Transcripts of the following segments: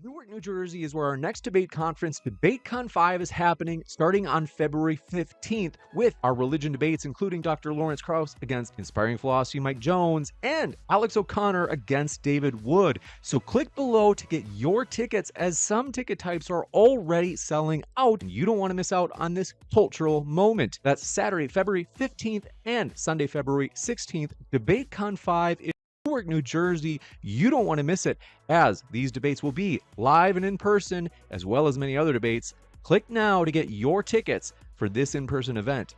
Newark, New Jersey is where our next debate conference, DebateCon 5, is happening starting on February 15th with our religion debates, including Dr. Lawrence Krauss against Inspiring Philosophy Mike Jones and Alex O'Connor against David Wood. So click below to get your tickets, as some ticket types are already selling out and you don't want to miss out on this cultural moment. That's Saturday, February 15th and Sunday, February 16th, DebateCon 5 in Newark, New Jersey. You don't want to miss it, as these debates will be live and in person, as well as many other debates. Click now to get your tickets for this in-person event.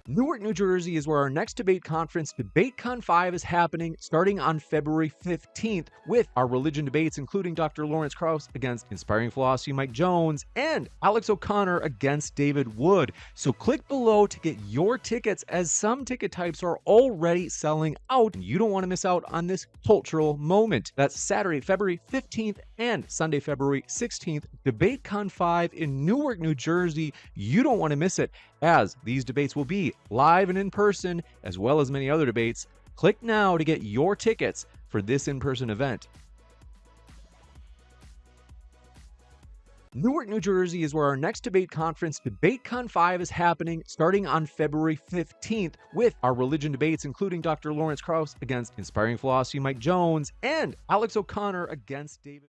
Newark, New Jersey is where our next debate conference, DebateCon 5, is happening starting on February 15th with our religion debates, including Dr. Lawrence Krauss against Inspiring Philosophy Mike Jones and Alex O'Connor against David Wood. So click below to get your tickets, as some ticket types are already selling out and you don't want to miss out on this cultural moment. That's Saturday, February 15th and Sunday, February 16th, DebateCon 5 in Newark, New Jersey. You don't want to miss it, as these debates will be live and in person, as well as many other debates. Click now to get your tickets for this in-person event. Newark, New Jersey is where our next debate conference, DebateCon 5, is happening starting on February 15th with our religion debates, including Dr. Lawrence Krauss against Inspiring Philosophy Mike Jones and Alex O'Connor against David.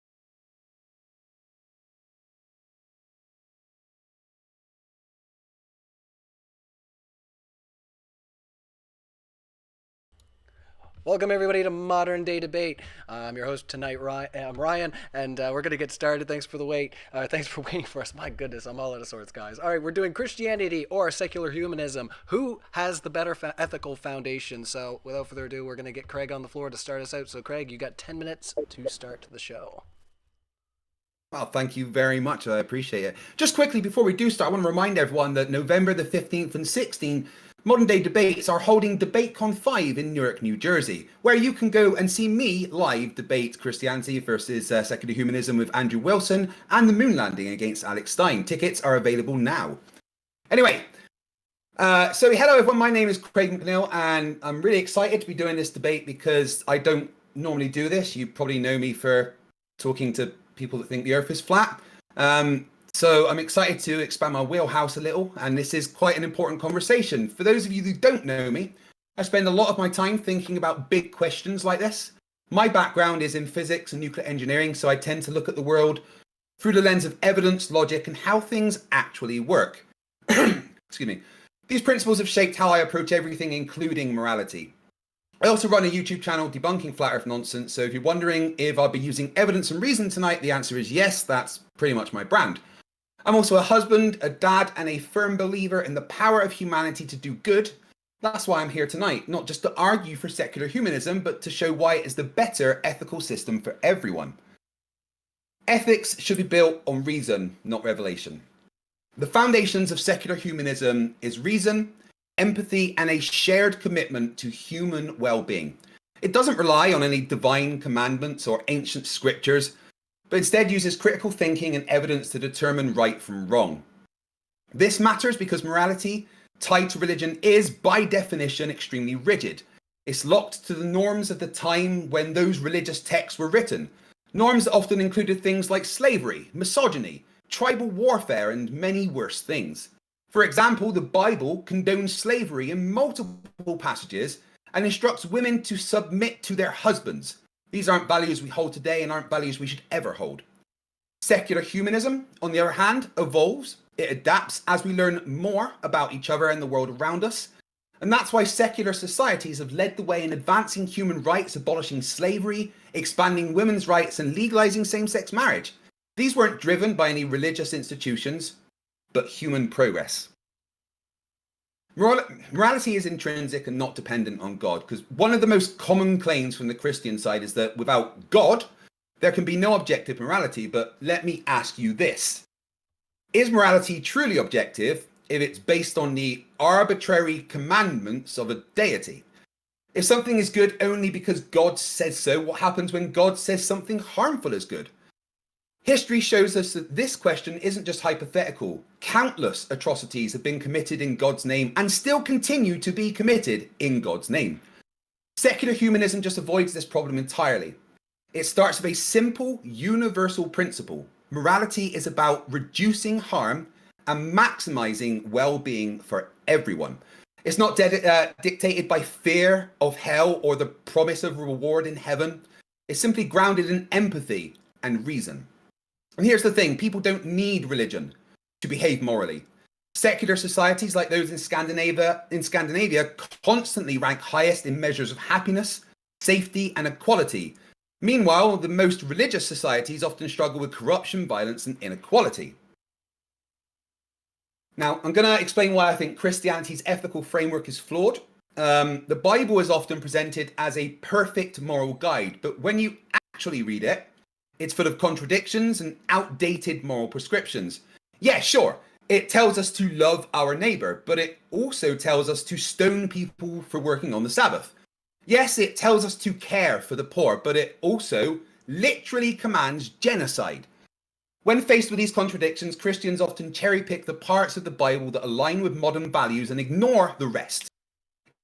Welcome everybody to Modern Day Debate. I'm your host tonight, I'm Ryan, and we're going to get started. Thanks for the wait. Thanks for waiting for us. My goodness, I'm all out of sorts, guys. All right, we're doing Christianity or secular humanism. Who has the better ethical foundation? So without further ado, we're going to get Craig on the floor to start us out. So Craig, you got 10 minutes to start the show. Well, thank you very much. I appreciate it. Just quickly, before we do start, I want to remind everyone that November the 15th and 16th, Modern Day Debates are holding DebateCon 5 in Newark, New Jersey, where you can go and see me live debate Christianity versus secular humanism with Andrew Wilson and the moon landing against Alex Stein. Tickets are available now. Anyway, so hello everyone, my name is Craig McNeil, and I'm really excited to be doing this debate because I don't normally do this. You probably know me for talking to people that think the earth is flat. So I'm excited to expand my wheelhouse a little, and this is quite an important conversation. For those of you who don't know me, I spend a lot of my time thinking about big questions like this. My background is in physics and nuclear engineering, so I tend to look at the world through the lens of evidence, logic, and how things actually work. Excuse me. These principles have shaped how I approach everything, including morality. I also run a YouTube channel debunking flat earth nonsense, so if you're wondering if I'll be using evidence and reason tonight, the answer is yes. That's pretty much my brand. I'm also a husband, a dad, and a firm believer in the power of humanity to do good. That's why I'm here tonight, not just to argue for secular humanism, but to show why it is the better ethical system for everyone. Ethics should be built on reason, not revelation. The foundations of secular humanism is reason, empathy, and a shared commitment to human well-being. It doesn't rely on any divine commandments or ancient scriptures, but instead uses critical thinking and evidence to determine right from wrong. This matters because morality tied to religion is, by definition, extremely rigid. It's locked to the norms of the time when those religious texts were written. Norms that often included things like slavery, misogyny, tribal warfare, and many worse things. For example, the Bible condones slavery in multiple passages and instructs women to submit to their husbands. These aren't values we hold today and aren't values we should ever hold. Secular humanism, on the other hand, evolves. It adapts as we learn more about each other and the world around us. And that's why secular societies have led the way in advancing human rights, abolishing slavery, expanding women's rights, and legalizing same-sex marriage. These weren't driven by any religious institutions, but human progress. Morality is intrinsic and not dependent on God, because one of the most common claims from the Christian side is that without God, there can be no objective morality. But let me ask you this. Is morality truly objective if it's based on the arbitrary commandments of a deity? If something is good only because God says so, what happens when God says something harmful is good? History shows us that this question isn't just hypothetical. Countless atrocities have been committed in God's name and still continue to be committed in God's name. Secular humanism just avoids this problem entirely. It starts with a simple, universal principle. Morality is about reducing harm and maximizing well-being for everyone. It's not dictated by fear of hell or the promise of reward in heaven. It's simply grounded in empathy and reason. And here's the thing, people don't need religion to behave morally. Secular societies like those in Scandinavia constantly rank highest in measures of happiness, safety, and equality. Meanwhile, the most religious societies often struggle with corruption, violence, and inequality. Now, I'm going to explain why I think Christianity's ethical framework is flawed. The Bible is often presented as a perfect moral guide, but when you actually read it, it's full of contradictions and outdated moral prescriptions. Yeah, sure, it tells us to love our neighbor, but it also tells us to stone people for working on the Sabbath. Yes, it tells us to care for the poor, but it also literally commands genocide. When faced with these contradictions, Christians often cherry-pick the parts of the Bible that align with modern values and ignore the rest.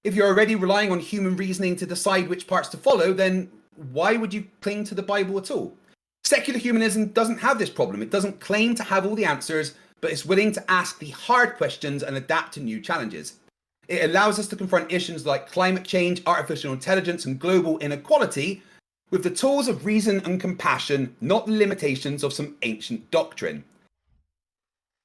If you're already relying on human reasoning to decide which parts to follow, then why would you cling to the Bible at all? Secular humanism doesn't have this problem. It doesn't claim to have all the answers, but it's willing to ask the hard questions and adapt to new challenges. It allows us to confront issues like climate change, artificial intelligence, and global inequality with the tools of reason and compassion, not the limitations of some ancient doctrine.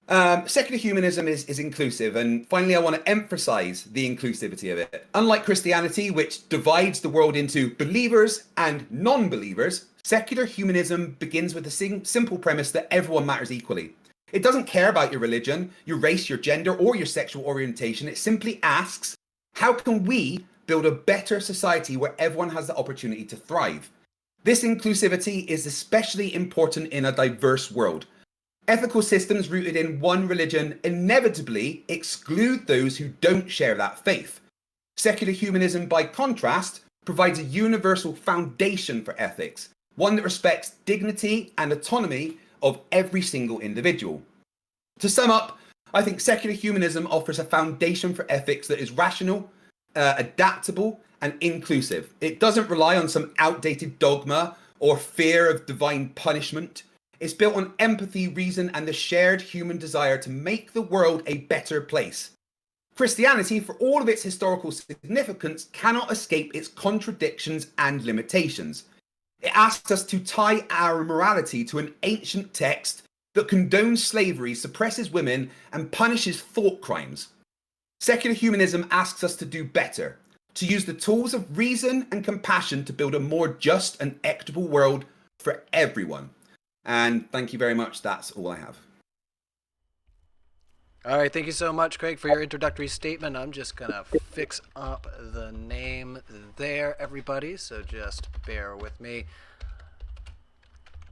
Secular humanism is inclusive, and finally I want to emphasize the inclusivity of it. Unlike Christianity, which divides the world into believers and non-believers, secular humanism begins with the simple premise that everyone matters equally. It doesn't care about your religion, your race, your gender, or your sexual orientation. It simply asks, how can we build a better society where everyone has the opportunity to thrive? This inclusivity is especially important in a diverse world. Ethical systems rooted in one religion inevitably exclude those who don't share that faith. Secular humanism, by contrast, provides a universal foundation for ethics, one that respects dignity and autonomy of every single individual. To sum up, I think secular humanism offers a foundation for ethics that is rational, adaptable, and inclusive. It doesn't rely on some outdated dogma or fear of divine punishment. It's built on empathy, reason, and the shared human desire to make the world a better place. Christianity, for all of its historical significance, cannot escape its contradictions and limitations. It asks us to tie our morality to an ancient text that condones slavery, suppresses women, and punishes thought crimes. Secular humanism asks us to do better, to use the tools of reason and compassion to build a more just and equitable world for everyone. And thank you very much. That's all I have. All right, thank you so much, Craig, for your introductory statement. I'm just going to fix up the name there, everybody, so just bear with me.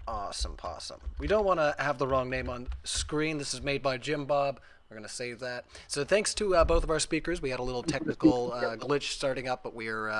Awesome possum. We don't want to have the wrong name on screen. This is MadeByJimbob. We're going to save that. So thanks to both of our speakers. We had a little technical glitch starting up, but we're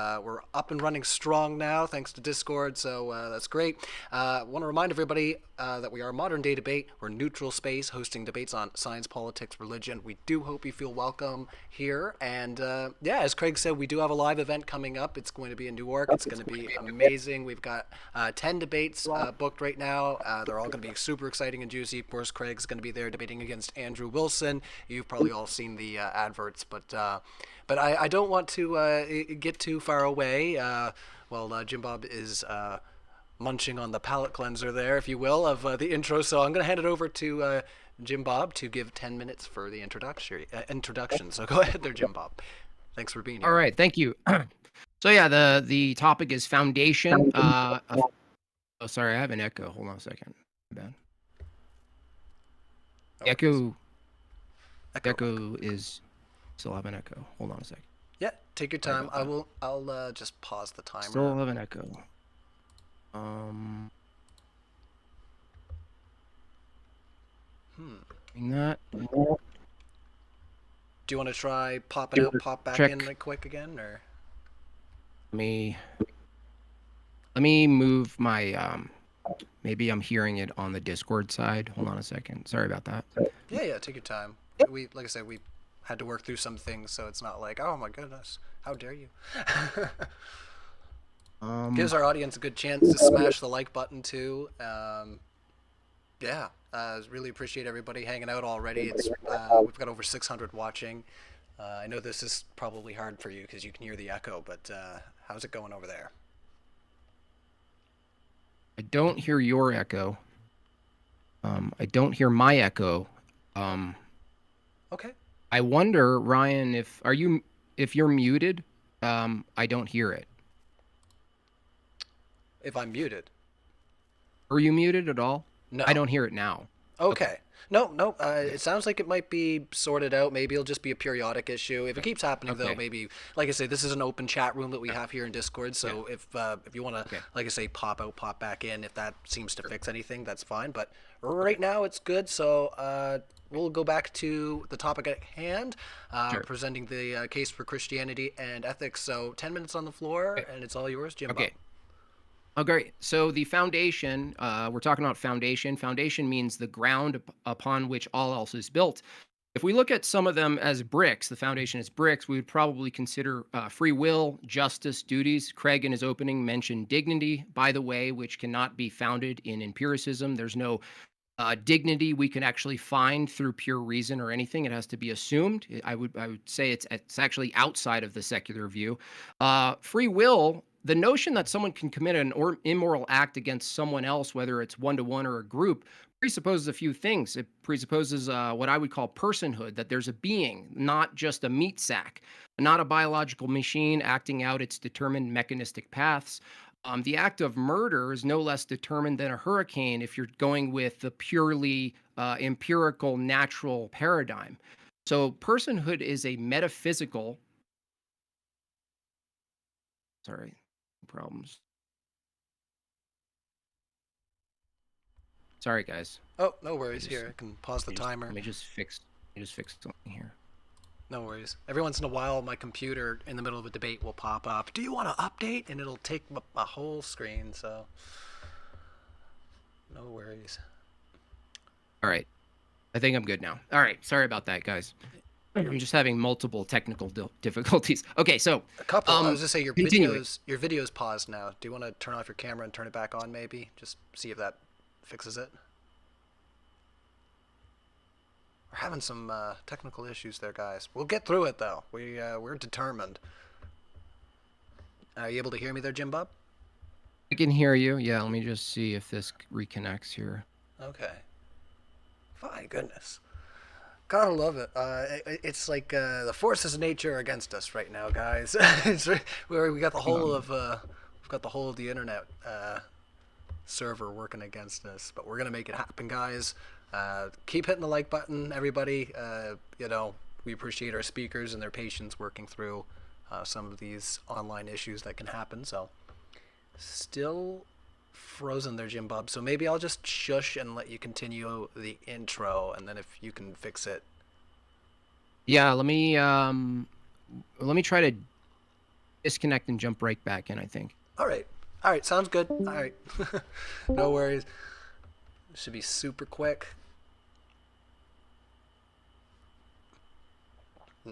up and running strong now thanks to Discord, so that's great. I want to remind everybody that we are Modern Day Debate. We're a neutral space hosting debates on science, politics, religion. We do hope you feel welcome here. And yeah, as Craig said, we do have a live event coming up. It's going to be in Newark. It's going to be amazing. We've got 10 debates booked right now. They're all going to be super exciting and juicy. Of course, Craig's going to be there debating against Andrew Wilson. You've probably all seen the adverts, but I don't want to get too far away. Jimbob is munching on the palate cleanser there, if you will, of the intro. So I'm going to hand it over to Jimbob to give 10 minutes for the introduction. So go ahead there, Jimbob. Thanks for being here. All right, thank you. So yeah, the topic is foundation. Oh, sorry, I have an echo. Hold on a second. Bad. Echo is still have an echo. Hold on a second. Yeah, take your time. I'll just pause the timer. Still have an echo. That. Do you want to try popping out, pop back in like quick again, or? Let me move my maybe I'm hearing it on the Discord side. Hold on a second. Sorry about that. Yeah, take your time. Like I said, we had to work through some things, so it's not like, oh my goodness, how dare you. Gives our audience a good chance to smash the like button too. Yeah, really appreciate everybody hanging out already. It's we've got over 600 watching. I know this is probably hard for you because you can hear the echo, but how's it going over there? I don't hear your echo. I don't hear my echo. Okay. I wonder, Ryan, if you're muted, I don't hear it. If I'm muted. Are you muted at all? No. I don't hear it now. Okay. No. It sounds like it might be sorted out. Maybe it'll just be a periodic issue. If it keeps happening, though, maybe, like I say, this is an open chat room that we have here in Discord. So if you want to, like I say, pop out, pop back in, if that seems to fix anything, that's fine. But right now, it's good. So we'll go back to the topic at hand, presenting the case for Christianity and ethics. So 10 minutes on the floor, and it's all yours, Jimbo. Okay. Oh, great. So the foundation, we're talking about foundation. Foundation means the ground upon which all else is built. If we look at some of them as bricks, the foundation is bricks, we would probably consider free will, justice, duties. Craig in his opening mentioned dignity, by the way, which cannot be founded in empiricism. There's no dignity we can actually find through pure reason or anything. It has to be assumed. I would say it's actually outside of the secular view. Free will, the notion that someone can commit an immoral act against someone else, whether it's one-to-one or a group, presupposes a few things. It presupposes what I would call personhood, that there's a being, not just a meat sack, not a biological machine acting out its determined mechanistic paths. The act of murder is no less determined than a hurricane if you're going with the purely empirical, natural paradigm. So personhood is a metaphysical... Sorry. Problems. Sorry, guys. Oh, no worries. Here, I can pause the timer. Let me just fix something here. No worries. Every once in a while, my computer in the middle of a debate will pop up. Do you want to update? And it'll take a whole screen. So, no worries. All right. I think I'm good now. All right. Sorry about that, guys. I'm just having multiple technical difficulties. Okay, so a couple. I was just say your video's paused now. Do you want to turn off your camera and turn it back on? Maybe just see if that fixes it. We're having some technical issues there, guys. We'll get through it though. We're determined. Are you able to hear me there, Jimbob? I can hear you. Yeah, let me just see if this reconnects here. Okay. My goodness. Gotta love it. It's like the forces of nature are against us right now, guys. We got the whole of we've got the whole of the internet server working against us, but we're gonna make it happen, guys. Keep hitting the like button, everybody. You know, we appreciate our speakers and their patience working through some of these online issues that can happen. So, still frozen there, Jimbob. So maybe I'll just shush and let you continue the intro, and then if you can fix it. Yeah, let me try to disconnect and jump right back in, I think. All right, sounds good. All right. No worries. It should be super quick.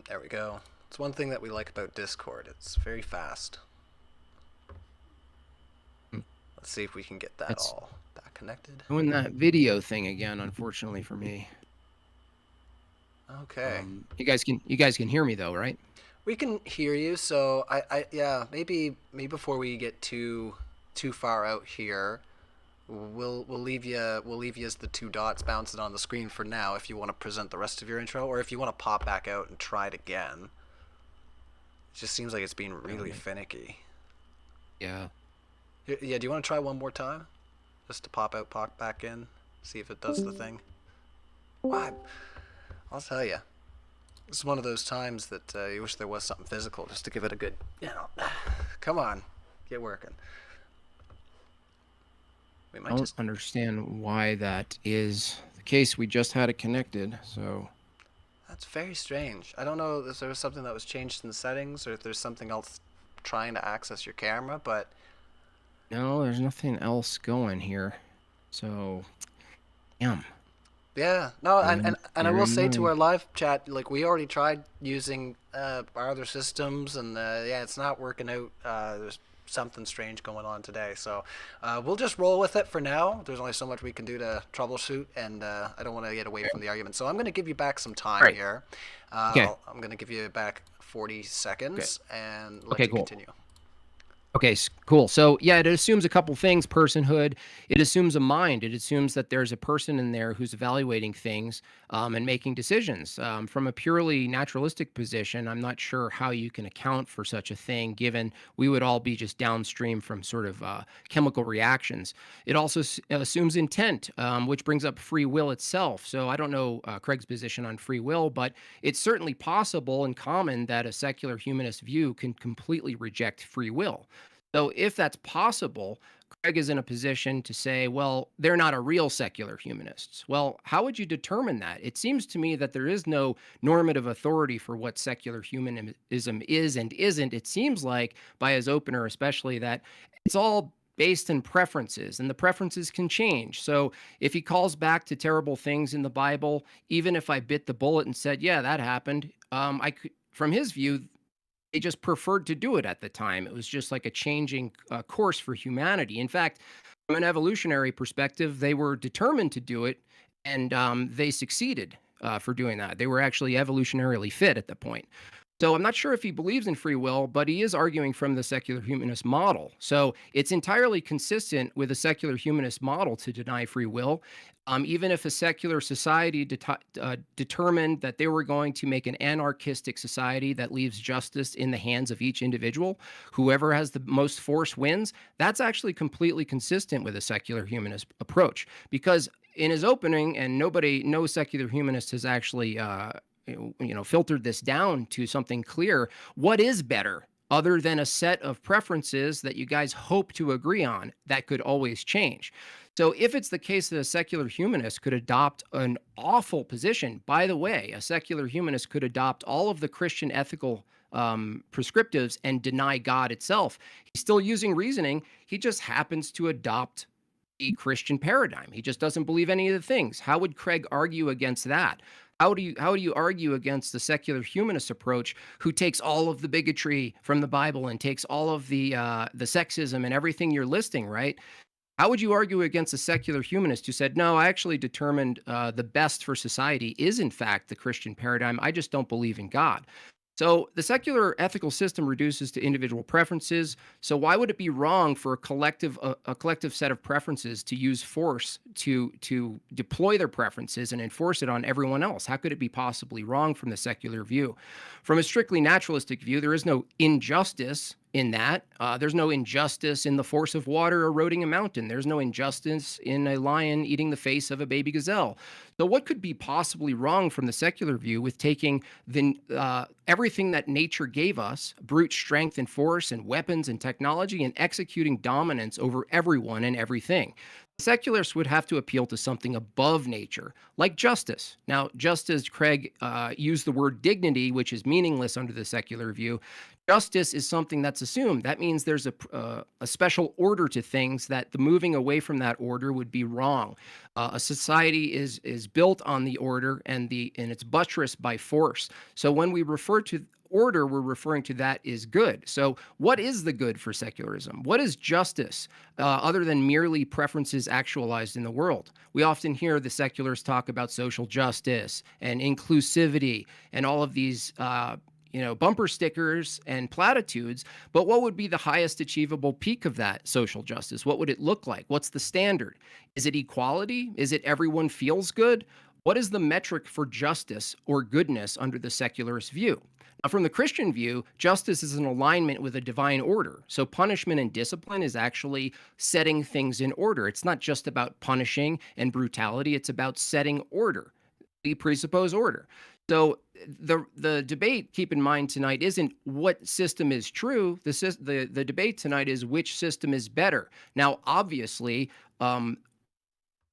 There we go. It's one thing that we like about Discord. It's very fast. Let's see if we can get that all back connected. Doing that video thing again, unfortunately for me. Okay. You guys can hear me though, right? We can hear you. So yeah, maybe before we get too far out here, we'll leave you as the two dots bouncing on the screen for now. If you want to present the rest of your intro, or if you want to pop back out and try it again. It just seems like it's being really finicky. Yeah. Yeah, do you want to try one more time? Just to pop out, pop back in, see if it does the thing. Well, I'll tell you. It's one of those times that you wish there was something physical just to give it a good, come on, get working. We might I don't understand why that is the case. We just had it connected, so... That's very strange. I don't know if there was something that was changed in the settings or if there's something else trying to access your camera, but... No, there's nothing else going here. So, Yeah, no, and I will say to our live chat, like, we already tried using our other systems, and yeah, it's not working out. There's something strange going on today. So we'll just roll with it for now. There's only so much we can do to troubleshoot, and I don't want to get away from the argument. So I'm going to give you back some time here. Okay. I'm going to give you back 40 seconds and let Okay, you cool. continue. Okay, cool. So yeah, it assumes a couple things: personhood. It assumes a mind. It assumes that there's a person in there who's evaluating things and making decisions. From a purely naturalistic position, I'm not sure how you can account for such a thing, given we would all be just downstream from sort of chemical reactions. It also assumes intent, which brings up free will itself. So I don't know Craig's position on free will, but it's certainly possible and common that a secular humanist view can completely reject free will. So if that's possible, Craig is in a position to say, well, they're not a real secular humanists. Well, how would you determine that? It seems to me that there is no normative authority for what secular humanism is and isn't. It seems like, by his opener especially, that it's all based in preferences, and the preferences can change. So if he calls back to terrible things in the Bible, even if I bit the bullet and said, yeah, that happened, I could, from his view, they just preferred to do it at the time. It was just like a changing course for humanity. In fact, from an evolutionary perspective, they were determined to do it, and they succeeded for doing that. They were actually evolutionarily fit at the point. So I'm not sure if he believes in free will, but he is arguing from the secular humanist model. So it's entirely consistent with a secular humanist model to deny free will. Even if a secular society determined that they were going to make an anarchistic society that leaves justice in the hands of each individual, whoever has the most force wins, that's actually completely consistent with a secular humanist approach. Because in his opening, and no secular humanist has actually filtered this down to something clear. What is better other than a set of preferences that you guys hope to agree on that could always change? So if it's the case that a secular humanist could adopt an awful position, by the way, a secular humanist could adopt all of the Christian ethical prescriptives and deny God itself. He's still using reasoning. He just happens to adopt a Christian paradigm. He just doesn't believe any of the things. How would Craig argue against that? How do you argue against the secular humanist approach, who takes all of the bigotry from the Bible and takes all of the sexism and everything you're listing, right? How would you argue against a secular humanist who said, no, I actually determined the best for society is in fact the Christian paradigm. I just don't believe in God. So the secular ethical system reduces to individual preferences. So why would it be wrong for a collective set of preferences to use force to deploy their preferences and enforce it on everyone else? How could it be possibly wrong from the secular view? From a strictly naturalistic view, there is no injustice in that. There's no injustice in the force of water eroding a mountain. There's no injustice in a lion eating the face of a baby gazelle. So what could be possibly wrong from the secular view with taking everything that nature gave us, brute strength and force and weapons and technology, and executing dominance over everyone and everything? Secularists would have to appeal to something above nature, like justice. Now, just as Craig used the word dignity, which is meaningless under the secular view, justice is something that's assumed. That means there's a special order to things, that the moving away from that order would be wrong. A society is built on the order, and it's buttressed by force. So when we refer to order, we're referring to that is good. So what is the good for secularism? What is justice other than merely preferences actualized in the world? We often hear the secularists talk about social justice and inclusivity and all of these bumper stickers and platitudes, but what would be the highest achievable peak of that social justice? What would it look like? What's the standard? Is it equality? Is it everyone feels good? What is the metric for justice or goodness under the secularist view? Now, from the Christian view, justice is in alignment with a divine order. So punishment and discipline is actually setting things in order. It's not just about punishing and brutality. It's about setting order. We presuppose order. So the debate, keep in mind tonight, isn't what system is true. The debate tonight is which system is better. Now, obviously,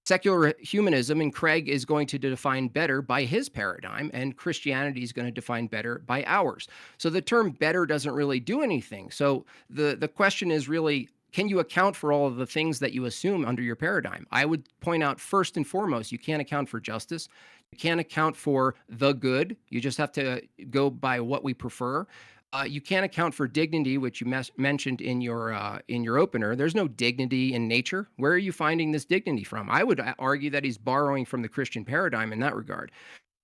secular humanism, and Craig is going to define better by his paradigm, and Christianity is going to define better by ours. So the term better doesn't really do anything. So the question is really, can you account for all of the things that you assume under your paradigm? I would point out, first and foremost, you can't account for justice. You can't account for the good. You just have to go by what we prefer. You can't account for dignity, which you mentioned in your opener. There's no dignity in nature. Where are you finding this dignity from? I would argue that he's borrowing from the Christian paradigm in that regard.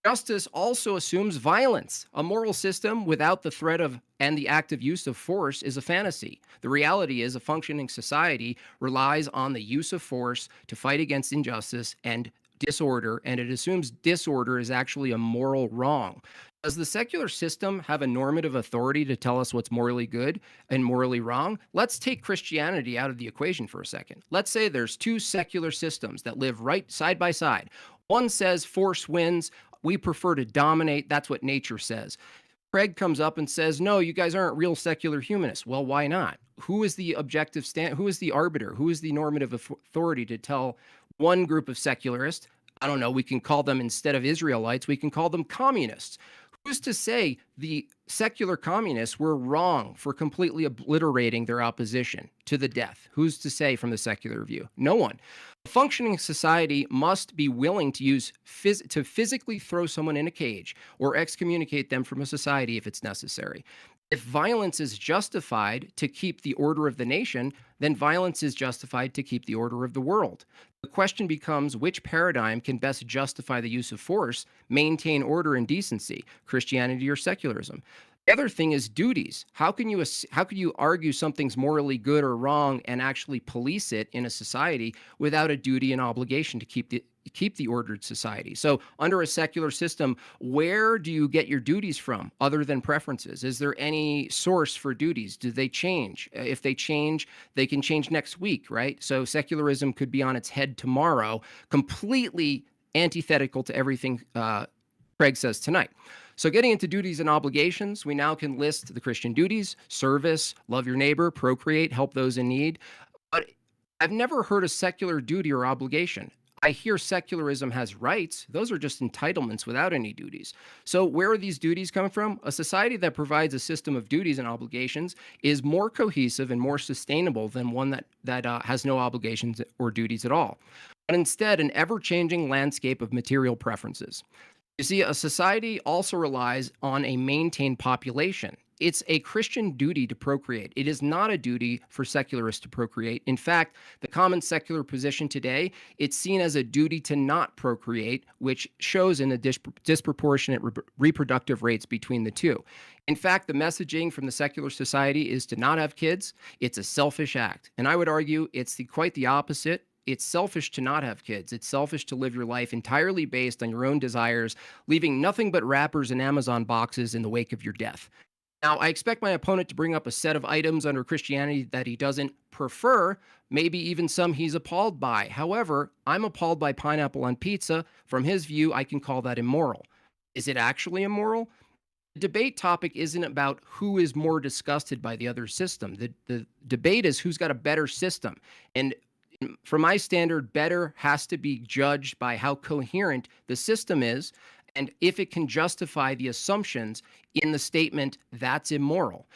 Justice also assumes violence. A moral system without the threat of and the active use of force is a fantasy. The reality is a functioning society relies on the use of force to fight against injustice and disorder, and it assumes disorder is actually a moral wrong. Does the secular system have a normative authority to tell us what's morally good and morally wrong? Let's take Christianity out of the equation for a second. Let's say there's two secular systems that live right side by side. One says force wins. We prefer to dominate. That's what nature says. Craig comes up and says, no, you guys aren't real secular humanists. Well, why not? Who is the objective who is the arbiter? Who is the normative authority to tell one group of secularists? I don't know. We can call them, instead of Israelites, we can call them communists. Who's to say the secular communists were wrong for completely obliterating their opposition to the death? Who's to say from the secular view? No one. A functioning society must be willing to use to physically throw someone in a cage or excommunicate them from a society if it's necessary. If violence is justified to keep the order of the nation, then violence is justified to keep the order of the world. The question becomes, which paradigm can best justify the use of force, maintain order and decency, Christianity or secularism? The other thing is duties. How can you argue something's morally good or wrong and actually police it in a society without a duty and obligation to keep the ordered society? So under a secular system, where do you get your duties from other than preferences? Is there any source for duties? Do they change? If they change, they can change next week, right? So secularism could be on its head tomorrow, completely antithetical to everything Craig says tonight. So getting into duties and obligations, we now can list the Christian duties: service, love your neighbor, procreate, help those in need. But I've never heard a secular duty or obligation. I hear secularism has rights. Those are just entitlements without any duties. So where are these duties coming from? A society that provides a system of duties and obligations is more cohesive and more sustainable than one that has no obligations or duties at all, but instead an ever-changing landscape of material preferences. You see, a society also relies on a maintained population. It's a Christian duty to procreate. It is not a duty for secularists to procreate. In fact, the common secular position today, it's seen as a duty to not procreate, which shows in the disproportionate reproductive rates between the two. In fact, the messaging from the secular society is to not have kids. It's a selfish act. And I would argue it's quite the opposite. It's selfish to not have kids. It's selfish to live your life entirely based on your own desires, leaving nothing but wrappers and Amazon boxes in the wake of your death. Now, I expect my opponent to bring up a set of items under Christianity that he doesn't prefer, maybe even some he's appalled by. However, I'm appalled by pineapple on pizza. From his view, I can call that immoral. Is it actually immoral? The debate topic isn't about who is more disgusted by the other system. The debate is who's got a better system. And from my standard, better has to be judged by how coherent the system is and if it can justify the assumptions in the statement that's immoral.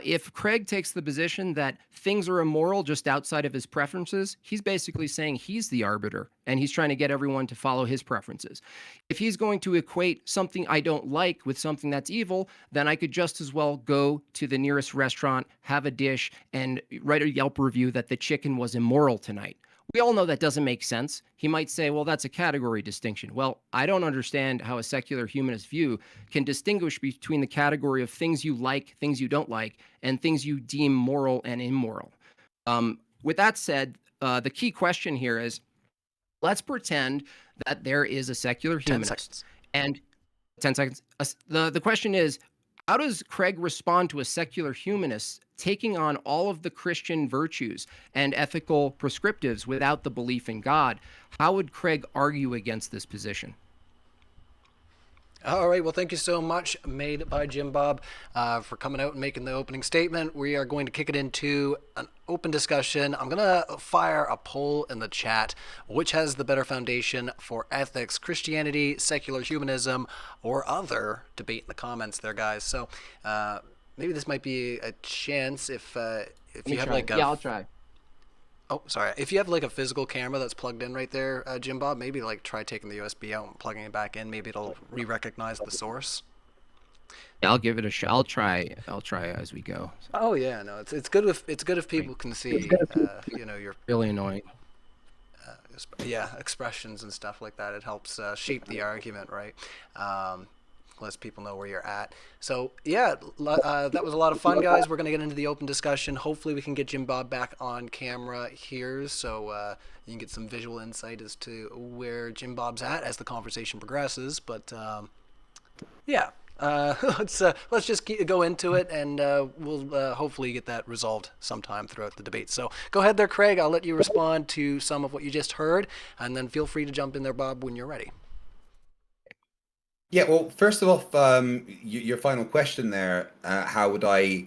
If Craig takes the position that things are immoral just outside of his preferences, he's basically saying he's the arbiter and he's trying to get everyone to follow his preferences. If he's going to equate something I don't like with something that's evil, then I could just as well go to the nearest restaurant, have a dish, and write a Yelp review that the chicken was immoral tonight. We all know that doesn't make sense. He might say, well, that's a category distinction. Well, I don't understand how a secular humanist view can distinguish between the category of things you like, things you don't like, and things you deem moral and immoral. With that said, the key question here is, let's pretend that there is a secular humanist. 10 seconds. And 10 seconds. The question is, how does Craig respond to a secular humanist taking on all of the Christian virtues and ethical prescriptives without the belief in God? How would Craig argue against this position? All right, well, thank you so much, MadeByJimbob, for coming out and making the opening statement. We are going to kick it into an open discussion. I'm going to fire a poll in the chat. Which has the better foundation for ethics, Christianity, secular humanism, or other? Debate in the comments there, guys. So maybe this might be a chance if you have like a... Yeah, I'll try. Oh, sorry. If you have like a physical camera that's plugged in right there, Jimbob, maybe like try taking the USB out and plugging it back in. Maybe it'll re-recognize the source. I'll give it a shot. I'll try as we go. Oh yeah, no, it's good if people can see, your Really annoying. expressions and stuff like that. It helps shape the argument, right? Lets people know where you're at. So yeah, that was a lot of fun, guys. We're gonna get into the open discussion. Hopefully, we can get Jim Bob back on camera here, so you can get some visual insight as to where Jim Bob's at as the conversation progresses. But yeah. Let's just go into it, and we'll hopefully get that resolved sometime throughout the debate. So go ahead there, Craig. I'll let you respond to some of what you just heard, and then feel free to jump in there, Bob, when you're ready. Yeah, well, first of all, your final question there, how would I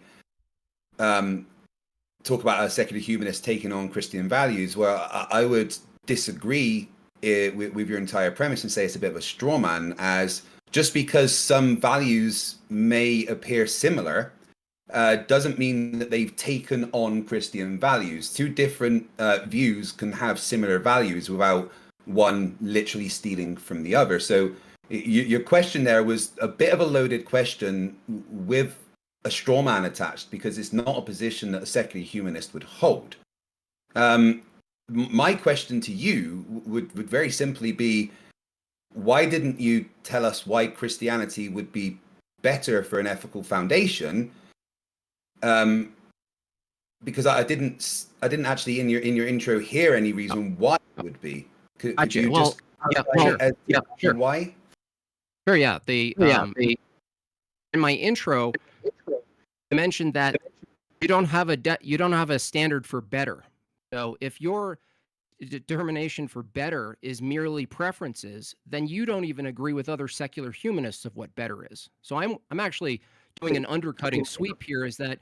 talk about a secular humanist taking on Christian values? Well, I would disagree with your entire premise and say it's a bit of a straw man, as just because some values may appear similar doesn't mean that they've taken on Christian values. Two different views can have similar values without one literally stealing from the other. So your question there was a bit of a loaded question with a straw man attached, because it's not a position that a secular humanist would hold. My question to you would very simply be, why didn't you tell us why Christianity would be better for an ethical foundation? Because I didn't actually in your intro hear any reason why it would be. Could you just sure. Why? Sure, yeah. In my intro, I mentioned that you don't have a standard for better. So if your determination for better is merely preferences, then you don't even agree with other secular humanists of what better is. So I'm actually doing an undercutting sweep here, is that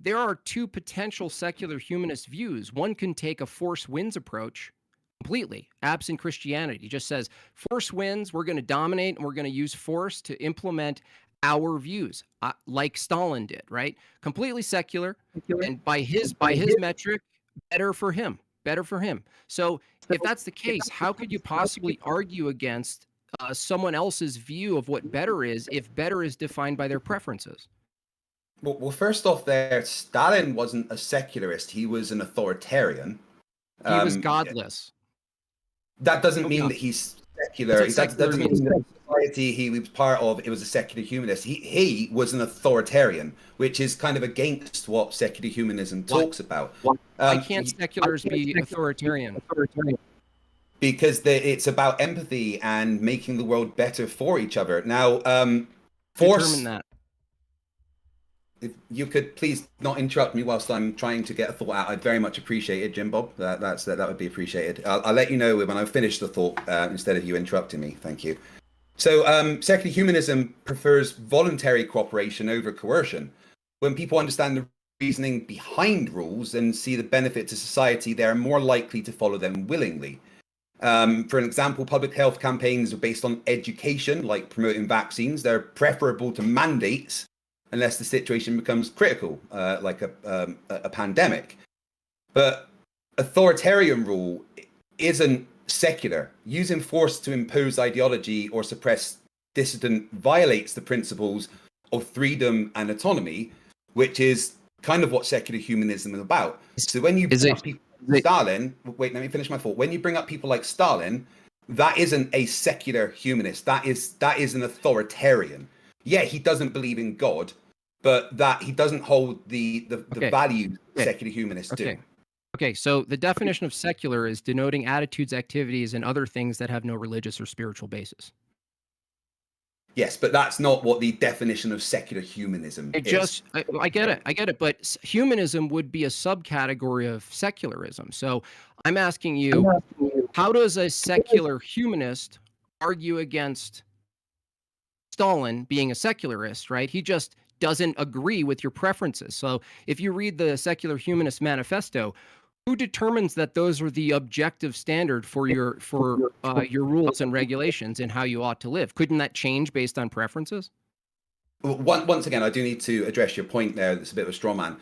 there are two potential secular humanist views. One can take a force wins approach completely, absent Christianity. It just says force wins, we're going to dominate, and we're going to use force to implement our views, like Stalin did, right? Completely secular, and by his metric, better for him. So if that's the case, how could you possibly argue against someone else's view of what better is if better is defined by their preferences? Well, first off, there, Stalin wasn't a secularist; he was an authoritarian. He was godless. That doesn't mean that he's secular. That doesn't mean that the society he was part of, it was a secular humanist. He was an authoritarian, which is kind of against what secular humanism talks about. Why can't seculars be authoritarian? Because it's about empathy and making the world better for each other. Now, force. Determine that. If you could please not interrupt me whilst I'm trying to get a thought out, I'd very much appreciate it, Jim Bob. That would be appreciated. I'll let you know when I've finished the thought instead of you interrupting me. Thank you. So secular humanism prefers voluntary cooperation over coercion. When people understand the reasoning behind rules and see the benefit to society, they're more likely to follow them willingly. For an example, public health campaigns are based on education, like promoting vaccines. They're preferable to mandates, unless the situation becomes critical, like a pandemic. But authoritarian rule isn't secular. Using force to impose ideology or suppress dissident violates the principles of freedom and autonomy, which is kind of what secular humanism is about. So when you bring up people like Stalin, wait, let me finish my thought. When you bring up people like Stalin, that isn't a secular humanist. That is an authoritarian. Yeah, he doesn't believe in God, but that he doesn't hold the values secular humanists do. Okay, so the definition of secular is denoting attitudes, activities, and other things that have no religious or spiritual basis. Yes, but that's not what the definition of secular humanism is. I get it, but humanism would be a subcategory of secularism. So I'm asking you, how does a secular humanist argue against Stalin being a secularist, right? He just doesn't agree with your preferences. So if you read the Secular Humanist Manifesto, who determines that those are the objective standard for your rules and regulations and how you ought to live? Couldn't that change based on preferences? Once again, I do need to address your point there. That's a bit of a straw man.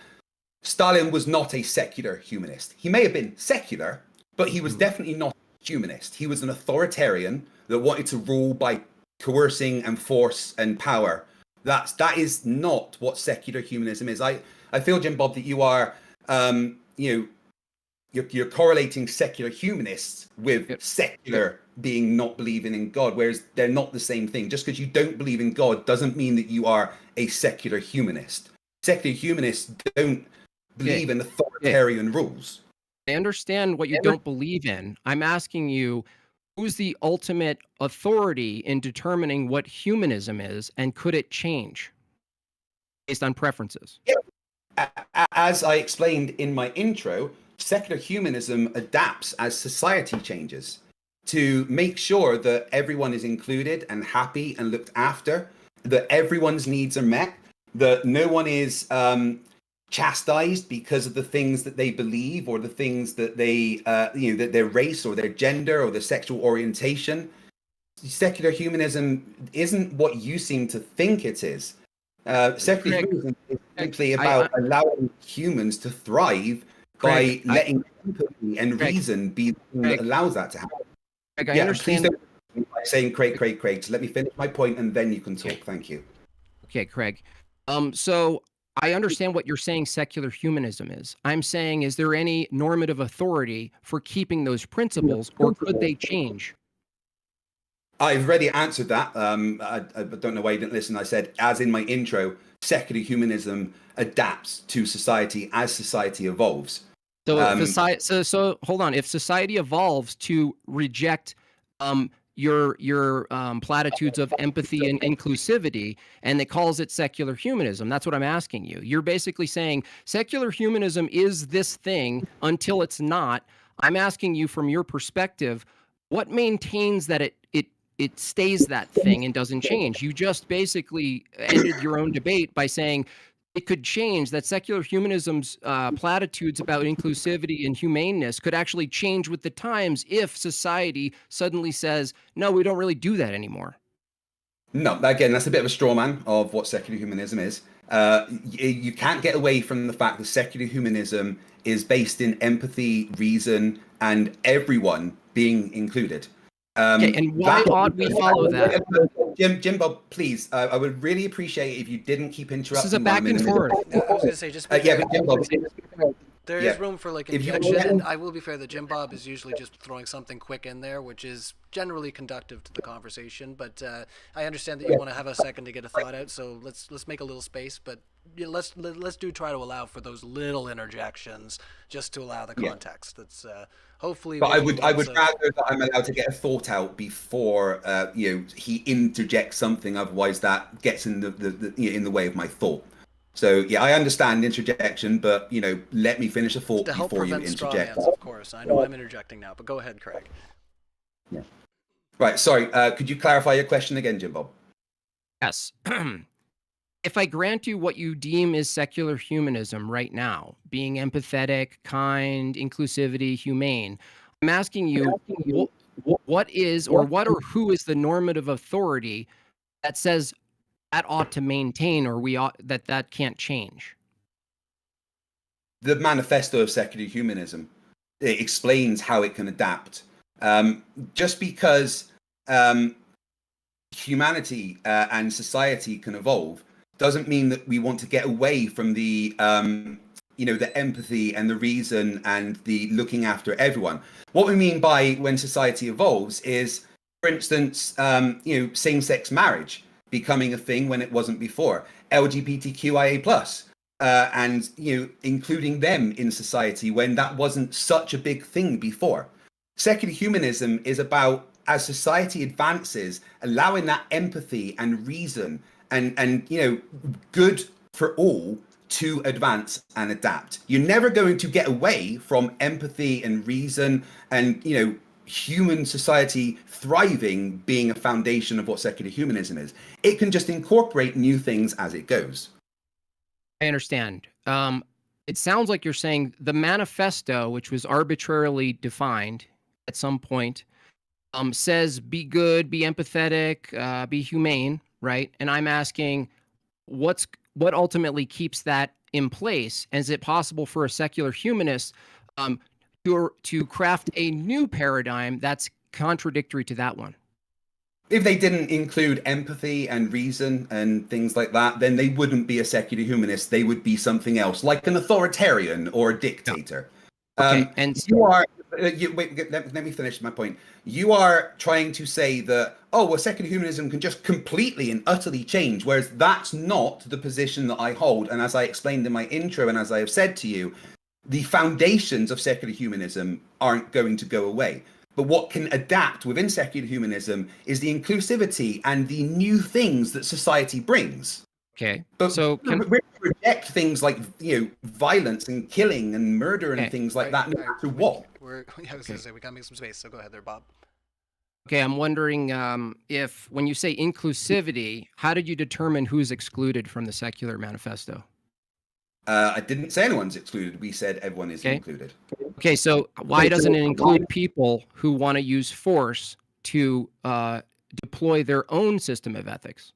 Stalin was not a secular humanist. He may have been secular, but he was definitely not a humanist. He was an authoritarian that wanted to rule by coercing and force and power. That is not what secular humanism is. I feel, Jim Bob, that you are you're correlating secular humanists with secular being not believing in God, whereas they're not the same thing. Just because you don't believe in God doesn't mean that you are a secular humanist. Secular humanists don't believe in authoritarian rules. I understand what you don't believe in. I'm asking you, who's the ultimate authority in determining what humanism is, and could it change based on preferences? Yeah. As I explained in my intro, secular humanism adapts as society changes to make sure that everyone is included and happy and looked after, that everyone's needs are met, that no one is chastised because of the things that they believe or the things that they, that their race or their gender or their sexual orientation. Secular humanism isn't what you seem to think it is. Secular humanism is simply about allowing humans to thrive by letting empathy and reason be the thing that allows that to happen. Craig, I understand. Please don't by saying Craig. So let me finish my point and then you can talk. Thank you. Okay, Craig. So I understand what you're saying secular humanism is. I'm saying, is there any normative authority for keeping those principles, or could they change? I've already answered that. I don't know why you didn't listen. I said, as in my intro, secular humanism adapts to society as society evolves. So, so hold on. If society evolves to reject your platitudes of empathy and inclusivity, and it calls it secular humanism, that's what I'm asking you. You're basically saying secular humanism is this thing until it's not. I'm asking you, from your perspective, what maintains that it stays that thing and doesn't change? You just basically ended your own debate by saying it could change, that secular humanism's platitudes about inclusivity and humaneness could actually change with the times if society suddenly says, no, we don't really do that anymore. No, again, that's a bit of a straw man of what secular humanism is. You can't get away from the fact that secular humanism is based in empathy, reason, and everyone being included. Okay, and why ought we follow that? Jim Bob, please, I would really appreciate it if you didn't keep interrupting. This is a back and forth. I was going to say, just but Jim Bob, there is room for like injection, and I will be fair that Jim Bob is usually just throwing something quick in there, which is generally conductive to the conversation. But I understand that you want to have a second to get a thought out, so let's make a little space. But let's do try to allow for those little interjections, just to allow the context. That's hopefully. But I would rather that I'm allowed to get a thought out before he interjects something. Otherwise, that gets in in the way of my thought. So yeah, I understand interjection, but let me finish a thought before you interject. Of course, I know I'm interjecting now, but go ahead, Craig. Yeah. Right. Sorry. Could you clarify your question again, Jim Bob? Yes. If I grant you what you deem is secular humanism right now, being empathetic, kind, inclusivity, humane, I'm asking you, what is, or what or who is the normative authority that says that ought to maintain, or that can't change? The manifesto of secular humanism, it explains how it can adapt. Just because humanity and society can evolve doesn't mean that we want to get away from the the empathy and the reason and the looking after everyone. What we mean by when society evolves is, for instance, same-sex marriage becoming a thing when it wasn't before, LGBTQIA+, and including them in society when that wasn't such a big thing before. Secular humanism is about, as society advances, allowing that empathy and reason and good for all to advance and adapt. You're never going to get away from empathy and reason and human society thriving being a foundation of what secular humanism is. It can just incorporate new things as it goes. I understand. It sounds like you're saying the manifesto, which was arbitrarily defined at some point, says be good, be empathetic, be humane, right? And I'm asking, what ultimately keeps that in place? And is it possible for a secular humanist to craft a new paradigm that's contradictory to that one? If they didn't include empathy and reason and things like that, then they wouldn't be a secular humanist. They would be something else, like an authoritarian or a dictator. Okay, and you are. Wait, let me finish my point. You are trying to say that, oh, well, secular humanism can just completely and utterly change, whereas that's not the position that I hold. And as I explained in my intro, and as I have said to you, the foundations of secular humanism aren't going to go away. But what can adapt within secular humanism is the inclusivity and the new things that society brings. Okay, but so we reject things like, you know, violence and killing and murder and things like that, no matter what. I was going to say, we got to make some space, so go ahead there, Bob. Okay, I'm wondering if, when you say inclusivity, how did you determine who's excluded from the secular manifesto? I didn't say anyone's excluded. We said everyone is included. Okay, so why doesn't it include people who want to use force to deploy their own system of ethics?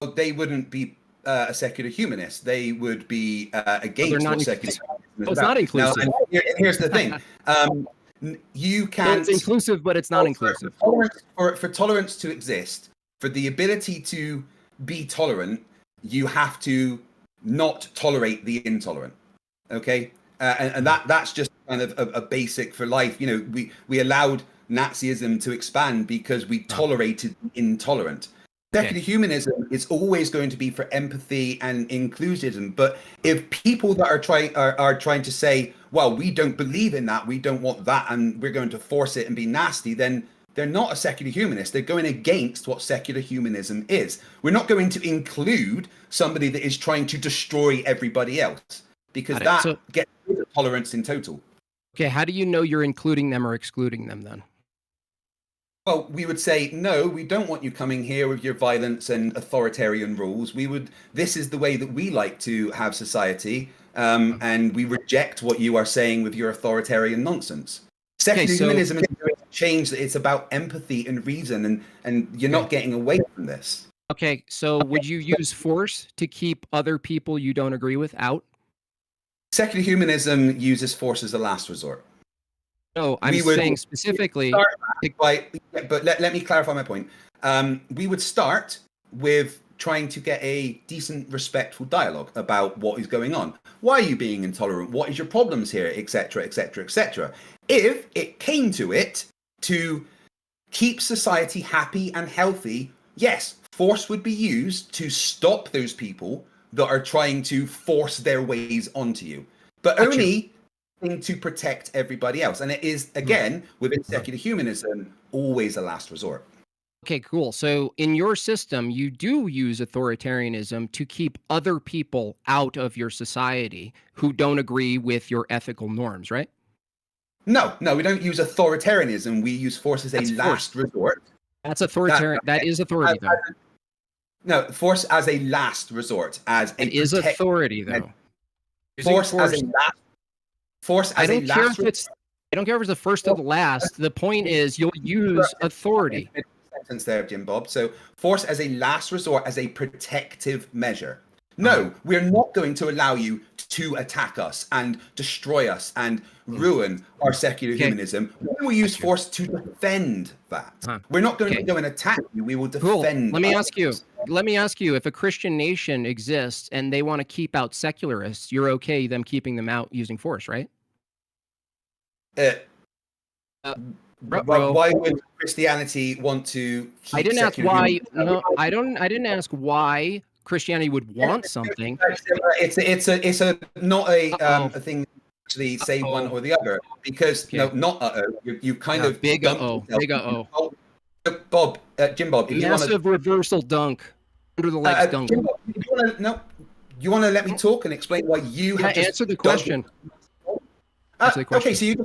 Well, they wouldn't be a secular humanist. They would be against what secular humanism is it's not inclusive. Now, here's the thing. You can't... It's inclusive, but it's not inclusive. For tolerance to exist, for the ability to be tolerant, you have to not tolerate the intolerant. Okay? And that's just kind of a basic for life. You know, we allowed Nazism to expand because we tolerated the intolerant. Secular humanism is always going to be for empathy and inclusivism. But if people that are trying to say, well, we don't believe in that, we don't want that, and we're going to force it and be nasty, then they're not a secular humanist. They're going against what secular humanism is. We're not going to include somebody that is trying to destroy everybody else, because that gets rid of tolerance in total. Okay, how do you know you're including them or excluding them then? Well, we would say, no, we don't want you coming here with your violence and authoritarian rules. This is the way that we like to have society, and we reject what you are saying with your authoritarian nonsense. Secular humanism is going to change that. It's about empathy and reason, and you're not getting away from this. Okay, so would you use force to keep other people you don't agree with out? Secular humanism uses force as a last resort. No, I'm saying specifically... But let me clarify my point. We would start with trying to get a decent, respectful dialogue about what is going on. Why are you being intolerant? What is your problems here? Etc., etc., etc. If it came to it, to keep society happy and healthy, yes, force would be used to stop those people that are trying to force their ways onto you. But only to protect everybody else. And it is, again, within secular humanism, always a last resort. Okay, cool. So in your system, you do use authoritarianism to keep other people out of your society who don't agree with your ethical norms, right? No, we don't use authoritarianism. We use force as a last resort. That's authoritarian. That is authority, though. No, force as a last resort. It is authority, though. Force as a last... Force as a last... I don't care if it's the first or the last. The point is you'll use authority. Sentence there, Jim Bob. So force as a last resort, as a protective measure. No, we're not going to allow you to attack us and destroy us and ruin our secular humanism. We will use force to defend that. We're not going to go and attack you. We will defend. Let me ask you, if a Christian nation exists and they want to keep out secularists, you're okay them keeping them out using force, right? Why would Christianity want to keep... I didn't ask why. No, I didn't ask why Christianity would want something. It's not a thing to actually say one or the other, because you kind of big O. Bob, Jim Bob, if massive reversal dunk under the legs dunk. Jim Bob, you want to let me talk and explain why you have just answer the question. Okay, so you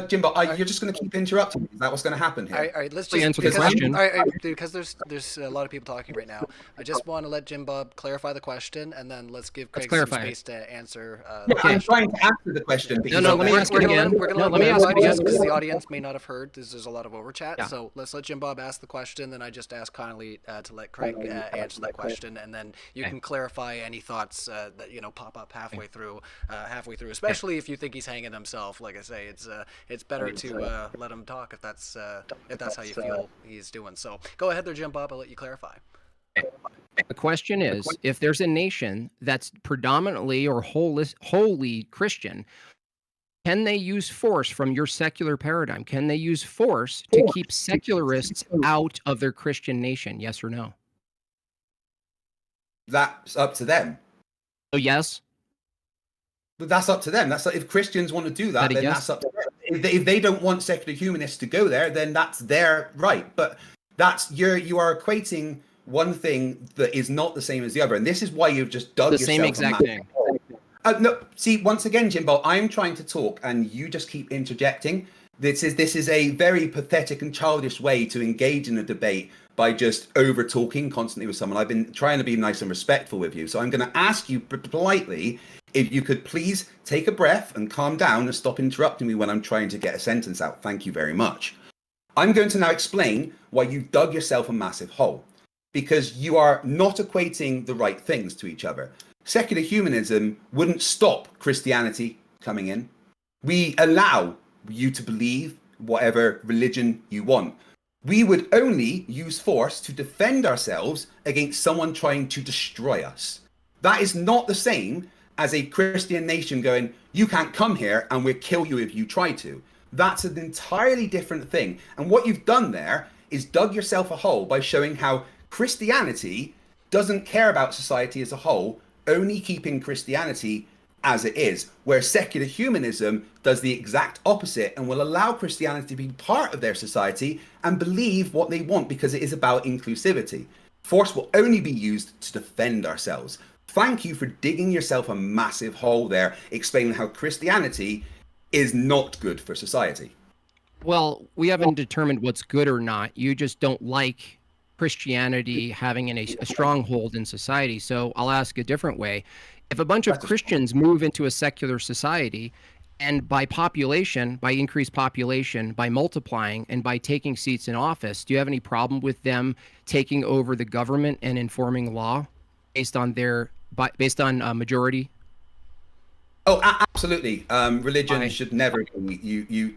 Jimbo, you're just going to keep interrupting me. Is that what's going to happen here? All right, let's just answer the question. Because there's a lot of people talking right now. I just want to let Jim Bob clarify the question, and then let's give Craig some space to answer. I'm trying to answer the question. No, let me ask it again. Let me ask it again because the audience may not have heard. There's a lot of over chat. So let's let Jim Bob ask the question. Then I just ask kindly to let Craig answer that question, and then you can clarify any thoughts that pop up halfway through. Especially if you think he's hanging himself. Like I say, it's better to let him talk if that's how you feel he's doing. So go ahead there, Jim Bob. I'll let you clarify. The question is, if there's a nation that's predominantly or wholly Christian, can they use force from your secular paradigm? Can they use force to keep secularists out of their Christian nation? Yes or no? That's up to them. So yes. But that's up to them. That's if Christians want to do that, then that's up to them. If they don't want secular humanists to go there, then that's their right. But you are equating one thing that is not the same as the other, and this is why you've just dug yourself the same exact thing. No, see, once again, Jimbo, I'm trying to talk, and you just keep interjecting. This is a very pathetic and childish way to engage in a debate by just over talking constantly with someone. I've been trying to be nice and respectful with you, so I'm going to ask you politely if you could please take a breath and calm down and stop interrupting me when I'm trying to get a sentence out. Thank you very much. I'm going to now explain why you've dug yourself a massive hole, because you are not equating the right things to each other. Secular humanism wouldn't stop Christianity coming in. We allow you to believe whatever religion you want. We would only use force to defend ourselves against someone trying to destroy us. That is not the same as a Christian nation going, you can't come here and we'll kill you if you try to. That's an entirely different thing. And what you've done there is dug yourself a hole by showing how Christianity doesn't care about society as a whole, only keeping Christianity as it is, where secular humanism does the exact opposite and will allow Christianity to be part of their society and believe what they want, because it is about inclusivity. Force will only be used to defend ourselves. Thank you for digging yourself a massive hole there, explaining how Christianity is not good for society. Well, we haven't determined what's good or not. You just don't like Christianity having a stronghold in society. So I'll ask a different way. If a bunch of Christians move into a secular society, and by population, by increased population, by multiplying, and by taking seats in office, do you have any problem with them taking over the government and informing law based on majority? Oh, absolutely. Religion should never be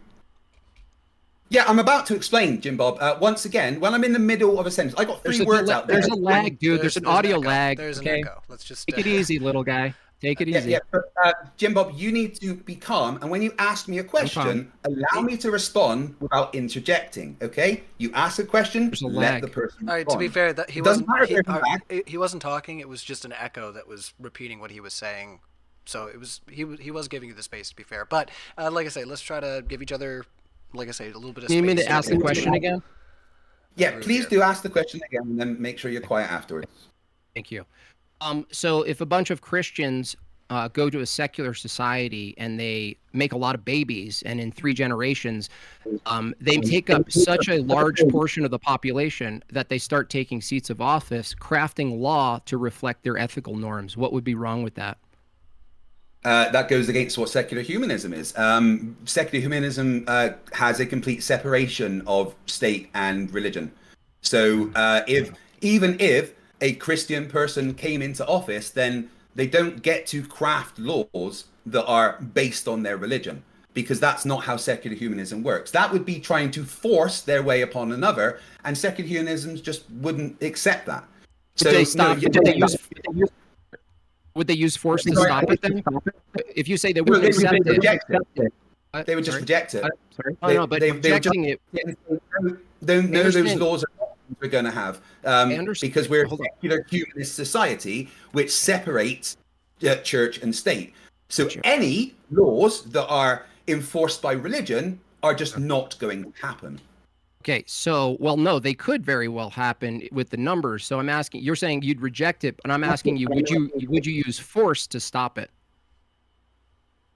Yeah, I'm about to explain, Jim Bob. Once again, when I'm in the middle of a sentence, I got three words out there. There's a lag, dude. There's an audio lag. There's an echo. Let's just take it easy, little guy. Take it easy. Yeah, but, Jim Bob, you need to be calm. And when you ask me a question, allow me to respond without interjecting. Okay? You ask a question, let the person respond. All right. To be fair, that he wasn't talking. It was just an echo that was repeating what he was saying. So he was giving you the space, to be fair. But like I say, let's try to give each other, like I say, a little bit of space. You mean to ask the question again? Yeah, please do ask the question again, and then make sure you're quiet afterwards. Thank you. So if a bunch of Christians go to a secular society and they make a lot of babies, and in 3 generations, they take up such a large portion of the population that they start taking seats of office, crafting law to reflect their ethical norms, what would be wrong with that? That goes against what secular humanism is. Secular humanism has a complete separation of state and religion. So even if a Christian person came into office, then they don't get to craft laws that are based on their religion, because that's not how secular humanism works. That would be trying to force their way upon another, and secular humanism just wouldn't accept that. Would they use force to stop it then? If you say they wouldn't accept it, they would just reject it. Sorry. But rejecting it. None of those laws we're going to have, because we're a secular humanist society which separates church and state. So any laws that are enforced by religion are just not going to happen. Okay, so, well, no, they could very well happen with the numbers. So I'm asking, you're saying you'd reject it, but I'm asking you, would you use force to stop it?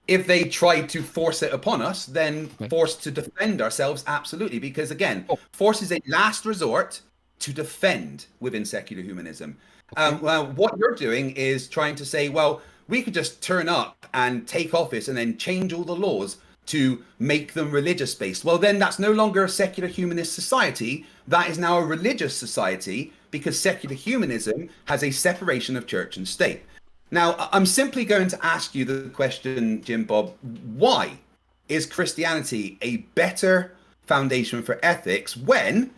If they tried to force it upon us, then force to defend ourselves, absolutely. Because again, force is a last resort to defend within secular humanism. Well, what you're doing is trying to say, well, we could just turn up and take office and then change all the laws to make them religious-based. Well, then that's no longer a secular humanist society. That is now a religious society, because secular humanism has a separation of church and state. Now, I'm simply going to ask you the question, Jim Bob, why? is Christianity a better foundation for ethics when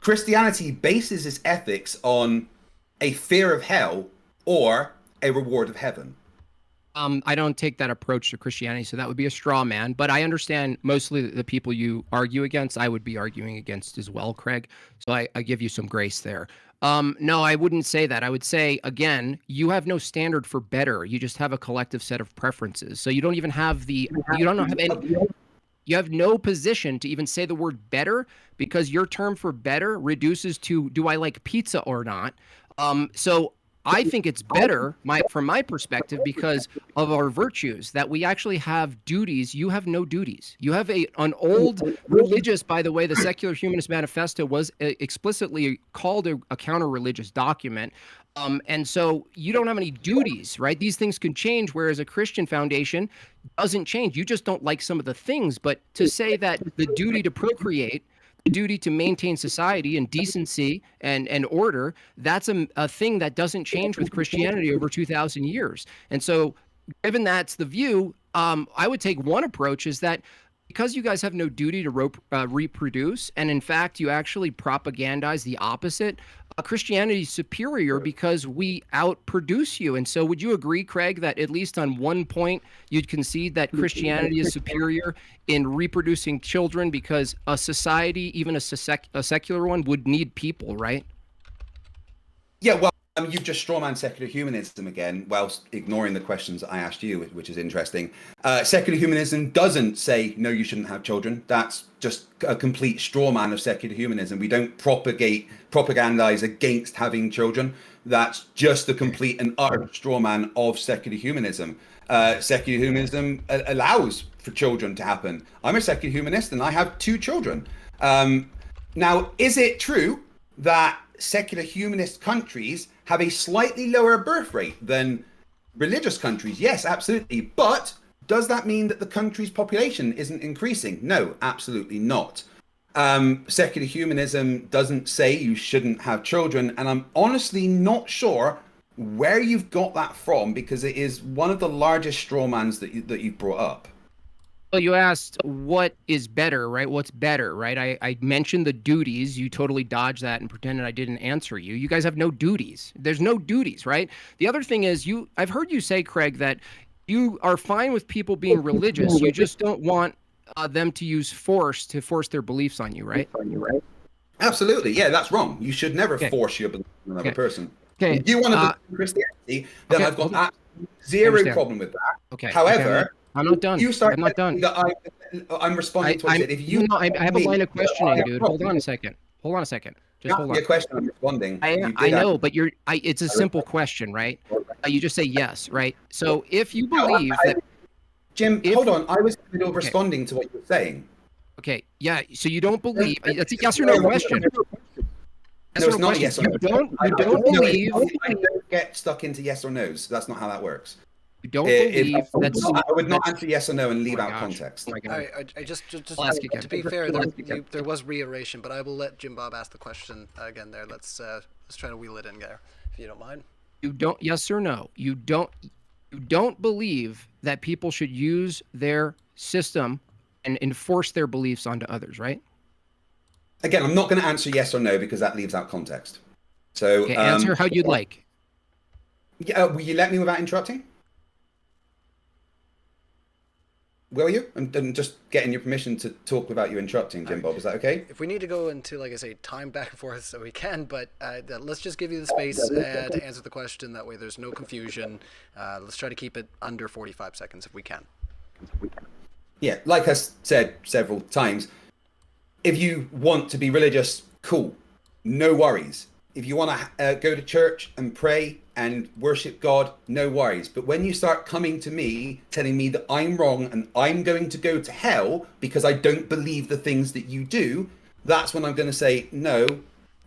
Christianity bases its ethics on a fear of hell or a reward of heaven? I don't take that approach to Christianity, so that would be a straw man. But I understand mostly the people you argue against, I would be arguing against as well, Craig. So I give you some grace there. No, I wouldn't say that. I would say, again, you have no standard for better. You just have a collective set of preferences. So you don't even have you don't have any, you have no position to even say the word better, because your term for better reduces to, do I like pizza or not? So I think it's better, from my perspective, because of our virtues, that we actually have duties. You have no duties. You have an old religious, by the way, the Secular Humanist Manifesto was explicitly called a counter-religious document. And so you don't have any duties, right? These things can change, whereas a Christian foundation doesn't change. You just don't like some of the things. But to say that the duty to procreate, the duty to maintain society and decency and order, that's a thing that doesn't change with Christianity over 2,000 years. And so given that's the view, I would take one approach is that because you guys have no duty to reproduce, and in fact, you actually propagandize the opposite, Christianity is superior because we outproduce you. And so would you agree, Craig, that at least on one point, you'd concede that Christianity is superior in reproducing children because a society, even a secular one, would need people, right? Yeah, well, you've just strawman secular humanism again, whilst ignoring the questions I asked you, which is interesting. Secular humanism doesn't say, no, you shouldn't have children. That's just a complete strawman of secular humanism. We don't propagandize against having children. That's just the complete and utter strawman of secular humanism. Secular humanism allows for children to happen. I'm a secular humanist and I have 2 children. Now, is it true that secular humanist countries have a slightly lower birth rate than religious countries? Yes, absolutely. But does that mean that the country's population isn't increasing? No, absolutely not. Secular humanism doesn't say you shouldn't have children, and I'm honestly not sure where you've got that from, because it is one of the largest strawmans that you've brought up. Well, you asked what is better, right? What's better, right? I mentioned the duties. You totally dodged that and pretended I didn't answer you. You guys have no duties. There's no duties, right? The other thing is I've heard you say, Craig, that you are fine with people being religious. You just don't want them to use force to force their beliefs on you, right? Absolutely. Yeah, that's wrong. You should never force your belief on another person. Okay. If you want to believe in Christianity, then I've got absolutely zero problem with that. Okay. However, I'm not done. I'm not done. I'm responding to it. If you, I have a line of questioning, dude. Hold on a second. Just hold on. Your question, I'm responding. I know, but it's a simple question, right? You just say yes, right? So if you believe that, Jim, hold on. I was in the middle of responding to what you're saying. Okay. Yeah. So you don't believe? That's a yes or no question. No, it's not a yes or no. You don't believe? I don't get stuck into yes or no's. That's not how that works. You don't believe that's... I would not answer yes or no and leave out context. All right, I just to be fair, there was reiteration, but I will let Jimbob ask the question again there. Let's try to wheel it in there, if you don't mind. You don't, yes or no, you don't believe that people should use their system and enforce their beliefs onto others, right? Again, I'm not going to answer yes or no because that leaves out context. So okay, answer how you'd like. Yeah, will you let me without interrupting? Will you? I'm just getting your permission to talk without you interrupting, Jimbob. Is that okay? If we need to go into, like I say, time back and forth, so we can, but let's just give you the space to answer the question. That way there's no confusion. Let's try to keep it under 45 seconds if we can. Yeah, like I said several times, if you want to be religious, cool, no worries. If you want to go to church and pray and worship God, no worries. But when you start coming to me, telling me that I'm wrong and I'm going to go to hell because I don't believe the things that you do, that's when I'm going to say, no,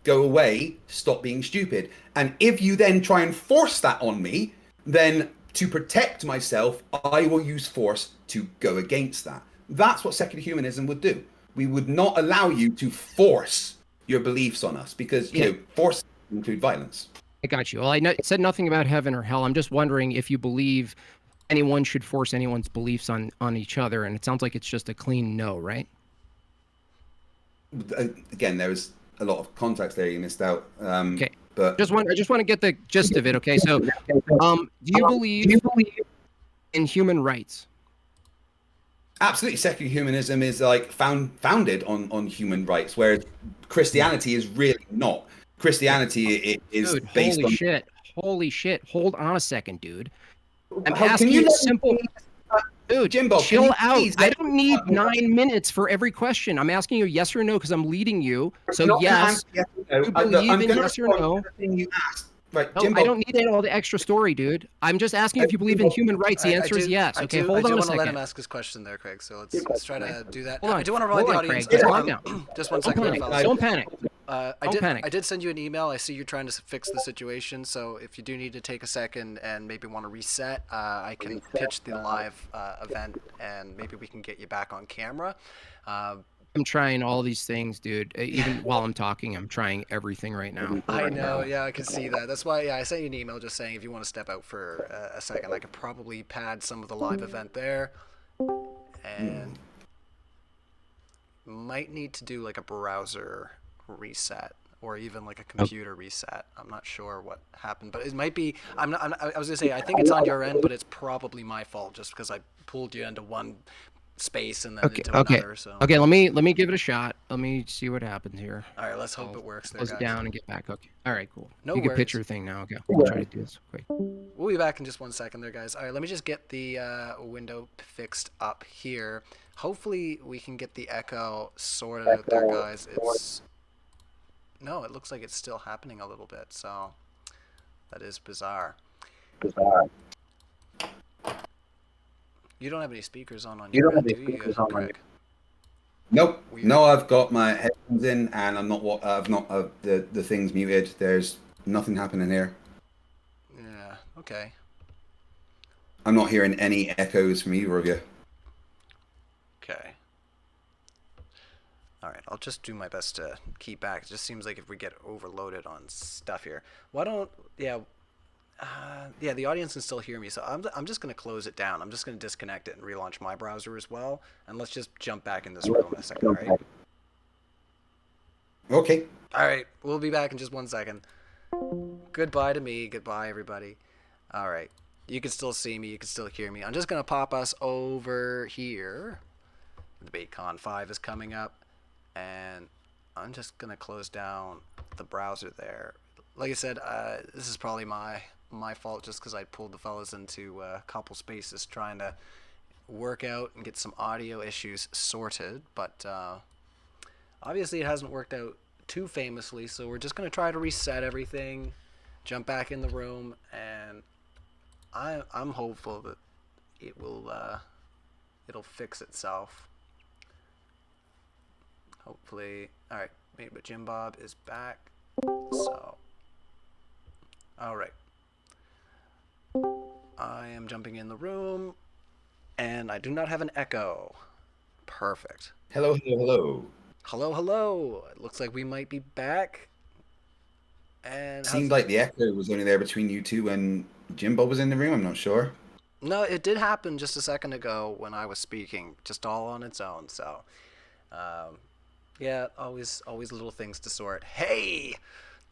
go away, stop being stupid. And if you then try and force that on me, then to protect myself, I will use force to go against that. That's what secular humanism would do. We would not allow you to force your beliefs on us because, you know, force include violence. I got you. Well, said nothing about heaven or hell. I'm just wondering if you believe anyone should force anyone's beliefs on each other, and it sounds like it's just a clean no, right? Again, there was a lot of context there you missed out. Okay. But I just want to get the gist of it. Okay, so do you believe in human rights? absolutely, secular humanism is like founded on human rights, whereas Christianity is really not. Christianity is Dude, based holy on. shit. Holy shit. Hold on a second, dude. I'm How, asking can you you let simple. me, Dude, Jimbo? Can chill you out. please I let don't me- need 9 minutes for every question. I'm asking you yes or no because I'm leading you. I'm So not gonna yes, answer yes or no. you Look, believe I'm in gonna yes or respond no. to everything you asked. Right, No, Jimbo. I don't need all the extra story, dude. I'm just asking if you believe in human rights. The answer is yes. Okay, hold on a I do want to second. let him ask his question there, Craig. So let's try to do that. Hold on. I do want to remind the Hold on, audience. Craig. Calm down. Just one Don't second, there, panic. fellas. Don't panic. I did send you an email. I see you're trying to fix the situation. So if you do need to take a second and maybe want to reset, I can pitch the live event and maybe we can get you back on camera. I'm trying all these things, dude. Even while I'm talking, I'm trying everything right now. I know, yeah, I can see that. That's why, yeah, I sent you an email just saying if you want to step out for a second, I could probably pad some of the live event there, and might need to do like a browser reset or even like a computer reset. I'm not sure what happened, but it might be. I was gonna say I think it's on your end, but it's probably my fault just because I pulled you into one space and then into another. So okay, let me give it a shot. Let me see what happens here. all right, let's hope it works there, Close guys. it down and get back. Okay. All right, cool. No you can worries. pitch your thing now. Okay. I'll try to do this quick. We'll be back in just one second there, guys. All right, let me just get the window fixed up here. Hopefully we can get the echo sorted out there, guys. No, it looks like it's still happening a little bit, so that is bizarre. You don't have any speakers on your end, do you, Craig? Nope. Weird. No, I've got my headphones in, and I've not the thing's muted. There's nothing happening here. Yeah. Okay. I'm not hearing any echoes from either of you. Okay. All right, I'll just do my best to keep back. It just seems like if we get overloaded on stuff here, why don't the audience can still hear me, so I'm just gonna close it down. I'm just gonna disconnect it and relaunch my browser as well, and let's just jump back in this room in a second. All right. Okay. All right, we'll be back in just 1 second. Goodbye to me. Goodbye, everybody. All right, you can still see me. You can still hear me. I'm just gonna pop us over here. DebateCon 5 is coming up. And I'm just gonna close down the browser there. Like I said, this is probably my fault just because I pulled the fellas into a couple spaces trying to work out and get some audio issues sorted. But obviously it hasn't worked out too famously, so we're just gonna try to reset everything, jump back in the room, and I'm hopeful that it will it'll fix itself. Hopefully. All right, MadeByJimbob is back. So, all right. I am jumping in the room, and I do not have an echo. Perfect. Hello, hello, hello. Hello, hello. It looks like we might be back. And Seemed like the echo was only there between you two and Jimbo was in the room. I'm not sure. No, it did happen just a second ago when I was speaking, just all on its own. So, yeah, always little things to sort. Hey,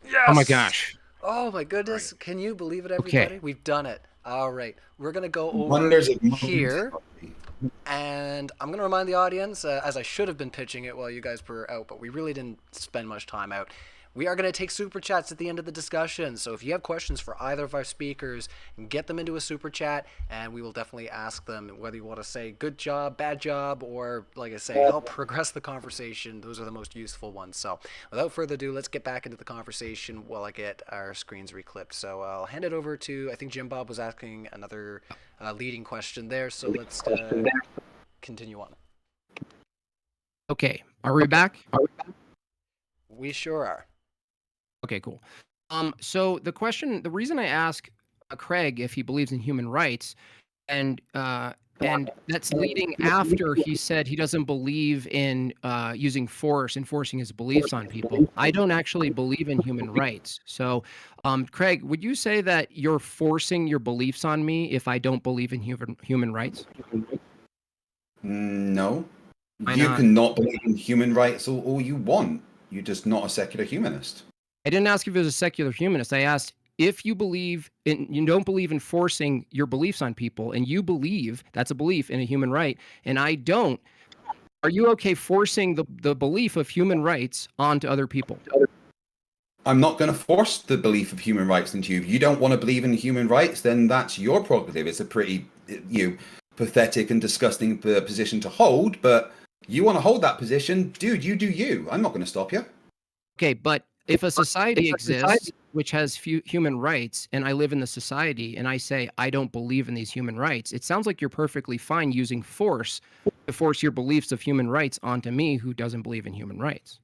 yes. Oh my gosh. Oh my goodness! Right. Can you believe it, everybody? Okay. We've done it. All right, we're gonna go over Wonders of here, and I'm gonna remind the audience, as I should have been pitching it while you guys were out, but we really didn't spend much time out. We are going to take super chats at the end of the discussion, so if you have questions for either of our speakers, get them into a super chat, and we will definitely ask them whether you want to say good job, bad job, or, like I say, help progress the conversation. Those are the most useful ones. So without further ado, let's get back into the conversation while I get our screens reclipped. So I'll hand it over to, I think Jimbob was asking another leading question there, so let's continue on. Okay, are we back? We sure are. Okay, cool. So the reason I ask Craig if he believes in human rights, and And that's leading after he said he doesn't believe in using force, enforcing his beliefs on people. I don't actually believe in human rights. So, Craig, would you say that you're forcing your beliefs on me if I don't believe in human rights? No. Why You not? cannot believe in human rights all you want. You're just not a secular humanist. I didn't ask if it was a secular humanist. I asked if you don't believe in forcing your beliefs on people, and you believe that's a belief in a human right, and I don't, are you okay forcing the belief of human rights onto other people? I'm not going to force the belief of human rights into you. If you don't want to believe in human rights, then that's your prerogative. It's a pretty pathetic and disgusting position to hold, but you want to hold that position, dude, you do you. I'm not going to stop you. Okay, but if a society exists which has few human rights, and I live in the society, and I say I don't believe in these human rights, it sounds like you're perfectly fine using force to force your beliefs of human rights onto me who doesn't believe in human rights.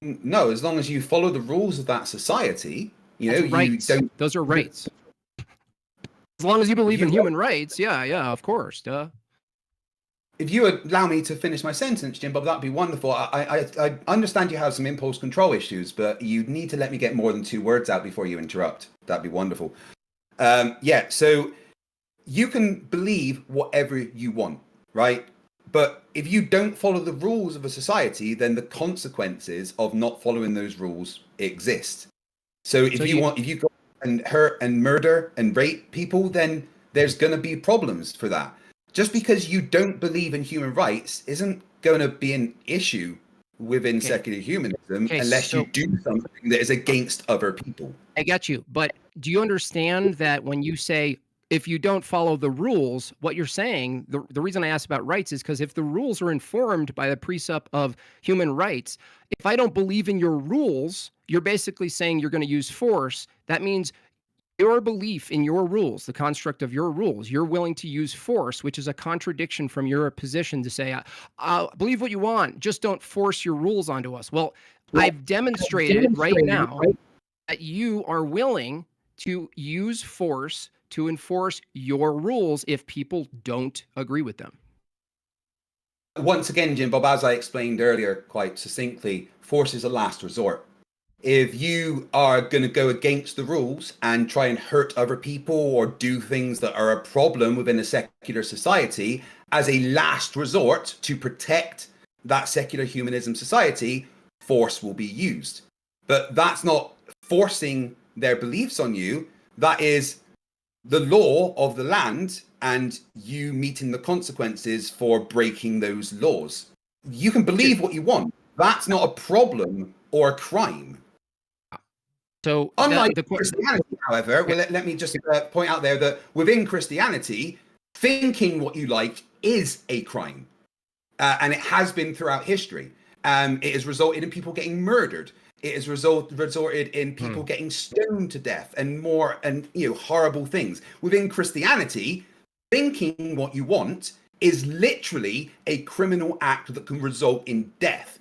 No, as long as you follow the rules of that society, That's you rights. don't. Those are rights. As long as you believe in human rights, yeah, of course, duh. If you would allow me to finish my sentence, Jim Bob, that'd be wonderful. I understand you have some impulse control issues, but you need to let me get more than 2 words out before you interrupt. That'd be wonderful. So you can believe whatever you want, right? But if you don't follow the rules of a society, then the consequences of not following those rules exist. So if you go and hurt and murder and rape people, then there's going to be problems for that. Just because you don't believe in human rights isn't going to be an issue within secular humanism unless you do something that is against other people. I get you. But do you understand that when you say, if you don't follow the rules, what you're saying, the reason I asked about rights is because if the rules are informed by the precept of human rights, if I don't believe in your rules, you're basically saying you're going to use force. That means your belief in your rules, the construct of your rules, you're willing to use force, which is a contradiction from your position to say, believe what you want, just don't force your rules onto us. Well, I've demonstrated right now that you are willing to use force to enforce your rules if people don't agree with them. Once again, Jim Bob, as I explained earlier quite succinctly, force is a last resort. If you are going to go against the rules and try and hurt other people or do things that are a problem within a secular society, as a last resort to protect that secular humanism society, force will be used. But that's not forcing their beliefs on you. That is the law of the land and you meeting the consequences for breaking those laws. You can believe what you want. That's not a problem or a crime. So unlike Christianity, however, let me just point out there that within Christianity, thinking what you like is a crime. And it has been throughout history. It has resulted in people getting murdered. It has resulted in people getting stoned to death and more and horrible things. Within Christianity, thinking what you want is literally a criminal act that can result in death.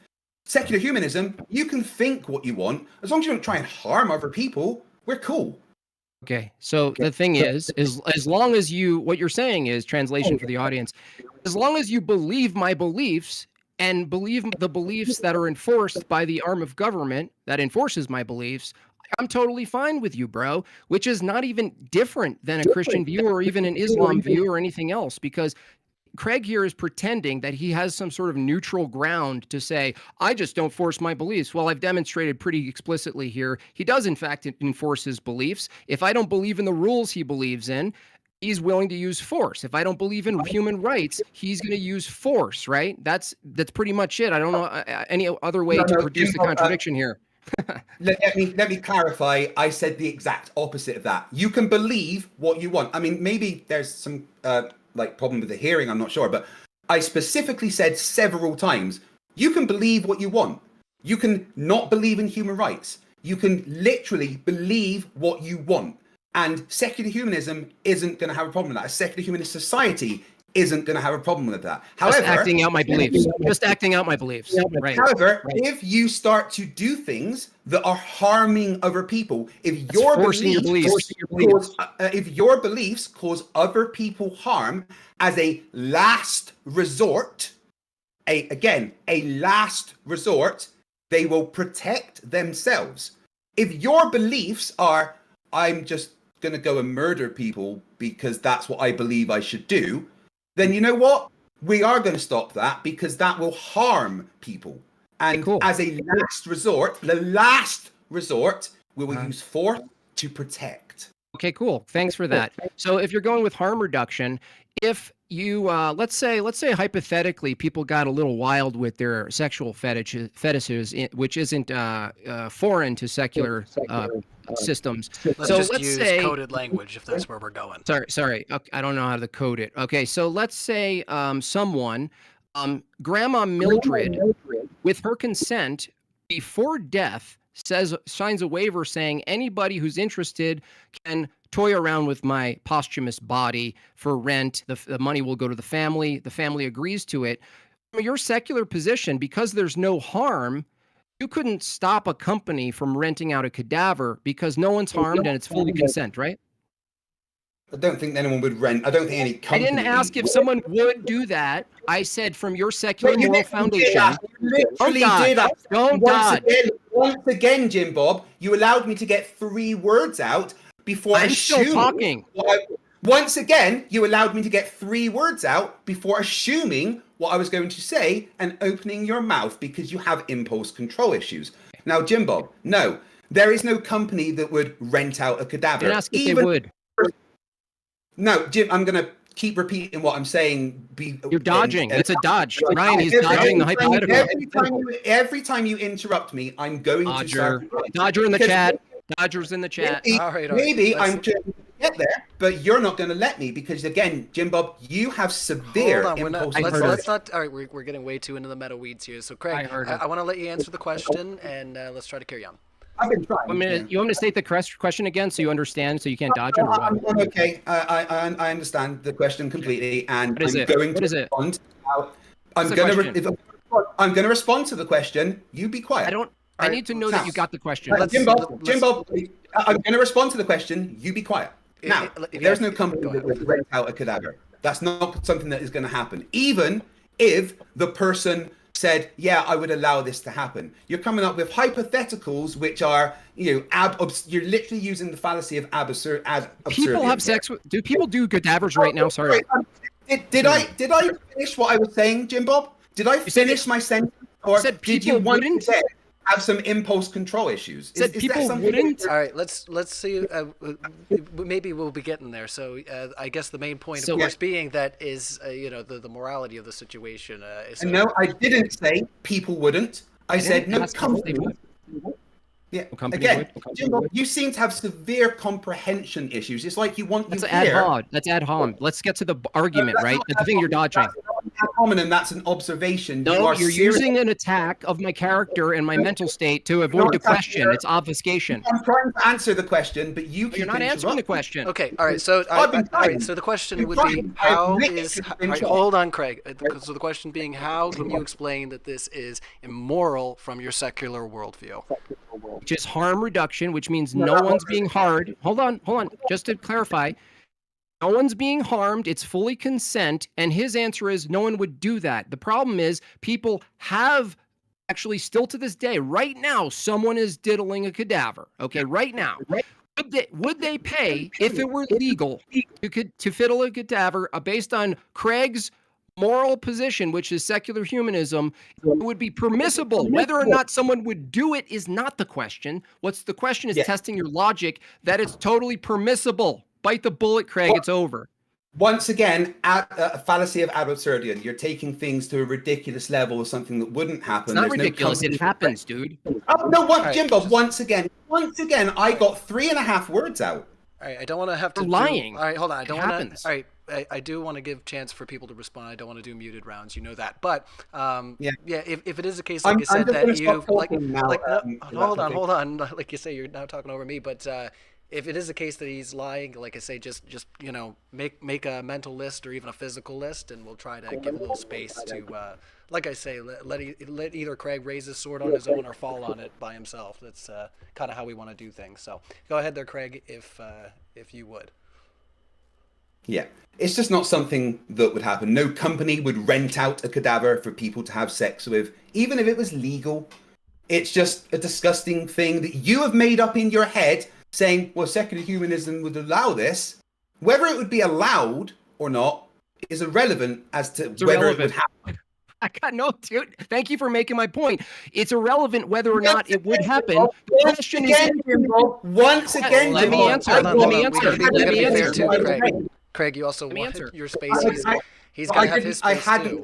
Secular humanism, you can think what you want. As long as you don't try and harm other people, we're cool. Okay. So the thing is as long as what you're saying is, translation for the audience, as long as you believe my beliefs and believe the beliefs that are enforced by the arm of government that enforces my beliefs, I'm totally fine with you, bro, which is not even different than a Christian view or even an Islam view or anything else, because Craig here is pretending that he has some sort of neutral ground to say, I just don't force my beliefs. Well, I've demonstrated pretty explicitly here, he does in fact enforce his beliefs. If I don't believe in the rules he believes in, he's willing to use force. If I don't believe in human rights, he's going to use force, right? That's pretty much it. I don't know any other way to produce the contradiction here. Let me clarify. I said the exact opposite of that. You can believe what you want. I mean, maybe there's some problem with the hearing, I'm not sure, but I specifically said several times, you can believe what you want. You can not believe in human rights. You can literally believe what you want. And secular humanism isn't going to have a problem with that. A secular humanist society isn't going to have a problem with that. Just However, acting out my beliefs. Just acting out my beliefs. Right. However, if you start to do things that are harming other people, if your beliefs cause other people harm as a last resort, a last resort, they will protect themselves. If your beliefs are, I'm just going to go and murder people because that's what I believe I should do, then you know what? We are going to stop that because that will harm people. And as a last resort, the last resort, we will use force to protect. Okay, cool. Thanks for that. So if you're going with harm reduction, if you let's say hypothetically people got a little wild with their sexual fetishes, which isn't foreign to secular systems. Let's use coded language if that's where we're going. Sorry. Okay, I don't know how to code it. Okay, so let's say someone, Grandma Mildred, with her consent, before death, signs a waiver saying anybody who's interested can toy around with my posthumous body for rent. The money will go to the family. The family agrees to it. From your secular position, because there's no harm, you couldn't stop a company from renting out a cadaver because no one's harmed and it's fully consent, right? I don't think anyone would rent. I don't think any company. I didn't ask if someone would do that. I said from your secular moral foundation. Once again, Jim Bob, you allowed me to get 3 words out before I'm still talking. Once again, you allowed me to get 3 words out before assuming what I was going to say and opening your mouth because you have impulse control issues. Now, Jim Bob, no, there is no company that would rent out a cadaver. Ask if they would. No, Jim, I'm going to keep repeating what I'm saying. You're dodging. It's a dodge. Ryan, he's dodging the hypothetical. Every time you interrupt me, I'm going to start. Dodger in the chat. Dodger's in the chat. Maybe I'm trying to get there, but you're not going to let me because, again, Jim Bob, you have severe impulse. Let's not. All right, we're getting way too into the meta weeds here. So, Craig, I want to let you answer the question, and let's try to carry on. I've been trying. You want me to state the question again so you understand, so you can't dodge it? Or what? Okay, I understand the question completely, and what is I'm it? going what to is respond. It? I'm going to respond to the question. You be quiet. I need to know that you got the question. Jim Bob, I'm going to respond to the question. You be quiet. Now, there's no company that would rent out a cadaver. That's not something that is going to happen. Even if the person said, yeah, I would allow this to happen. You're coming up with hypotheticals, which are, you're literally using the fallacy of absurdity. People have sex with, do people do cadavers right now? Sorry. Did I finish what I was saying, Jim Bob? Did I finish my sentence? Or did you want to have some impulse control issues? Is people wouldn't? All right, let's see. Maybe we'll be getting there. So I guess the main point, of course, being that is the morality of the situation. No, I didn't say people wouldn't. I said no company would. Yeah. Again, Jim Bob, you seem to have severe comprehension issues. It's like you want. That's ad hoc. Let's get to the argument, right? That's the thing you're dodging. And that's an observation. No, you're using an attack of my character and my mental state to avoid the question. It's obfuscation. I'm trying to answer the question, but you're not answering the question. Okay, all right. So, so the question would be, how is? Hold on, Craig. So the question being, how can you explain that this is immoral from your secular worldview? Which is harm reduction, which means no one's being harmed. Hold on. Just to clarify. No one's being harmed. It's fully consent. And his answer is no one would do that. The problem is people have actually still to this day, right now, someone is diddling a cadaver. Okay, right now. Would they pay, if it were legal, to fiddle a cadaver based on Craig's moral position, which is secular humanism? It would be permissible. Whether or not someone would do it is not the question. What's the question is testing your logic that it's totally permissible. Bite the bullet, Craig. It's over. Once again, a fallacy of ad absurdum. You're taking things to a ridiculous level of something that wouldn't happen. It's not ridiculous. It happens, dude. Oh, no, what, Jimbo? Once again, I got 3.5 words out. All right, I don't want to have to. You're lying. All right, hold on. I don't want to. All right, I do want to give chance for people to respond. I don't want to do muted rounds. You know that. But if it is a case like you said that you hold on. Like you say, you're now talking over me. But if it is the case that he's lying, like I say, just you know, make a mental list or even a physical list, and we'll try to give a little space to, like I say, let either Craig raise his sword on his own or fall on it by himself. That's kind of how we want to do things. So go ahead there, Craig, if you would. Yeah, it's just not something that would happen. No company would rent out a cadaver for people to have sex with, even if it was legal. It's just a disgusting thing that you have made up in your head, saying, well, secular humanism would allow this. Whether it would be allowed or not is irrelevant as to whether it would happen. I got no, dude. Thank you for making my point. It's irrelevant whether or not it would happen. The question is, once again, let me answer. Let me answer. Let me answer. Craig, you also want your space. He's got to have his space too.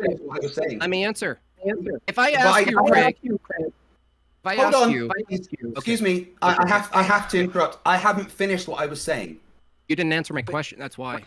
Let me answer. If I ask you, Craig. Hold on. Excuse me. I have to interrupt. I haven't finished what I was saying. You didn't answer my question. That's why.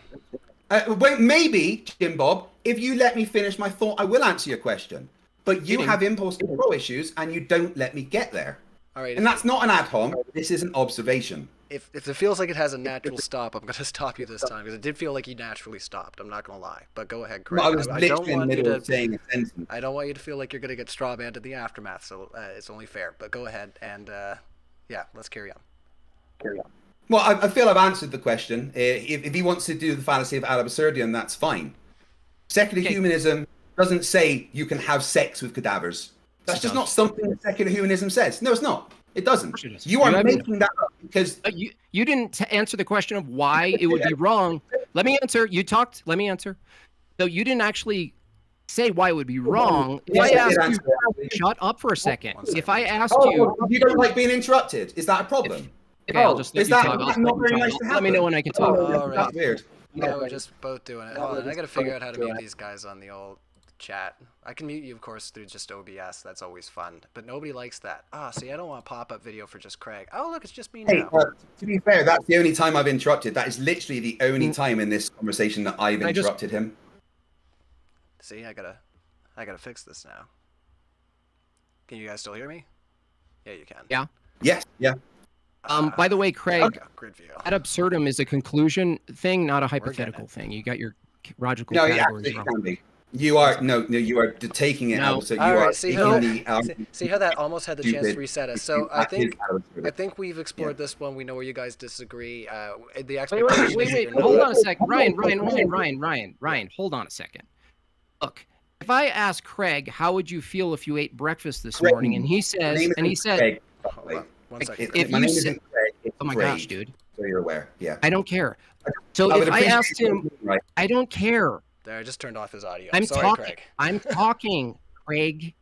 Wait, maybe, Jim Bob, if you let me finish my thought, I will answer your question. But you have impulse control issues, and you don't let me get there. All right. And that's not an ad hoc. This is an observation. If it feels like it has a natural stop, I'm going to stop you this time, because it did feel like you naturally stopped. I'm not going to lie. But go ahead, Craig. No, I was literally in the middle of saying a sentence. I don't want you to feel like you're going to get straw banned in the aftermath, so it's only fair. But go ahead, and yeah, let's carry on. Well, I feel I've answered the question. If he wants to do the fallacy of ad absurdum, that's fine. Secular humanism doesn't say you can have sex with cadavers. That's just not something that secular humanism says. No, it's not. It doesn't. You are making that up because you didn't answer the question of why it would be wrong. Let me answer. You talked. Let me answer. So you didn't actually say why it would be wrong. If I asked you, shut up for a second. If I asked you, you don't like being interrupted. Is that a problem? Okay, I'll just let you talk. Let me know when I can talk. All right. That's weird. Yeah, we're just both doing it. Hold on, I got to figure out how to mute these guys on the old chat. I can mute you, of course, through just OBS. That's always fun. But nobody likes that. See, I don't want a pop-up video for just Craig. Oh, look, it's just me now. Hey, to be fair, that's the only time I've interrupted. That is literally the only time in this conversation that I've interrupted him. See, I gotta fix this now. Can you guys still hear me? Yeah, you can. Yeah. Yes. Yeah. By the way, Craig, grid view. ad absurdum is a conclusion thing, not a hypothetical thing. You got your logical categories wrong. Can be. You are you are taking it out. So you are see how that almost had the chance to reset us. So I think we've explored this one. We know where you guys disagree. The expectation. Wait. Hold on a second, Ryan. Hold on a second. Look, if I ask Craig, how would you feel if you ate breakfast this morning, and he says, Craig, one second. If my you name said, isn't Craig, it's oh my Craig, gosh, dude. So you're aware. Yeah. I don't care. So if I asked him, I don't care. There, I just turned off his audio. Sorry, Craig. I'm talking, Craig.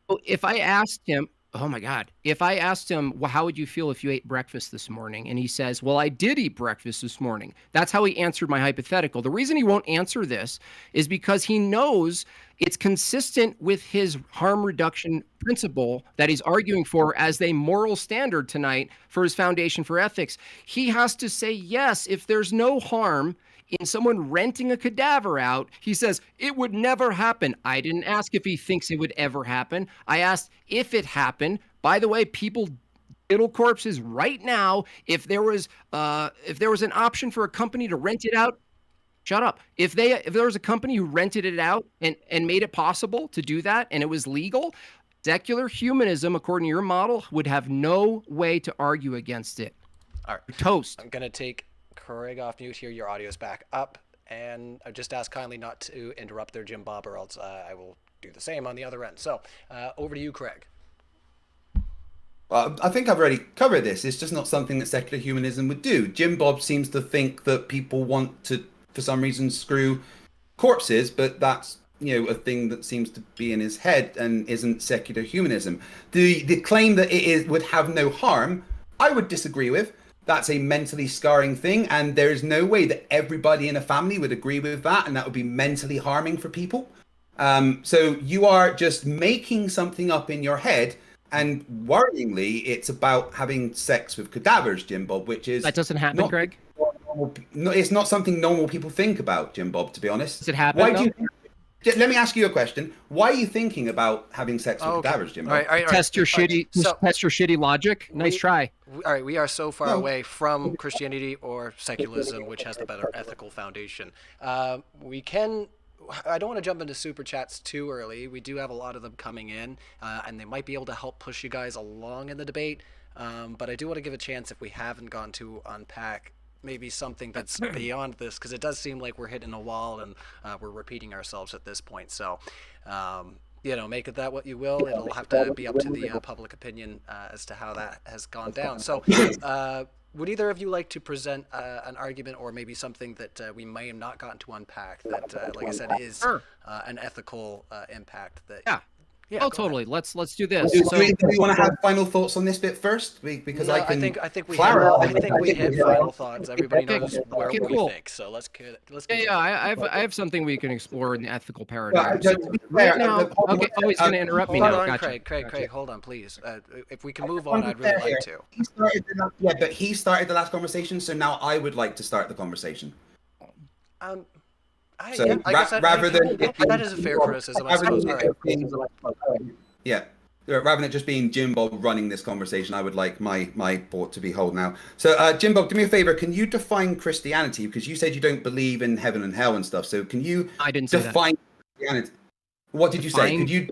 So if I asked him, oh my God, if I asked him, well, how would you feel if you ate breakfast this morning? And he says, well, I did eat breakfast this morning. That's how he answered my hypothetical. The reason he won't answer this is because he knows it's consistent with his harm reduction principle that he's arguing for as a moral standard tonight for his foundation for ethics. He has to say, yes, if there's no harm in someone renting a cadaver out, he says, it would never happen. I didn't ask if he thinks it would ever happen. I asked if it happened. By the way, people diddle corpses right now. If there was an option for a company to rent it out, shut up. If there was a company who rented it out and made it possible to do that and it was legal, secular humanism, according to your model, would have no way to argue against it. All right. Toast. I'm going to take Craig off mute here. Your audio's back up. And I just ask kindly not to interrupt there, Jim Bob, or else I will do the same on the other end. So over to you, Craig. Well, I think I've already covered this. It's just not something that secular humanism would do. Jim Bob seems to think that people want to, for some reason, screw corpses, but that's a thing that seems to be in his head and isn't secular humanism. The claim that it would have no harm, I would disagree with. That's a mentally scarring thing, and there's no way that everybody in a family would agree with that, and that would be mentally harming for people. So you are just making something up in your head, and worryingly, it's about having sex with cadavers, Jim Bob, which is... That doesn't happen, Greg? No, it's not something normal people think about, Jim Bob, to be honest. Does it happen, Why do you think... Let me ask you a question. Why are you thinking about having sex with cadavers, Jimbo? All right. Test your shitty logic. Nice try. All right, we are so far away from Christianity or secularism, which has the better ethical foundation. We can. I don't want to jump into super chats too early. We do have a lot of them coming in, and they might be able to help push you guys along in the debate. But I do want to give a chance, if we haven't gone to unpack maybe something that's beyond this, because it does seem like we're hitting a wall and we're repeating ourselves at this point. So, make it that what you will. It'll have to be up to the public opinion as to how that has gone down. So, would either of you like to present an argument or maybe something that we may have not gotten to unpack that, like I said, is an ethical impact that... Yeah, totally. Let's do this. Do you want to have final thoughts on this bit first? Because I think we hit final thoughts. Everybody knows where we think. So let's I have something we can explore in the ethical paradigm. Right now, okay. Oh, he's going to interrupt me now. Hold on, gotcha. Craig, hold on, please. If we can move on, I'd really like to. But he started the last conversation, so now I would like to start the conversation. That is a fair criticism, I suppose. All right. Yeah. Rather than it just being Jimbob running this conversation, I would like my port to be held now. So, Jimbob, do me a favor. Can you define Christianity? Because you said you don't believe in heaven and hell and stuff. So, can you define Christianity? What did you say? Could you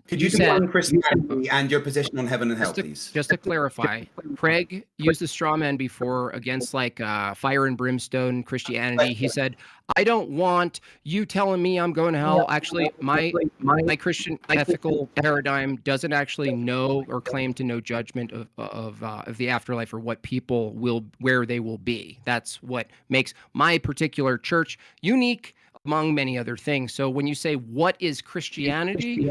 define Christianity and your position on heaven and hell, please? Just to clarify, Craig used the straw man before against fire and brimstone Christianity. He said, "I don't want you telling me I'm going to hell." Actually, my Christian ethical paradigm doesn't actually know or claim to know judgment of the afterlife or what people where they will be. That's what makes my particular church unique, among many other things. So when you say, what is Christianity?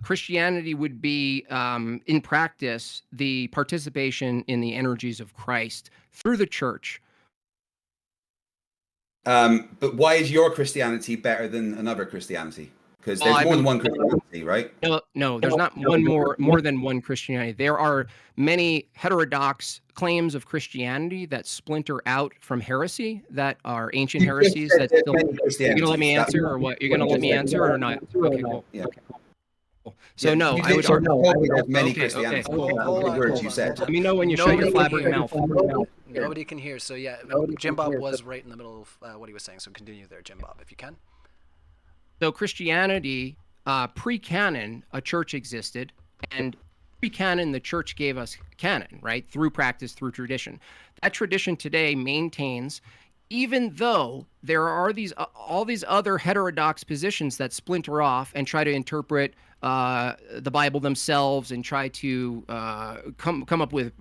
Christianity would be, in practice, the participation in the energies of Christ through the church. But why is your Christianity better than another Christianity? Because there's more than one Christianity, right? No, there's not more than one Christianity. There are many heterodox claims of Christianity that splinter out from heresy, that are ancient heresies. That still, you're gonna let me answer, or what? You're gonna let me answer or not? Okay, cool. Yeah. Okay, cool. So no, I would argue many Christianities. Hold on. Words you said. Let me know when you shut your blabbering mouth. Nobody can hear. So yeah, Jimbob was right in the middle of what he was saying. So continue there, Jimbob, if you can. So Christianity, pre-canon, a church existed, and pre-canon, the church gave us canon, right? Through practice, through tradition. That tradition today maintains, even though there are all these other heterodox positions that splinter off and try to interpret the Bible themselves and try to come up with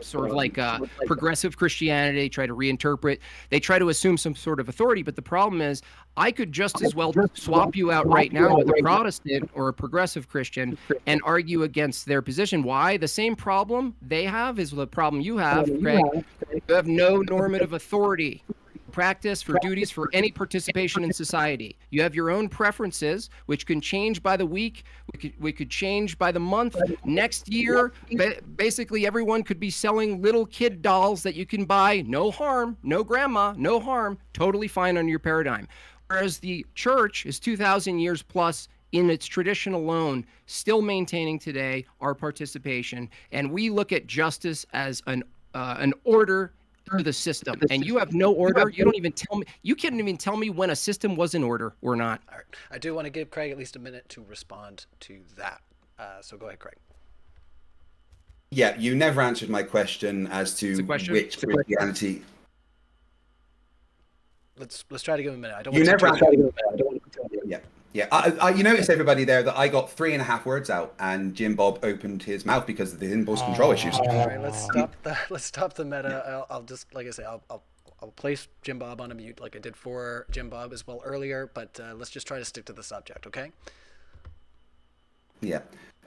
sort of progressive Christianity, try to reinterpret. They try to assume some sort of authority, but the problem is I could just as well swap you out right now with a Protestant or a progressive Christian and argue against their position. Why? The same problem they have is the problem you have, Craig. You have no normative authority. Practice for duties for any participation in society. You have your own preferences, which can change by the week. We could change by the month. Next year, basically everyone could be selling little kid dolls that you can buy. No harm, no grandma, no harm. Totally fine on your paradigm. Whereas the church is 2,000 years plus in its tradition alone, still maintaining today our participation. And we look at justice as an order to the system, and you have no order. You don't even tell me. You can't even tell me when a system was in order or not. All right. I do want to give Craig at least a minute to respond to that. So go ahead, Craig. Yeah, you never answered my question as to which Christianity. Let's try to give him a minute. I don't. You never answered. Yeah. Yeah, you noticed, everybody, there that I got 3.5 words out, and Jimbob opened his mouth because of the impulse control issues. All right, let's stop the meta. I'll just, like I say, I'll place Jimbob on a mute like I did for Jimbob as well earlier. But let's just try to stick to the subject, okay? Yeah.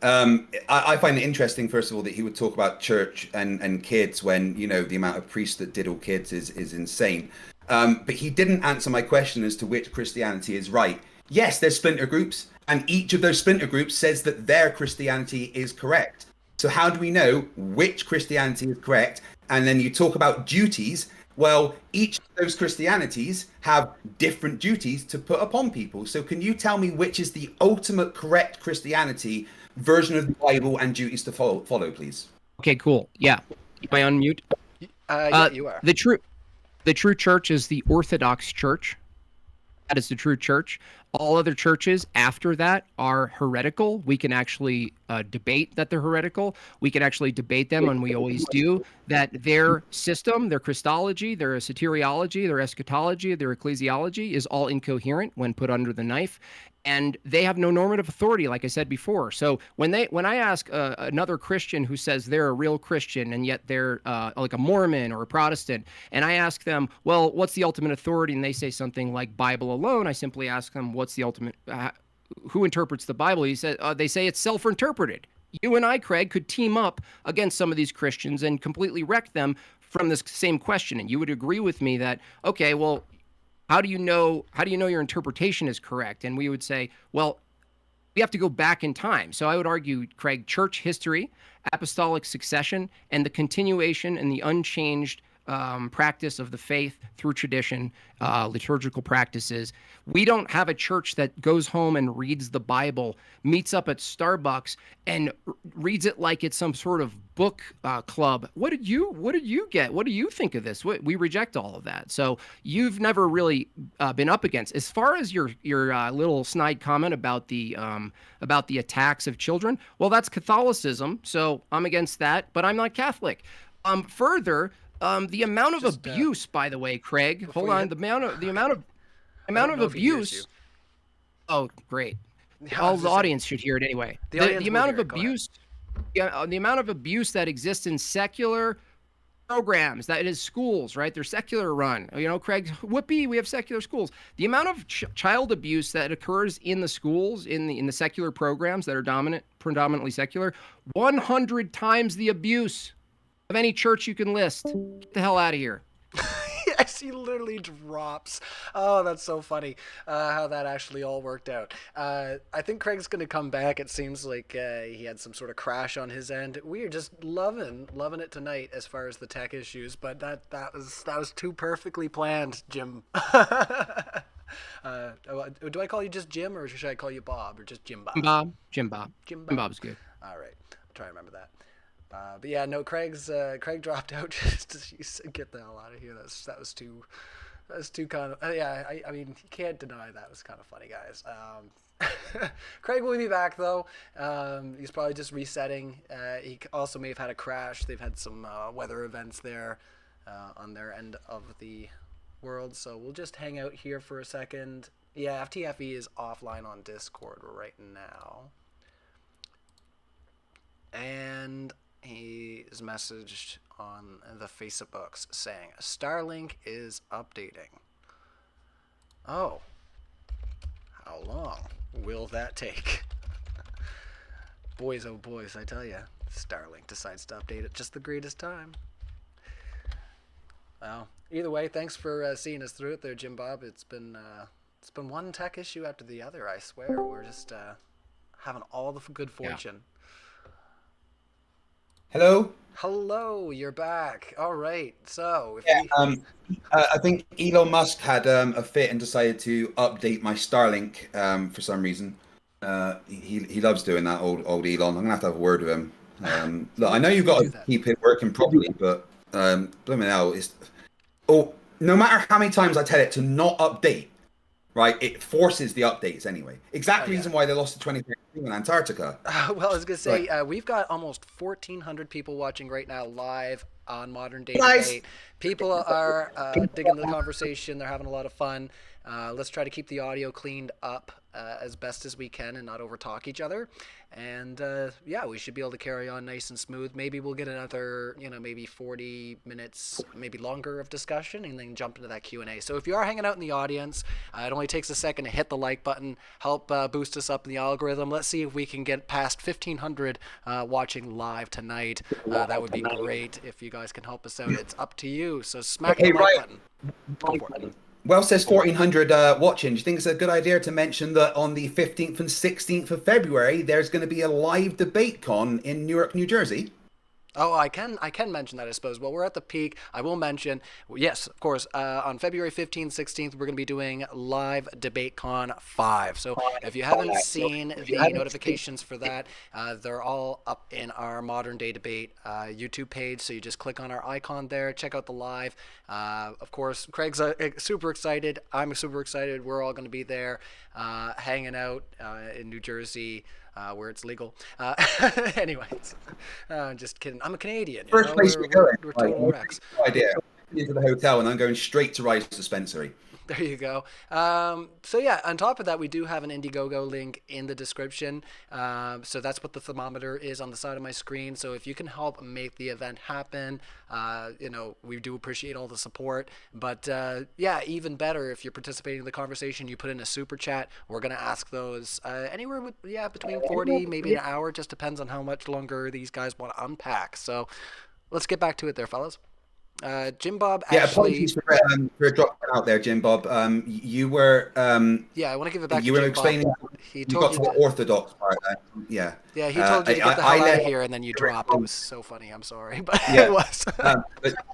I find it interesting, first of all, that he would talk about church and kids when, the amount of priests that diddle kids is insane. But he didn't answer my question as to which Christianity is right. Yes, there's splinter groups, and each of those splinter groups says that their Christianity is correct. So how do we know which Christianity is correct? And then you talk about duties, Well, each of those Christianities have different duties to put upon people. So can you tell me which is the ultimate correct Christianity version of the Bible and duties to follow, please? Okay, cool. Yeah. Am I on mute? Yeah, you are. The true church is the Orthodox Church. That is the true church. All other churches after that are heretical. We can actually debate that they're heretical. We can actually debate them, and we always do, that their system, their Christology, their soteriology, their eschatology, their ecclesiology is all incoherent when put under the knife. And they have no normative authority, like I said before. So when I ask another Christian who says they're a real Christian and yet they're like a Mormon or a Protestant, and I ask them, well, what's the ultimate authority? And they say something like Bible alone. I simply ask them, what's the ultimate? Who interprets the Bible? They say it's self-interpreted. You and I, Craig, could team up against some of these Christians and completely wreck them from this same question. And you would agree with me that, okay, well, how do you know your interpretation is correct? And we would say, well, we have to go back in time. So I would argue, Craig, church history, apostolic succession, and the continuation and the unchanged practice of the faith through tradition, liturgical practices. We don't have a church that goes home and reads the Bible, meets up at Starbucks, and reads it like it's some sort of book club. What did you get? What do you think of this? We reject all of that. So you've never really been up against. As far as your little snide comment about the attacks of children, well, that's Catholicism. So I'm against that, but I'm not Catholic. Further. The amount of abuse, by the way, Craig. Hold on. The amount of abuse. Oh, great. Yeah, All the audience should hear it anyway. The amount of abuse. Yeah, the amount of abuse that exists in secular programs, that is schools, right? They're secular run. You know, Craig, whoopee, we have secular schools. The amount of child abuse that occurs in the schools, in the secular programs that are predominantly secular, 100 times the abuse of any church you can list. Get the hell out of here. Yes, he literally drops. Oh, that's so funny how that actually all worked out. I think Craig's going to come back. It seems like he had some sort of crash on his end. We are just loving it tonight as far as the tech issues, but that was too perfectly planned, Jim. Do I call you just Jim, or should I call you Bob, or just Jim Bob? Jim Bob. Jim Bob's good. All right. I'll try to remember that. But yeah, no, Craig dropped out just to get the hell out of here. That was too kind of yeah. I mean, you can't deny that was kind of funny, guys. Craig will be back though. He's probably just resetting. He also may have had a crash. They've had some weather events there on their end of the world, so we'll just hang out here for a second. Yeah, FTFE is offline on Discord right now, and he is messaged on the Facebooks saying Starlink is updating. Oh, how long will that take? Boys, oh boys, I tell ya, Starlink decides to update at just the greatest time. Well, either way, thanks for seeing us through it there, Jim Bob. It's been one tech issue after the other, I swear. We're just having all the good fortune. Yeah. Hello, you're back. All right. So, I think Elon Musk had a fit and decided to update my Starlink for some reason. He loves doing that, old Elon. I'm gonna have to have a word with him. Look, I know you've got to keep it working properly, but blooming hell, no matter how many times I tell it to not update, right? It forces the updates anyway. Exact reason why they lost the 2013 in Antarctica. Well, I was going to say, we've got almost 1,400 people watching right now live on Modern Day Debate. People are digging the conversation. They're having a lot of fun. Let's try to keep the audio cleaned up as best as we can and not overtalk each other. And yeah, we should be able to carry on nice and smooth. Maybe we'll get another, maybe 40 minutes, maybe longer of discussion, and then jump into that Q&A. So if you are hanging out in the audience, it only takes a second to hit the like button, help boost us up in the algorithm. Let's see if we can get past 1,500 watching live tonight. That would be great if you guys can help us out. It's up to you. So smack the like button. Go for it. Well, says 1,400 watching. Do you think it's a good idea to mention that on the 15th and 16th of February, there's going to be a live DEBATECON in Newark, New Jersey? Oh, I can mention that, I suppose. Well, we're at the peak. I will mention, yes, of course, on February 15th, 16th, we're going to be doing live DebateCon 5. So if you haven't seen the notifications for that, they're all up in our Modern Day Debate YouTube page. So you just click on our icon there, check out the live. Of course, Craig's super excited. I'm super excited. We're all going to be there hanging out in New Jersey. Where it's legal. Anyways, just kidding. I'm a Canadian. First place we're going. We're total wrecks. No idea. Into the hotel, and I'm going straight to Rise Dispensary. There you go. So yeah, on top of that, we do have an Indiegogo link in the description. So that's what the thermometer is on the side of my screen. So if you can help make the event happen, we do appreciate all the support. But yeah, even better if you're participating in the conversation, you put in a super chat. We're gonna ask those anywhere between 40, maybe an hour. Just depends on how much longer these guys want to unpack. So let's get back to it, there, fellas. Jimbob actually... Yeah, apologies for dropping out there, Jimbob. You were... yeah, I want to give it back to Jimbob. You were explaining... You got to the Orthodox part. Yeah. Yeah, he told you to get the hell out of here, and then you dropped. It was so funny. I'm sorry, but yeah. It was.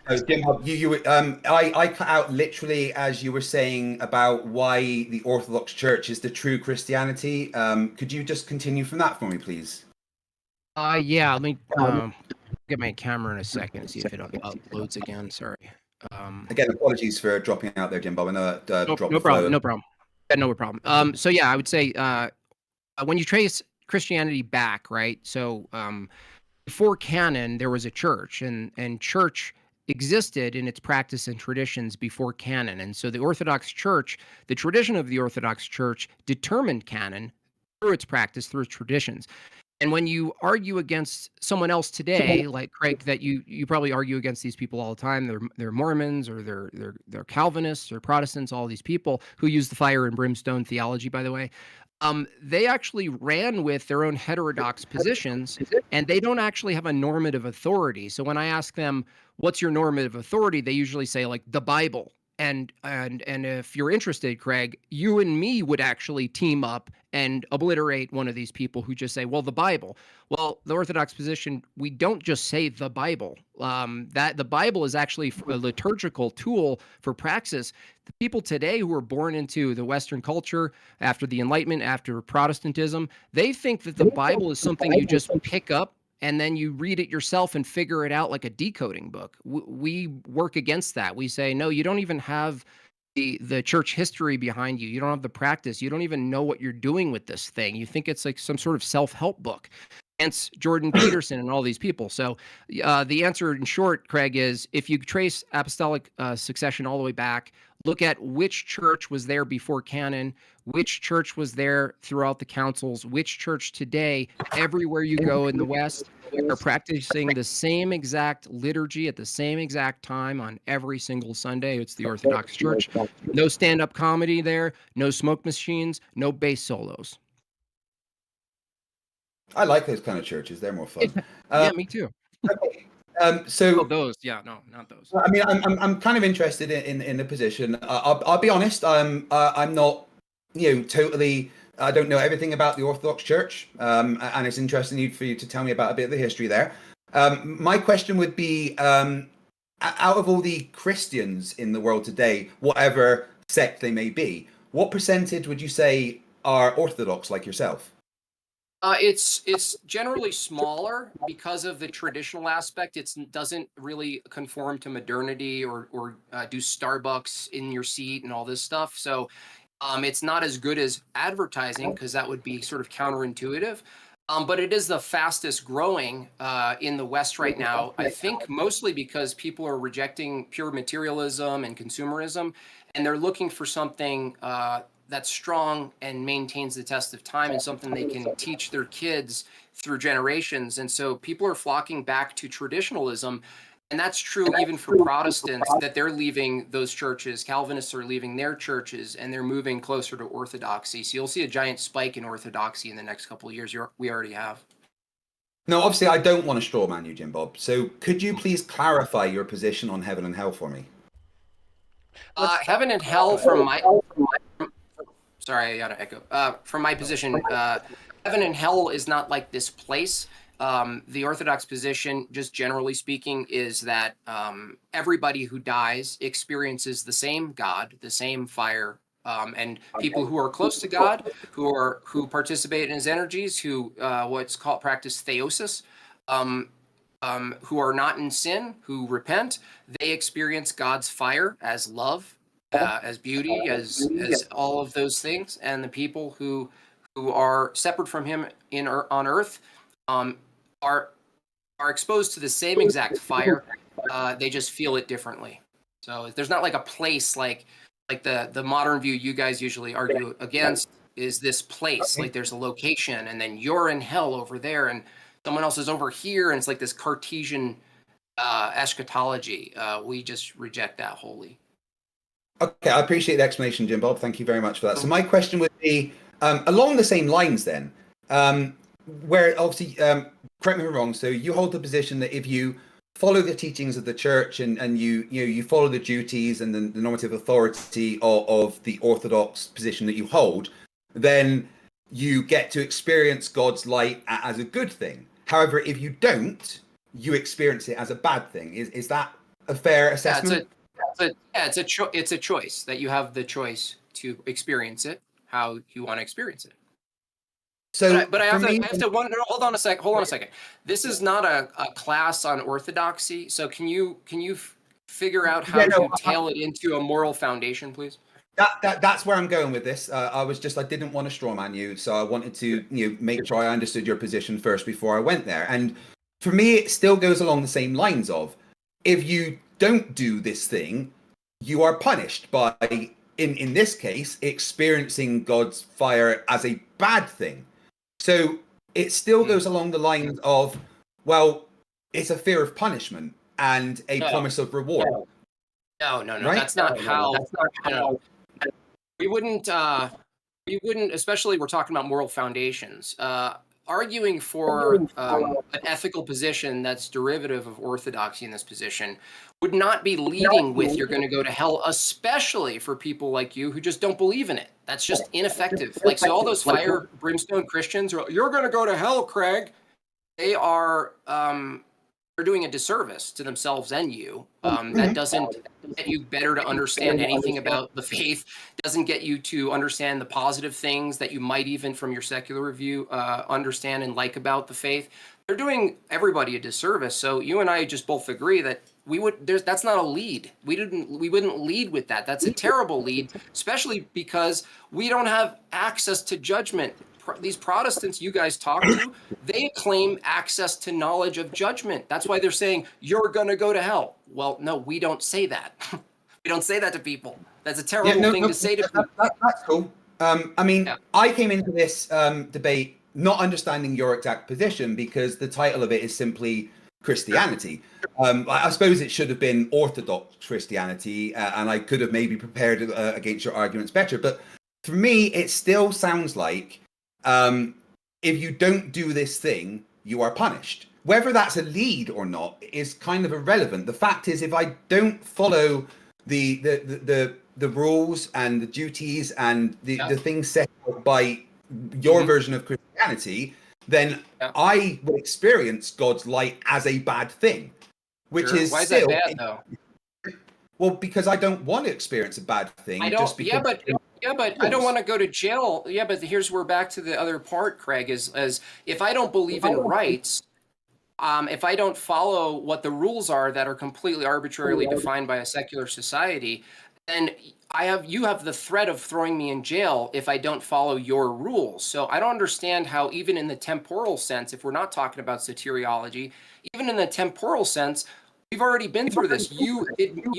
Jimbob, I cut out literally as you were saying about why the Orthodox Church is the true Christianity. Could you just continue from that for me, please? Yeah, let me... get my camera in a second and see if it uploads again. Sorry. Again, apologies for dropping out there, Jimbob. I know that no problem. Yeah, no problem. So yeah, I would say when you trace Christianity back, right? So before canon, there was a church, and church existed in its practice and traditions before canon. And so the Orthodox Church, the tradition of the Orthodox Church, determined canon through its practice, through its traditions. And when you argue against someone else today, like Craig, that you probably argue against these people all the time. They're Mormons, or they're Calvinists, or Protestants. All these people who use the fire and brimstone theology, by the way, they actually ran with their own heterodox positions, and they don't actually have a normative authority. So when I ask them, "What's your normative authority?" they usually say like the Bible. And if you're interested, Craig, you and me would actually team up and obliterate one of these people who just say, well, the Bible. Well, the Orthodox position, we don't just say the Bible. That the Bible is actually a liturgical tool for praxis. The people today who were born into the Western culture after the Enlightenment, after Protestantism, they think that the Bible is something you just pick up and then you read it yourself and figure it out like a decoding book. We work against that. We say, no, you don't even have the church history behind you. You don't have the practice. You don't even know what you're doing with this thing. You think it's like some sort of self-help book. Hence Jordan Peterson and all these people. So the answer in short, Craig, is if you trace apostolic succession all the way back, look at which church was there before canon, which church was there throughout the councils, which church today, everywhere you go in the West, are practicing the same exact liturgy at the same exact time on every single Sunday. It's the Orthodox Church. No stand-up comedy there, no smoke machines, no bass solos. I like those kind of churches. They're more fun. Yeah, me too. So those, yeah, no, not those. I mean, I'm kind of interested in the position. I'll be honest. I'm not, totally. I don't know everything about the Orthodox Church, and it's interesting for you to tell me about a bit of the history there. My question would be, out of all the Christians in the world today, whatever sect they may be, what percentage would you say are Orthodox like yourself? It's generally smaller because of the traditional aspect. It doesn't really conform to modernity or do Starbucks in your seat and all this stuff. So it's not as good as advertising because that would be sort of counterintuitive. But it is the fastest growing in the West right now, I think mostly because people are rejecting pure materialism and consumerism, and they're looking for something that's strong and maintains the test of time and something they can teach their kids through generations. And so people are flocking back to traditionalism. And that's true even for Protestants, that they're leaving those churches. Calvinists are leaving their churches and they're moving closer to orthodoxy. So you'll see a giant spike in orthodoxy in the next couple of years. We already have. No, obviously I don't want to straw man you, Jimbob. So could you please clarify your position on heaven and hell for me? Heaven and hell from my sorry, I got to echo. From my position, heaven and hell is not like this place. the Orthodox position, just generally speaking, is that everybody who dies experiences the same God, the same fire, and people who are close to God, who participate in His energies, who what's called practice theosis, who are not in sin, who repent, they experience God's fire as love, as beauty, as all of those things, and the people who are separate from Him on earth are exposed to the same exact fire. They just feel it differently. So there's not like a place like the modern view you guys usually argue against is this place. Like there's a location, and then you're in hell over there, and someone else is over here, and it's like this Cartesian eschatology. We just reject that wholly. Okay, I appreciate the explanation, Jim Bob. Thank you very much for that. So my question would be along the same lines then, where obviously, correct me if I'm wrong, so you hold the position that if you follow the teachings of the church and you follow the duties and the normative authority of the Orthodox position that you hold, then you get to experience God's light as a good thing. However, if you don't, you experience it as a bad thing. Is that a fair assessment? It's a choice that you have the choice to experience it how you want to experience it. So, but I have to wonder. Hold on a second. This is not a class on orthodoxy. So can you figure out how to tail it into a moral foundation, please? That's where I'm going with this. I didn't want to straw man you, so I wanted to make sure I understood your position first before I went there. And for me, it still goes along the same lines of, if you don't do this thing, you are punished by, in this case, experiencing God's fire as a bad thing. So it still goes along the lines of, well, it's a fear of punishment and a promise of reward. No. Right? That's not how. We wouldn't, especially we're talking about moral foundations. Arguing for an ethical position that's derivative of orthodoxy in this position would not be leading with you're going to go to hell, especially for people like you who just don't believe in it. That's just ineffective. Like, so all those fire brimstone Christians are, you're going to go to hell, Craig. They are, they're doing a disservice to themselves and you. That doesn't get you better to understand anything about the faith, doesn't get you to understand the positive things that you might even from your secular review understand and like about the faith. They're doing everybody a disservice. So you and I just both agree that that's not a lead. We wouldn't lead with that. That's a terrible lead, especially because we don't have access to judgment. These Protestants you guys talk to, they claim access to knowledge of judgment. That's why they're saying, you're going to go to hell. Well, no, we don't say that. We don't say that to people. That's a terrible thing to say to people. That's cool. I came into this debate not understanding your exact position because the title of it is simply Christianity. I suppose it should have been Orthodox Christianity, and I could have maybe prepared against your arguments better. But for me, it still sounds like if you don't do this thing, you are punished. Whether that's a lead or not is kind of irrelevant. The fact is, if I don't follow the rules and the duties and the things set out by your version of Christianity, then I will experience God's light as a bad thing, which is why is still that bad though? Well, because I don't want to experience a bad thing. I don't. But I don't want to go to jail. Yeah, but here's where back to the other part, Craig, is if I don't believe in rights, if I don't follow what the rules are that are completely arbitrarily defined by a secular society, then you have the threat of throwing me in jail if I don't follow your rules. So I don't understand how even in the temporal sense, if we're not talking about soteriology, even in the temporal sense, we've already been through this. You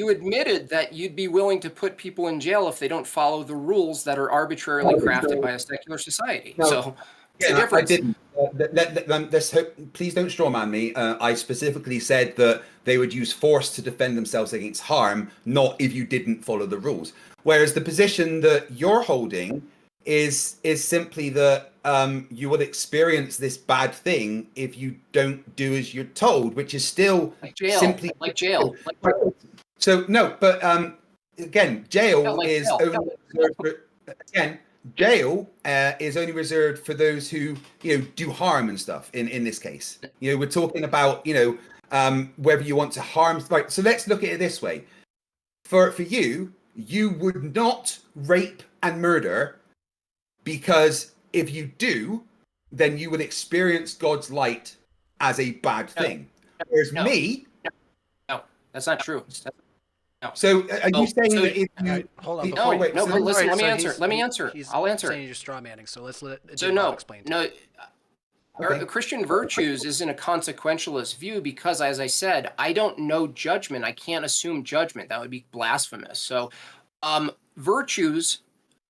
admitted that you'd be willing to put people in jail if they don't follow the rules that are arbitrarily crafted by a secular society. So it's a difference. I didn't. Please don't strawman me. I specifically said that they would use force to defend themselves against harm, not if you didn't follow the rules. Whereas the position that you're holding is simply that you will experience this bad thing if you don't do as you're told, which is still simply like jail. So no, but again, jail is only jail is only reserved for those who, do harm and stuff. In this case, we're talking about, whether you want to harm. Right. So let's look at it this way. For you, you would not rape and murder, because if you do, then you will experience God's light as a bad thing. Whereas me, no, that's not true. No. So are you saying that if you hold on? No, Wait, no, so but listen, right, let me so answer. Let me answer. I'll answer. Saying you're straw manning, so let's let So Jimbob explain. No, our Christian virtues isn't a consequentialist view because, as I said, I don't know judgment. I can't assume judgment. That would be blasphemous. So, virtues,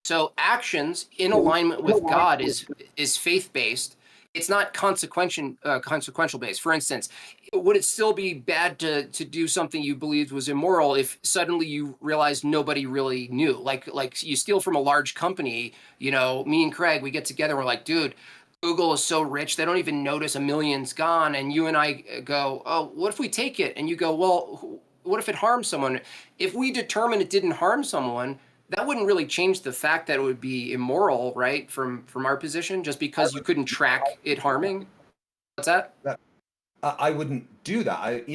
so actions in alignment with God is faith based. It's not consequential based. For instance, would it still be bad to do something you believed was immoral if suddenly you realized nobody really knew? Like you steal from a large company, me and Craig, we get together and we're like, dude, Google is so rich, they don't even notice $1 million's gone. And you and I go, oh, what if we take it? And you go, well, what if it harms someone? If we determine it didn't harm someone, that wouldn't really change the fact that it would be immoral, right? From our position, just because you couldn't track it harming. What's that? I wouldn't do that.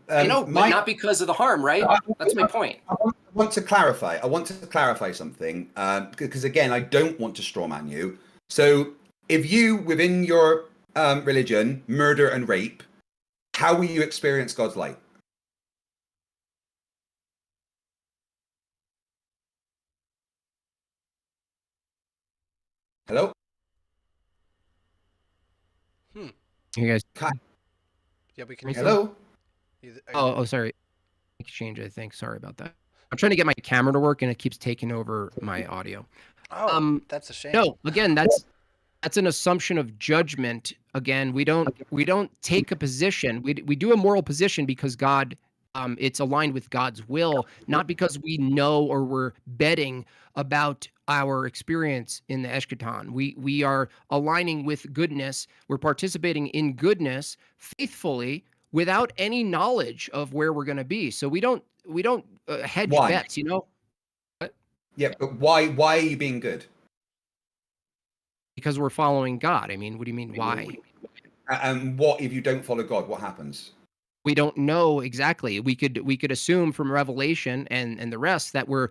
But not because of the harm, right? That's my point. I want to clarify. I want to clarify something because again, I don't want to strawman you. So, if you within your religion murder and rape, how will you experience God's light? Hello? You guys. Yeah, we can. Hello? Oh, sorry. Exchange, I think. Sorry about that. I'm trying to get my camera to work and it keeps taking over my audio. Oh, that's a shame. No, again, that's an assumption of judgment. Again, we don't take a position. We do a moral position because God, it's aligned with God's will, not because we know or we're betting about our experience in the eschaton. We are aligning with goodness. We're participating in goodness faithfully without any knowledge of where we're going to be. So we don't hedge bets, What? Yeah, but why are you being good? Because we're following God. I mean, what do you mean, why? And what if you don't follow God? What happens? We don't know exactly. We could assume from Revelation and the rest that we're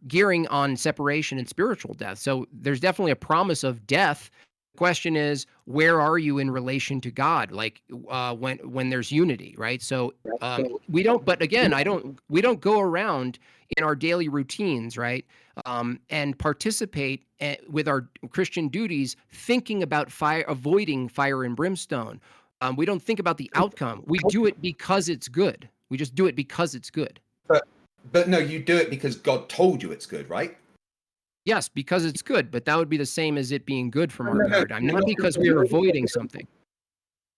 gearing on separation and spiritual death. So there's definitely a promise of death. The question is, where are you in relation to God? Like when there's unity, right? So we don't. But again, we don't go around in our daily routines, right? And participate with our Christian duties, thinking about avoiding fire and brimstone. We don't think about the outcome. We do it because it's good. We just do it because it's good. But no, you do it because God told you it's good, right? Yes, because it's good. But that would be the same as it being good from our paradigm, not because we are avoiding something.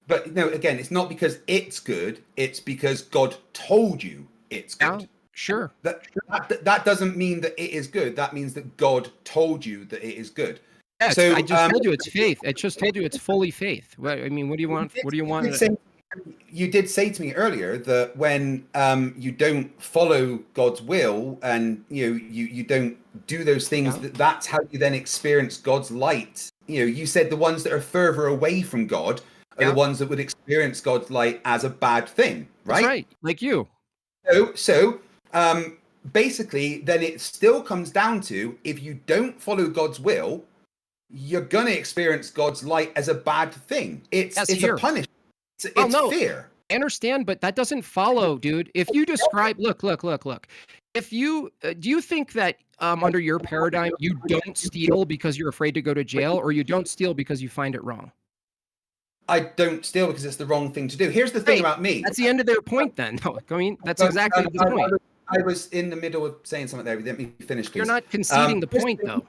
But no, again, it's not because it's good. It's because God told you it's good. Yeah, sure. That doesn't mean that it is good. That means that God told you that it is good. Yeah, so I just told you it's faith. I just told you it's fully faith. I mean, what do you want? What do you want? You did say to me earlier that when you don't follow God's will and you don't do those things, that's how you then experience God's light. You said the ones that are further away from God are the ones that would experience God's light as a bad thing, right? That's right, like you. So basically, then it still comes down to, if you don't follow God's will, you're going to experience God's light as a bad thing. It's a punishment. It's fear. I understand, but that doesn't follow, dude. If you describe, look. If you, do you think that under your paradigm, you don't steal because you're afraid to go to jail, or you don't steal because you find it wrong? I don't steal because it's the wrong thing to do. Here's the thing about me. That's the end of their point then. No, I mean, that's exactly the point. I was in the middle of saying something there. Let me finish, please. You're not conceding the point, though.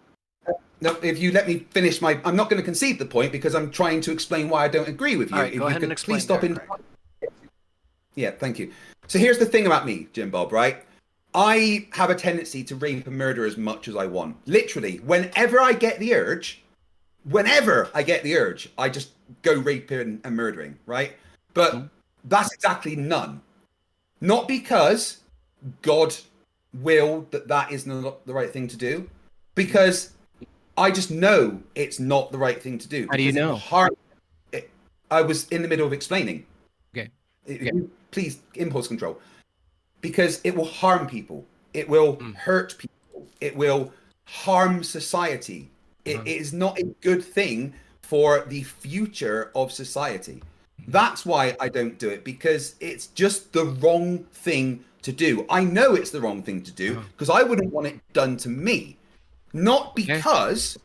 No, if you let me finish I'm not going to concede the point because I'm trying to explain why I don't agree with you. All right, go ahead and explain. Please stop Yeah, thank you. So here's the thing about me, Jimbob, right? I have a tendency to rape and murder as much as I want. Literally, whenever I get the urge, I just go raping and murdering, right? But that's exactly none. Not because God willed that is not the right thing to do, because I just know it's not the right thing to do. How do you because it will know? harm I was in the middle of explaining. Okay. Please, impulse control. Because it will harm people. It will hurt people. It will harm society. It is not a good thing for the future of society. That's why I don't do it, because it's just the wrong thing to do. I know it's the wrong thing to do because I wouldn't want it done to me. Not because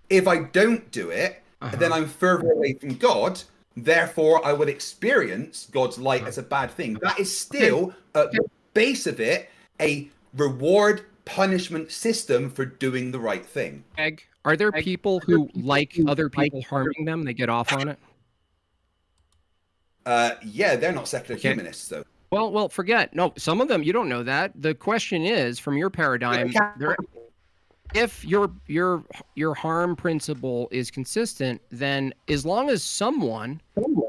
if I don't do it, then I'm further away from God. Therefore, I would experience God's light as a bad thing. That is still, at the base of it, a reward punishment system for doing the right thing. Egg, are there people who like other people harming them? They get off on it? Yeah, they're not secular humanists, though. Well, forget. No, some of them, you don't know that. The question is, from your paradigm, if your harm principle is consistent, then as long as someone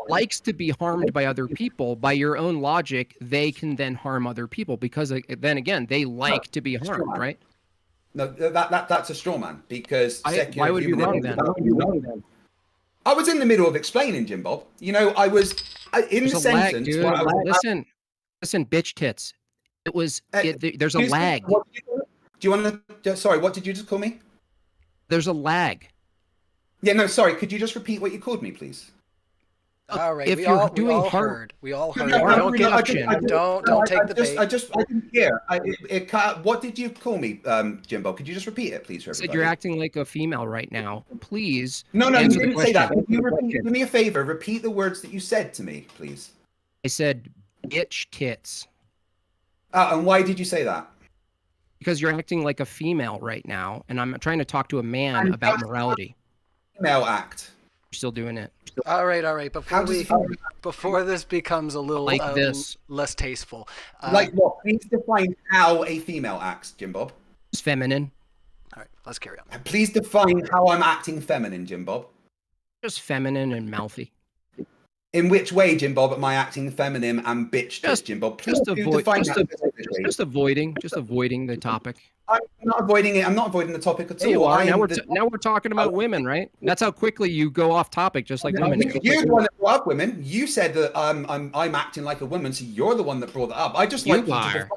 likes to be harmed by other people, by your own logic, they can then harm other people, because then again, they like to be harmed, right? No, that's a straw man, because why would you be wrong then? I was in the middle of explaining, Jimbob. You know, I was in the sentence. Listen, bitch tits. It was. There's a lag. Do you want to? Sorry, what did you just call me? There's a lag. Yeah, no, sorry. Could you just repeat what you called me, please? All right. If we you're all doing heard. We all heard. Don't Don't take the bait. I didn't hear. What did you call me, Jimbo? Could you just repeat it, please, for everybody? Said you're acting like a female right now. Please. No, you answer the didn't say that. question. Do me a favor. Repeat the words that you said to me, please. I said bitch tits. And why did you say that? Because you're acting like a female right now, and I'm trying to talk to a man about morality. Female act. You're still doing it. All right. Before this becomes a little like this. less tasteful. Like what? Please define how a female acts, Jimbob. It's feminine. All right, let's carry on. Please define how I'm acting feminine, Jimbob. Just feminine and mouthy. In which way, Jimbob, am I acting feminine and bitch tits, Jimbob? Please just avoiding the topic. I'm not avoiding it. I'm not avoiding the topic at all. You are. Now we're talking about women, right? That's how quickly you go off topic, just like women. You're the one that brought up women. You said that I'm acting like a woman, so you're the one that brought it up. I just like you to define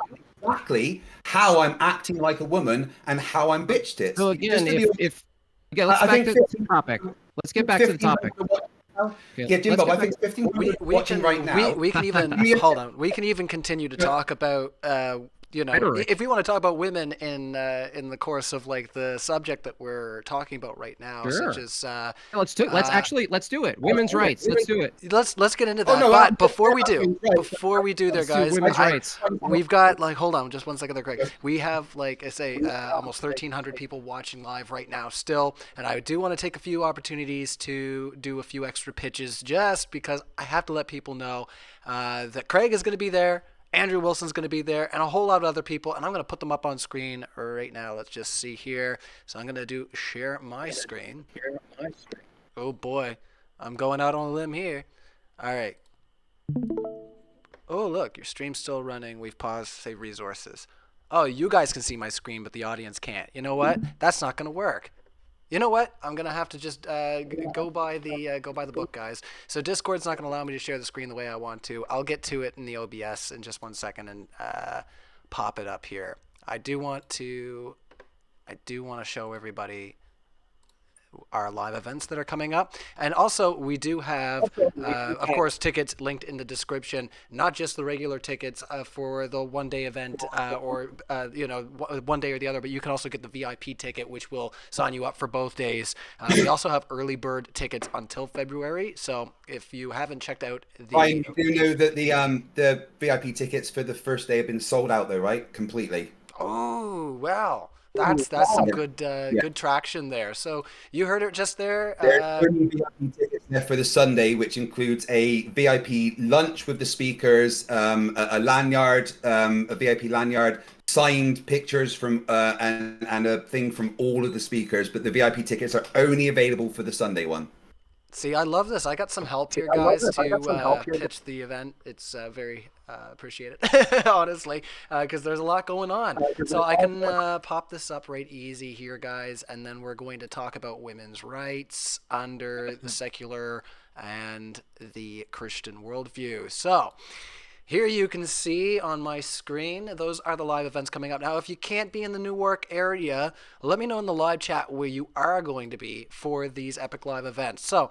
exactly how I'm acting like a woman and how I'm bitch tits. So again, let's get back to the topic. Let's get back to the topic. Yeah, Jimbo, I think 15 watching right now. We can even hold on. We can even continue to talk about if we want to talk about women in the course of like the subject that we're talking about right now, such as let's do it. Women's rights. Let's do it. Let's get into that. But before we do there, guys, women's rights. We've got hold on, just 1 second there, Craig. We have I say almost 1,300 people watching live right now still, and I do want to take a few opportunities to do a few extra pitches, just because I have to let people know that Craig is going to be there. Andrew Wilson's going to be there, and a whole lot of other people, and I'm going to put them up on screen right now. Let's just see here. So I'm going to share my screen. Oh boy, I'm going out on a limb here. All right. Oh look, your stream's still running. We've paused save resources. Oh, you guys can see my screen, but the audience can't. You know what? That's not going to work. You know what? I'm gonna have to just go by the book, guys. So Discord's not gonna allow me to share the screen the way I want to. I'll get to it in the OBS in just 1 second and pop it up here. I do want to show everybody our live events that are coming up, and also we do have of course tickets linked in the description, not just the regular tickets for the one-day event or one day or the other, but you can also get the VIP ticket, which will sign you up for both days. We also have early bird tickets until February, so if you haven't checked out I do know that the VIP tickets for the first day have been sold out though, right? Completely. Oh wow. That's some good traction there. So you heard it just there. There are only VIP tickets there for the Sunday, which includes a VIP lunch with the speakers, a lanyard, a VIP lanyard, signed pictures from and a thing from all of the speakers. But the VIP tickets are only available for the Sunday one. See, I love this. I got some help here, guys, to pitch the event. It's very appreciated, honestly, because there's a lot going on. So I can pop this up right easy here, guys, and then we're going to talk about women's rights under the secular and the Christian worldview. So here you can see on my screen, those are the live events coming up. Now, if you can't be in the Newark area, let me know in the live chat where you are going to be for these epic live events. So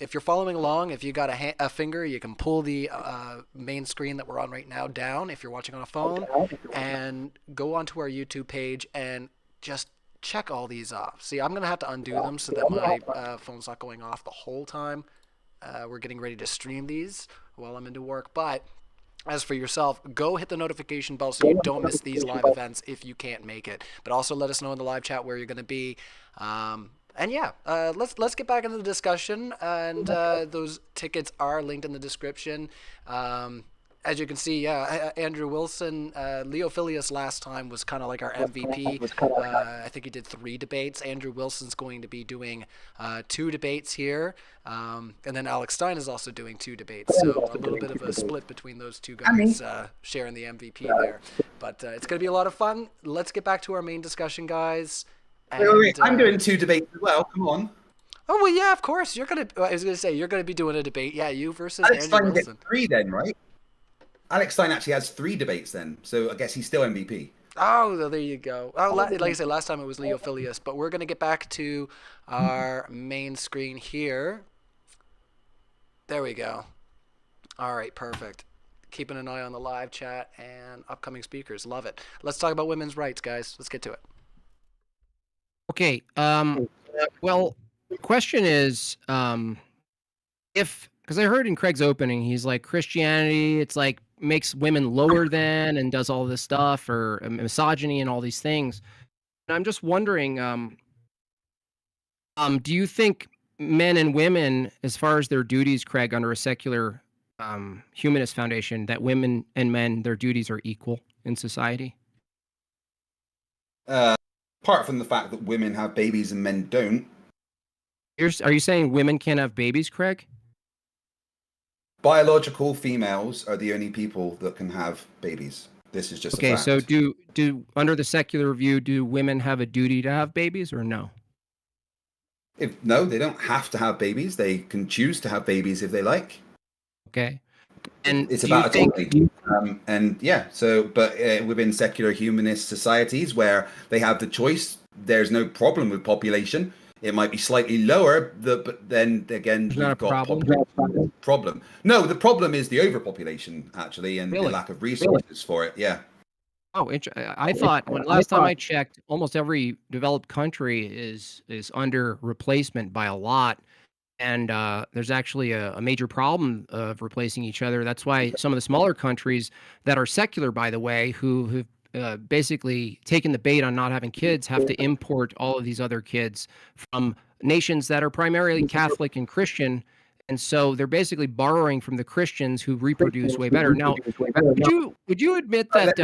if you're following along, if you got a finger, you can pull the main screen that we're on right now down if you're watching on a phone, and go onto our YouTube page and just check all these off. See, I'm going to have to undo them so that my phone's not going off the whole time. We're getting ready to stream these while I'm into work, but as for yourself, go hit the notification bell so you don't miss these live events if you can't make it. But also let us know in the live chat where you're going to be. And yeah, let's get back into the discussion. And those tickets are linked in the description. As you can see, yeah, Andrew Wilson, Leo Filius last time was kind of like our MVP. I think he did 3 debates. Andrew Wilson's going to be doing 2 debates here. And then Alex Stein is also doing 2 debates. So a little bit of a split between those two guys sharing the MVP there. But it's going to be a lot of fun. Let's get back to our main discussion, guys. Wait. I'm doing 2 debates as well. Come on. Oh, well, yeah, of course. I was going to say, you're going to be doing a debate. Yeah, you versus Alex Andrew Stein Wilson. gets 3 then, right? Alex Stein actually has 3 debates then, so I guess he's still MVP. Oh, there you go. Oh, like I said, last time it was Leo Filius, but we're going to get back to our main screen here. There we go. All right, perfect. Keeping an eye on the live chat and upcoming speakers. Love it. Let's talk about women's rights, guys. Let's get to it. Okay. Well, the question is, because I heard in Craig's opening, he's like, Christianity, it's like makes women lower than and does all this stuff, or misogyny and all these things. And I'm just wondering, do you think men and women, as far as their duties, Craig, under a secular humanist foundation, that women and men, their duties are equal in society? Apart from the fact that women have babies and men don't. Are you saying women can't have babies, Craig? Biological females are the only people that can have babies. This is just okay. A fact. So do under the secular view, do women have a duty to have babies or no? No, they don't have to have babies. They can choose to have babies if they like. Okay. And it's about autonomy. And yeah, so but within secular humanist societies where they have the choice, there's no problem with population. It might be slightly lower, but then again, we've got problem. No, the problem is the overpopulation, actually, and the lack of resources for it. Yeah. Oh, I thought last time I checked, almost every developed country is under replacement by a lot. And there's actually a major problem of replacing each other. That's why some of the smaller countries that are secular, by the way, who've basically taken the bait on not having kids, have to import all of these other kids from nations that are primarily Catholic and Christian. And so they're basically borrowing from the Christians who reproduce way better. Now, would you admit that?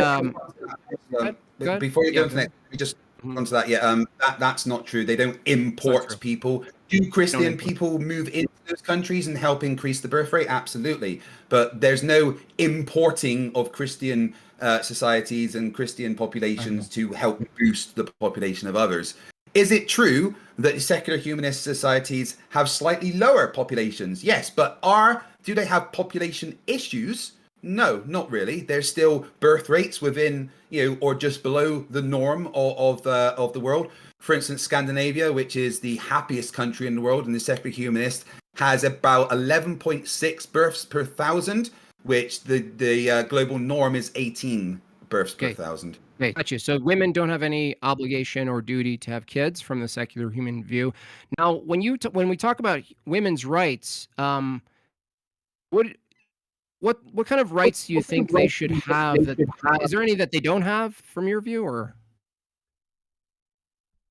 Before you go into that, we just onto that. Yeah, that's not true. They don't import people. Do Christian people move into those countries and help increase the birth rate? Absolutely. But there's no importing of Christian societies and Christian populations to help boost the population of others. Is it true that secular humanist societies have slightly lower populations? Yes, but do they have population issues? No, not really. There's still birth rates within, or just below the norm of the world. For instance, Scandinavia, which is the happiest country in the world, and the secular humanist has about 11.6 births per thousand, which the global norm is 18 births per thousand. Okay, gotcha. So women don't have any obligation or duty to have kids from the secular human view. Now, when we talk about women's rights, what kind of rights do you think they should have? Is there any that they don't have from your view, or?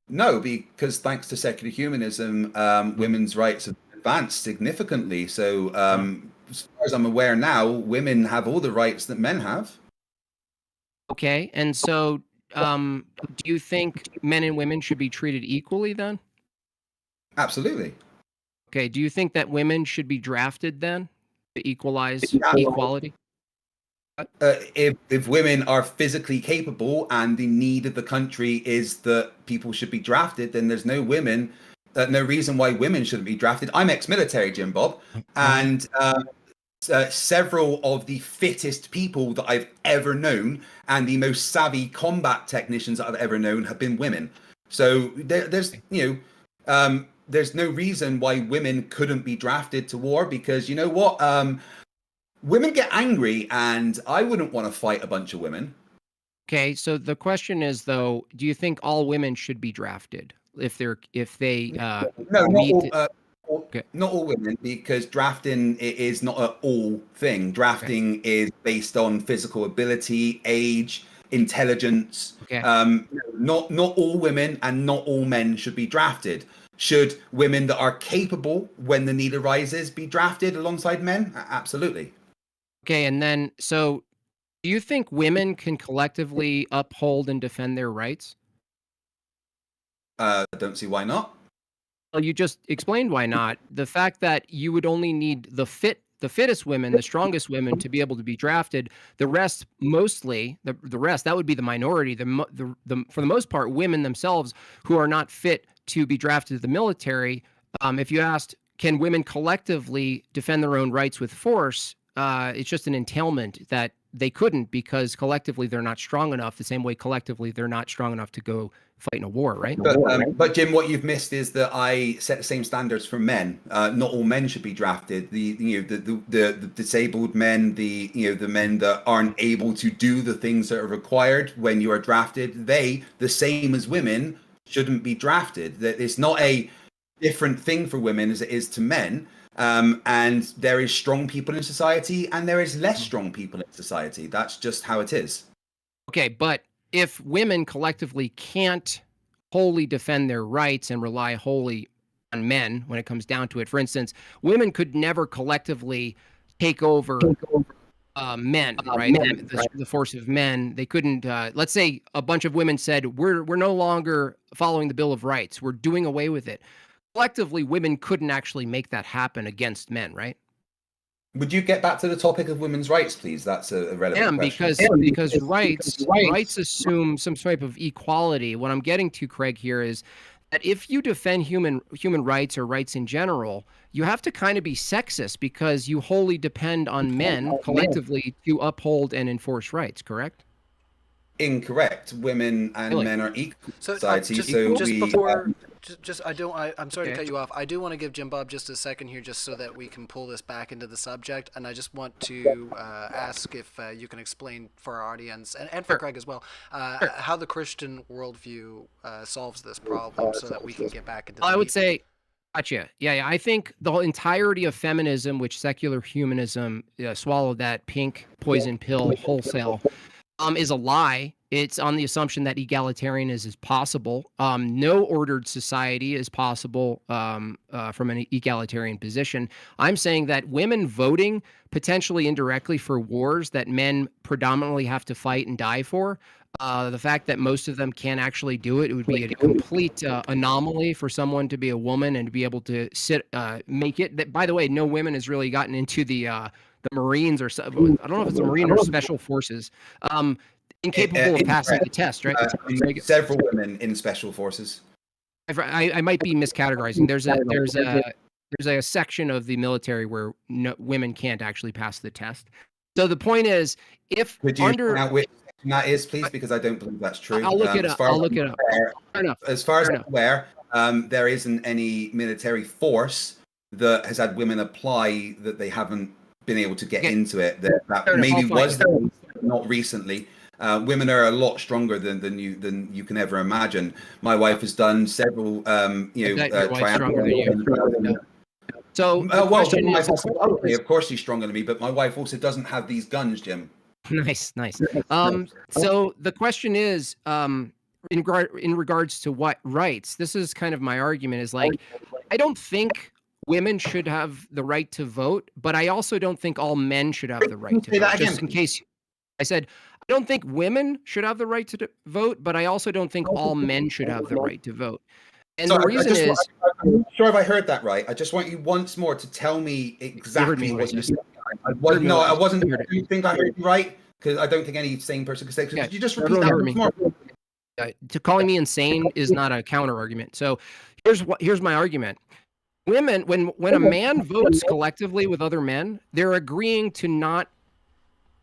No, because thanks to secular humanism, women's rights have advanced significantly. So, as far as I'm aware now, women have all the rights that men have. Okay, and so do you think men and women should be treated equally then? Absolutely. Okay. Do you think that women should be drafted then to equalize Yeah. equality? If women are physically capable and the need of the country is that people should be drafted, then there's no reason why women shouldn't be drafted. I'm ex-military, Jim Bob, and several of the fittest people that I've ever known and the most savvy combat technicians that I've ever known have been women. So there's no reason why women couldn't be drafted to war, because you know what? Women get angry, and I wouldn't want to fight a bunch of women. Okay, so the question is though, do you think all women should be drafted if they No, meet not all women, because drafting is not an all thing. Drafting is based on physical ability, age, intelligence. Okay. Not all women and not all men should be drafted. Should women that are capable when the need arises be drafted alongside men? Absolutely. Okay, and then so do you think women can collectively uphold and defend their rights? Don't see why not. Well, you just explained why not. The fact that you would only need the fittest women, the strongest women to be able to be drafted. The rest, mostly, the rest, that would be the minority. For the most part, women themselves who are not fit to be drafted to the military. If you asked, can women collectively defend their own rights with force? It's just an entailment that they couldn't, because collectively they're not strong enough, the same way collectively they're not strong enough to go fight in a war, right? But Jim, what you've missed is that I set the same standards for men. Not all men should be drafted. The disabled men, the men that aren't able to do the things that are required when you are drafted, they, the same as women, shouldn't be drafted. That it's not a different thing for women as it is to men. And there is strong people in society and there is less strong people in society. That's just how it is. Okay, but if women collectively can't wholly defend their rights and rely wholly on men when it comes down to it, for instance, women could never collectively take over men, right? The force of men. They couldn't, let's say a bunch of women said, we're no longer following the Bill of Rights. We're doing away with it. Collectively, women couldn't actually make that happen against men, right? Would you get back to the topic of women's rights, please? That's a relevant question. Because rights assume some type of equality. What I'm getting to, Craig, here is that if you defend human rights or rights in general, you have to kind of be sexist, because you wholly depend on men collectively to uphold and enforce rights, correct? Incorrect. Women and men are equal in society. I'm sorry to cut you off. I do want to give Jim Bob just a second here, just so that we can pull this back into the subject. And I just want to ask if you can explain for our audience and for Craig as well, how the Christian worldview solves this problem, so that we can get back into the I would say, gotcha. Yeah. I think the entirety of feminism, which secular humanism swallowed that pink poison pill wholesale, is a lie. It's on the assumption that egalitarianism is possible. No ordered society is possible from an egalitarian position. I'm saying that women voting potentially indirectly for wars that men predominantly have to fight and die for, the fact that most of them can't actually do it, it would be a complete anomaly for someone to be a woman and to be able to make it. That, by the way, no women has really gotten into the Marines or I don't know if it's a Marine or Special Forces. Incapable of passing the test, right? Several women in Special Forces. I might be miscategorizing. There's a section of the military where women can't actually pass the test. So the point is, if could you point out which section that is, please, because I don't believe that's true. I'll look it up. Fair enough. As far as I'm aware, there isn't any military force that has had women apply that they haven't been able to get into it. That maybe was there, not recently. Women are a lot stronger than you can ever imagine. My wife has done several, stronger than you. So, of course she's stronger than me, but my wife also doesn't have these guns, Jim. Nice. So the question is, in regards to what rights, this is kind of my argument, is like, I don't think women should have the right to vote, but I also don't think all men should have the right to vote. Just in case, I said, I don't think women should have the right to vote, but I also don't think all men should have the right to vote. And So the reason is, I'm not sure if I heard that right. I just want you once more to tell me exactly what you said. I wasn't. I don't think I heard you right, because I don't think any sane person could say. Yeah, Could you just repeat that once more? To calling me insane is not a counter argument. So here's my argument. Women, when a man votes collectively with other men, they're agreeing to not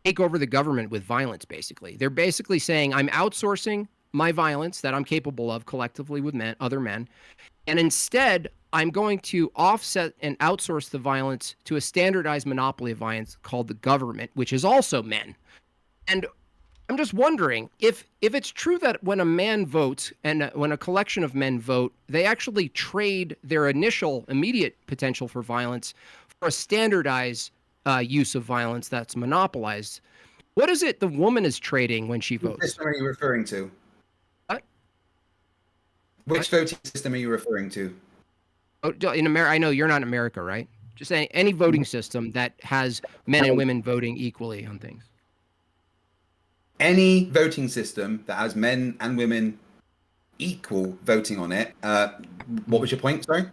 take over the government with violence. Basically, they're basically saying, I'm outsourcing my violence that I'm capable of collectively with other men, and instead I'm going to offset and outsource the violence to a standardized monopoly of violence called the government, which is also men. And I'm just wondering if it's true that when a man votes and when a collection of men vote, they actually trade their initial immediate potential for violence for a standardized use of violence that's monopolized. What is it the woman is trading when she votes? Which system are you referring to? What? Which voting system are you referring to? Oh, in America, I know you're not in America, right? Just saying, any voting system that has men and women voting equally on things. Any voting system that has men and women equal voting on it. What was your point? Sorry.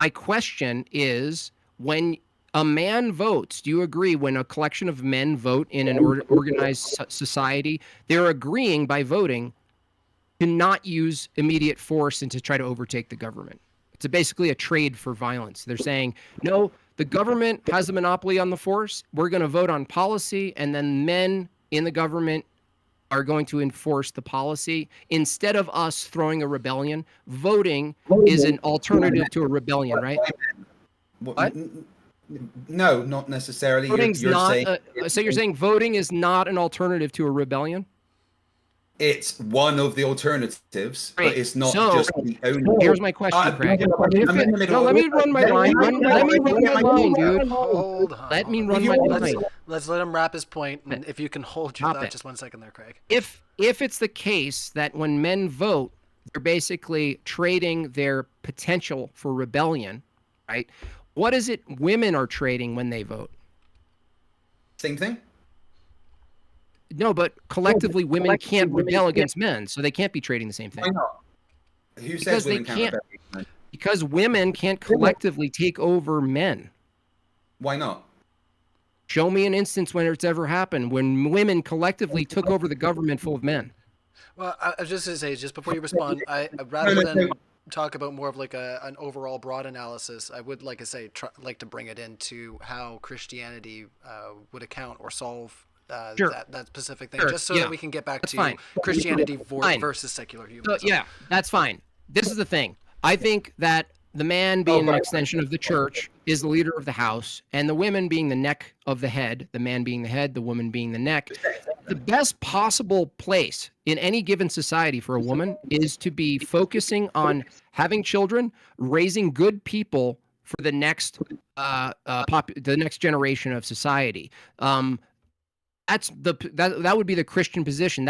My question is, when a man votes, do you agree when a collection of men vote in an organized society, they're agreeing by voting to not use immediate force and to try to overtake the government? It's basically a trade for violence. They're saying, no, the government has a monopoly on the force. We're going to vote on policy, and then men in the government are going to enforce the policy. Instead of us throwing a rebellion, voting is an alternative to a rebellion, right? What? No, not necessarily. So you're saying voting is not an alternative to a rebellion? It's one of the alternatives, right. But it's not just the only. Here's my question, Craig. Let me run my line. Let me run my line, dude. Hold on. Let me run my line. Let's let him wrap his point. And if you can hold your thought just 1 second there, Craig. If it's the case that when men vote, they're basically trading their potential for rebellion, right? What is it women are trading when they vote? Same thing. No, but collectively, women can't rebel against men, so they can't be trading the same thing. Why not? Who says women can't rebel against men? Because women can't collectively take over men. Why not? Show me an instance when it's ever happened, when women collectively took over the government full of men. Well, I was just going to say, just before you respond, rather than talk about more of like an overall broad analysis, I would like to bring it into how Christianity would account or solve that specific thing, just so that we can get back to Christianity versus secular humanism. Yeah, that's fine. This is the thing. I think that the man being an extension of the church is the leader of the house, and the women being the neck of the head, the man being the head, the woman being the neck. The best possible place in any given society for a woman is to be focusing on having children, raising good people for the next the next generation of society. That would be the Christian position.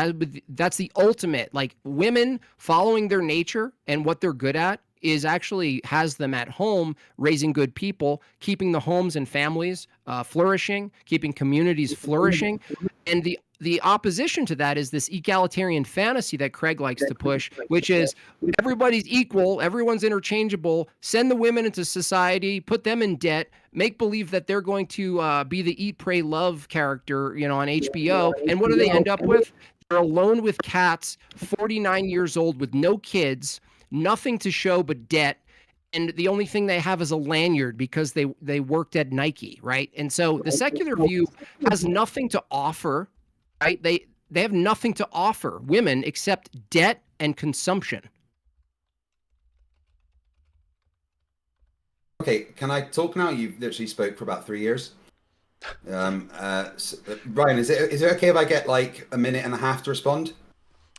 That's the ultimate. Like, women following their nature and what they're good at is actually has them at home raising good people, keeping the homes and families flourishing, keeping communities flourishing. And the opposition to that is this egalitarian fantasy that Craig likes to push, which is everybody's equal, everyone's interchangeable, send the women into society, put them in debt, make believe that they're going to be the Eat, Pray, Love character, on HBO. And what do they end up with? They're alone with cats, 49 years old with no kids, nothing to show but debt. And the only thing they have is a lanyard because they worked at Nike, right? And so the secular view has nothing to offer, right? They have nothing to offer women except debt and consumption. Okay, can I talk now? You've literally spoke for about 3 years. Ryan, is it okay if I get like a minute and a half to respond?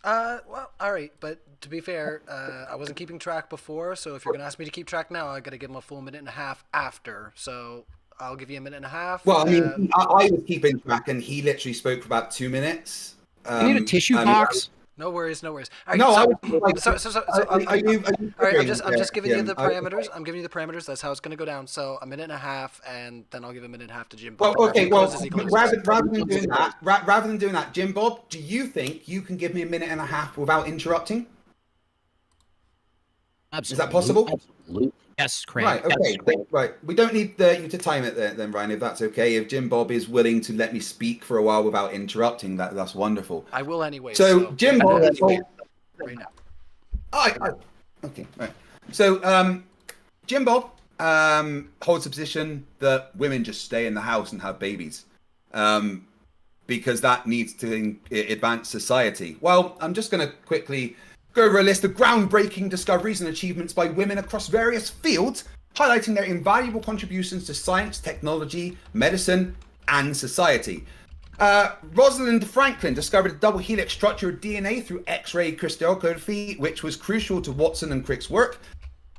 Well, all right, but to be fair, I wasn't keeping track before, so if you're gonna ask me to keep track now, I gotta give him a full minute and a half after. So I'll give you a minute and a half. Well, I mean, I was keeping track, and he literally spoke for about 2 minutes. You need a tissue box. No worries, no worries. All right, no, I'm just giving you the parameters. I'm giving you the parameters. That's how it's going to go down. So a minute and a half, and then I'll give a minute and a half to Jim Bob. Well, okay. Well, rather than doing that, Jim Bob, do you think you can give me a minute and a half without interrupting? Is that possible? Absolutely. Yes, Craig. Right, okay, right. We don't need you to time it then, Ryan, if that's okay. If Jim Bob is willing to let me speak for a while without interrupting, that's wonderful. I will anyway. So Jim Bob... Right now. Okay, right. So Jim Bob holds the position that women just stay in the house and have babies because that needs to advance society. Well, I'm just going to quickly go over a list of groundbreaking discoveries and achievements by women across various fields, highlighting their invaluable contributions to science, technology, medicine, and society. Rosalind Franklin discovered a double helix structure of DNA through X-ray crystallography, which was crucial to Watson and Crick's work.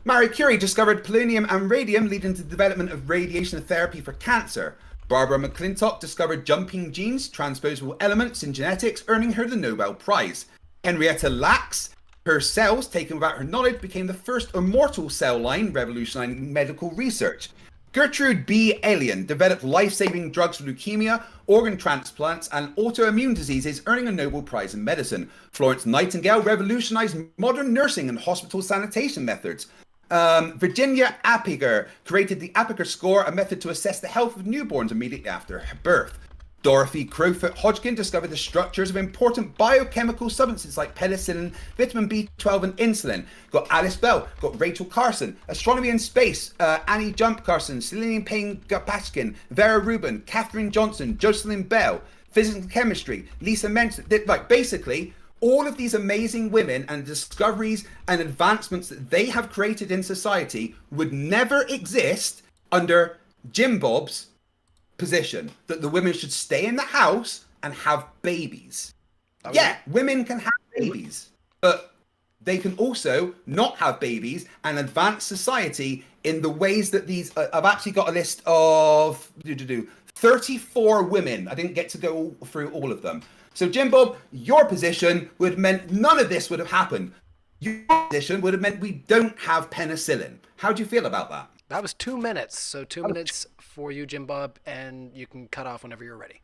Marie Curie discovered polonium and radium, leading to the development of radiation therapy for cancer. Barbara McClintock discovered jumping genes, transposable elements in genetics, earning her the Nobel Prize. Henrietta Lacks, her cells, taken without her knowledge, became the first immortal cell line, revolutionizing medical research. Gertrude B. Alien developed life-saving drugs for leukemia, organ transplants, and autoimmune diseases, earning a Nobel Prize in Medicine. Florence Nightingale revolutionized modern nursing and hospital sanitation methods. Virginia Appiger created the Appiger score, a method to assess the health of newborns immediately after birth. Dorothy Crowfoot Hodgkin discovered the structures of important biochemical substances like penicillin, vitamin B12, and insulin. Got Alice Bell, got Rachel Carson, astronomy and space, Annie Jump Carson, Celine Payne Gapashkin, Vera Rubin, Katherine Johnson, Jocelyn Bell, physics and chemistry, Lisa Menson. Like basically, all of these amazing women and discoveries and advancements that they have created in society would never exist under Jim Bob's position, that the women should stay in the house and have babies. Yeah, women can have babies, but they can also not have babies and advance society in the ways that these... I've actually got a list of 34 women. I didn't get to go through all of them. So Jim Bob, your position would have meant none of this would have happened. Your position would have meant we don't have penicillin. How do you feel about that? That was 2 minutes. So 2 minutes for you, Jim Bob, and you can cut off whenever you're ready.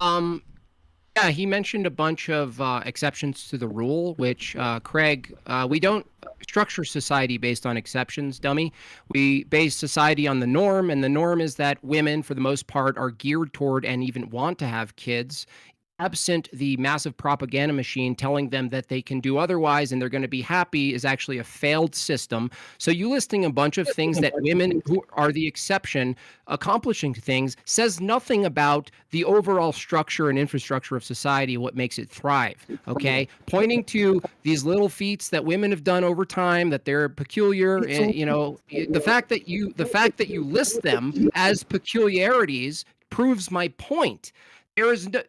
Yeah, he mentioned a bunch of exceptions to the rule, which, Craig, we don't structure society based on exceptions, dummy. We base society on the norm, and the norm is that women, for the most part, are geared toward and even want to have kids, absent the massive propaganda machine telling them that they can do otherwise and they're going to be happy is actually a failed system. So you listing a bunch of things that women who are the exception accomplishing things says nothing about the overall structure and infrastructure of society, what makes it thrive. Okay, pointing to these little feats that women have done over time, that they're peculiar, and the fact that you list them as peculiarities proves my point.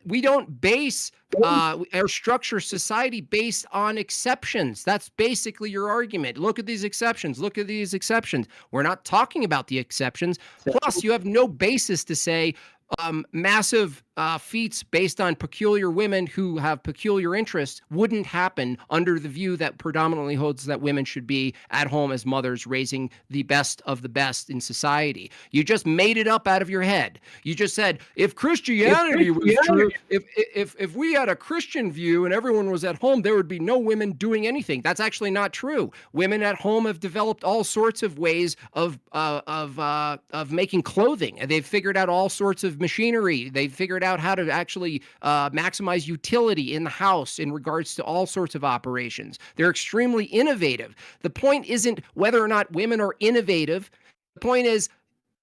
We don't base our structure society based on exceptions. That's basically your argument. Look at these exceptions. Look at these exceptions. We're not talking about the exceptions. Plus, you have no basis to say massive feats based on peculiar women who have peculiar interests wouldn't happen under the view that predominantly holds that women should be at home as mothers raising the best of the best in society. You just made it up out of your head. You just said, if Christianity was true, if we had a Christian view and everyone was at home, there would be no women doing anything. That's actually not true. Women at home have developed all sorts of ways of making clothing. They've figured out all sorts of machinery. They've figured out how to actually maximize utility in the house in regards to all sorts of operations. They're extremely innovative. The point isn't whether or not women are innovative. The point is,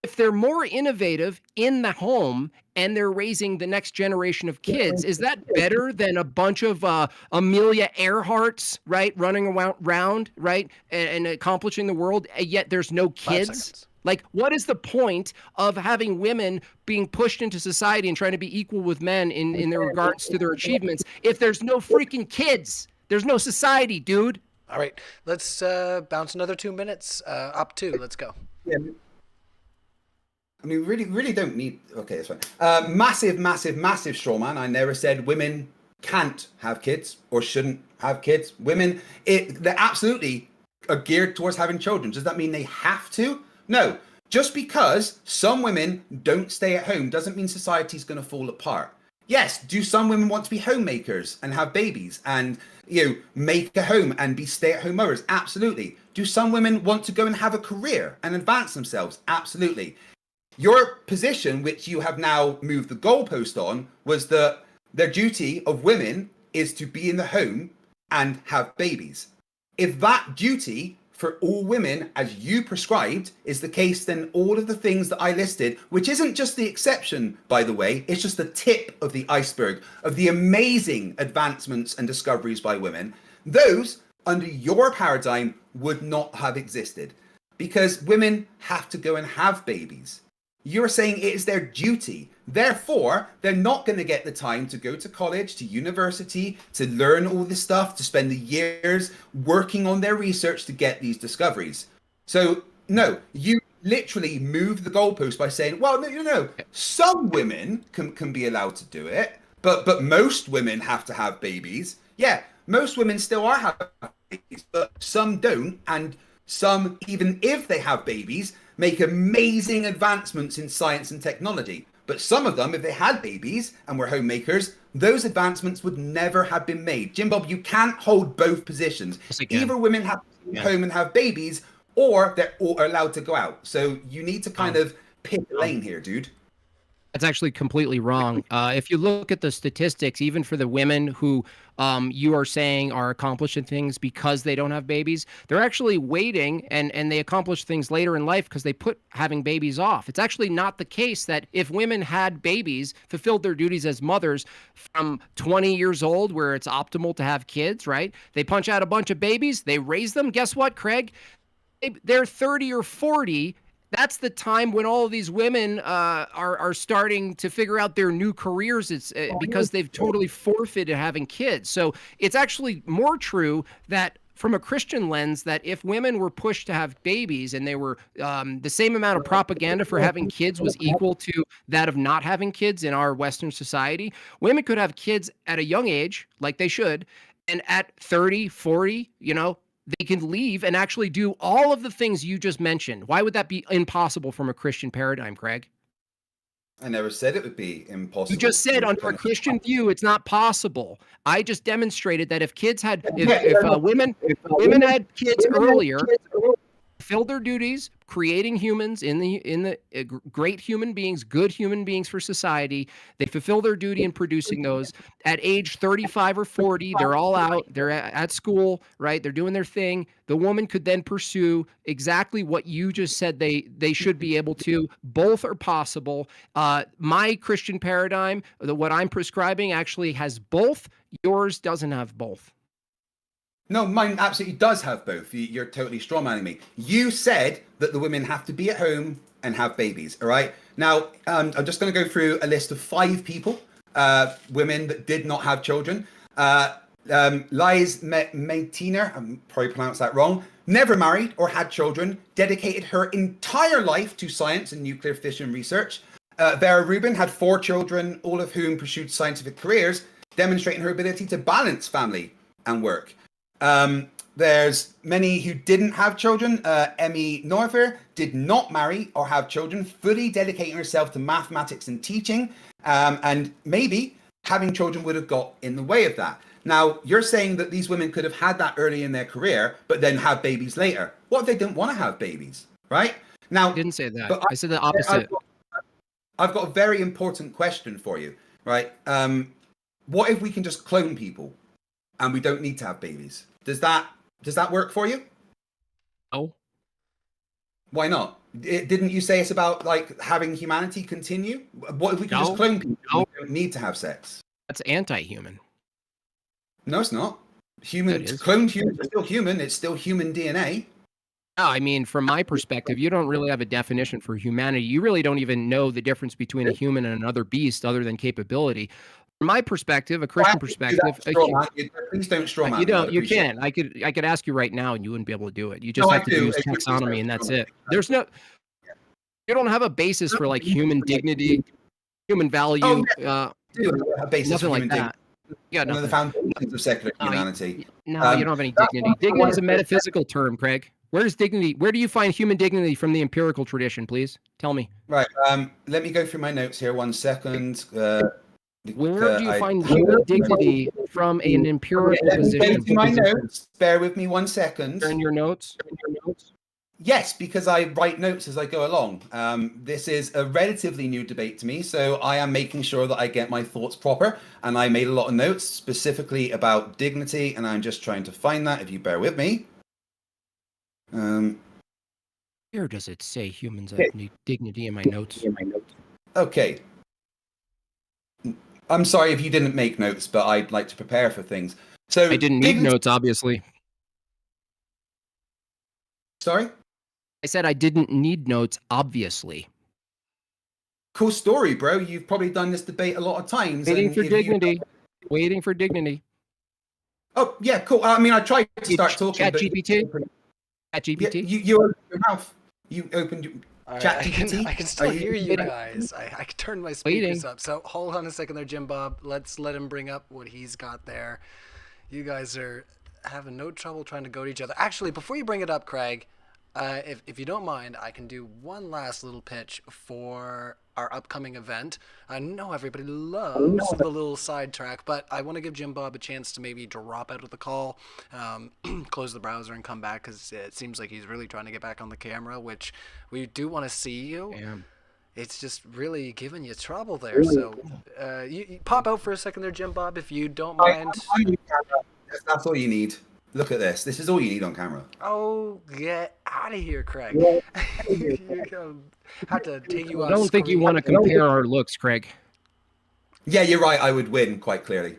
if they're more innovative in the home and they're raising the next generation of kids, is that better than a bunch of Amelia Earharts, right, running around, right, and accomplishing the world, and yet there's no kids? Like, what is the point of having women being pushed into society and trying to be equal with men in their regards to their achievements if there's no freaking kids? There's no society, dude. All right, let's bounce another 2 minutes. Up 2, let's go. Yeah. I mean, really don't need... Okay, that's fine. Massive straw man. I never said women can't have kids or shouldn't have kids. Women, they're absolutely are geared towards having children. Does that mean they have to? No. Just because some women don't stay at home doesn't mean society's going to fall apart. Yes, do some women want to be homemakers and have babies and, make a home and be stay-at-home mothers? Absolutely. Do some women want to go and have a career and advance themselves? Absolutely. Your position, which you have now moved the goalpost on, was that the duty of women is to be in the home and have babies. If that duty for all women, as you prescribed, is the case, then all of the things that I listed, which isn't just the exception, by the way, it's just the tip of the iceberg of the amazing advancements and discoveries by women, those, under your paradigm, would not have existed because women have to go and have babies. You're saying it is their duty. Therefore, they're not going to get the time to go to college, to university, to learn all this stuff, to spend the years working on their research to get these discoveries. So, no, you literally move the goalpost by saying, well, no, some women can be allowed to do it, but most women have to have babies. Yeah, most women still are having babies, but some don't, and some, even if they have babies, make amazing advancements in science and technology. But some of them, if they had babies and were homemakers, those advancements would never have been made. Jimbob, you can't hold both positions. Either women have to be home and have babies, or they're all allowed to go out. So you need to kind of pick a lane here, dude. That's actually completely wrong. If you look at the statistics, even for the women who you are saying are accomplishing things because they don't have babies, they're actually waiting and they accomplish things later in life because they put having babies off. It's actually not the case that if women had babies, fulfilled their duties as mothers from 20 years old, where it's optimal to have kids, right? They punch out a bunch of babies, they raise them. Guess what, Craig? They're 30 or 40. That's the time when all of these women are starting to figure out their new careers. It's because they've totally forfeited having kids. So it's actually more true that from a Christian lens, that if women were pushed to have babies and they were the same amount of propaganda for having kids was equal to that of not having kids in our Western society, women could have kids at a young age, like they should, and at 30, 40, they can leave and actually do all of the things you just mentioned. Why would that be impossible from a Christian paradigm, Craig? I never said it would be impossible. You just said under a Christian view, it's not possible. I just demonstrated that if kids had, women had kids earlier, fulfilled their duties, creating humans in the great human beings, good human beings for society. They fulfill their duty in producing those. At age 35 or 40, they're all out. They're at school, right? They're doing their thing. The woman could then pursue exactly what you just said they should be able to. Both are possible. My Christian paradigm, what I'm prescribing, actually has both. Yours doesn't have both. No, mine absolutely does have both. You're totally strawmanning me. You said that the women have to be at home and have babies, all right? Now, I'm just going to go through a list of 5 people, women that did not have children. Liz Maitiner, I'm probably pronounced that wrong, never married or had children, dedicated her entire life to science and nuclear fission research. Vera Rubin had 4 children, all of whom pursued scientific careers, demonstrating her ability to balance family and work. There's many who didn't have children. Emmy Noether did not marry or have children, fully dedicating herself to mathematics and teaching. And maybe having children would have got in the way of that. Now, you're saying that these women could have had that early in their career, but then have babies later. What if they didn't want to have babies, right? Now, I didn't say that. I said the opposite. I've got a very important question for you, right? What if we can just clone people and we don't need to have babies? Does that work for you? No. Why not? Didn't you say it's about like having humanity continue? What if we can just clone people? No. We don't need to have sex. That's anti-human. No, it's not. Cloned humans are still human. It's still human DNA. No, I mean, from my perspective, you don't really have a definition for humanity. You really don't even know the difference between a human and another beast other than capability. From my perspective, a Christian perspective, please don't straw man. You don't. You can. I could ask you right now, and you wouldn't be able to do it. You just have to use taxonomy, and that's it. There's no. You don't have a basis for like human dignity, human value. A basis nothing like that. Yeah, one of the foundations of secular humanity. No, you don't have any dignity. Dignity is a metaphysical term, Craig. Where's dignity? Where do you find human dignity from the empirical tradition? Please tell me. Right. Let me go through my notes here. 1 second. Where do you find human dignity from an empirical position? Go to my notes. Bear with me 1 second. In your notes? Yes, because I write notes as I go along. This is a relatively new debate to me, so I am making sure that I get my thoughts proper. And I made a lot of notes specifically about dignity, and I'm just trying to find that, if you bear with me. Where does it say humans have dignity in my notes? Okay. I'm sorry if you didn't make notes, but I'd like to prepare for things. So I didn't need notes, obviously. Sorry? I said I didn't need notes, obviously. Cool story, bro. You've probably done this debate a lot of times. Waiting for dignity. Waiting for dignity. Oh, yeah, cool. I mean, I tried to start talking. ChatGPT? ChatGPT? You opened your mouth. You opened your... All right, ChatGPT? I can still hear you guys. I can turn my speakers up. So hold on a second there, Jimbob. Let's let him bring up what he's got there. You guys are having no trouble trying to go to each other. Actually, before you bring it up, Craig, if you don't mind, I can do one last little pitch for our upcoming event. I know everybody loves the little sidetrack, but I want to give Jimbob a chance to maybe drop out of the call, close the browser and come back, because it seems like he's really trying to get back on the camera, which we do want to see you. Damn. It's just really giving you trouble there. So you pop out for a second there, Jimbob, if you don't mind. That's all you need. Look at this. This is all you need on camera. Oh, get out of here, Craig. You're gonna have to take you on. I don't think you want to compare our looks, Craig. Yeah, you're right. I would win quite clearly.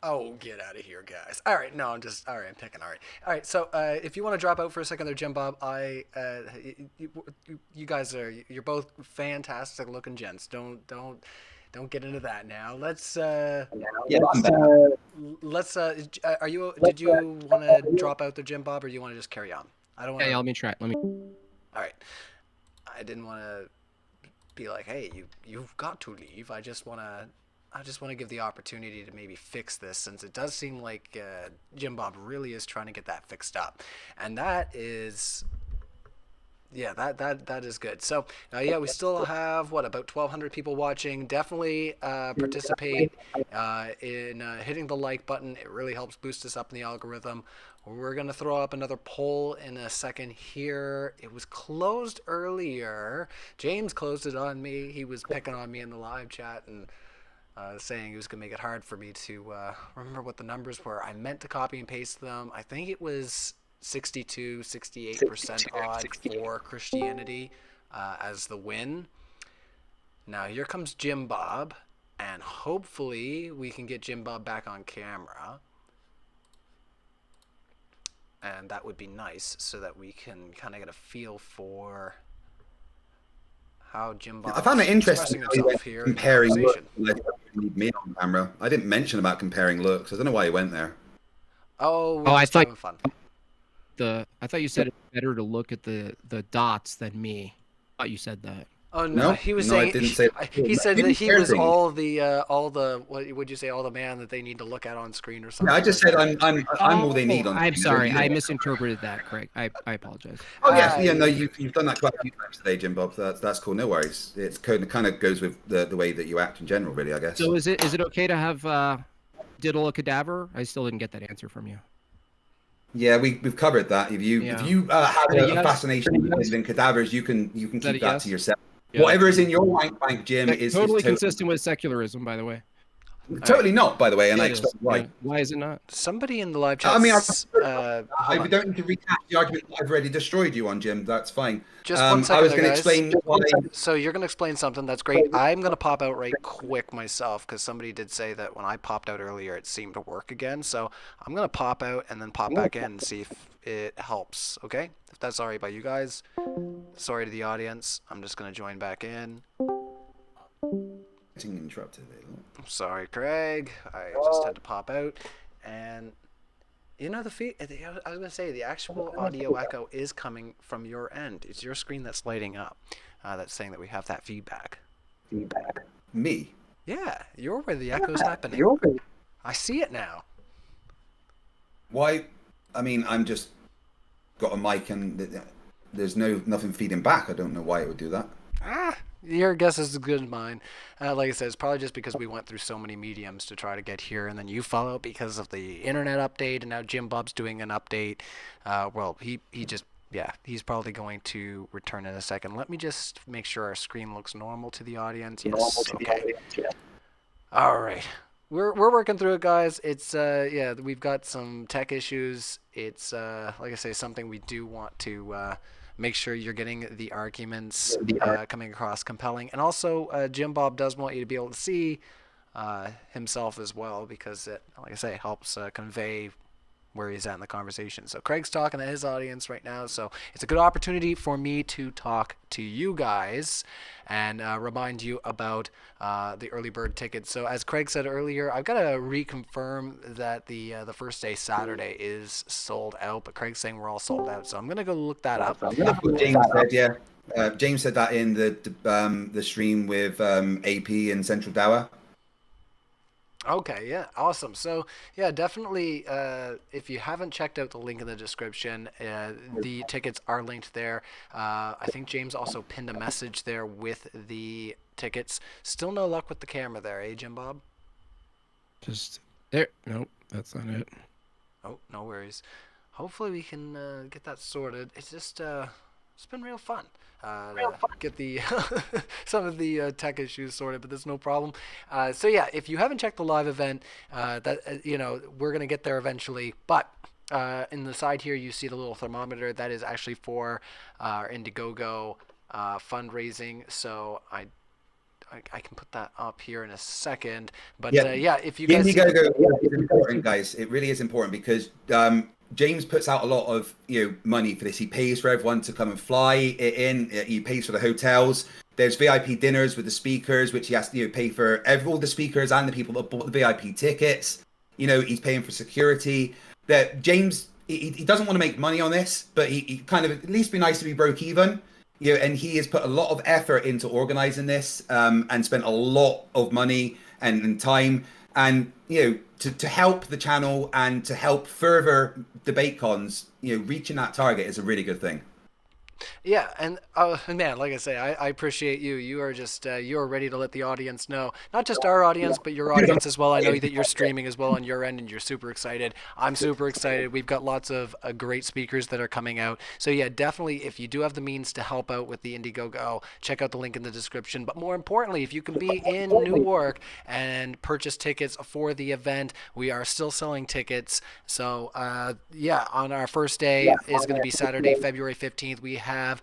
Oh, get out of here, guys. All right, no, I'm picking. All right. So if you want to drop out for a second there, Jimbob, you guys you're both fantastic looking gents. Don't get into that now. Let's. Did you want to drop out there, Jimbob, or you want to just carry on? I don't want. Hey, let me try. All right. I didn't want to be like, hey, you've got to leave. I just want to give the opportunity to maybe fix this, since it does seem like Jimbob really is trying to get that fixed up, and that is. Yeah, that is good. So, yeah, we still have, about 1,200 people watching. Definitely participate in hitting the like button. It really helps boost us up in the algorithm. We're going to throw up another poll in a second here. It was closed earlier. James closed it on me. He was picking on me in the live chat and saying he was going to make it hard for me to remember what the numbers were. I meant to copy and paste them. I think it was 68% odd for Christianity as the win. Now here comes Jimbob, and hopefully we can get Jimbob back on camera, and that would be nice, so that we can kind of get a feel for how Jimbob. I found it interesting here comparing looks. Me on camera. I didn't mention about comparing looks. I don't know why you went there. Oh, I thought having fun. I thought you said it's better to look at the dots than me. I thought you said that. Oh no, he was saying. I didn't say that. He said that he was all the what would you say, all the man that they need to look at on screen or something. Yeah, I just said I'm all they need on. I'm sorry, I misinterpreted that, Craig. I apologize. Oh yes, yeah, no, you've done that quite a few times today, Jimbob. So that's cool. No worries. It's kind of goes with the way that you act in general, really, I guess. So is it okay to have diddle a cadaver? I still didn't get that answer from you. Yeah, we've covered that. If you have a fascination in cadavers, you can keep that to yourself. Yeah. Whatever is in your wank bank, Jim, is totally consistent with secularism, by the way. Totally not, by the way, and I explain why. Yeah. Why is it not? Somebody in the live chat. I mean, I don't need to recash the argument that I've already destroyed you on, Jim. That's fine. Just 1 second, I was going to explain why. So you're going to explain something. That's great. I'm going to pop out right quick myself, because somebody did say that when I popped out earlier, it seemed to work again. So I'm going to pop out and then pop back in and see if it helps. Okay? If that's all right by you guys. Sorry to the audience. I'm just going to join back in. Interrupted. I'm sorry, Craig. I just had to pop out, and I was going to say the actual audio echo is coming from your end. It's your screen that's lighting up. That's saying that we have that feedback. Me? Yeah, you're where the echo's happening. I see it now. Why? I mean, I'm just got a mic and there's nothing feeding back. I don't know why it would do that. Your guess is as good as mine. Like I said, it's probably just because we went through so many mediums to try to get here, and then you follow because of the internet update, and now Jim Bob's doing an update. Well, he just, yeah, he's probably going to return in a second. Let me just make sure our screen looks normal to the audience. Yes, okay. All right. We're working through it, guys. It's yeah, we've got some tech issues. It's like I say, something we do want to make sure you're getting the arguments coming across compelling, and also Jim Bob does want you to be able to see himself as well, because it, like I say, helps convey where he's at in the conversation. So Craig's talking to his audience right now, so it's a good opportunity for me to talk to you guys and remind you about the early bird tickets. So as Craig said earlier, I've got to reconfirm that the first day, Saturday, is sold out, but Craig's saying we're all sold out, so I'm gonna go look that up. That's what James said, yeah. James said that in the stream with AP and Central Dower. Okay, yeah, awesome. So, yeah, definitely, if you haven't checked out the link in the description, the tickets are linked there. I think James also pinned a message there with the tickets. Still no luck with the camera there, eh, Jim Bob? Just there. Nope, that's not it. Oh, no worries. Hopefully we can get that sorted. It's just, it's been real fun. Get the some of the tech issues sorted, but there's no problem. So yeah, if you haven't checked the live event, that you know, we're gonna get there eventually. But in the side here, you see the little thermometer. That is actually for our Indiegogo fundraising. So I can put that up here in a second. But yeah, if you guys Indiegogo is important, guys. It really is important because James puts out a lot of money for this. He pays for everyone to come and fly it in. He pays for the hotels. There's VIP dinners with the speakers, which he has to pay for all the speakers and the people that bought the VIP tickets. He's paying for security. That James, he doesn't want to make money on this, but he kind of at least be nice to be broke even. And he has put a lot of effort into organizing this and spent a lot of money and time. And to help the channel and to help further DebateCons, reaching that target is a really good thing. Yeah, and man, like I say, I appreciate you. You are just you are ready to let the audience know, not just our audience, but your audience as well. I know that you're streaming as well on your end, and you're super excited. I'm super excited. We've got lots of great speakers that are coming out. So yeah, definitely, if you do have the means to help out with the Indiegogo, check out the link in the description. But more importantly, if you can be in Newark and purchase tickets for the event, we are still selling tickets. So yeah, on our first day is going to be Saturday, February 15th. We have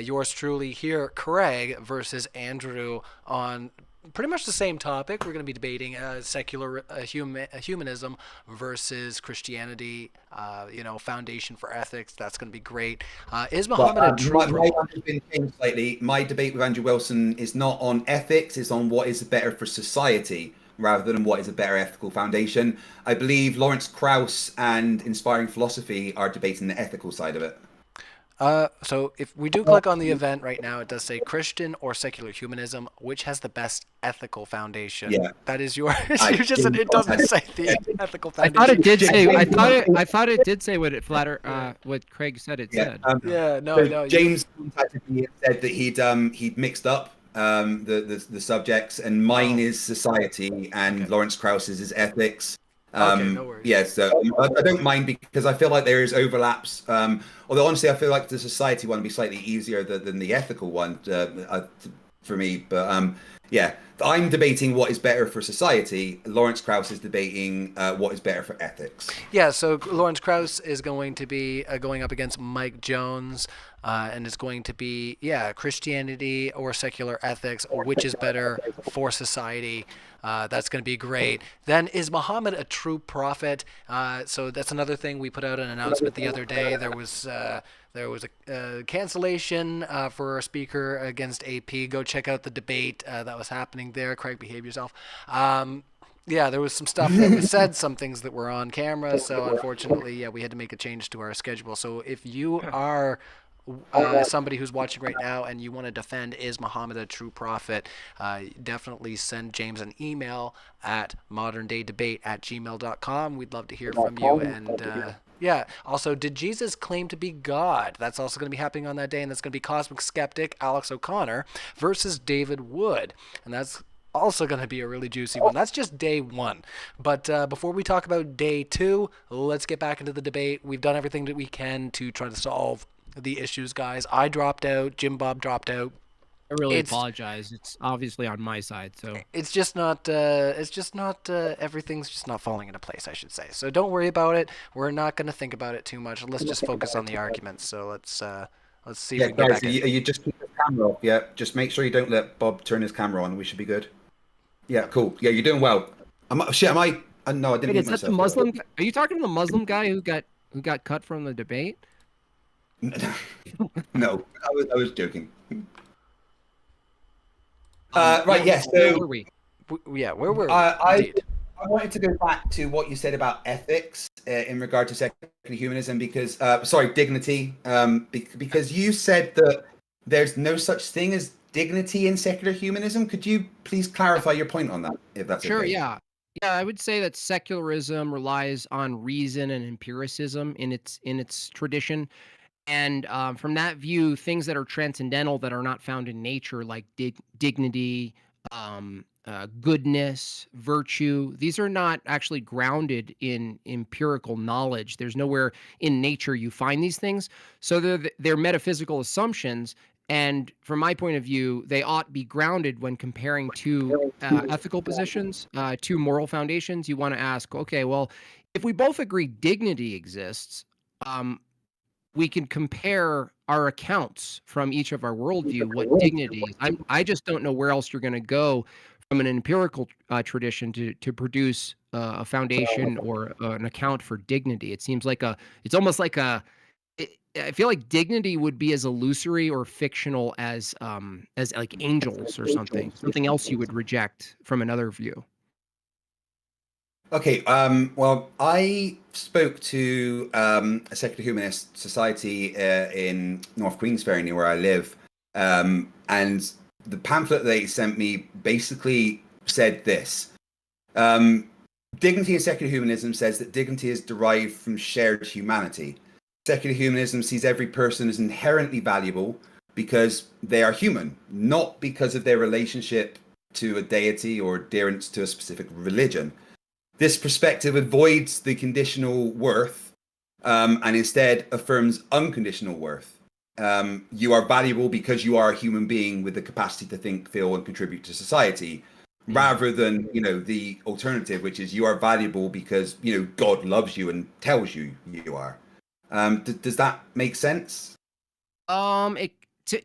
yours truly here, Craig, versus Andrew on pretty much the same topic. We're going to be debating secular humanism versus Christianity, foundation for ethics. That's going to be great. Is Muhammad a true my has been changed slightly. My debate with Andrew Wilson is not on ethics, it's on what is better for society rather than what is a better ethical foundation. I believe Lawrence Krauss and Inspiring Philosophy are debating the ethical side of it. So if we do click on the event right now, it does say Christian or secular humanism, which has the best ethical foundation. Yeah. That is yours. It doesn't say the ethical foundation. I thought it did say. I thought it did say what what Craig said it said. No. James contacted me and said that he'd mixed up the subjects, and mine is society, and Lawrence Krauss's is ethics. Okay, no worries. Yeah, so I don't mind because I feel like there is overlaps. Although honestly, I feel like the society one would be slightly easier than the ethical one for me. But yeah, I'm debating what is better for society. Lawrence Krauss is debating what is better for ethics. Yeah, so Lawrence Krauss is going to be going up against Mike Jones, and it's going to be, Christianity or secular ethics, which is better for society. That's going to be great. Then, is Muhammad a true prophet? So that's another thing. We put out an announcement the other day. There was a cancellation for a speaker against AP. Go check out the debate that was happening there. Craig, behave yourself. Yeah, there was some stuff that was said, some things that were on camera. So unfortunately, we had to make a change to our schedule. So if you are somebody who's watching right now and you want to defend, is Muhammad a true prophet, definitely send James an email at moderndaydebate@gmail.com. We'd love to hear from you, and Yeah. Also, did Jesus claim to be God? That's also going to be happening on that day, and that's going to be cosmic skeptic Alex O'Connor versus David Wood, and that's also going to be a really juicy one. That's just day one. But before we talk about day two, let's get back into the debate. We've done everything that we can to try to solve the issues, guys. I dropped out. Jim Bob dropped out. I really apologize. It's obviously on my side, so It's just not. Everything's just not falling into place, I should say. So don't worry about it. We're not going to think about it too much. Let's just focus on the arguments. So let's see if we can get guys, back in. you just keep the camera off. Yeah, just make sure you don't let Bob turn his camera on. We should be good. Yeah, cool. Yeah, you're doing well. Am I? No, I didn't. Wait, is that the Muslim? Are you talking to the Muslim guy who got cut from the debate? No, I was joking. Right, yes. Where were we? Yeah, where were we? I wanted to go back to what you said about ethics in regard to secular humanism, because dignity, because you said that there's no such thing as dignity in secular humanism. Could you please clarify your point on that, if that's Sure, okay? yeah. Yeah, I would say that secularism relies on reason and empiricism in its tradition. And from that view, things that are transcendental that are not found in nature, like dignity, goodness, virtue, these are not actually grounded in empirical knowledge. There's nowhere in nature you find these things. So they're metaphysical assumptions. And from my point of view, they ought to be grounded when comparing two ethical positions, two moral foundations. You want to ask, okay, well, if we both agree dignity exists, we can compare our accounts from each of our worldview, what dignity is. I just don't know where else you're going to go from an empirical tradition to produce a foundation or an account for dignity. It seems like it's almost like I feel like dignity would be as illusory or fictional as like angels or something else you would reject from another view. Okay, well, I spoke to a secular humanist society in North Queensferry, near where I live, and the pamphlet they sent me basically said this. Dignity in secular humanism says that dignity is derived from shared humanity. Secular humanism sees every person as inherently valuable because they are human, not because of their relationship to a deity or adherence to a specific religion. This perspective avoids the conditional worth and instead affirms unconditional worth. You are valuable because you are a human being with the capacity to think, feel, and contribute to society, rather than, the alternative, which is you are valuable because, God loves you and tells you you are. Does that make sense?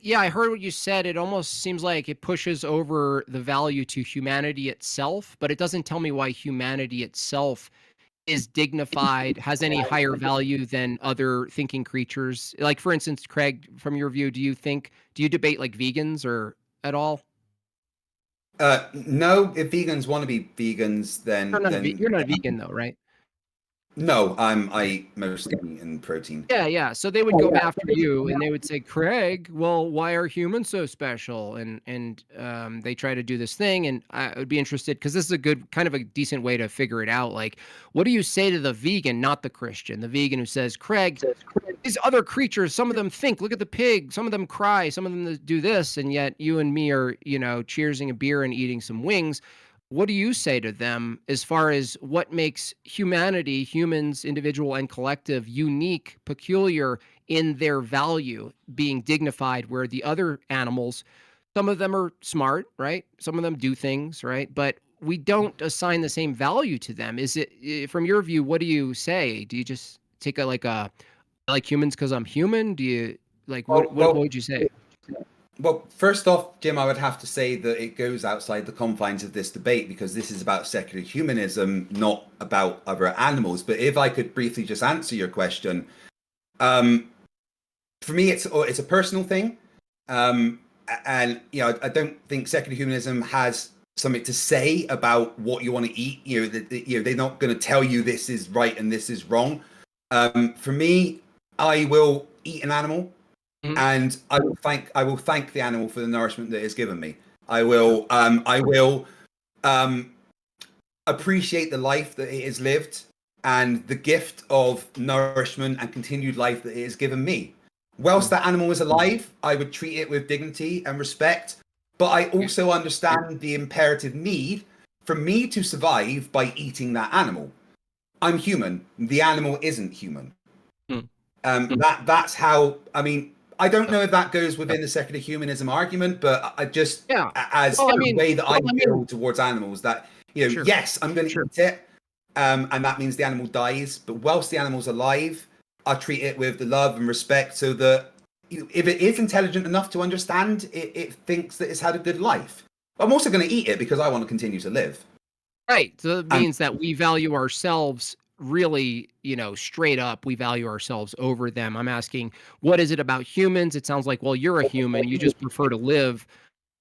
Yeah, I heard what you said. It almost seems like it pushes over the value to humanity itself, but it doesn't tell me why humanity itself is dignified, has any higher value than other thinking creatures. Like, for instance, Craig, from your view, do you debate like vegans or at all? No, if vegans want to be vegans, then You're not a vegan though, right? No, I eat mostly meat and protein. Yeah. So they would go after you and they would say, Craig, well, why are humans so special? And they try to do this thing. And I would be interested, because this is a good, kind of a decent way to figure it out. Like, what do you say to the vegan, not the Christian, the vegan who says, Craig, these other creatures, some of them think, look at the pig, some of them cry, some of them do this. And yet you and me are, cheersing a beer and eating some wings. What do you say to them as far as what makes humanity, humans, individual and collective, unique, peculiar in their value, being dignified, where the other animals, some of them are smart, right? Some of them do things, right? But we don't assign the same value to them. Is it, from your view, what do you say? Do you just take I like humans because I'm human? Do you, what would you say? Well, first off, Jim, I would have to say that it goes outside the confines of this debate, because this is about secular humanism, not about other animals. But if I could briefly just answer your question, for me, it's a personal thing. And, I don't think secular humanism has something to say about what you want to eat. They're not going to tell you this is right and this is wrong. For me, I will eat an animal. And I will thank the animal for the nourishment that it's given me. I will appreciate the life that it has lived, and the gift of nourishment and continued life that it has given me. Whilst that animal is alive, I would treat it with dignity and respect, but I also understand the imperative need for me to survive by eating that animal. I'm human. The animal isn't human. That's how, I mean, I don't know if that goes within the secular humanism argument, but I just, as the way that I feel towards animals, that, you know, yes, I'm going to eat it, and that means the animal dies, but whilst the animal's alive, I treat it with the love and respect so that if it is intelligent enough to understand, it thinks that it's had a good life. I'm also going to eat it because I want to continue to live. Right. So that means that we value ourselves really, you know, straight up. We value ourselves over them. I'm asking, what is it about humans? It sounds like, well, you're a human. You just prefer to live.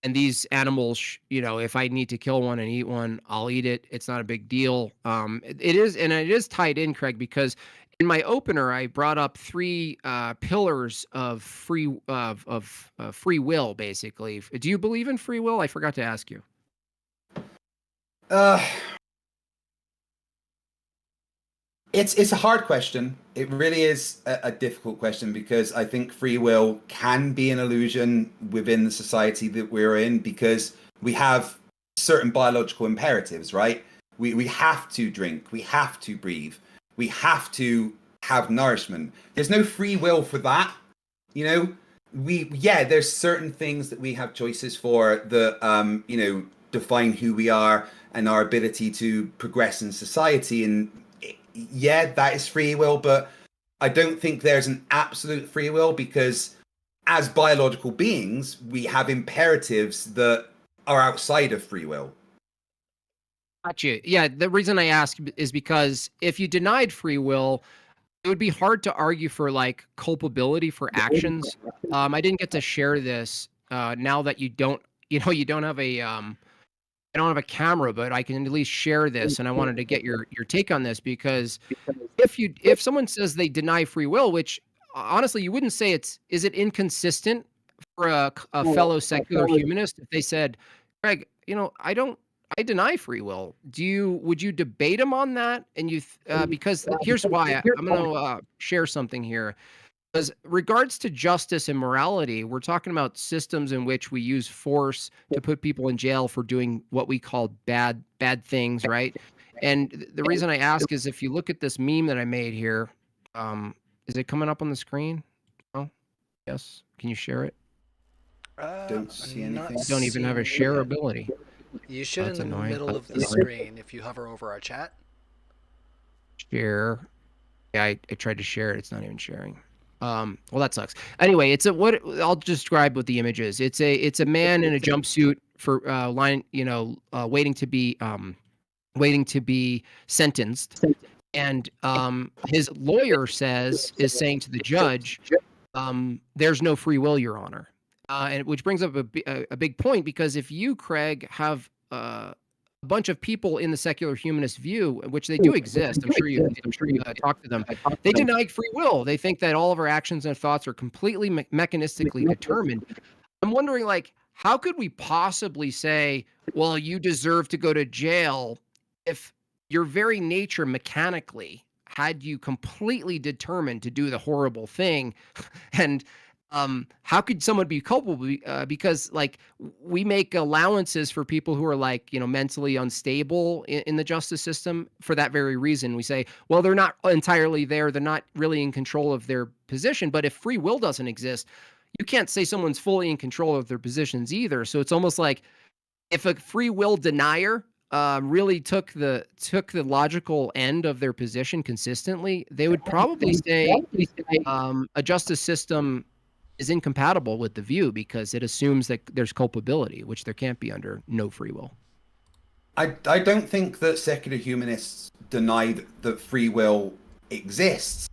And these animals, you know, if I need to kill one and eat one, I'll eat it. It's not a big deal. It is, and it is tied in, Craig, because in my opener, I brought up three pillars of free will, basically. Do you believe in free will? I forgot to ask you. It's a hard question. It really is a difficult question because I think free will can be an illusion within the society that we're in because we have certain biological imperatives, right? We have to drink, we have to breathe, we have to have nourishment. There's no free will for that, you know? There's certain things that we have choices for that, you know, define who we are and our ability to progress in society. And yeah, that is free will, but I don't think there's an absolute free will because as biological beings, we have imperatives that are outside of free will. Gotcha. Yeah, the reason I ask is because if you denied free will, it would be hard to argue for like culpability for actions. I didn't get to share this now that you don't have a I don't have a camera, but I can at least share this, and I wanted to get your take on this because if someone says they deny free will, which honestly you wouldn't say is it inconsistent for a fellow secular humanist if they said, Greg, you know, I deny free will. Would you debate them on that? And because here's why I'm going to share something here. As regards to justice and morality, we're talking about systems in which we use force to put people in jail for doing what we call bad things, right? And the reason I ask is if you look at this meme that I made here, is it coming up on the screen? Oh, yes. Can you share it? Don't see anything. Don't even have a share ability. You should That's in the annoying. middle of the screen if you hover over our chat. Share. Yeah, I tried to share it. It's not even sharing. Well, that sucks. Anyway, I'll describe what the image is. It's a man in a jumpsuit for waiting to be sentenced, and his lawyer is saying to the judge, "There's no free will, Your Honor," and which brings up a big point because if you, Craig, have a bunch of people in the secular humanist view, which they do exist. I'm sure you talk to them. They deny free will. They think that all of our actions and thoughts are completely mechanistically determined. I'm wondering, like, how could we possibly say, well, you deserve to go to jail if your very nature mechanically had you completely determined to do the horrible thing? And how could someone be culpable? Because like we make allowances for people who are like, you know, mentally unstable in the justice system for that very reason. We say, well, they're not entirely there. They're not really in control of their position. But if free will doesn't exist, you can't say someone's fully in control of their positions either. So it's almost like if a free will denier really took the logical end of their position consistently, they would probably say a justice system is incompatible with the view because it assumes that there's culpability, which there can't be under no free will. I don't think that secular humanists deny that free will exists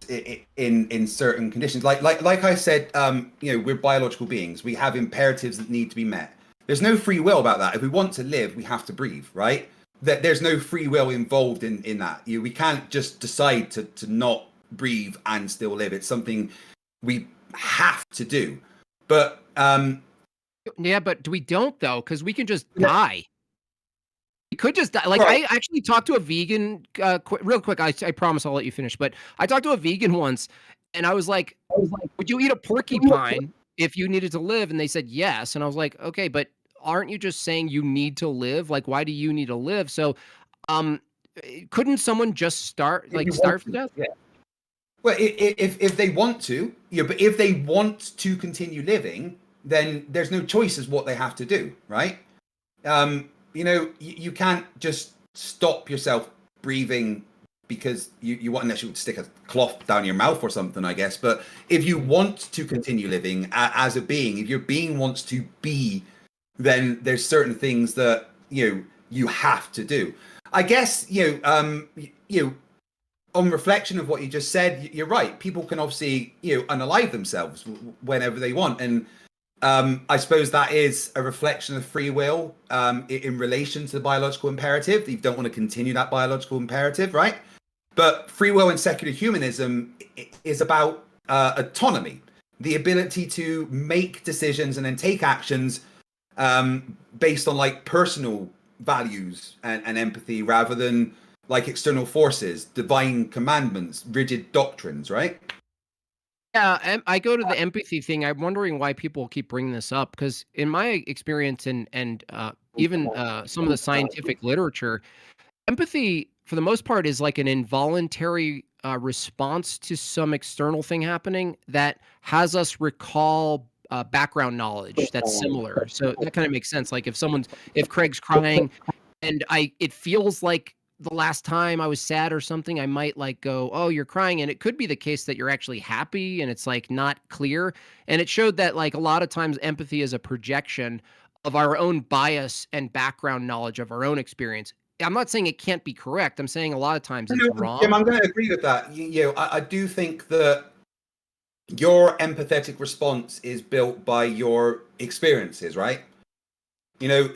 in certain conditions. Like I said, you know, we're biological beings. We have imperatives that need to be met. There's no free will about that. If we want to live, we have to breathe, right? There's no free will involved in that. We can't just decide to not breathe and still live. It's something we have to do. But yeah, but we don't though, because we can just die. You could just die. Like, Right. I actually talked to a vegan, real quick. I promise I'll let you finish. But I talked to a vegan once, and I was like, "Would you eat a porcupine if you needed to live?" And they said yes. And I was like, "Okay, but aren't you just saying you need to live? Like, why do you need to live?" So, um, couldn't someone just If you want starve to to, death? yeah. Well, if they want to, but if they want to continue living, then there's no choice as what they have to do, right? You can't just stop yourself breathing because you want, unless you stick a cloth down your mouth or something, I guess. But if you want to continue living as a being, if your being wants to be, then there's certain things that you have to do. I guess on reflection of what you just said, you're right. People can obviously unalive themselves whenever they want, and I suppose that is a reflection of free will in relation to the biological imperative. You don't want to continue that biological imperative, right? But free will in secular humanism is about autonomy, the ability to make decisions and then take actions based on like personal values and empathy, rather than like external forces, divine commandments, rigid doctrines, right? Yeah, I go to the empathy thing. I'm wondering why people keep bringing this up, because in my experience and even some of the scientific literature, empathy for the most part is like an involuntary response to some external thing happening that has us recall background knowledge that's similar. So that kind of makes sense. Like if Craig's crying and it feels like the last time I was sad or something, I might like go, "Oh, you're crying." And it could be the case that you're actually happy and it's like not clear. And it showed that like a lot of times empathy is a projection of our own bias and background knowledge of our own experience. I'm not saying it can't be correct. I'm saying a lot of times it's wrong. Jim, I'm going to agree with that. I do think that your empathetic response is built by your experiences, right?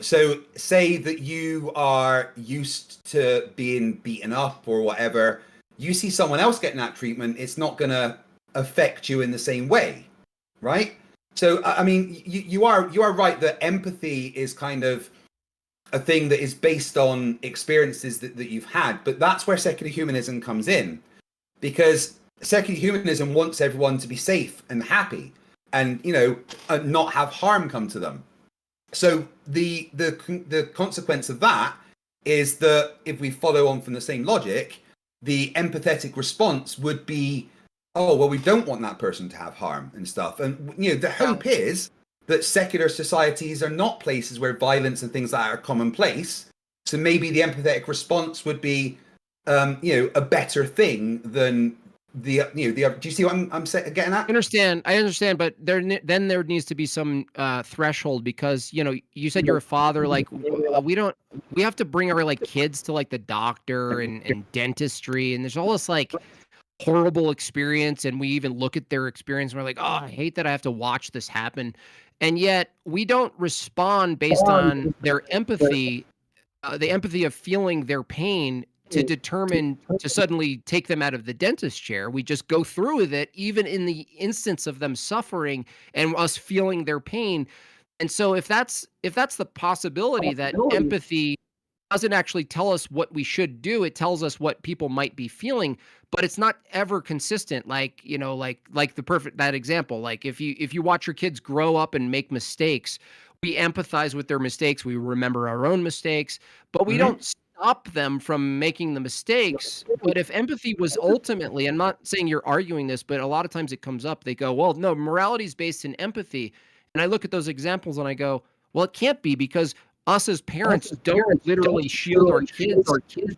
So say that you are used to being beaten up or whatever, you see someone else getting that treatment, it's not going to affect you in the same way, right? So, I mean, you are right that empathy is kind of a thing that is based on experiences that you've had, but that's where secular humanism comes in, because secular humanism wants everyone to be safe and happy and, not have harm come to them. So the consequence of that is that if we follow on from the same logic, the empathetic response would be, oh, well, we don't want that person to have harm and stuff. And, the hope is that secular societies are not places where violence and things like that are commonplace. So maybe the empathetic response would be, a better thing than do you see what I'm getting at? I understand, but there needs to be some threshold, because you said you're a father. Like we have to bring our like kids to like the doctor and dentistry, and there's all this like horrible experience, and we even look at their experience and we're like, oh, I hate that I have to watch this happen, and yet we don't respond based on their empathy, the empathy of feeling their pain, to determine to suddenly take them out of the dentist chair. We just go through with it, even in the instance of them suffering and us feeling their pain. And so if that's the possibility that empathy doesn't actually tell us what we should do, it tells us what people might be feeling, but it's not ever consistent. Like, like that example, like if you watch your kids grow up and make mistakes, we empathize with their mistakes, we remember our own mistakes, but we don't stop them from making the mistakes. But if empathy was ultimately, I'm not saying you're arguing this, but a lot of times it comes up, they go, well, no, morality is based in empathy. And I look at those examples and I go, well, it can't be, because us as parents don't literally shield our kids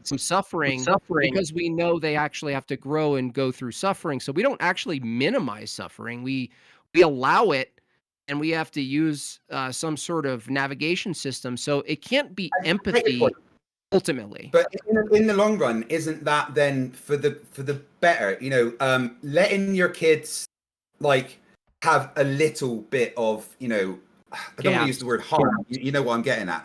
from suffering, because we know they actually have to grow and go through suffering. So we don't actually minimize suffering. We allow it, and we have to use some sort of navigation system. So it can't be empathy ultimately. But in the long run, isn't that then for the better? Letting your kids like have a little bit of I don't want to use the word harm. You know what I'm getting at.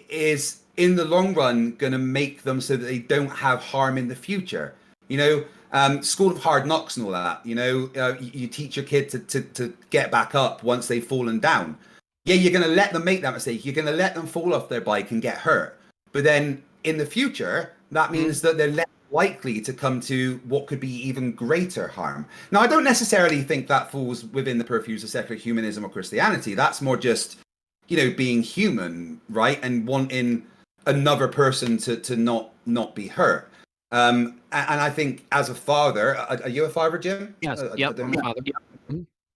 Is in the long run going to make them so that they don't have harm in the future. School of hard knocks and all that. You teach your kid to get back up once they've fallen down. Yeah, you're going to let them make that mistake. You're going to let them fall off their bike and get hurt. But then in the future, that means that they're less likely to come to what could be even greater harm. Now, I don't necessarily think that falls within the purviews of secular humanism or Christianity. That's more just, being human, right? And wanting another person to not be hurt. And I think as a father, are you a father, Jim? Yes. Yep. I'm a father.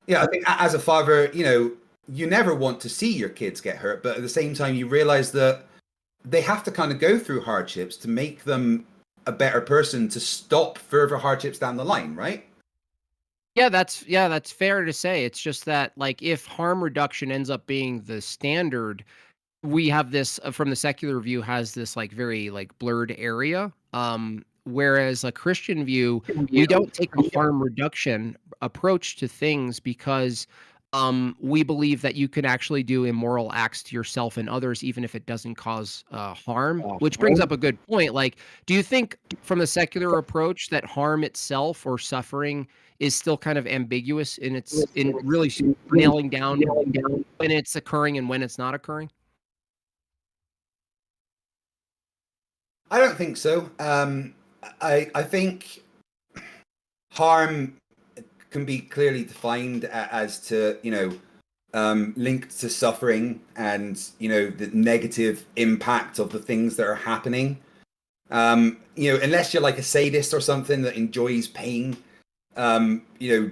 Yeah, I think as a father, you never want to see your kids get hurt, but at the same time, you realize that they have to kind of go through hardships to make them a better person to stop further hardships down the line, right? Yeah, that's fair to say. It's just that, like, if harm reduction ends up being the standard, we have this from the secular view has this like very like blurred area. Whereas a Christian view, we don't take a harm reduction approach to things because we believe that you can actually do immoral acts to yourself and others, even if it doesn't cause harm, which brings up a good point. Like, do you think from the secular approach that harm itself or suffering is still kind of ambiguous in really nailing down when it's occurring and when it's not occurring? I don't think so. I think harm can be clearly defined as to, linked to suffering and, the negative impact of the things that are happening. Unless you're like a sadist or something that enjoys pain, do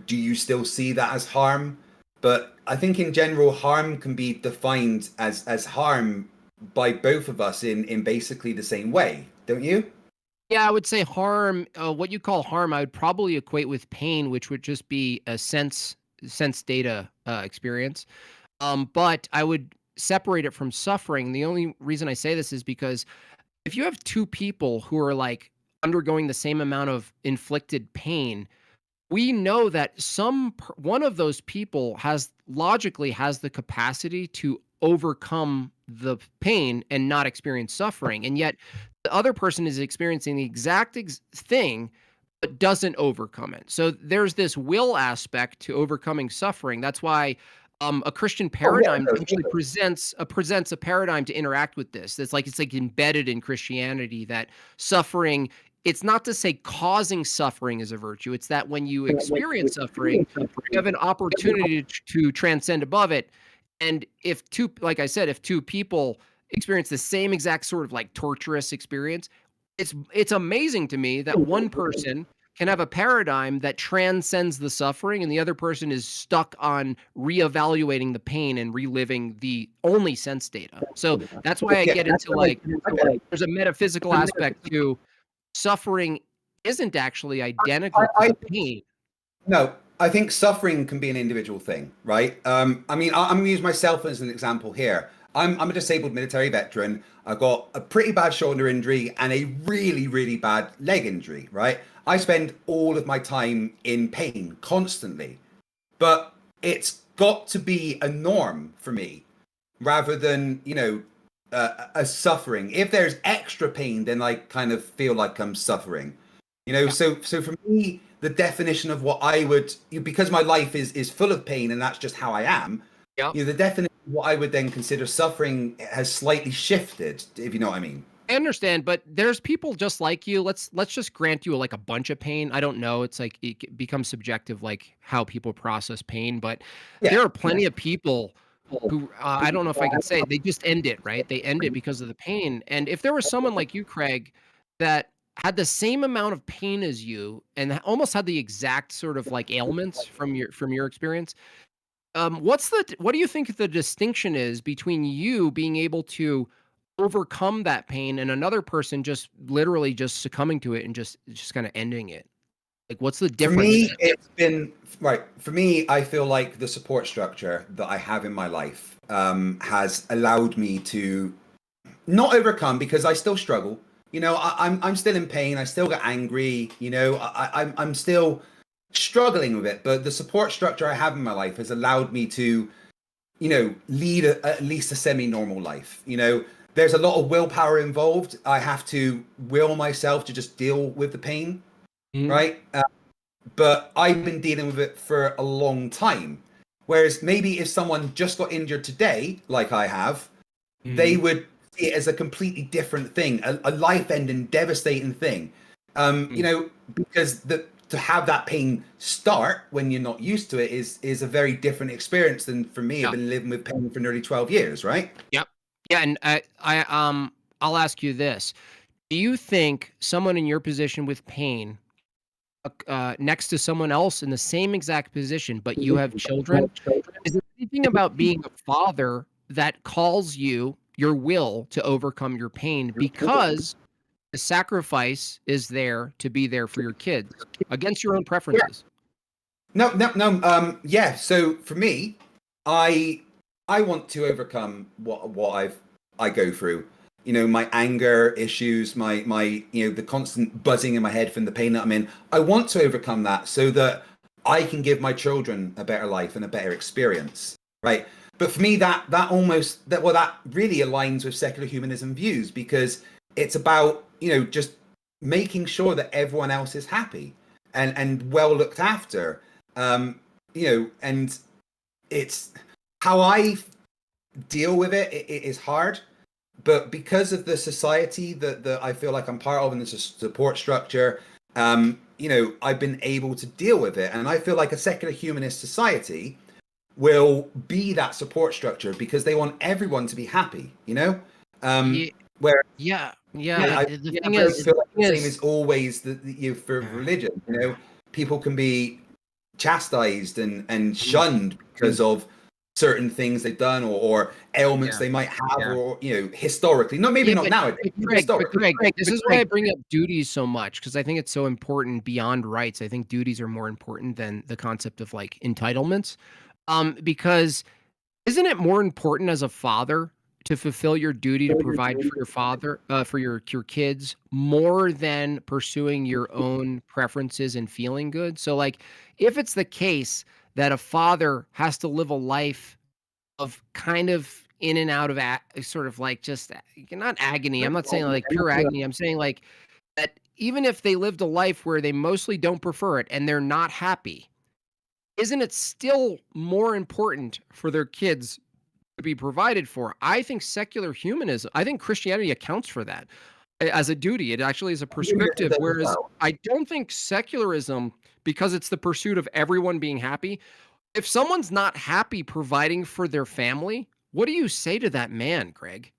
you still see that as harm? But I think in general, harm can be defined as harm by both of us in basically the same way, don't you? Yeah, I would say harm, what you call harm, I would probably equate with pain, which would just be a sense data experience. But I would separate it from suffering. The only reason I say this is because if you have two people who are like undergoing the same amount of inflicted pain, we know that one of those people logically has the capacity to overcome the pain and not experience suffering. And yet the other person is experiencing the exact thing, but doesn't overcome it. So there's this will aspect to overcoming suffering. That's why a Christian paradigm actually presents a paradigm to interact with this. It's like embedded in Christianity that suffering, it's not to say causing suffering is a virtue. It's that when you experience suffering, you have an opportunity to transcend above it. And if two people experience the same exact sort of like torturous experience, it's amazing to me that one person can have a paradigm that transcends the suffering and the other person is stuck on reevaluating the pain and reliving the only sense data. So that's why I get into like there's a metaphysical aspect to suffering isn't actually identical to the pain. No, I think suffering can be an individual thing, right? I'm going to use myself as an example here. I'm a disabled military veteran. I've got a pretty bad shoulder injury and a really, really bad leg injury, right? I spend all of my time in pain constantly, but it's got to be a norm for me rather than, a suffering. If there's extra pain, then I kind of feel like I'm suffering, So for me, the definition of what I would, because my life is full of pain and that's just how I am. Yeah. The definition of what I would then consider suffering has slightly shifted, if you know what I mean. I understand, but there's people just like you. Let's just grant you like a bunch of pain. I don't know. It's like it becomes subjective, like how people process pain. But there are plenty of people who I don't know if I can say they just end it, right? They end it because of the pain. And if there was someone like you, Craig, that had the same amount of pain as you and almost had the exact sort of like ailments from your experience, what do you think the distinction is between you being able to overcome that pain and another person just literally just succumbing to it and just kind of ending it? Like, what's the difference? For me, it's been right. For me, I feel like the support structure that I have in my life has allowed me to not overcome, because I still struggle. I'm still in pain. I still get angry. I'm still struggling with it. But the support structure I have in my life has allowed me to, lead at least a semi-normal life. There's a lot of willpower involved. I have to will myself to just deal with the pain, right? But I've been dealing with it for a long time. Whereas maybe if someone just got injured today, like I have, they would see it as a completely different thing, a life-ending, devastating thing. You know, because to have that pain start when you're not used to it is a very different experience than for me. I've been living with pain for nearly 12 years, right? Yep. Yeah, and I'll ask you this. Do you think someone in your position with pain next to someone else in the same exact position, but you have children, is there anything about being a father that calls you, your will to overcome your pain because the sacrifice is there to be there for your kids against your own preferences? No. Yeah. So for me, I want to overcome what I go through. You know, my anger issues, my you know, the constant buzzing in my head from the pain that I'm in. I want to overcome that so that I can give my children a better life and a better experience, right? But for me, that really aligns with secular humanism views, because it's about, you know, just making sure that everyone else is happy and well looked after. You know, and it's how I deal with it. It is hard. But because of the society that I feel like I'm part of and there's a support structure, you know, I've been able to deal with it. And I feel like a secular humanist society will be that support structure because they want everyone to be happy, you know? Where yeah. The thing is, feel like the same is always for religion, you know, people can be chastised and shunned because of certain things they've done or ailments they might have, or, you know, historically. No, maybe not nowadays. Greg, this is why I bring up duties so much, because I think it's so important beyond rights. I think duties are more important than the concept of like entitlements. Because isn't it more important as a father to fulfill your duty to provide for your father, for your kids, more than pursuing your own preferences and feeling good? So like, if it's the case that a father has to live a life of kind of in and out of sort of like just not agony. I'm not saying like pure agony. I'm saying like that even if they lived a life where they mostly don't prefer it and they're not happy, isn't it still more important for their kids to be provided for? I think secular humanism, I think Christianity accounts for that as a duty. It actually is a prescriptive, whereas I don't think secularism, because it's the pursuit of everyone being happy. If someone's not happy providing for their family, what do you say to that man, Greg?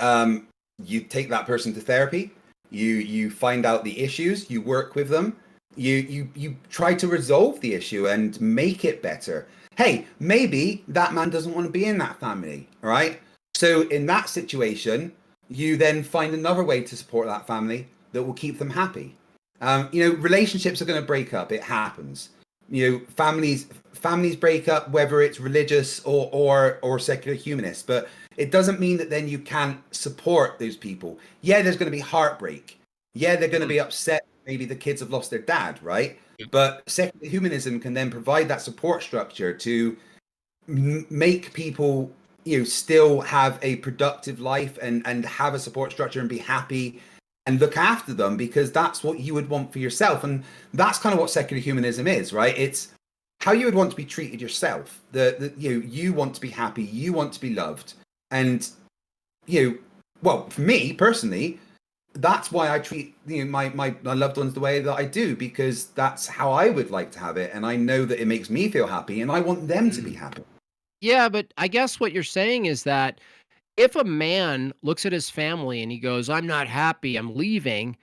You take that person to therapy. You find out the issues. You work with them. You try to resolve the issue and make it better. Hey, maybe that man doesn't want to be in that family, all right? So in that situation, you then find another way to support that family that will keep them happy. You know, relationships are going to break up. It happens. You know, families break up, whether it's religious or secular humanist, but it doesn't mean that then you can't support those people. Yeah, there's going to be heartbreak. Yeah, they're going to be upset. Maybe the kids have lost their dad, right? But secular humanism can then provide that support structure to make people, you know, still have a productive life and have a support structure and be happy and look after them, because that's what you would want for yourself. And that's kind of what secular humanism is, right? It's how you would want to be treated yourself. You want to be happy, you want to be loved. And, you know, well, for me personally, that's why I treat, you know, my loved ones the way that I do, because that's how I would like to have it. And I know that it makes me feel happy and I want them to be happy. Yeah, but I guess what you're saying is that if a man looks at his family and he goes, I'm not happy, I'm leaving,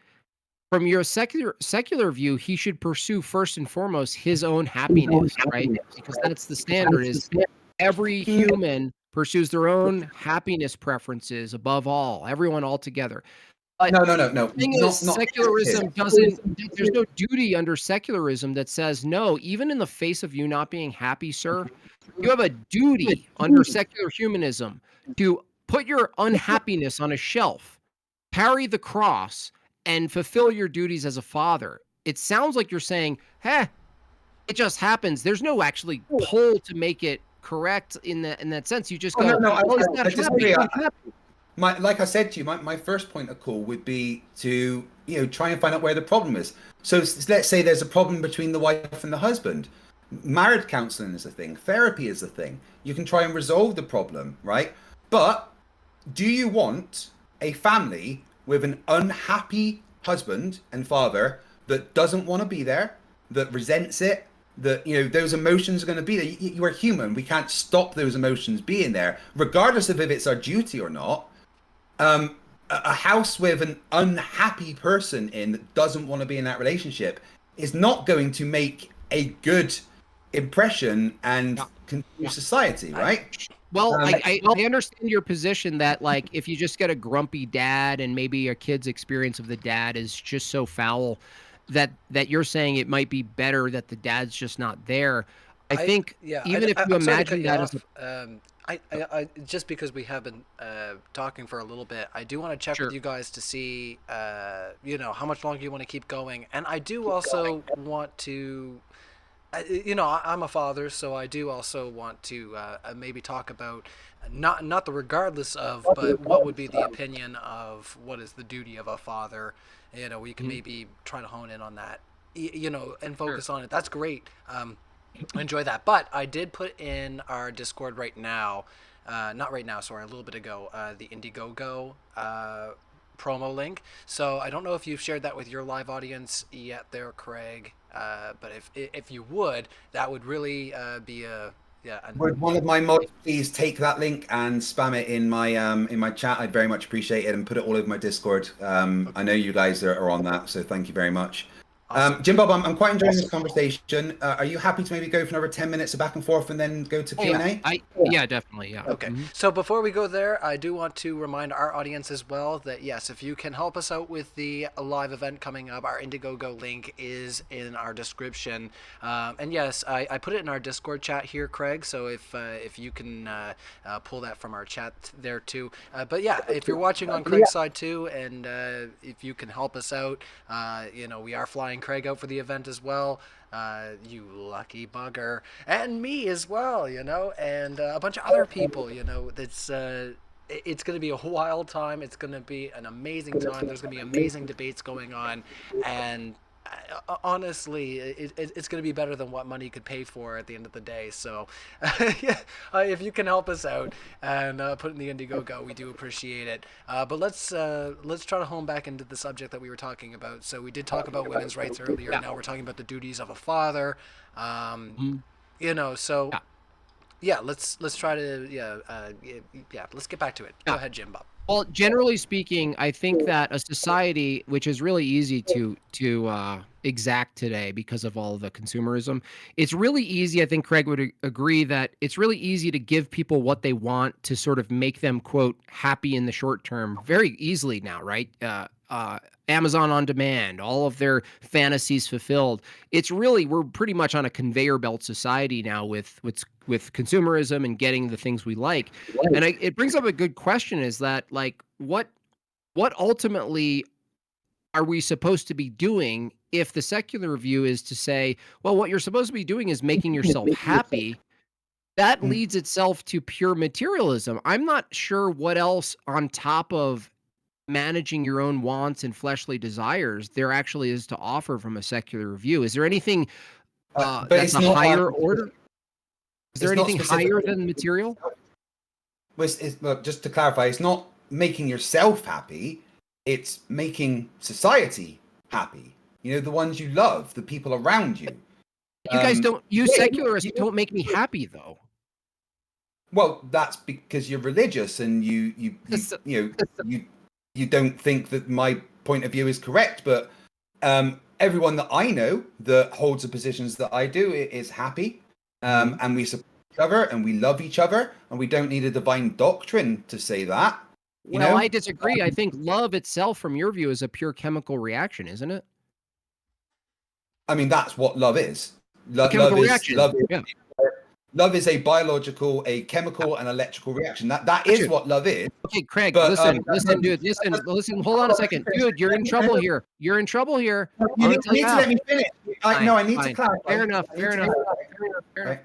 from your secular view, he should pursue first and foremost his own happiness, right? Because that's the standard, is every human pursues their own happiness preferences above all, everyone all together. But No. the thing is, secularism doesn't, there's no duty under secularism that says, no, even in the face of you not being happy, sir, you have a duty under secular humanism to put your unhappiness on a shelf, carry the cross, and fulfill your duties as a father. It sounds like you're saying, it just happens. There's no actually pull to make it correct in that sense. You just go, I disagree. Like I said to you, my first point of call would be to, you know, try and find out where the problem is. So let's say there's a problem between the wife and the husband. Marriage counseling is a thing. Therapy is a thing. You can try and resolve the problem, right? But do you want a family with an unhappy husband and father that doesn't want to be there, that resents it, that, you know, those emotions are going to be there? You are human. We can't stop those emotions being there, regardless of if it's our duty or not. A house with an unhappy person in that doesn't want to be in that relationship is not going to make a good impression and continue society, right? Well, I understand your position that, like, if you just get a grumpy dad and maybe your kid's experience of the dad is just so foul that you're saying it might be better that the dad's just not there. I think even if you imagine that as I just because we have been talking for a little bit, I do want to check with you guys to see, you know, how much longer you want to keep going, and I do also want to, you know, I'm a father, so I do also want to maybe talk about not the regardless of, but what would be the opinion of what is the duty of a father. You know, we can maybe try to hone in on that, you know, and focus on it. That's great. Enjoy that. But I did put in our Discord right now, not right now, sorry, a little bit ago, the Indiegogo promo link. So I don't know if you've shared that with your live audience yet there, Craig. But if you would, that would really be a Would one of my mods please take that link and spam it in my chat? I'd very much appreciate it, and put it all over my Discord. I know you guys are on that, so thank you very much. Awesome. Jimbob, I'm quite enjoying this conversation. Are you happy to maybe go for another 10 minutes of back and forth and then go to Q&A? Yeah, definitely. Yeah. Okay. So before we go there, I do want to remind our audience as well that, yes, if you can help us out with the live event coming up, our Indiegogo link is in our description. And yes, I put it in our Discord chat here, Craig. So if you can pull that from our chat there too. But yeah, if you're watching on Craig's side too, and if you can help us out, you know, we are flying Craig out for the event as well. You lucky bugger, and me as well, you know, and a bunch of other people, you know. That's it's going to be a wild time. It's going to be an amazing time. There's going to be amazing debates going on, and honestly, it's going to be better than what money could pay for at the end of the day. So if you can help us out and put in the Indiegogo, we do appreciate it. But let's try to hone back into the subject that we were talking about. So we did talk about women's rights earlier. Now we're talking about the duties of a father. You know, so yeah, let's try to let's get back to it. Go ahead, Jimbob. Well, generally speaking, I think that a society, which is really easy to exact today because of all the consumerism, it's really easy. I think Craig would agree that it's really easy to give people what they want to sort of make them, quote, happy in the short term very easily now, right? Amazon on demand, all of their fantasies fulfilled. It's really, we're pretty much on a conveyor belt society now with consumerism and getting the things we like. And it brings up a good question, is that, like, what ultimately are we supposed to be doing if the secular view is to say, well, what you're supposed to be doing is making yourself happy? That leads itself to pure materialism. I'm not sure what else on top of managing your own wants and fleshly desires there actually is to offer from a secular view. Is there anything that's a higher order? Is there anything higher than material? Well, just to clarify, it's not making yourself happy, it's making society happy. You know, the ones you love, the people around you. You guys don't, you secularists don't make me happy, though. Well, that's because you're religious and you don't think that my point of view is correct, but everyone that I know that holds the positions that I do is happy, and we support each other and we love each other, and we don't need a divine doctrine to say that. Well, I disagree. I think love itself, from your view, is a pure chemical reaction, isn't it? I mean, that's what love is. Love is a biological, a chemical, and electrical reaction. That is what love is. Okay, Craig, listen, dude, listen. Hold on a second, dude. You're in trouble here. You're in trouble here. You need to let me finish. I need to clarify. Fair enough.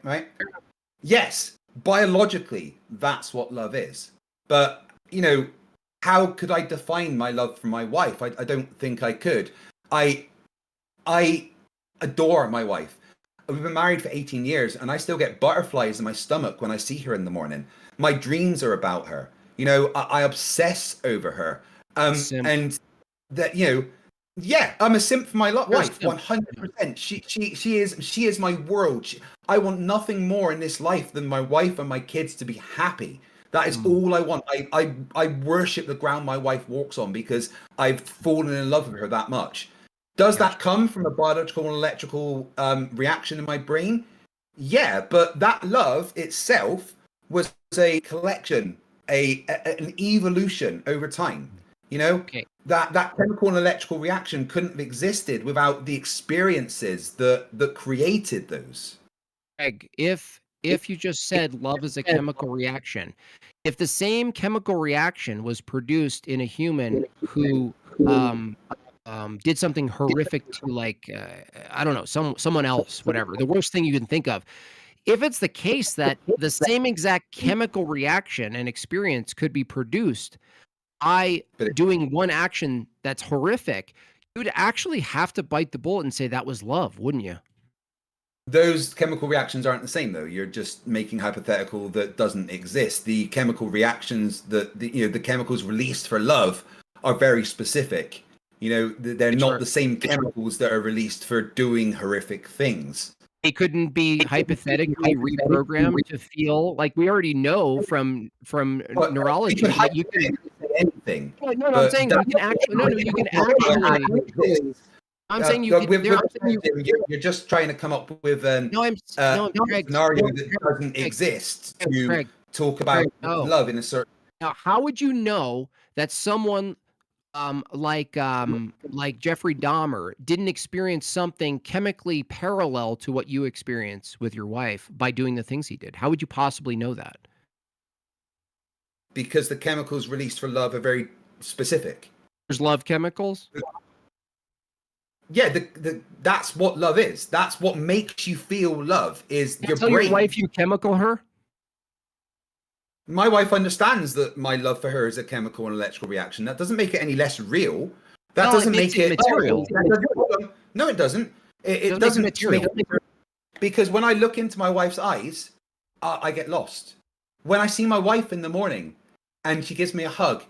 Right. Yes, biologically, that's what love is. But you know, how could I define my love for my wife? I don't think I could. I adore my wife. We've been married for 18 years and I still get butterflies in my stomach when I see her in the morning. My dreams are about her. I obsess over her. Simp. And that, yeah, I'm a simp for my You're a wife, simp. 100%. She is my world. I want nothing more in this life than my wife and my kids to be happy. That is all I want. I worship the ground my wife walks on because I've fallen in love with her that much. Does that come from a biological and electrical reaction in my brain? Yeah, but that love itself was a collection, an evolution over time. Okay. That chemical and electrical reaction couldn't have existed without the experiences that created those. Greg, if you just said love is a chemical reaction, if the same chemical reaction was produced in a human who did something horrific to, like, I don't know, someone else, whatever, the worst thing you can think of. If it's the case that the same exact chemical reaction and experience could be produced by doing one action that's horrific, you would actually have to bite the bullet and say that was love, wouldn't you? Those chemical reactions aren't the same, though. You're just making hypothetical that doesn't exist. The chemical reactions that the chemicals released for love are very specific. They're not the same chemicals that are released for doing horrific things. They couldn't be hypothetically reprogrammed to feel like, we already know from neurology that you can say anything. No, I'm saying you can actually. You can actually. I'm saying you. You're just trying to come up with an scenario that doesn't exist to talk about love in a certain. Now, how would you know that someone like Jeffrey Dahmer didn't experience something chemically parallel to what you experience with your wife by doing the things he did? How would you possibly know that? Because the chemicals released for love are very specific. There's love chemicals? Yeah, that's what love is. That's what makes you feel love is your brain. Tell your wife you chemical her? My wife understands that my love for her is a chemical and electrical reaction. That doesn't make it any less real. That doesn't make it material. No, it doesn't. It doesn't material. Because when I look into my wife's eyes, I get lost. When I see my wife in the morning and she gives me a hug,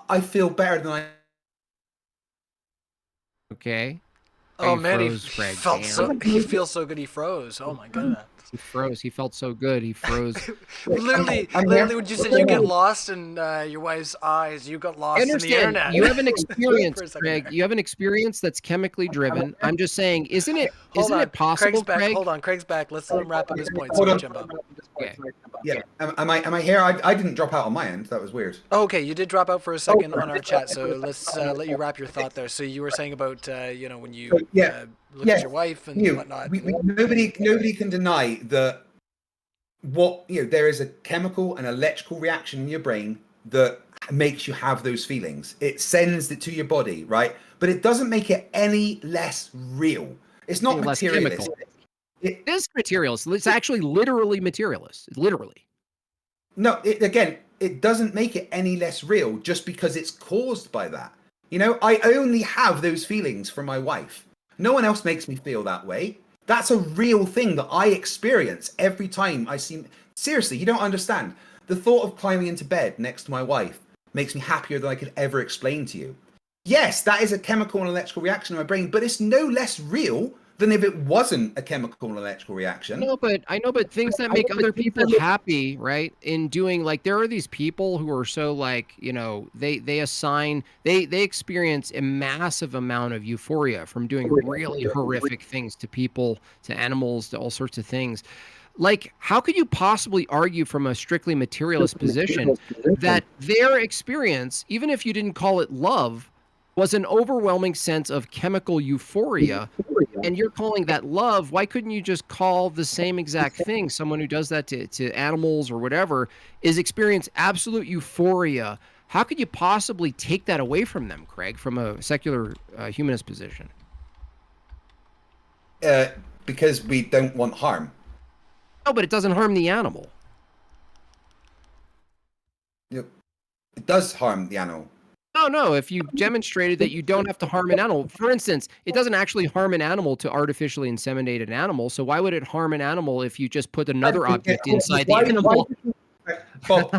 I feel better than I. Okay. Oh man, he feels so good. He froze. Oh my goodness. He froze. He felt so good. He froze. literally, when you said you get lost in your wife's eyes, you got lost in the internet. You have an experience, Craig. You have an experience that's chemically driven. I'm just saying, isn't it possible, Craig? Hold on, Craig's back. Let's let him wrap up his point. Sorry, Jimbo. Okay. Yeah. Am I here? I didn't drop out on my end. That was weird. Okay, you did drop out for a second on our chat, so let's let you wrap your thought there. So you were saying about when you look at your wife and whatnot. Nobody can deny that there is a chemical and electrical reaction in your brain that makes you have those feelings. It sends it to your body, right? But it doesn't make it any less real. It's not materialist. It is materialist. It's actually literally materialist. Literally. No, it doesn't make it any less real just because it's caused by that. I only have those feelings for my wife. No one else makes me feel that way. That's a real thing that I experience every time I see. Seriously, you don't understand. The thought of climbing into bed next to my wife makes me happier than I could ever explain to you. Yes, that is a chemical and electrical reaction in my brain, but it's no less real than if it wasn't a chemical and electrical reaction. I know, but things that make other people happy, right? In doing, like, there are these people who are so, like, they experience a massive amount of euphoria from doing really horrific things to people, to animals, to all sorts of things. Like, how could you possibly argue from a strictly materialist position that their experience, even if you didn't call it love, was an overwhelming sense of chemical euphoria, and you're calling that love? Why couldn't you just call the same exact thing, someone who does that to animals or whatever, is experience absolute euphoria? How could you possibly take that away from them, Craig, from a secular humanist position? Because we don't want harm. No, but it doesn't harm the animal. It does harm the animal. No, if you demonstrated that you don't have to harm an animal. For instance, it doesn't actually harm an animal to artificially inseminate an animal, so why would it harm an animal if you just put another object inside the animal? Bob,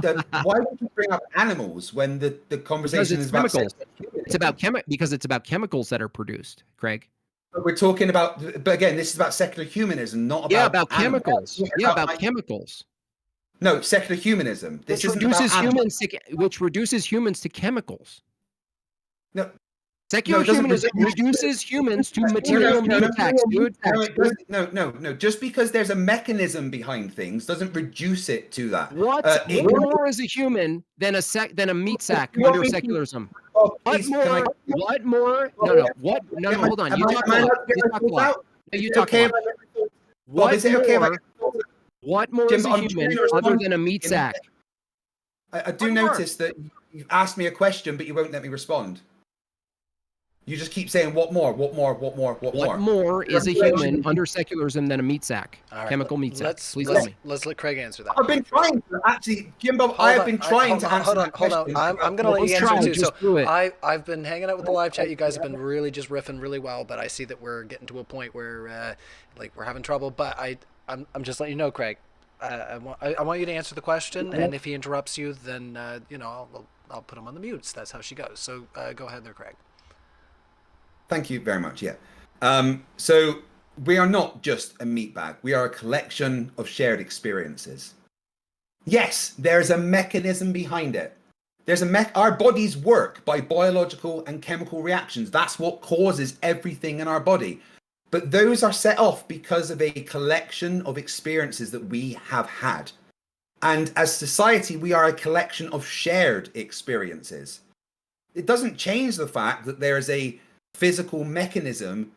why would you bring up animals when the conversation is about chemicals. secular It's about because it's about chemicals that are produced, Craig. But we're talking about, but again, this is about secular humanism, not about about animals. chemicals. Yeah, about chemicals. No, secular humanism. This Which isn't about reduces which reduces humans to chemicals. No. Secular humanism reduces humans to material meat sacks, dude. No. Just because there's a mechanism behind things doesn't reduce it to that. What more is a human than a meat sack under secularism? What more? No. What? No. Hold on. You talk a lot. You talk a lot. What more is a human other than a meat sack? I do notice that you've asked me a question, but you won't let me respond. You just keep saying, what more? What more is a human under secularism than a meat sack? Right, chemical meat sack. Please tell me. Let's let Craig answer that. I've been trying to, actually, Jimbo, I have been trying to answer that question. Hold on. I'm going to let you answer too. So I've been hanging out with the live chat. You guys have been really just riffing really well, but I see that we're getting to a point where we're having trouble. But I'm just letting you know, Craig. I want you to answer the question, and if he interrupts you, then I'll put him on the mutes. That's how she goes. So go ahead there, Craig. Thank you very much. Yeah. So we are not just a meat bag. We are a collection of shared experiences. Yes, there's a mechanism behind it. Our bodies work by biological and chemical reactions. That's what causes everything in our body. But those are set off because of a collection of experiences that we have had. And as society, we are a collection of shared experiences. It doesn't change the fact that there is a physical mechanism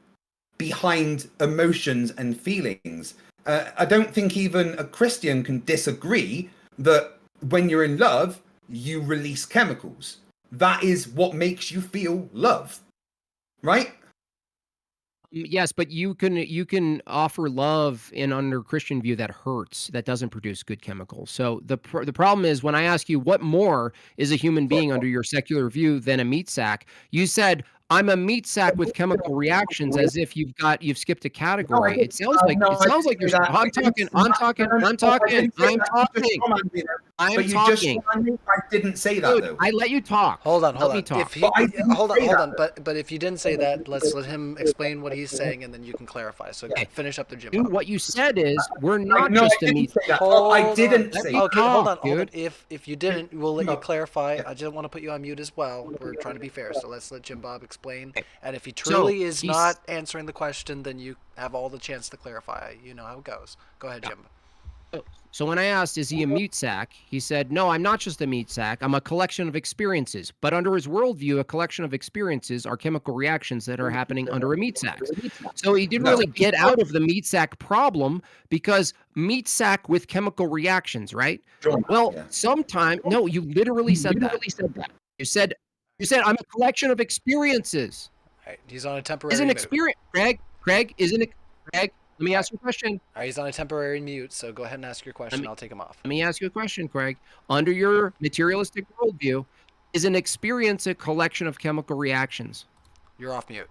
behind emotions and feelings. I don't think even a Christian can disagree that when you're in love, you release chemicals. That is what makes you feel love, right? Yes, but you can offer love in under Christian view that hurts, that doesn't produce good chemicals. So the problem is when I ask you what more is a human being under your secular view than a meat sack, you said I'm a meat sack with chemical reactions, as if you've skipped a category. It sounds like you're. I'm talking. I didn't say that, though. I let you talk. Hold on. Let me talk. Hold on. But if you didn't say that, let's let him explain what he's saying, and then you can clarify. So finish up the Jimbo. Dude, what you said is we're not just a meat sack. I didn't say that. Okay, hold on. If you didn't, we'll let you clarify. I just want to put you on mute as well. We're trying to be fair, so let's let Jimbob explain. And if he truly is not answering the question, then you have all the chance to clarify. You know how it goes. Go ahead, Jimbo. So when I asked, is he a meat sack? He said, no, I'm not just a meat sack. I'm a collection of experiences. But under his worldview, a collection of experiences are chemical reactions that are happening under a meat sack. So he didn't really get out of the meat sack problem because meat sack with chemical reactions, right? Well, sometimes, no, you literally said that. You said, I'm a collection of experiences. All right, he's on a temporary Is an experience, Craig, isn't it? Craig, let me ask you a question. All right, he's on a temporary mute, so go ahead and ask your question. I'll take him off. Let me ask you a question, Craig. Under your materialistic worldview, is an experience a collection of chemical reactions? You're off mute.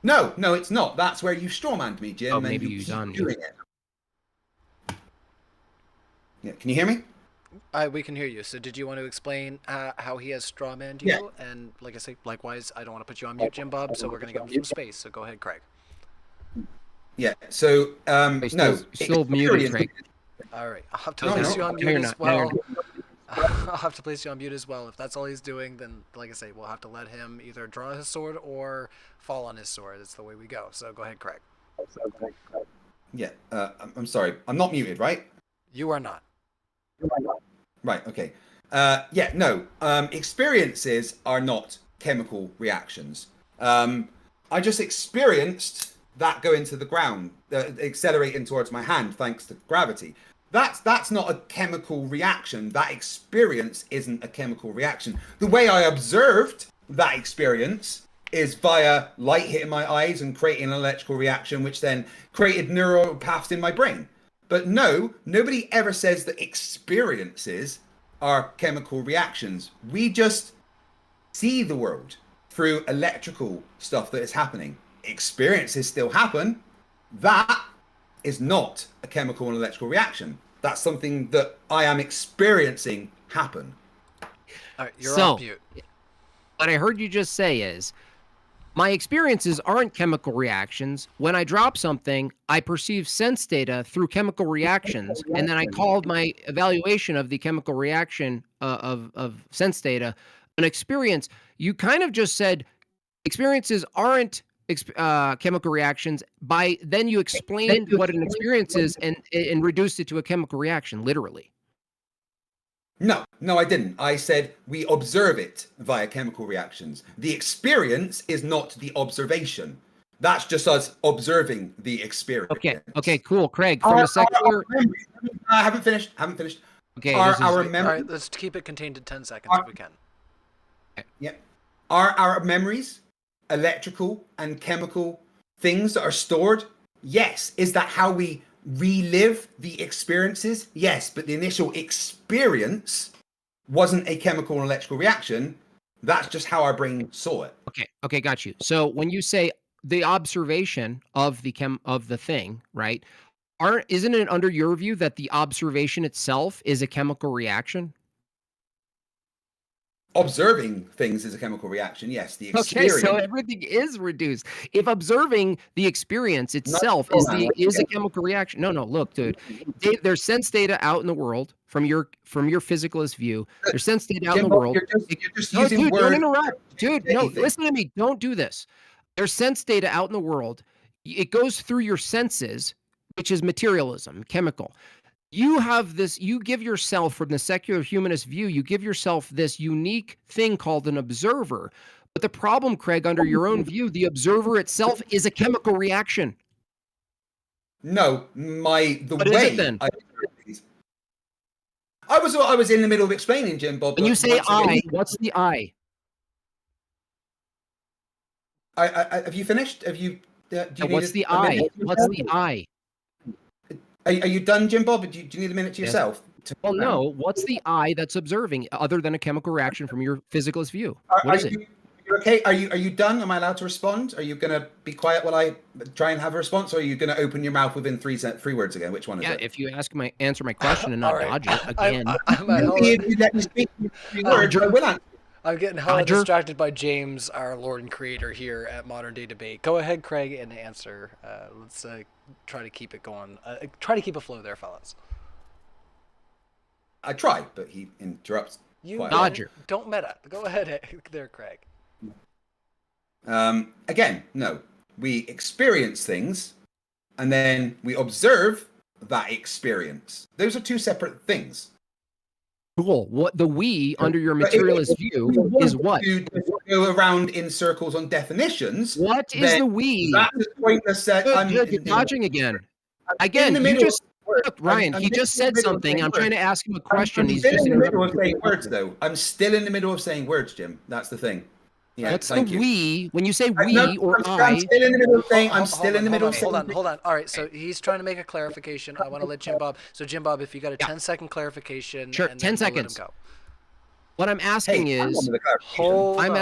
No, it's not. That's where you strawmanned me, Jim. Oh, maybe you done doing it. Yeah, can you hear me? We can hear you. So did you want to explain how he has strawmanned you? Yeah. And like I say, likewise, I don't want to put you on mute, Jimbob, so we're going to give him some space. So go ahead, Craig. Yeah, so, Still muted, Craig. All right. I'll have to place you on mute as well. I'll have to place you on mute as well. If that's all he's doing, then, like I say, we'll have to let him either draw his sword or fall on his sword. It's the way we go. So go ahead, Craig. Yeah, I'm sorry. I'm not muted, right? You are not. Right, okay. Experiences are not chemical reactions. I just experienced that go into the ground, accelerating towards my hand thanks to gravity. That's not a chemical reaction. That experience isn't a chemical reaction. The way I observed that experience is via light hitting my eyes and creating an electrical reaction, which then created neural paths in my brain. But no, nobody ever says that experiences are chemical reactions. We just see the world through electrical stuff that is happening. Experiences still happen. That is not a chemical and electrical reaction. That's something that I am experiencing happen. All right, you're off mute. What I heard you just say is, my experiences aren't chemical reactions. When I drop something, I perceive sense data through chemical reactions, and then I called my evaluation of the chemical reaction of sense data an experience. You kind of just said experiences aren't chemical reactions. Then you explained what an experience is and reduced it to a chemical reaction, literally. No, I didn't. I said we observe it via chemical reactions. The experience is not the observation. That's just us observing the experience. Okay, cool. Craig, from a secular... I haven't finished. Okay, all right, let's keep it contained to 10 seconds if we can. Yeah. Are our memories electrical and chemical things that are stored? Yes. Is that how we relive the experiences? Yes, but the initial experience wasn't a chemical and electrical reaction. That's just how our brain saw it. Okay, got you. So when you say the observation of the thing, right? Isn't it under your view that the observation itself is a chemical reaction? Observing things is a chemical reaction. Yes, the experience. Okay, so everything is reduced. If observing the experience itself is a chemical reaction. No, look, dude. There's sense data out in the world from your physicalist view. There's sense data out in the world. You're just using words. Don't interrupt. Dude, no, listen to me. Don't do this. There's sense data out in the world. It goes through your senses, which is materialism, chemical. You give yourself, from the secular humanist view, you give yourself this unique thing called an observer. But the problem, Craig, under your own view, the observer itself is a chemical reaction. No, What is it then? I was in the middle of explaining, Jimbob. When you say I, what's the I? Have you finished? Have you? What's the I? What's the I? Are you done, Jimbob? Do you need a minute to yourself? Well, no. What's the I that's observing, other than a chemical reaction from your physicalist view? What is it? You okay? Are you done? Am I allowed to respond? Are you going to be quiet while I try and have a response, or are you going to open your mouth within three words again? Which one is it? Yeah, if you answer my question and not dodge it again. If you let me speak 3 words, I will answer. I'm getting hella distracted by James, our Lord and Creator here at Modern Day Debate. Go ahead, Craig, and answer. Let's try to keep it going. Try to keep a flow there, fellas. I try, but he interrupts. Dodger. Don't meta. Go ahead there, Craig. Again, no. We experience things, and then we observe that experience. Those are 2 separate things. Cool. What the we under your materialist view is what? To go around in circles on definitions. What is the we? That's pointless. You're dodging again. Again, you just look, Ryan. He just said something. I'm trying to ask him a question. He's just in the middle of saying words, though. I'm still in the middle of saying words, Jim. That's the thing. Yeah, what's the we? When you say we or I'm still in the middle of saying. I'm still in the middle of saying. Hold on. All right, so he's trying to make a clarification. I want to let Jimbob. So Jimbob, if you got a 10-second clarification, sure, and 10 seconds. Go. What I'm asking is, I'm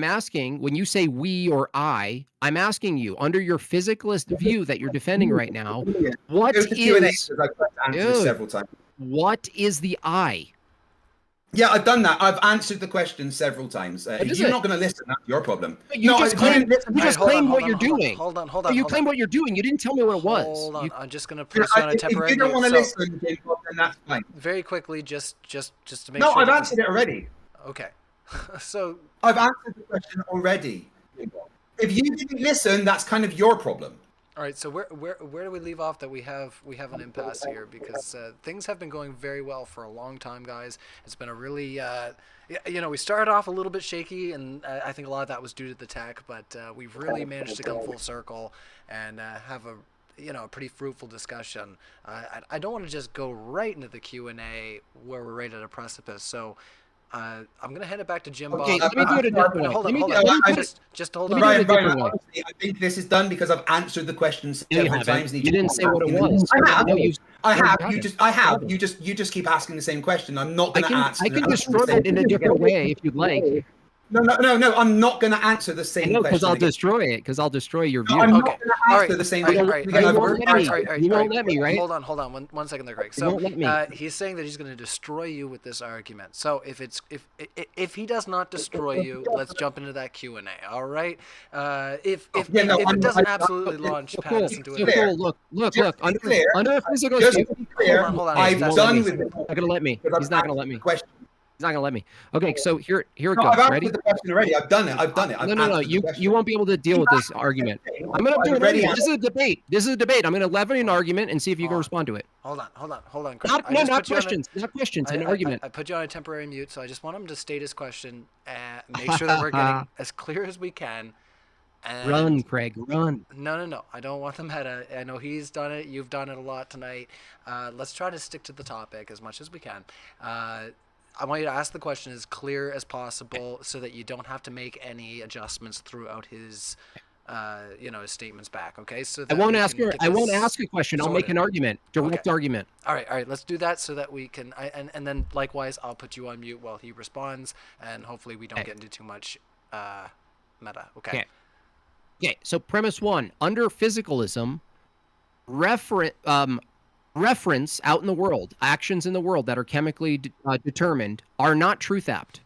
asking when you say we or I'm asking you under your physicalist view that you're defending right now. What is? Several times. What is the I? Yeah, I've done that. I've answered the question several times. If you're not going to listen, that's your problem. You just claimed what you're doing. Hold on. You claimed what you're doing. You didn't tell me what it was. Hold on. I'm just going to put you on a temporary. If you don't want to listen, then that's fine. Very quickly, just to make sure. No, I've answered it already. Okay. So I've answered the question already. If you didn't listen, that's kind of your problem. All right, so where do we leave off that we have an impasse here, because things have been going very well for a long time, guys. It's been a really we started off a little bit shaky, and I think a lot of that was due to the tech, but we've really managed to come full circle and have a pretty fruitful discussion. I don't want to just go right into the Q&A where we're right at a precipice, so I'm going to hand it back to Jimbob. Okay, let me do it a different way. Hold on. Just hold on. Brian, honestly, I think this is done because I've answered the question several times. You didn't say what it was. I have. You just keep asking the same question. I'm not going to answer. I can describe it in a different way if you'd like. No. I'm not going to answer the same question. Because I'll destroy it. Because I'll destroy your view. No, I'm not Okay. going to answer the same question. You won't let me, right? Hold on. One second there, Craig. So he's saying that he's going to destroy you with this argument. So if he does not destroy you, let's jump into that Q&A. All right. If it doesn't absolutely launch Pattis into it. Cool. Look. Under a physical. Hold on. I've done with it. He's not gonna let me. He's not gonna let me. He's not gonna let me. Okay, so here it goes. I've Ready? answered the question already. I've done it. No. You won't be able to deal with this argument. I'm gonna do it. This is a debate. I'm gonna level an argument and see if you can respond to it. Hold on. Craig. Not questions. Not questions. An argument. I put you on a temporary mute, so I just want him to state his question and make sure that we're getting as clear as we can. And run, Craig, run. No. I don't want them I know he's done it. You've done it a lot tonight. Let's try to stick to the topic as much as we can. I want you to ask the question as clear as possible so that you don't have to make any adjustments throughout his, his statements back. Okay. So that I won't ask a question. I'll make an argument. Direct argument. All right. Let's do that so that we can. And then likewise, I'll put you on mute while he responds, and hopefully we don't get into too much meta. Okay. Okay, so premise one, under physicalism, reference out in the world, actions in the world that are chemically determined are not truth apt.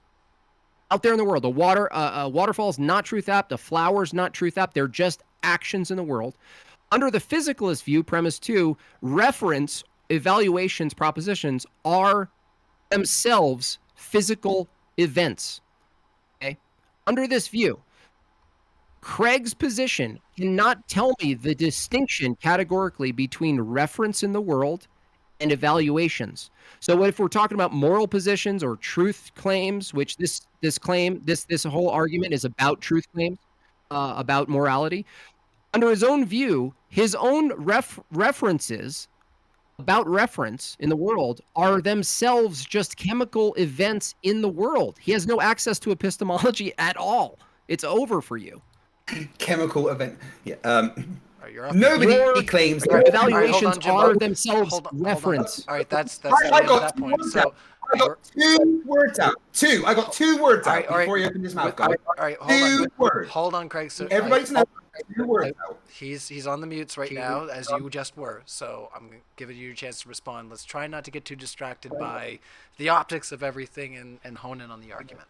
Out there in the world, a waterfall is not truth apt, a flower is not truth apt, they're just actions in the world. Under the physicalist view, premise two, reference, evaluations, propositions are themselves physical events. Okay? Under this view, Craig's position cannot tell me the distinction categorically between reference in the world and evaluations. So if we're talking about moral positions or truth claims, which this whole argument is about truth claims, about morality, under his own view, his own references about reference in the world are themselves just chemical events in the world. He has no access to epistemology at all. It's over for you. Chemical event. Yeah. Nobody claims that evaluations are themselves reference. All right, that's I got that point. So I got 2 words out. I got 2 words out before you open his mouth. All right, hold on, Craig. So everybody's know 2 words out. He's on the mutes right now, as you just were. So I'm giving you a chance to respond. Let's try not to get too distracted by the optics of everything and hone in on the argument.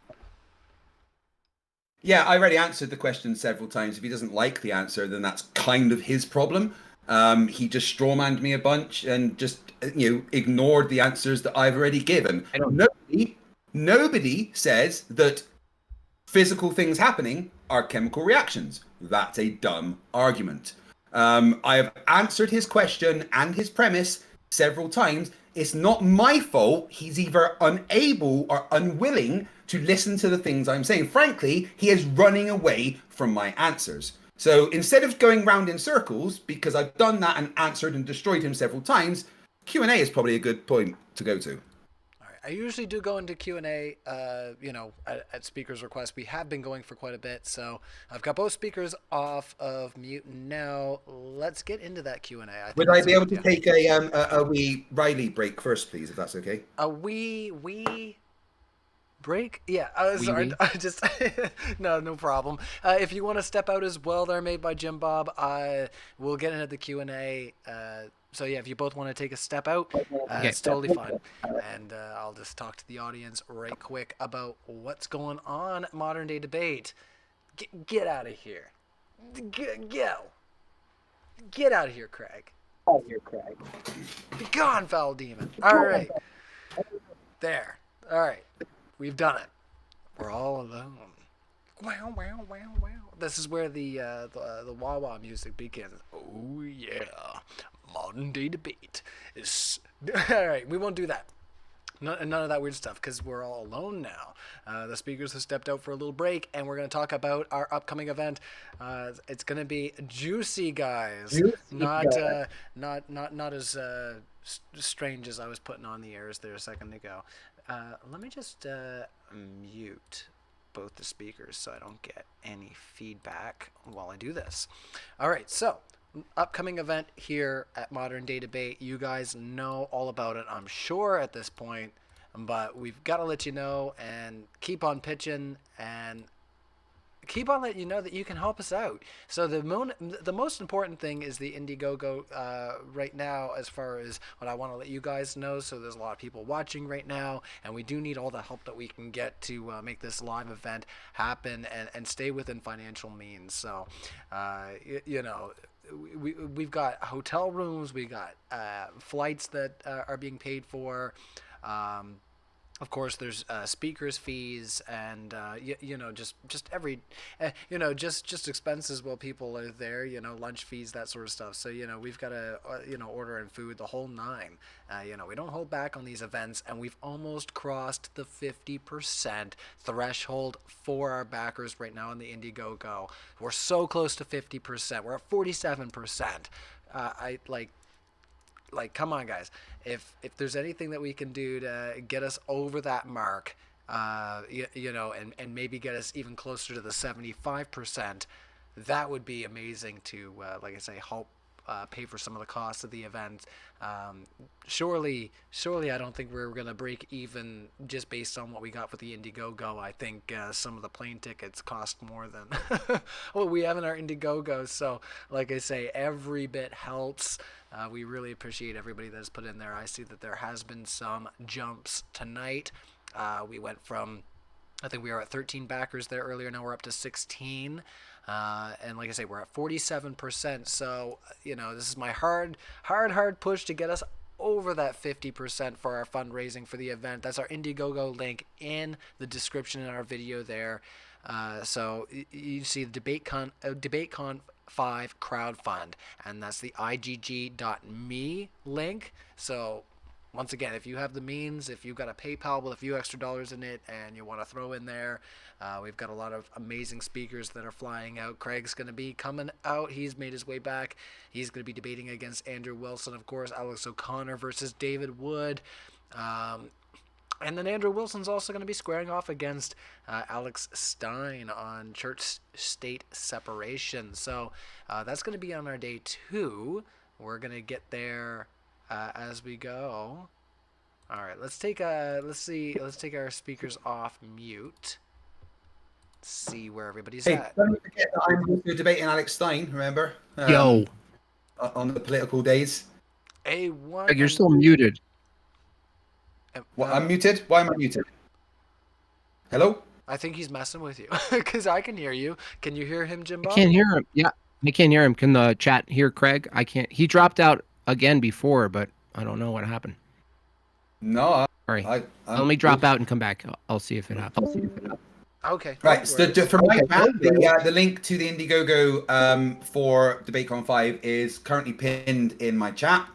Yeah, I already answered the question several times. If he doesn't like the answer, then that's kind of his problem. He just strawmanned me a bunch and just ignored the answers that I've already given. Nobody says that physical things happening are chemical reactions. That's a dumb argument. I have answered his question and his premise several times. It's not my fault he's either unable or unwilling to listen to the things I'm saying. Frankly, he is running away from my answers. So instead of going round in circles, because I've done that and answered and destroyed him several times, Q&A is probably a good point to go to. All right. I usually do go into Q&A, at speaker's request. We have been going for quite a bit, so I've got both speakers off of mute now. Let's get into that Q&A. Would I be able to take a wee Riley break first, please, if that's okay? A wee break? Yeah, sorry. I just no problem. If you want to step out as well there, MadeByJimbob, we'll get into the Q&A. So yeah, if you both want to take a step out, it's totally fine. And I'll just talk to the audience right quick about what's going on at Modern Day Debate. Get out of here. Get out of here, Craig. Be gone, foul demon. All right. There. All right. We've done it. We're all alone. Wow. This is where the wah-wah music begins. Oh, yeah. Modern Day Debate is... All right, we won't do that. None of that weird stuff, because we're all alone now. The speakers have stepped out for a little break, and we're going to talk about our upcoming event. It's going to be juicy, guys. Not as strange as I was putting on the airs there a second ago. Let me just mute both the speakers so I don't get any feedback while I do this. All right, so upcoming event here at Modern Day Debate. You guys know all about it, I'm sure, at this point. but we've got to let you know and keep on pitching and keep on letting you know that you can help us out. So the most important thing is the Indiegogo right now, as far as what I want to let you guys know. So there's a lot of people watching right now, and we do need all the help that we can get to make this live event happen and stay within financial means. So, you know, we've got hotel rooms, we got flights that are being paid for. Of course, there's speakers fees and you know, just every you know, just expenses while people are there. You know, lunch fees, that sort of stuff. So you know, we've got to you know, order in food, the whole nine. You know, we don't hold back on these events, and we've almost crossed the 50% threshold for our backers right now on the Indiegogo. We're so close to 50%. We're at 47%. Come on, guys. If there's anything that we can do to get us over that mark, you know, and maybe get us even closer to the 75%, that would be amazing to, like I say, help pay for some of the costs of the event. Surely I don't think we're going to break even just based on what we got for the Indiegogo. I think some of the plane tickets cost more than what we have in our Indiegogo. So, like I say, every bit helps. We really appreciate everybody that's put in there. I see that there has been some jumps tonight. We went from, I think we were at 13 backers there earlier. Now we're up to 16. And like I say, we're at 47%. So, you know, this is my hard push to get us over that 50% for our fundraising for the event. That's our Indiegogo link in the description in our video there. So you see the DebateCon 5 crowdfund, and that's the igg.me link. So once again, if you have the means, if you've got a PayPal with a few extra dollars in it and you want to throw in there, we've got a lot of amazing speakers that are flying out. Craig's going to be coming out. He's made his way back. He's going to be debating against Andrew Wilson, of course, Alex O'Connor versus David Wood. And then Andrew Wilson's also going to be squaring off against Alex Stein on church-state separation. So that's going to be on our day 2. We're going to get there as we go. All right, let's take our speakers off mute. See where everybody's at. Don't forget that I'm also debating Alex Stein. Remember? Yo, on the political days. A1. you're still muted. What? I'm muted. Why am I muted? Hello? I think he's messing with you because I can hear you. Can you hear him, Jimbo? I can't hear him. Yeah, I can't hear him. Can the chat hear Craig? I can't. He dropped out again before, but I don't know what happened. No. All right. Let me drop out and come back. I'll see if it happens. Okay. Right. So for my chat, the link to the Indiegogo for DebateCon 5 is currently pinned in my chat.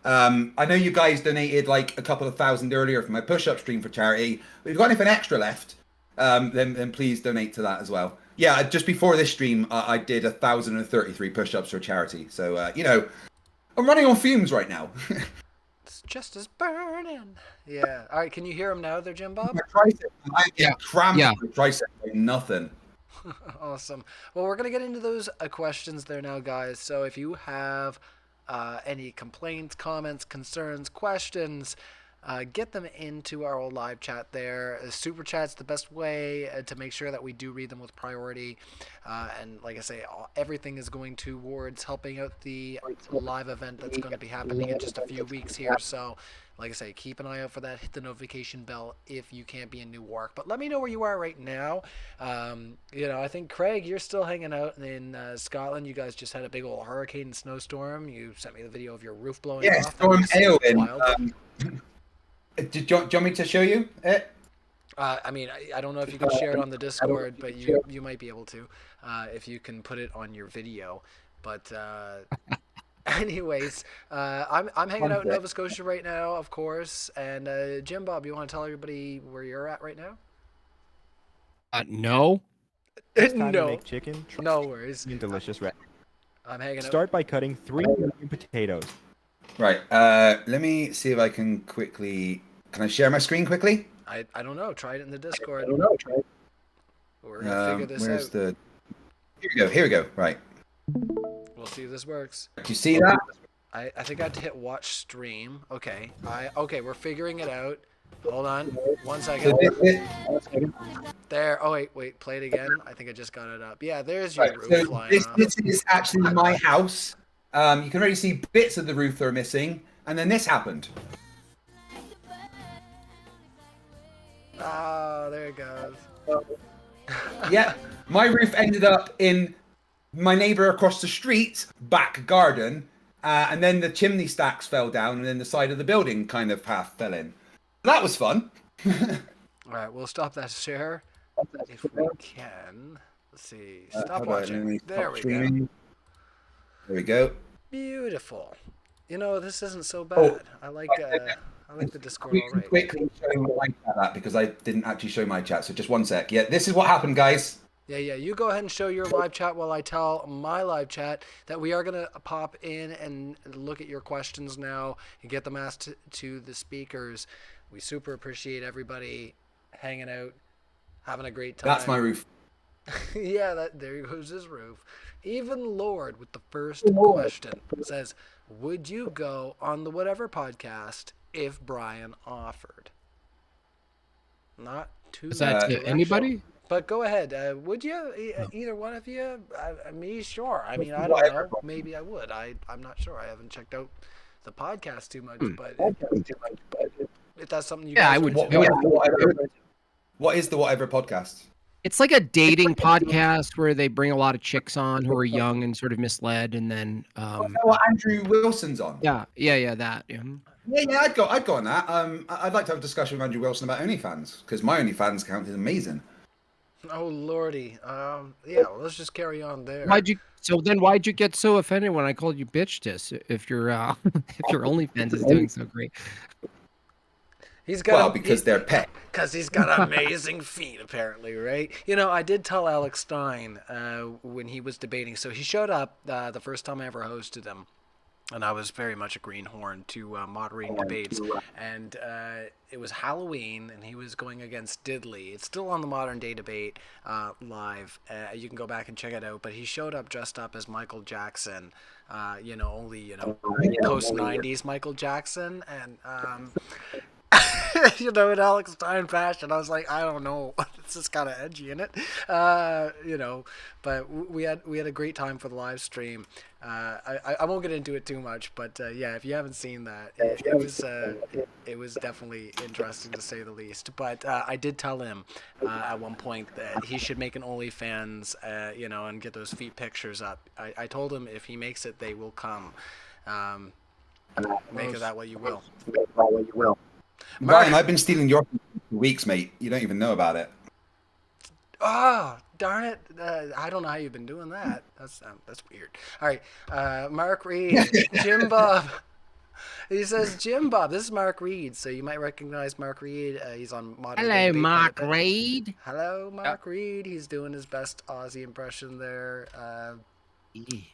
I know you guys donated like a couple of thousand earlier for my push-up stream for charity. If you've got anything extra left, then please donate to that as well. Yeah, just before this stream, I did 1,033 push-ups for charity. So, you know, I'm running on fumes right now. It's just as burning. Yeah. All right. Can you hear him now there, Jimbo? My tricep, I get cramped my tricep like nothing. Awesome. Well, we're going to get into those questions there now, guys. So if you have any complaints, comments, concerns, questions, get them into our old live chat there. Super chat's the best way to make sure that we do read them with priority. And like I say, everything is going towards helping out the live event that's going to be happening in just a few weeks here. So like I say, keep an eye out for that. Hit the notification bell if you can't be in Newark. But let me know where you are right now. You know, I think, Craig, you're still hanging out in Scotland. You guys just had a big old hurricane and snowstorm. You sent me the video of your roof blowing off. Yeah, Storm Eowyn. Do you want me to show you it? I mean, I don't know if you can share it on the Discord, but you might be able to if you can put it on your video. But anyways, I'm hanging out in Nova Scotia right now, of course. And Jimbob, you want to tell everybody where you're at right now? No. It's time to No. make chicken. No worries. Delicious. I'm hanging out. Start by cutting 3 medium potatoes. Right. Let me see if I can quickly. Can I share my screen quickly? I don't know. Try it in the Discord. We're gonna figure this where's out. the? Here we go. Right. We'll see if this works. Do you see that? I think I had to hit watch stream. Okay. Okay, we're figuring it out. Hold on. 1 So second. this, There. Oh, wait. Play it again. I think I just got it up. Yeah, there's your right, roof so flying this, off. this is actually my house. You can already see bits of the roof that are missing, and then this happened. Oh, there it goes. Yeah, my roof ended up in my neighbor across the street's back garden, and then the chimney stacks fell down, and then the side of the building kind of half fell in. That was fun. All right, we'll stop that share if we can. Let's see. Stop watching. There we go. There we go. Beautiful. You know, this isn't so Oh. bad. I like the Discord We can already. quickly show my chat that because I didn't actually show my chat. So just 1 sec. Yeah, this is what happened, guys. Yeah. You go ahead and show your live chat while I tell my live chat that we are going to pop in and look at your questions now and get them asked to the speakers. We super appreciate everybody hanging out, having a great time. That's my roof. Yeah, there goes his roof. Even Lord with the first question says, would you go on the whatever podcast if Brian offered? Not too Is that to direction. anybody? But go ahead. Would you? Either one of you? Me, sure. I mean, I don't know. Maybe I would. I'm not sure. I haven't checked out the podcast too much, but if that's something you Yeah, guys I would. would What is the whatever podcast? It's like a dating podcast where they bring a lot of chicks on who are young and sort of misled, and then What Andrew Wilson's on? that. Yeah. Yeah, I'd go on that. I'd like to have a discussion with Andrew Wilson about OnlyFans because my OnlyFans account is amazing. Oh lordy. Yeah. Well, let's just carry on there. Why'd you get so offended when I called you bitch this? If your if your OnlyFans is doing so great. He's got because they're pet. Because he's got amazing feet, apparently, right? You know, I did tell Alex Stein when he was debating. So he showed up the first time I ever hosted him. And I was very much a greenhorn to moderating debates. And it was Halloween, and he was going against Diddley. It's still on the Modern Day Debate live. You can go back and check it out. But he showed up dressed up as Michael Jackson. Post-90s Michael Jackson. And... in Alex Stein fashion, I was like, I don't know, it's just kind of edgy in it, but we had a great time for the live stream. I won't get into it too much, but yeah, if you haven't seen that, it was definitely interesting to say the least. But I did tell him at one point that he should make an OnlyFans, and get those feet pictures up. I told him if he makes it, they will come. Make of that what you will. Brian, I've been stealing your for weeks, mate. You don't even know about it. Oh, darn it. I don't know how you've been doing that. That's weird. All right. Mark Reed, JimBob. He says, JimBob. This is Mark Reed, so you might recognize Mark Reed. He's on Modern Day Hello, Debate. Mark Reed. Hello, Mark Reed. He's doing his best Aussie impression there.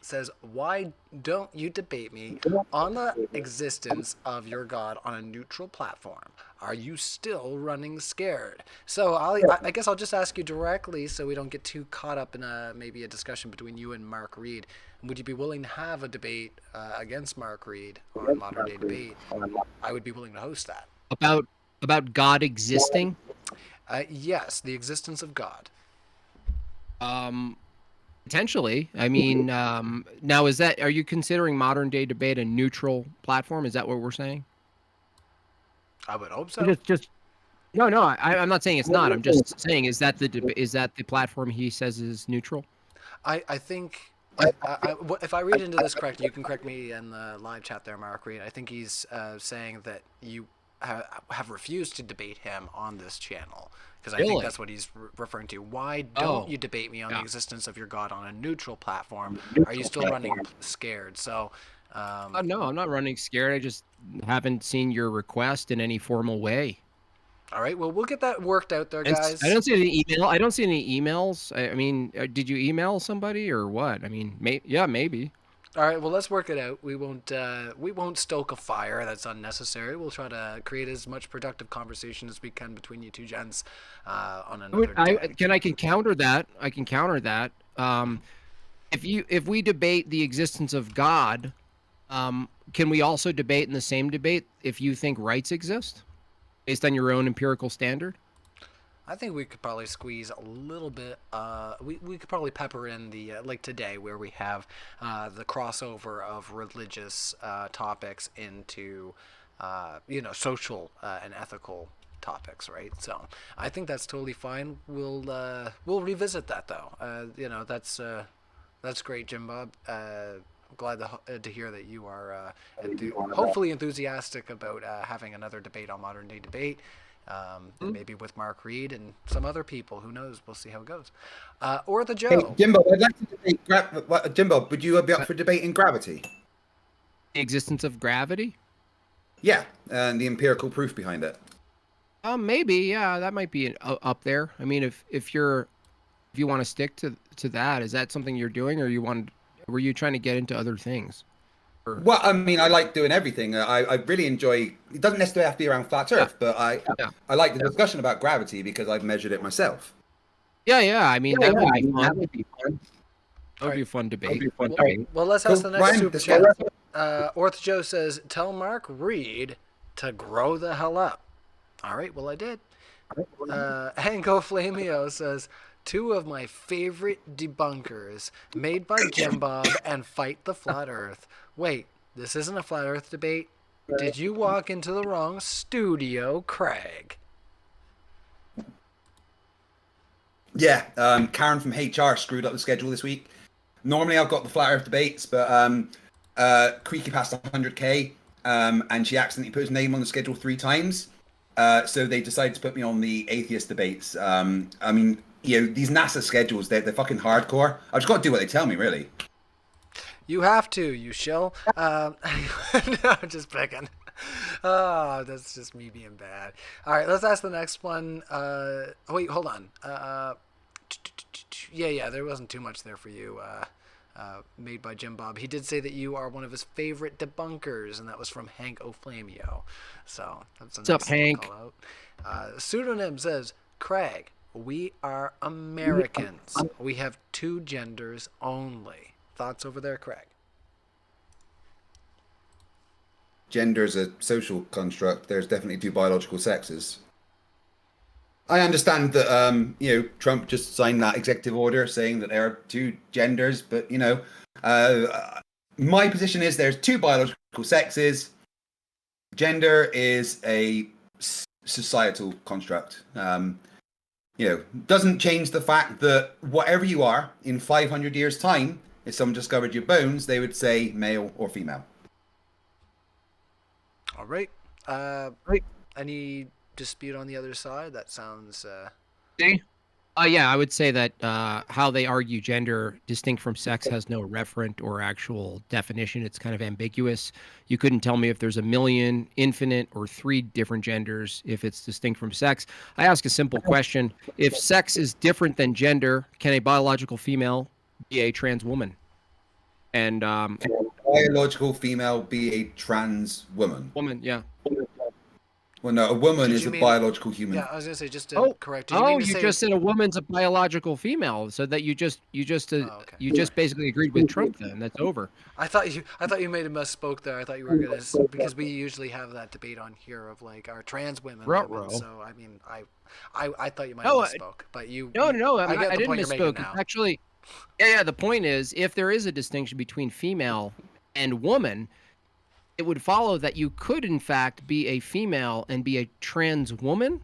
Says, why don't you debate me on the existence of your God on a neutral platform? Are you still running scared? So I guess I'll just ask you directly so we don't get too caught up in maybe a discussion between you and Mark Reed. Would you be willing to have a debate against Mark Reed on Modern Day Debate? I would be willing to host that. About God existing? Yes, the existence of God. Potentially. I mean, now are you considering Modern Day Debate a neutral platform? Is that what we're saying? I would hope so. No, I'm not saying it's not. I'm just saying, is that the platform he says is neutral? I think if I read into this correctly, you can correct me in the live chat there, Mark Reed. I think he's saying that you have refused to debate him on this channel. Because I think that's what he's referring to. Why don't you debate me on the existence of your God on a neutral platform? Are you still running scared? So, no, I'm not running scared. I just haven't seen your request in any formal way. All right. Well, we'll get that worked out there, guys. I don't see any email. I don't see any emails. I mean, did you email somebody or what? I mean, maybe. All right, well, let's work it out. We won't stoke a fire that's unnecessary. We'll try to create as much productive conversation as we can between you two gents on another day. I can counter that. If we debate the existence of God, can we also debate in the same debate if you think rights exist? based on your own empirical standard? I think we could probably squeeze a little bit. We could probably pepper in the like today, where we have the crossover of religious topics into social and ethical topics, right? So I think that's totally fine. We'll revisit that though. That's great, Jimbob. I'm glad to hear that you are hopefully enthusiastic about having another debate on Modern Day Debate. And maybe with Mark Reed and some other people. Who knows? We'll see how it goes. Or the Joe. Hey, Jimbo, I'd like to debate. Jimbo, would you be up for debating gravity? The existence of gravity? Yeah, and the empirical proof behind it. Maybe, yeah, that might be up there. I mean, if you want to stick to that, is that something you're doing, or were you trying to get into other things? Well, I mean, I like doing everything. I really enjoy. It doesn't necessarily have to be around flat Earth, but I like the discussion about gravity because I've measured it myself. Yeah. I mean, that would be fun. That would be fun. That would be a fun debate. Well, let's ask the next super chat. Orth Joe says, "Tell Mark Reed to grow the hell up." All right, well, I did. Hanko Flamio says, "Two of my favorite debunkers, MadeByJimbob and Fight the Flat Earth." Wait, this isn't a flat Earth debate? Did you walk into the wrong studio, Craig? Yeah, Karen from HR screwed up the schedule this week. Normally I've got the flat Earth debates, but Creaky passed 100K, and she accidentally put his name on the schedule 3 times. So they decided to put me on the atheist debates. I mean, these NASA schedules, they're fucking hardcore. I've just got to do what they tell me, really. You have to, you shill. No, I'm just picking. Oh, that's just me being bad. All right, let's ask the next one. Wait, hold on. Yeah, there wasn't too much there for you. MadeByJimbob. He did say that you are one of his favorite debunkers, and that was from Hank O'Flamio. So that's a What's up, Hank? call out. Pseudonym says, "Craig, we are Americans. We have 2 genders only." Thoughts over there, Craig? Gender is a social construct. There's definitely 2 biological sexes. I understand that Trump just signed that executive order saying that there are 2 genders, but my position is there's 2 biological sexes. Gender is a societal construct. Doesn't change the fact that whatever you are in 500 years' time, if someone discovered your bones, they would say male or female. All right. Any dispute on the other side? That sounds... Yeah, I would say that how they argue gender distinct from sex has no referent or actual definition. It's kind of ambiguous. You couldn't tell me if there's a million, infinite, or 3 different genders if it's distinct from sex. I ask a simple question. If sex is different than gender, can a biological female be a trans woman? And can a biological female be a trans woman? Woman, yeah. Well, no, a woman is a biological human. Yeah, I was gonna say just to correct. You just said a woman's a biological female, so that you just basically agreed with Trump. Then that's over. I thought you made a misspoke there. I thought you were gonna because we usually have that debate on here of like our trans women. So I mean, I thought you might have misspoke, but you. No. I didn't misspoke. Actually, yeah. The point is, if there is a distinction between female and woman, it would follow that you could, in fact, be a female and be a trans woman.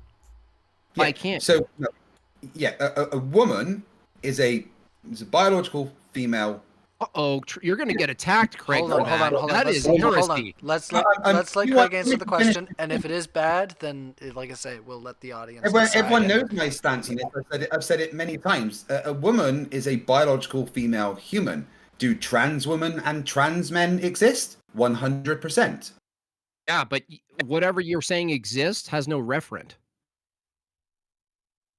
Yeah. I can't. So, a woman is a biological female. You're going to get attacked, Craig. Hold on. That is heresy. Let's let Craig answer the question, and if it is bad, then, like I say, we'll let the audience decide. Everyone knows my stance on it. I've said it many times. A woman is a biological female human. Do trans women and trans men exist? 100%. Yeah, but whatever you're saying exists has no referent.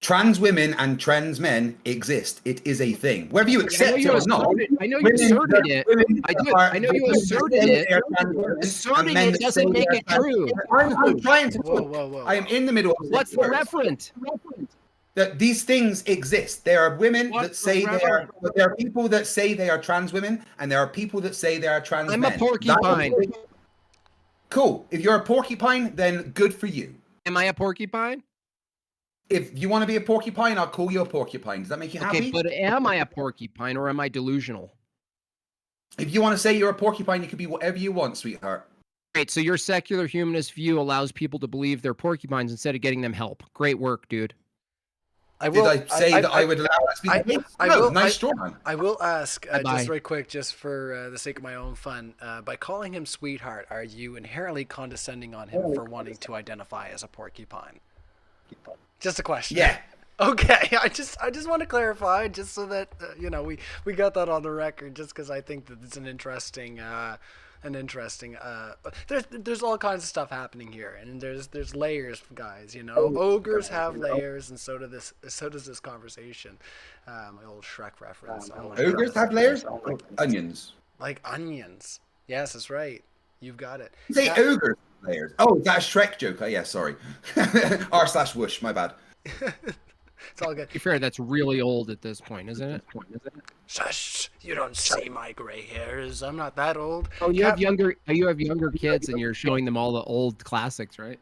Trans women and trans men exist. It is a thing. Whether you accept it or not. I know you asserted it. I know you asserted it. Asserting it doesn't make it true. I'm trying to. Whoa. I am in the middle of. What's the referent? That these things exist. There are women that say they are. There are people that say they are trans women, and there are people that say they are trans men. I'm a porcupine. Cool. If you're a porcupine, then good for you. Am I a porcupine? If you want to be a porcupine, I'll call you a porcupine. Does that make you Okay, happy? but am I a porcupine or am I delusional? If you want to say you're a porcupine, you can be whatever you want, sweetheart. Great. So your secular humanist view allows people to believe they're porcupines instead of getting them help. Great work, dude. Did I say that I would allow that to be the case? No, nice straw man. I will ask, Bye-bye. just very quick, just for the sake of my own fun, by calling him sweetheart, are you inherently condescending on him for wanting to identify as a porcupine? Just a question. Yeah. Okay, I just want to clarify, just so that you know, we got that on the record, just because I think that it's an interesting there's all kinds of stuff happening here, and there's layers, guys. You know, ogres have layers, and so does this conversation. My old Shrek reference. Ogres have layers? Onions. Like onions. Yes, that's right. You've got it. Say ogres have layers. Oh, is that a Shrek joke? Oh, yeah, sorry. R/whoosh, my bad. It's all good. To be fair, that's really old at this point, isn't it? Shush! You don't see my gray hairs. I'm not that old. Oh, you have younger kids, and you're showing them all the old classics, right?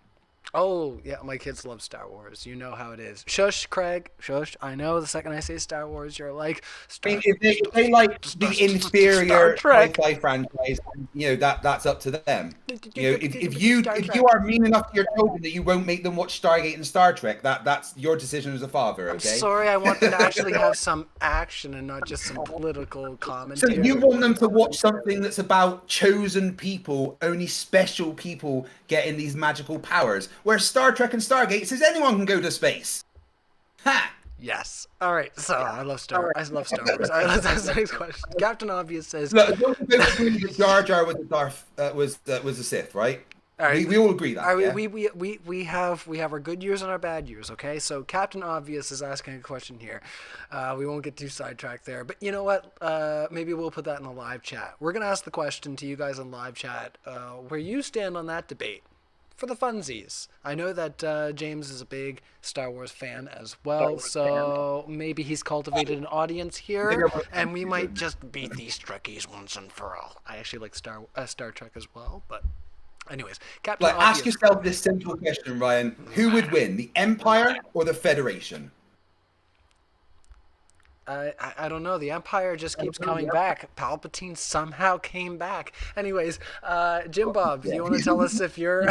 Oh, yeah, my kids love Star Wars. You know how it is. Shush, Craig. Shush. I know the second I say Star Wars, you're like... If they like the inferior sci-fi franchise, you know, that's up to them. You know, if you are mean enough to your children that you won't make them watch Stargate and Star Trek, that's your decision as a father, okay? I'm sorry, I want them to actually have some action and not just some political commentary. So you want them to watch something that's about chosen people, only special people getting these magical powers, where Star Trek and Stargate says anyone can go to space. Ha! Yes. All right. So I love Star Wars. I love Star Wars. All right, let's ask the next question. Captain Obvious says, Look, Jar Jar was the Sith, right? All right. We all agree that. All right, yeah? we have our good years and our bad years, okay? So Captain Obvious is asking a question here. We won't get too sidetracked there, but you know what? Maybe we'll put that in the live chat. We're gonna ask the question to you guys in live chat, where you stand on that debate. For the funsies. I know that James is a big Star Wars fan as well, so maybe he's cultivated an audience here, and we might just beat these Trekkies once and for all. I actually like Star Trek as well, but anyways, Captain Obvious. Ask yourself this simple question, Ryan: who would win, the Empire or the Federation? I don't know. The Empire just keeps coming back. Palpatine somehow came back. Anyways, Jimbob, do you want to tell us if you're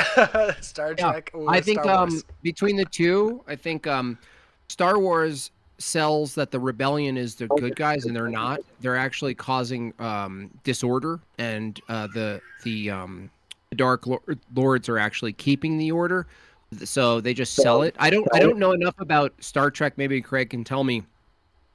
Star Trek or I think Star Wars? Between the two, I think Star Wars sells that the rebellion is the good guys, and they're not. They're actually causing disorder, and the Dark Lords are actually keeping the order. So they just sell it. I don't know enough about Star Trek. Maybe Craig can tell me.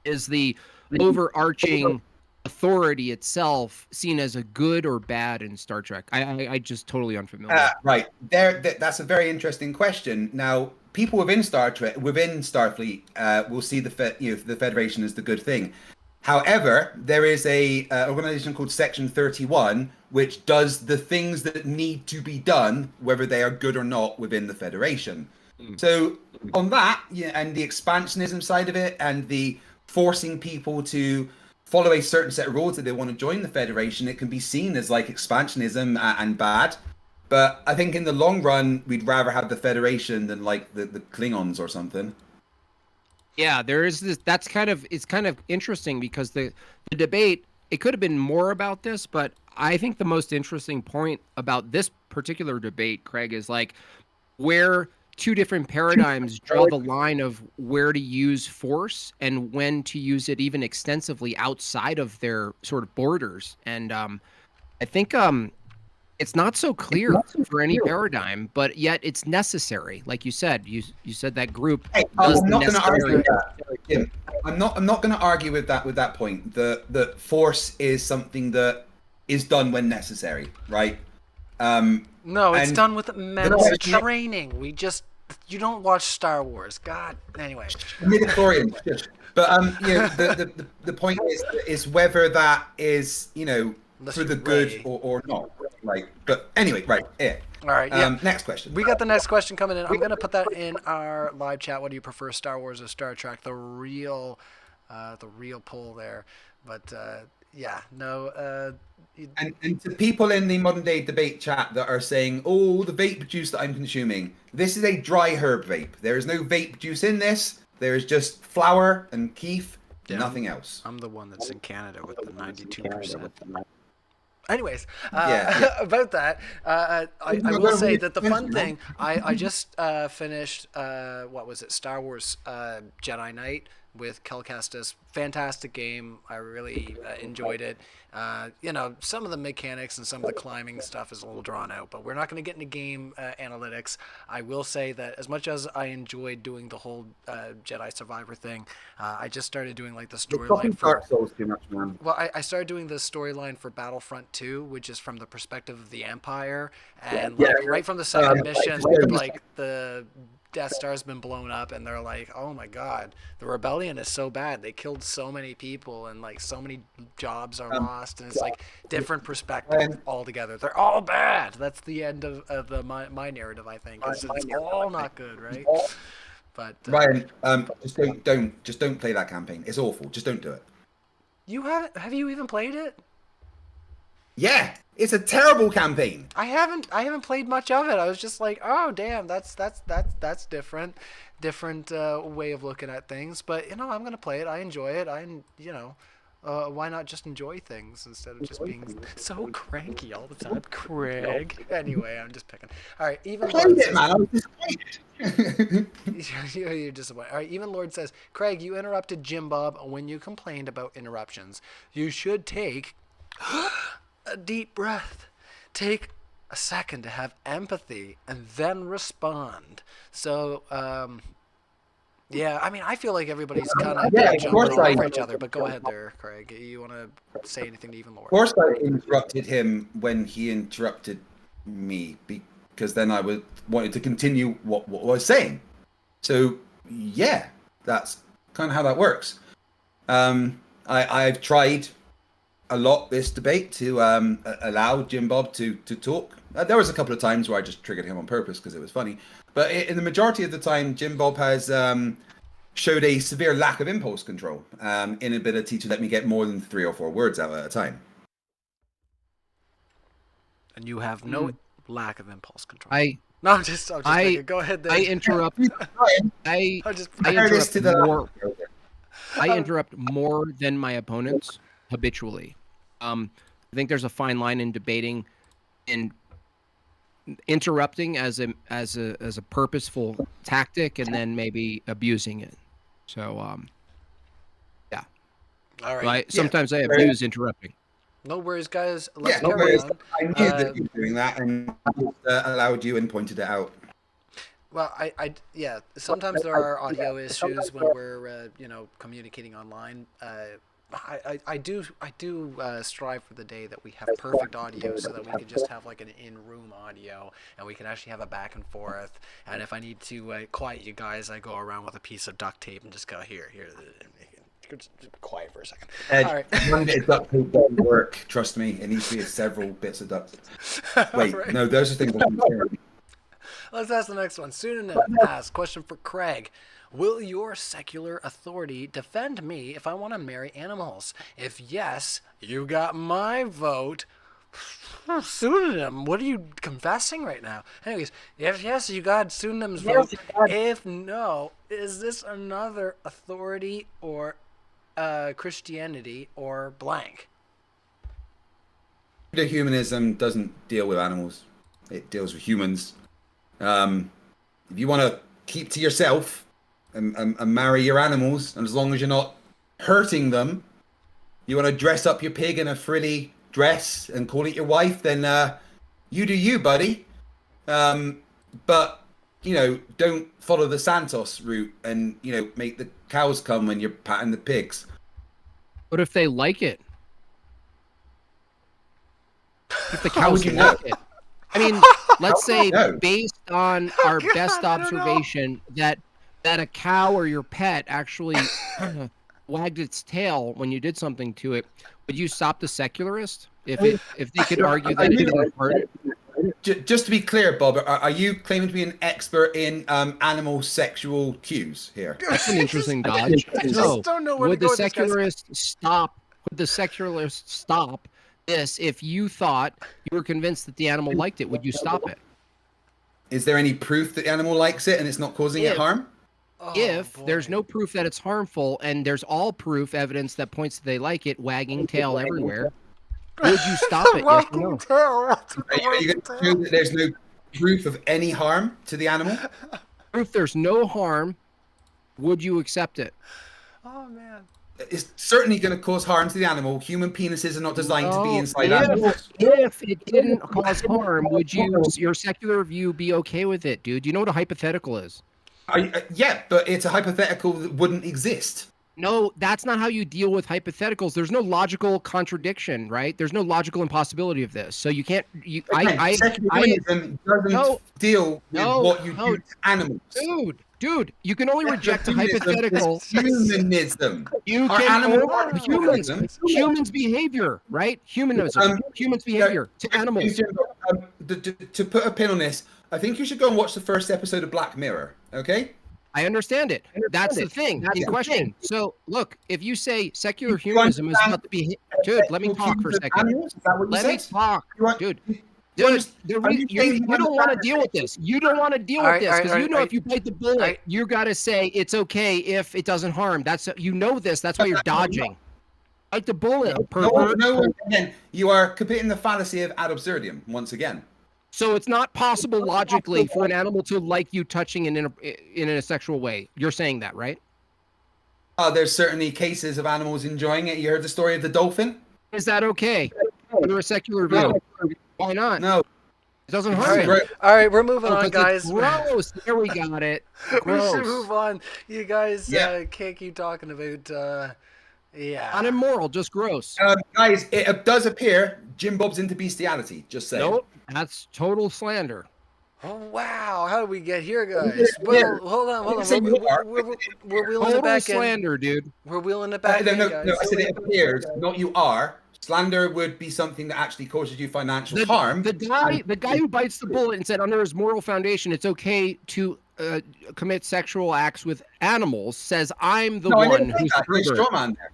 Is the overarching authority itself seen as a good or bad in Star Trek? I just totally unfamiliar. Right. That's a very interesting question. Now, people within Star Trek, within Starfleet, will see the Federation as the good thing. However, there is a organization called Section 31, which does the things that need to be done, whether they are good or not, within the Federation. So on that, and the expansionism side of it, and the forcing people to follow a certain set of rules that they want to join the Federation, it can be seen as like expansionism and bad. But I think in the long run, we'd rather have the Federation than like the Klingons or something. Yeah, there is this. It's kind of interesting because the debate, it could have been more about this, but I think the most interesting point about this particular debate, Craig, is like where two different paradigms draw the line of where to use force and when to use it even extensively outside of their sort of borders. And I think it's not so clear for any paradigm, but yet it's necessary. Like you said, you said that group. Hey, I'm not going to argue with that, Jim. I'm not going to argue with that point. The force is something that is done when necessary, right? No, it's done with mental training. You don't watch Star Wars. God, anyway. Midichlorians. But the point is whether that is, for the good or not. Right. But anyway, right. Yeah. All right. Yeah. Next question. We got the next question coming in. I'm going to put that in our live chat. What do you prefer, Star Wars or Star Trek? The real poll there. But yeah, no. And to people in the modern day debate chat that are saying, oh, the vape juice that I'm consuming, this is a dry herb vape. There is no vape juice in this. There is just flour and keef, Yeah, nothing else. I'm the one that's in Canada with the 92%. Anyways, Yeah. about that, I will say that the fun thing, I just finished, what was it, Star Wars Jedi Knight with Kel Kestis. Fantastic game. I really enjoyed it. You know, some of the mechanics and some of the climbing stuff is a little drawn out, but we're not going to get into game analytics. I will say that as much as I enjoyed doing the whole Jedi Survivor thing, I just started doing like the storyline for Dark Souls too much, man. well, I started doing the storyline for Battlefront 2, which is from the perspective of the Empire, and like right from the second mission, like the Death Star's been blown up, and they're like, "Oh my God, the rebellion is so bad. They killed so many people, and like so many jobs are lost." And it's like different perspective altogether. They're all bad. That's the end of my narrative, I think. It's all not good, right? But Ryan, just don't play that campaign. It's awful. Just don't do it. you have you even played it? Yeah, it's a terrible campaign. I haven't played much of it. I was just like, oh damn, that's different way of looking at things. But you know, I'm gonna play it. I enjoy it. Why not just enjoy things instead of just being so cranky all the time, Craig? Anyway, I'm just picking. All right, even Lord says, Man, I was disappointed. you're disappointed. All right, even Lord says, Craig, you interrupted Jimbob when you complained about interruptions. You should take a deep breath. Take a second to have empathy and then respond. So, yeah, I mean, I feel like everybody's kind of jumping all over each other, but go ahead there, Craig. You want to say anything to even Lord? Of course I interrupted him when he interrupted me, because then I wanted to continue what I was saying. So, yeah, that's kind of how that works. I've tried a lot this debate to allow Jimbob to talk. There was a couple of times where I just triggered him on purpose because it was funny. But in the majority of the time, Jimbob has showed a severe lack of impulse control, inability to let me get more than 3 or 4 words out at a time. And you have no lack of impulse control. I'm just thinking, go ahead there. I interrupt. I interrupt more than my opponents habitually. I think there's a fine line in debating and interrupting as a purposeful tactic, and then maybe abusing it. So, yeah. All right. Sometimes I abuse interrupting. No worries, guys. Let's no carry worries. on. I knew that you were doing that, and I just allowed you and pointed it out. Well, yeah. Sometimes there are audio issues when we're communicating online. I do strive for the day that we have perfect audio, so that we can just have like an in-room audio, and we can actually have a back and forth. And if I need to quiet you guys, I go around with a piece of duct tape and just go here. Just quiet for a second. All right. One bit of duct tape doesn't work. Trust me, it needs to be several bits of duct tape. Wait, Right. no, those are things that I'm Let's ask the next one. Pseudonym asks, question for Craig. Will your secular authority defend me if I want to marry animals? If yes, you got my vote. Pseudonym, what are you confessing right now? Anyways, if yes, you got Pseudonym's vote. If no, is this another authority or Christianity or blank? Humanism doesn't deal with animals. It deals with humans. If you want to keep to yourself and marry your animals, and as long as you're not hurting them, you want to dress up your pig in a frilly dress and call it your wife, then you do you, buddy. But, don't follow the Santos route and, make the cows come when you're patting the pigs. What if they like it? If the cows like it? I mean, let's say based on our best observation that a cow or your pet actually wagged its tail when you did something to it, would you stop the secularist if they could argue that it didn't hurt it? Just to be clear, Bob, are you claiming to be an expert in animal sexual cues here? That's an interesting dodge. I just don't know where would to go the with this, guys. secularist stop Would the secularists stop this if you thought you were convinced that the animal liked it? Would you stop it? Is there any proof that the animal likes it and it's not causing it harm? If there's no proof that it's harmful and there's all proof evidence that points that they like it, wagging tail everywhere, would you stop it? Yes or no? Are you going to show that there's no proof of any harm to the animal? If there's no harm, would you accept it? Oh man. It's certainly going to cause harm to the animal. Human penises are not designed to be inside if, animals. if it didn't cause harm, would your secular view be okay with it, dude? Do you know what a hypothetical is? Yeah, but it's a hypothetical that wouldn't exist. No, that's not how you deal with hypotheticals. There's no logical contradiction, right? There's no logical impossibility of this. So you can't. Secularism doesn't deal with what you do to animals. Dude, you can only reject a hypothetical. Humanism. You can humans behavior, right? Humanism. Humans behavior to animals. To put a pin on this, I think you should go and watch the first episode of Black Mirror. Okay. I understand it. That's the thing in question. So, look, if you say secular humanism is about the behavior, dude, let me talk for a second. Let me talk, dude. Dude, you don't want to deal with this. You don't want to deal with this because you know if you bite the bullet, you got to say it's okay if it doesn't harm. That's this. That's why you're dodging. Bite the bullet. No, again, you are committing the fallacy of ad absurdum once again. So it's not possible logically for an animal to like you touching in a sexual way. You're saying that, right? There's certainly cases of animals enjoying it. You heard the story of the dolphin? Is that okay? Under a secular view? Why not? No. It doesn't harm. All right, we're moving on, guys. Gross. There we got it. Gross. We should move on. You guys can't keep talking about Not immoral, just gross. Guys, it does appear Jimbob's into bestiality. Just saying. Nope, that's total slander. Oh wow! How did we get here, guys? Well, hold on. We're wheeling it back slander, dude. We're wheeling it back in, guys. No, I said it appears, not you are. Slander would be something that actually causes you financial harm. The guy who bites the bullet and said under his moral foundation it's okay to commit sexual acts with animals says I'm the one who's the straw man there.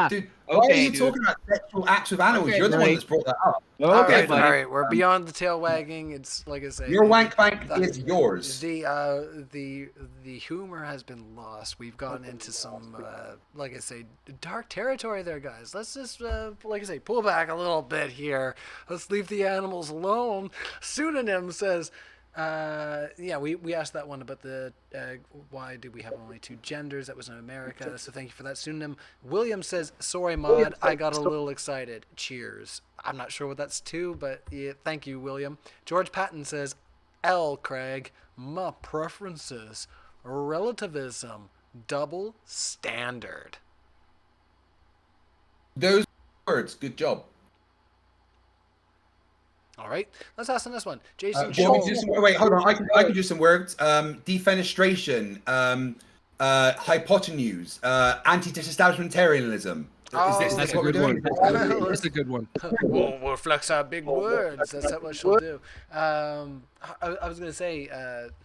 Dude, why are you talking about sexual acts with animals? You're the one that's brought that up. All right, we're beyond the tail wagging. It's like I say, your wank bank is yours. The humor has been lost. We've gotten into some, like I say, dark territory there, guys. Let's just, like I say, pull back a little bit here. Let's leave the animals alone. Pseudonym says, we asked that one about the why do we have only two genders? That was in America, so thank you for that pseudonym. William says, sorry mod, I got a little excited. Cheers. I'm not sure what that's to, but yeah, thank you, William. George Patton says, Craig, my preferences, relativism, double standard. Those words, good job. All right, let's ask the next one. Jason wait, hold on. I can do some words. Defenestration, hypotenuse, anti-disestablishmentarianism. That's a good one. That's a good one. We'll flex our big words. That's what she'll do. I was gonna say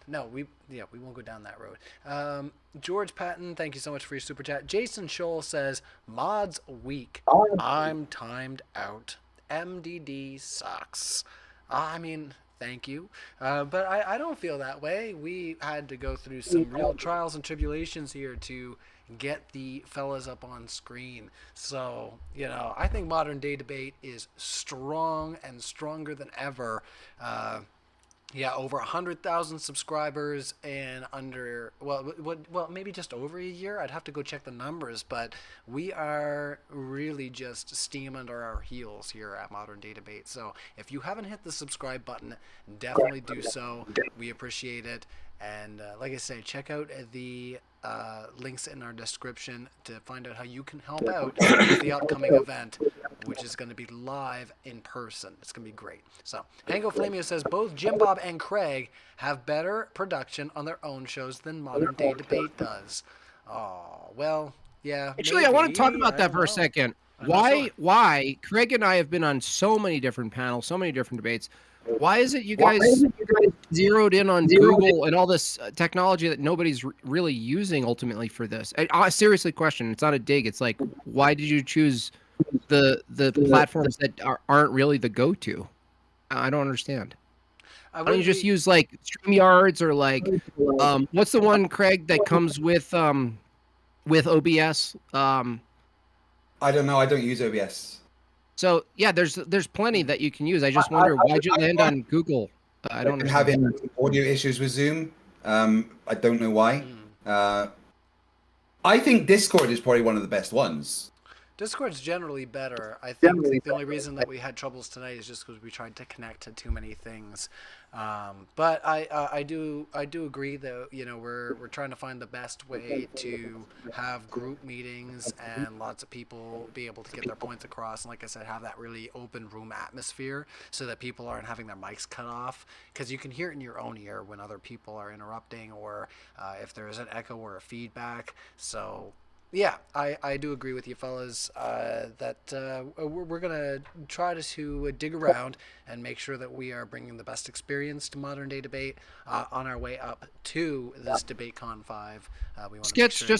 no. We won't go down that road. George Patton, thank you so much for your super chat. Jason Scholl says mods weak. I'm timed out. MDD sucks. I mean, thank you. But I don't feel that way. We had to go through some real trials and tribulations here to get the fellas up on screen. So, I think Modern Day Debate is strong and stronger than ever. Over 100,000 subscribers in under, maybe just over a year. I'd have to go check the numbers, but we are really just steam under our heels here at Modern Day Debate. So if you haven't hit the subscribe button, definitely do so. We appreciate it. And like I say, check out the links in our description to find out how you can help out with the upcoming event, which is going to be live in person. It's going to be great. So, Ango Flamio says, both Jimbob and Craig have better production on their own shows than Modern Day Debate does. Oh, well, yeah. Actually, maybe. I want to talk about that for a second. Why Craig and I have been on so many different panels, so many different debates. Why is it you guys zeroed in on Google and all this technology that nobody's really using ultimately for this? I seriously question. It's not a dig. It's like, why did you choose the platforms that aren't really the go-to. I don't understand. Why don't you just use like StreamYards or like what's the one, Craig, that comes with OBS? I don't know. I don't use OBS. So yeah, there's plenty that you can use. I just wonder why'd you land on Google? I don't I've been understand. having audio issues with Zoom. I don't know why. I think Discord is probably one of the best ones. Discord's generally better. I think the only reason that we had troubles tonight is just because we tried to connect to too many things. But I do agree that we're trying to find the best way to have group meetings and lots of people be able to get their points across, and like I said, have that really open room atmosphere so that people aren't having their mics cut off, because you can hear it in your own ear when other people are interrupting, or if there is an echo or a feedback. So yeah, I do agree with you fellas that we're going to try to dig around and make sure that we are bringing the best experience to Modern Day Debate on our way up to this DebateCon 5. We want to make sure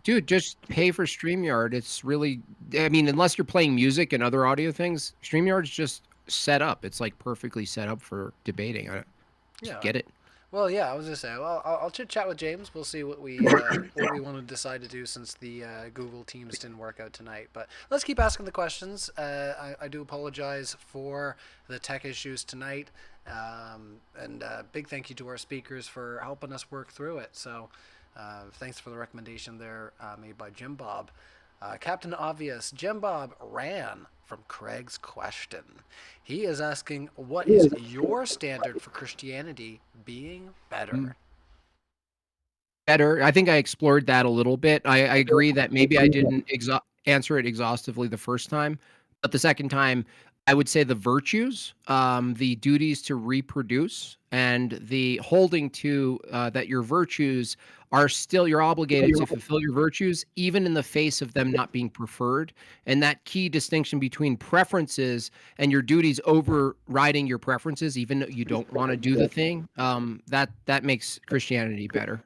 dude, just pay for StreamYard. It's really, I mean, unless you're playing music and other audio things, StreamYard's just set up. It's like perfectly set up for debating. Just get it. Well, yeah, I was gonna say. Well, I'll chit chat with James. We'll see what we want to decide to do, since the Google Teams didn't work out tonight. But let's keep asking the questions. I do apologize for the tech issues tonight, and big thank you to our speakers for helping us work through it. So, thanks for the recommendation there, made by JimBob. Captain Obvious, JimBob ran from Craig's question. He is asking, what is your standard for Christianity being better? Better. I think I explored that a little bit. I agree that maybe I didn't answer it exhaustively the first time, but the second time, I would say the virtues, the duties to reproduce, and the holding to that your virtues are still, you're obligated to fulfill your virtues, even in the face of them not being preferred. And that key distinction between preferences and your duties overriding your preferences, even though you don't want to do the thing, that makes Christianity better.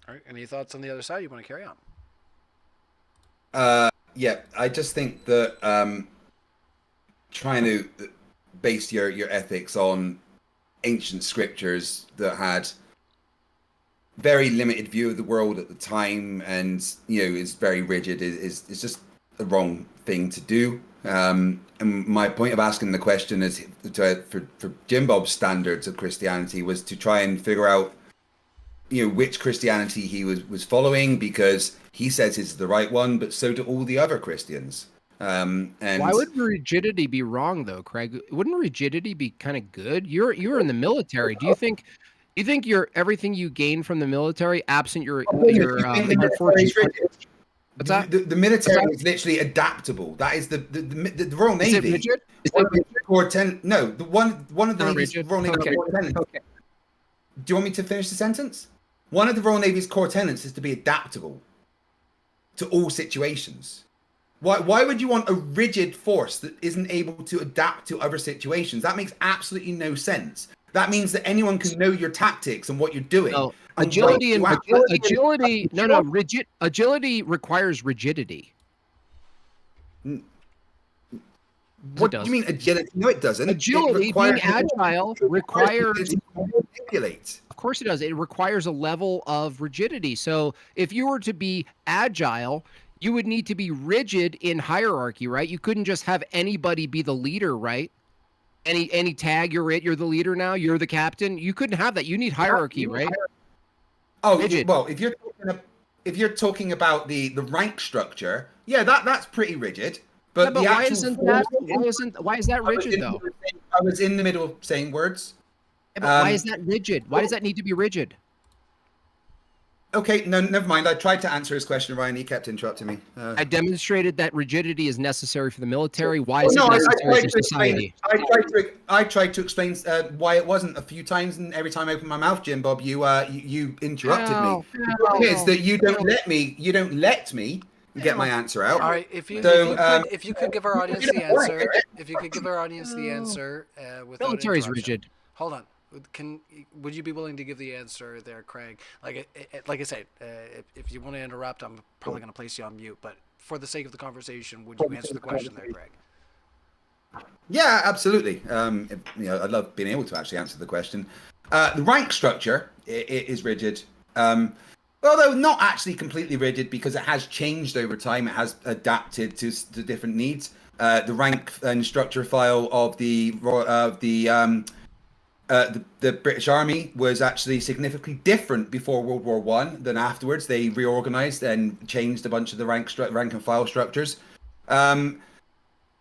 All right. Any thoughts on the other side? You want to carry on? Yeah, I just think that trying to base your ethics on ancient scriptures that had very limited view of the world at the time, and is very rigid, is just the wrong thing to do. And my point of asking the question is for JimBob's standards of Christianity was to try and figure out which Christianity he was following, because he says it's the right one, but so do all the other Christians. And why would rigidity be wrong, though, Craig? Wouldn't rigidity be kind of good? You're in the military. Do you think everything you gain from the military, absent your unfortunate? What's that? The military is literally adaptable. That is the Royal Navy. Is it rigid? No, one of the Navy's Royal Navy core tenets. Okay. Do you want me to finish the sentence? One of the Royal Navy's core tenets is to be adaptable to all situations. Why would you want a rigid force that isn't able to adapt to other situations? That makes absolutely no sense. That means that anyone can know your tactics and what you're doing. No, agility agility requires rigidity. What do you mean agility? No, it doesn't. Agility, being agile, requires manipulate. Of course it does. It requires a level of rigidity. So if you were to be agile, you would need to be rigid in hierarchy, right? You couldn't just have anybody be the leader, right? Any tag, you're the leader now, you're the captain. You couldn't have that. You need hierarchy, right? Oh, rigid. Well, if you're talking about the rank structure, yeah, that's pretty rigid. But, why is that rigid though? I was in the middle of saying words. Yeah, but why is that rigid? Why does that need to be rigid? Okay, no, never mind. I tried to answer his question, Ryan. He kept interrupting me. I demonstrated that rigidity is necessary for the military. Why is it necessary for society? I tried to explain why it wasn't a few times, and every time I opened my mouth, JimBob, you interrupted me. The problem is that you don't let me get my answer out. All right, if you could give our audience the answer, without military's rigid. Hold on. would you be willing to give the answer there, Craig? Like I said, if you want to interrupt, I'm probably going to place you on mute. But for the sake of the conversation, would you answer the question there, Craig? Yeah, absolutely. I'd love being able to actually answer the question. The rank structure is rigid, although not actually completely rigid because it has changed over time. It has adapted to different needs. The rank and structure file of the British Army was actually significantly different before World War One than afterwards. They reorganized and changed a bunch of the rank and file structures.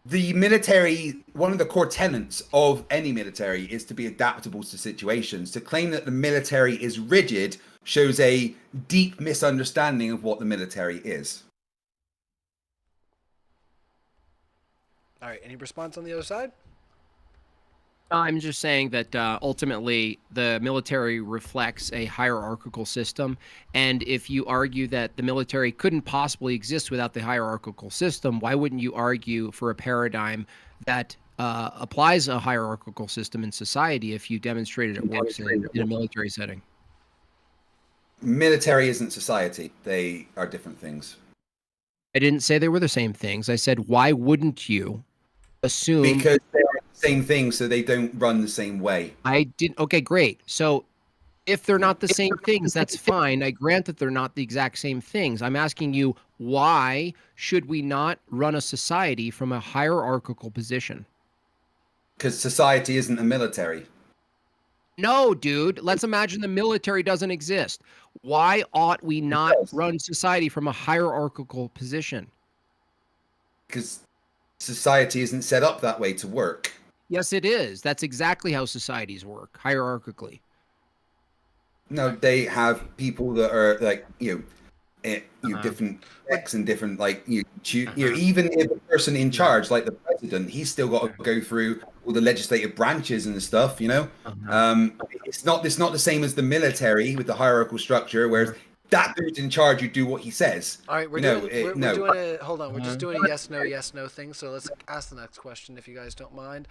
The military, one of the core tenets of any military is to be adaptable to situations. To claim that the military is rigid shows a deep misunderstanding of what the military is. All right, any response on the other side? I'm just saying that ultimately the military reflects a hierarchical system. And if you argue that the military couldn't possibly exist without the hierarchical system, why wouldn't you argue for a paradigm that applies a hierarchical system in society if you demonstrated it works in a military setting? Military isn't society. They are different things. I didn't say they were the same things. I said, why wouldn't you assume... Because they are the same thing, so they don't run the same way. I didn't... Okay, great. So if they're not the same things, that's fine. I grant that they're not the exact same things. I'm asking you, why should we not run a society from a hierarchical position? Because society isn't a military. No, dude. Let's imagine the military doesn't exist. Why ought we not run society from a hierarchical position? Because society isn't set up that way to work. Yes, it is. That's exactly how societies work, hierarchically. No, they have people that are like different sex and different even if the person in charge, like the president, he's still got to go through all the legislative branches and stuff. It's not the same as the military with the hierarchical structure, whereas that dude's in charge. You do what he says. All right, we're doing we're just doing a yes no thing. So let's ask the next question if you guys don't mind.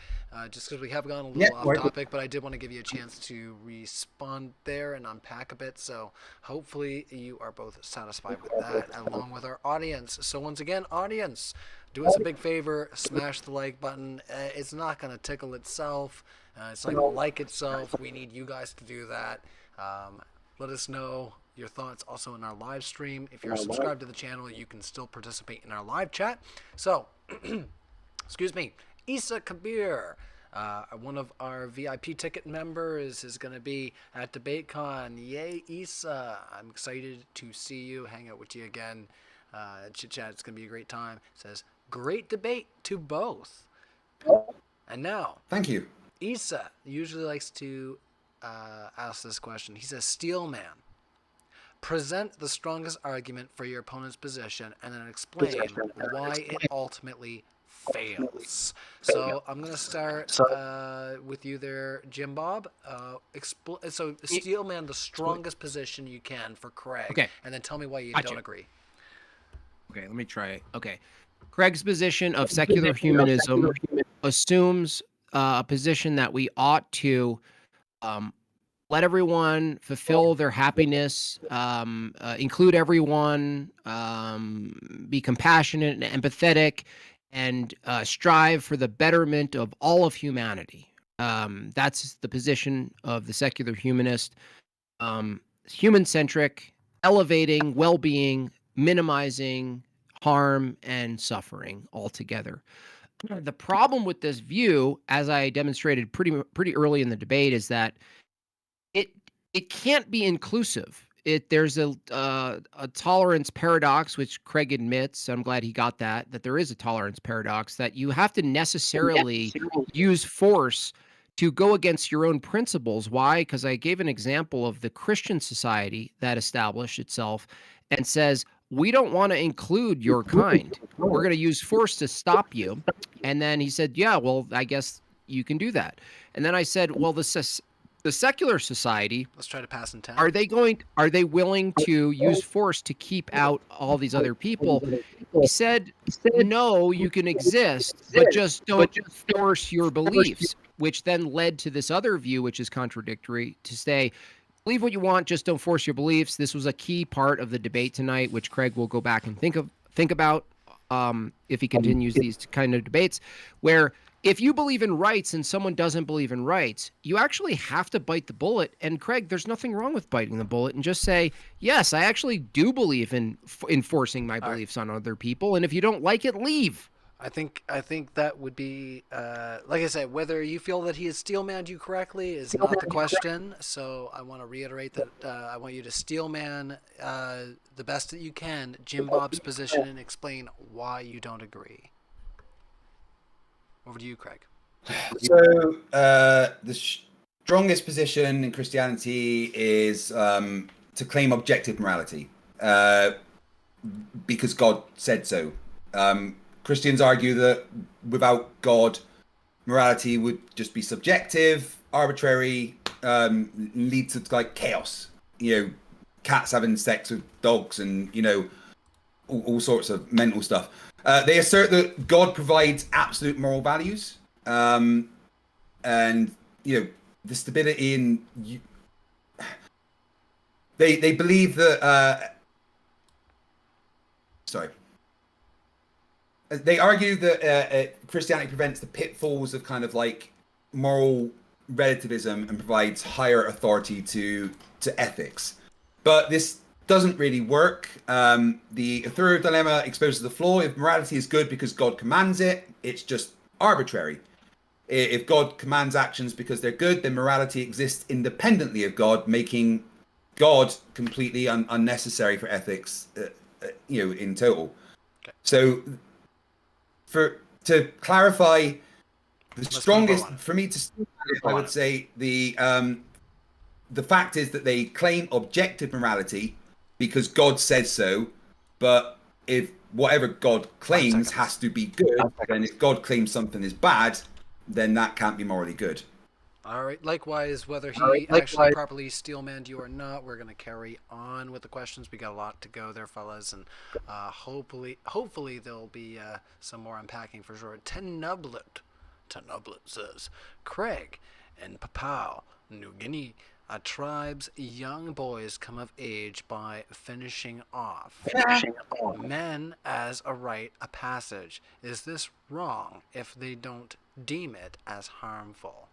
Just because we have gone a little off topic, but I did want to give you a chance to respond there and unpack a bit. So hopefully you are both satisfied with that, along with our audience. So once again, audience, do us a big favor, smash the like button. It's not going to tickle itself. It's not going to like itself. We need you guys to do that. Let us know your thoughts also in our live stream. If you're subscribed to the channel, you can still participate in our live chat. So, excuse me, Isa Kabir, one of our VIP ticket members, is going to be at DebateCon. Yay, Isa. I'm excited to see you, hang out with you again, chit chat. It's going to be a great time. Says, great debate to both. And now, thank you. Isa usually likes to ask this question. He says, Steelman, present the strongest argument for your opponent's position and then explain why it ultimately fails. So I'm going to start with you there, JimBob. So Steelman, the strongest position you can for Craig. Okay. And then tell me why you don't agree. Okay, let me try. Okay. Craig's position of secular humanism assumes a position that we ought to let everyone fulfill their happiness, include everyone, be compassionate and empathetic, and strive for the betterment of all of humanity. That's the position of the secular humanist. Human-centric, elevating, well-being, minimizing harm and suffering altogether. The problem with this view, as I demonstrated pretty early in the debate, is that it can't be inclusive. There's a tolerance paradox, which Craig admits. I'm glad he got that there is a tolerance paradox, that you have to necessarily use force to go against your own principles. Why? Because I gave an example of the Christian society that established itself and says, we don't want to include your kind. We're going to use force to stop you. And then he said, yeah, well, I guess you can do that. And then I said, well, the secular society, let's try to pass in 10. Are they willing to use force to keep out all these other people? He said, no, you can exist, but just don't force your beliefs. which then led to this other view, which is contradictory, to say, believe what you want, just don't force your beliefs. This was a key part of the debate tonight, which Craig will go back and think about if he continues these kind of debates, where if you believe in rights and someone doesn't believe in rights, you actually have to bite the bullet. And Craig, there's nothing wrong with biting the bullet and just say, yes, I actually do believe in enforcing my beliefs on other people. And if you don't like it, leave. I think that would be, like I said, whether you feel that he has steelmanned you correctly is not the question. So I want to reiterate that I want you to steelman the best that you can Jimbob's position and explain why you don't agree. Over to you, Craig. So the strongest position in Christianity is to claim objective morality because God said so. Christians argue that without God, morality would just be subjective, arbitrary, lead to like chaos. You know, cats having sex with dogs, and you know, all sorts of mental stuff. They assert that God provides absolute moral values, and you know, the stability in. They believe that. Sorry. They argue that Christianity prevents the pitfalls of kind of like moral relativism and provides higher authority to ethics. But this doesn't really work. The authorial dilemma exposes the flaw. If morality is good because God commands it, it's just arbitrary. If God commands actions because they're good, then morality exists independently of God, making God completely unnecessary for ethics, you know, in total. Okay. So, to clarify, the strongest for me to, I would say the fact is that they claim objective morality because God says so, but if whatever God claims has to be good, then if God claims something is bad, then that can't be morally good. All right. Likewise, whether he actually properly steelmanned you or not, we're going to carry on with the questions. We got a lot to go there, fellas, and hopefully there'll be some more unpacking for sure. Tenublet says, Craig and Papua New Guinea, a tribe's young boys come of age by finishing off men as a rite of passage. Is this wrong if they don't deem it as harmful?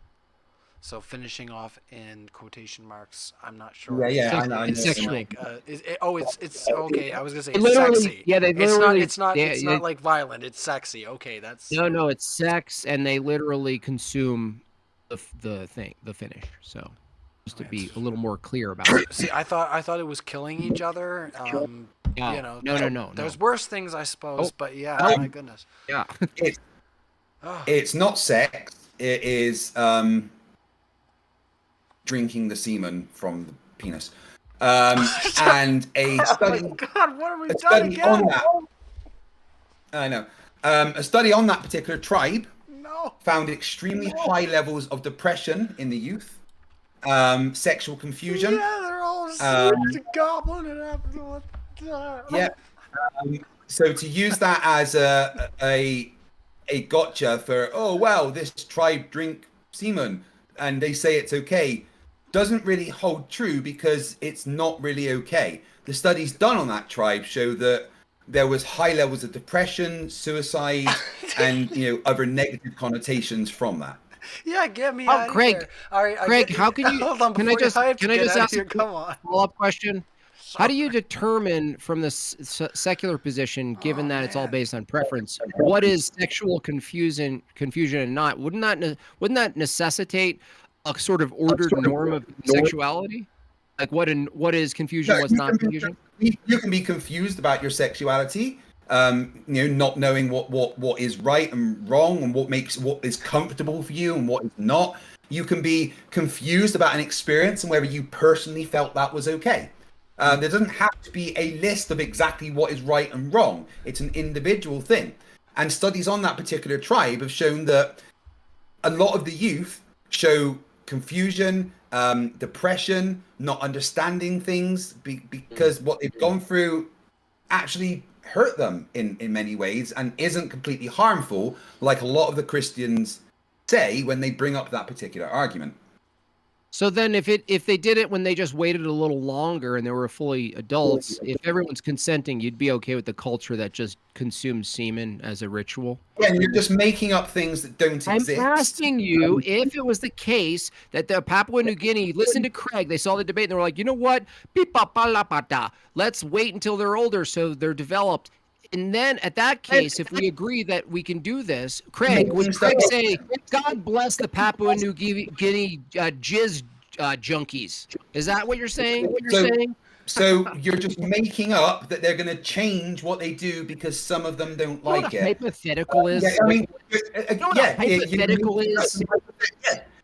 So finishing off in quotation marks, I'm not sure. Yeah, I know. It's sexual. like, it's okay. I was gonna say It it's literally, sexy. yeah, they literally, It's not like violent. It's sexy. Okay, that's no, it's sex, and they literally consume the finish. So just to be a little more clear about it. See, I thought it was killing each other. You know, no. There's worse things, I suppose. But yeah, my goodness. Yeah, it's not sex. It is drinking the semen from the penis. And a study. Oh my God, what are we doing again? On that. I know. A study on that particular tribe found extremely high levels of depression in the youth, sexual confusion. Yeah, they're all goblin and yeah. So to use that as a gotcha for, oh wow, this tribe drink semen and they say it's okay, doesn't really hold true because it's not really okay. The studies done on that tribe show that there was high levels of depression, suicide, and other negative connotations from that. Yeah, get me out Craig, of here. All right, Craig, how can you? Hold on, can I just ask a follow-up question? How do you determine from the secular position, given that it's all based on preference, what is sexual confusion and not? Wouldn't that necessitate a sort of ordered norm of sexuality? Like what is confusion? What's not confusion? You can be confused about your sexuality, not knowing what is right and wrong and what is comfortable for you and what is not. You can be confused about an experience and whether you personally felt that was okay. There doesn't have to be a list of exactly what is right and wrong. It's an individual thing. And studies on that particular tribe have shown that a lot of the youth show confusion, depression, not understanding things because what they've gone through actually hurt them in many ways and isn't completely harmful like a lot of the Christians say when they bring up that particular argument. So then if they did it when they just waited a little longer and they were fully adults, if everyone's consenting, you'd be okay with the culture that just consumes semen as a ritual? Yeah, you're just making up things that don't exist. I'm asking you if it was the case that the Papua New Guinea listened to Craig, they saw the debate and they were like, you know what? Let's wait until they're older so they're developed. And then at that case, if we agree that we can do this, Craig, would Craig say, God bless the Papua New Guinea jizz junkies? Is that what you're saying? So you're just making up that they're going to change what they do because some of them don't like it. Hypothetical is? Yeah, I mean, hypothetical is?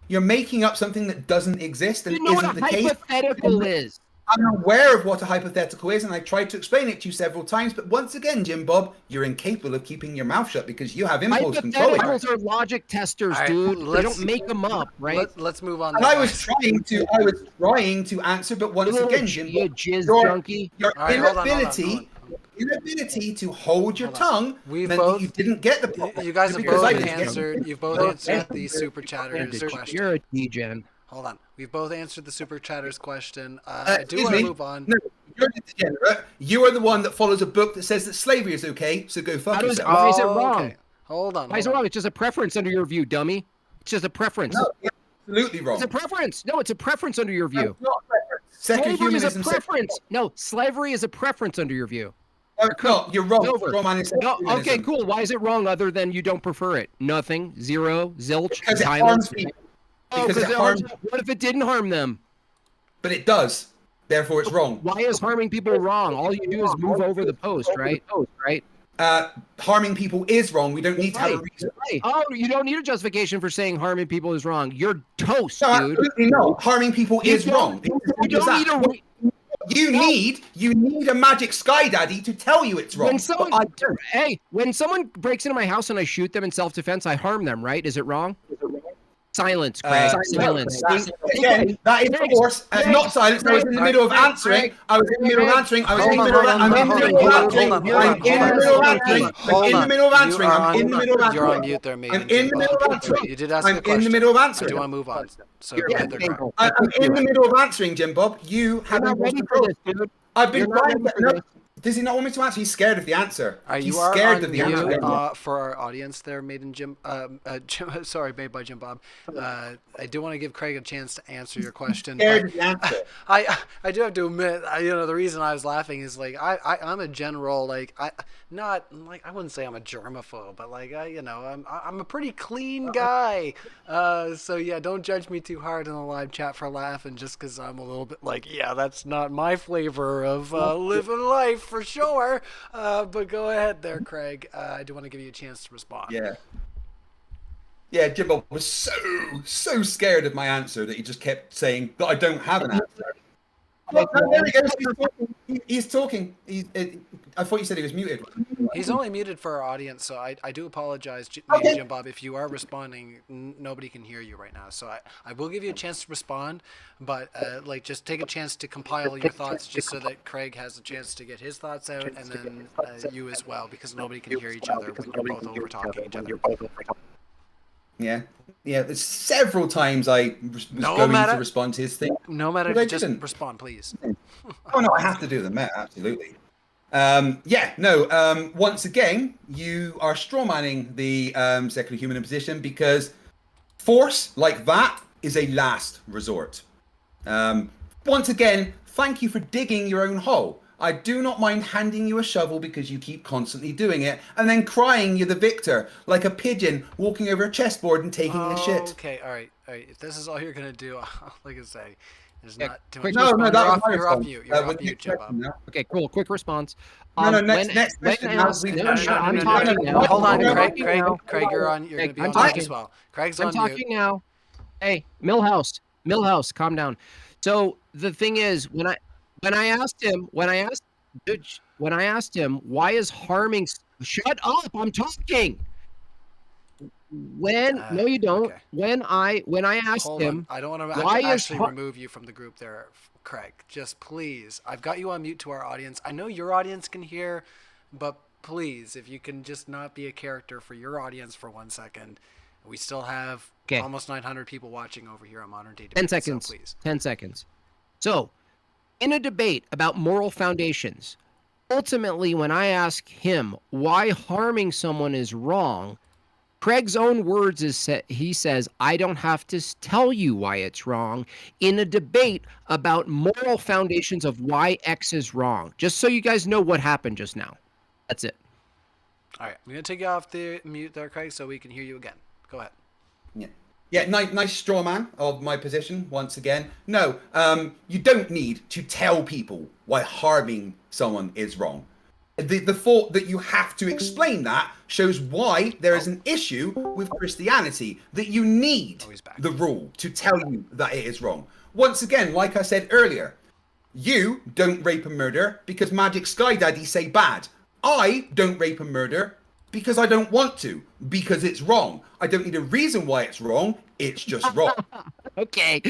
You're making up something that doesn't exist and you know isn't what the a case. hypothetical is? I'm aware of what a hypothetical is, and I tried to explain it to you several times. But once again, Jimbob, you're incapable of keeping your mouth shut because you have impulse control. Hypotheticals are logic testers, dude. They don't make them up, right? Let's move on. And I was trying to answer, but once again, Jimbob, your inability to hold your tongue meant that you didn't get the point. You guys have both answered. You've both answered the super chatters question. You're a degen. Hold on. We've both answered the super chatters question. I do want to move on. No, you're the degenerate. You are the one that follows a book that says that slavery is okay, so go fuck yourself. Why is it wrong? Okay. Hold on. Why is it wrong? It's just a preference under your view, dummy. It's just a preference. No, you're absolutely wrong. It's a preference. No, it's a preference under your view. No, not a preference. Secular Slavery is a humanism preference. No, slavery is a preference under your view. No, you're wrong. No, okay, cool. Why is it wrong other than you don't prefer it? Nothing, zero, zilch, because silence. it harms people. Because it harms. What if it didn't harm them? But it does. Therefore, it's wrong. Why is harming people wrong? All you do is move over the post, right? Harming people is wrong. We don't need to have a reason. Oh, you don't need a justification for saying harming people is wrong. You're toast, No, dude. absolutely not. Harming people is wrong. You don't need a. You need a magic sky daddy to tell you it's wrong. When someone breaks into my house and I shoot them in self-defense, I harm them, right? Is it wrong? Silence, Craig. Silence. Again, that is of course not silence. I was in the middle of answering. I'm in the middle of answering. You're on mute there, mate. I'm in the middle of answering. You did ask a question. I'm in the middle of answering. I do want to move on. So I'm in the middle of answering, Jimbob. You have not ready for this, dude. I've been trying. Does he not want me to answer? He's scared of the answer. He's scared of the answer. For our audience there, Made by Jim Bob. I do want to give Craig a chance to answer your question. Scared of the answer. I do have to admit, the reason I was laughing is like I'm a general I wouldn't say I'm a germaphobe, but I'm a pretty clean guy. So yeah, don't judge me too hard in the live chat for laughing just because I'm a little bit that's not my flavor of living life for sure. But go ahead there, Craig. I do want to give you a chance to respond. Yeah, Jimbo was so scared of my answer that he just kept saying that I don't have an answer. There he goes. He's talking. I thought you said he was muted. He's only muted for our audience, so I do apologize, Jim Bob. If you are responding, nobody can hear you right now. So I will give you a chance to respond, but just take a chance to compile your thoughts just so that Craig has a chance to get his thoughts out, and then you as well, because nobody can hear each other when you're both over talking each other. Yeah. There's several times I was going to respond to his thing. No matter, just respond, please. Oh no, I have to do them, absolutely. Once again, you are strawmanning the secular human position because force like that is a last resort. Once again, thank you for digging your own hole. I do not mind handing you a shovel because you keep constantly doing it and then crying you're the victor, like a pigeon walking over a chessboard and taking the shit. Okay, all right. If this is all you're going to do, like I say, there's not too much. No, you're off mute. You're off mute, Jim Bob. Okay, cool. Quick response. Next question. I'm talking now. Hold on, Craig, you're on. You're going to be on mute as well. Craig's on mute. I'm talking now. Hey, Millhouse, calm down. So the thing is, when I asked him, why is harming? Shut up! I'm talking. No, you don't. Okay. When I asked him, I don't want to actually remove you from the group there, Craig. Just please, I've got you on mute to our audience. I know your audience can hear, but please, if you can just not be a character for your audience for 1 second. We still have Okay. almost 900 people watching over here on Modern Day Debate. 10 seconds. So please. 10 seconds. So, in a debate about moral foundations, ultimately, when I ask him why harming someone is wrong, Craig's own words he says, I don't have to tell you why it's wrong in a debate about moral foundations of why X is wrong. Just so you guys know what happened just now. That's it. All right. I'm going to take you off the mute there, Craig, so we can hear you again. Go ahead. Yeah, nice straw man of my position once again. No, you don't need to tell people why harming someone is wrong. The thought that you have to explain that shows why there is an issue with Christianity, that you need the rule to tell you that it is wrong. Once again, like I said earlier, you don't rape and murder because Magic Sky Daddy say bad. I don't rape and murder because I don't want to, because it's wrong. I don't need a reason why it's wrong. It's just wrong. Okay.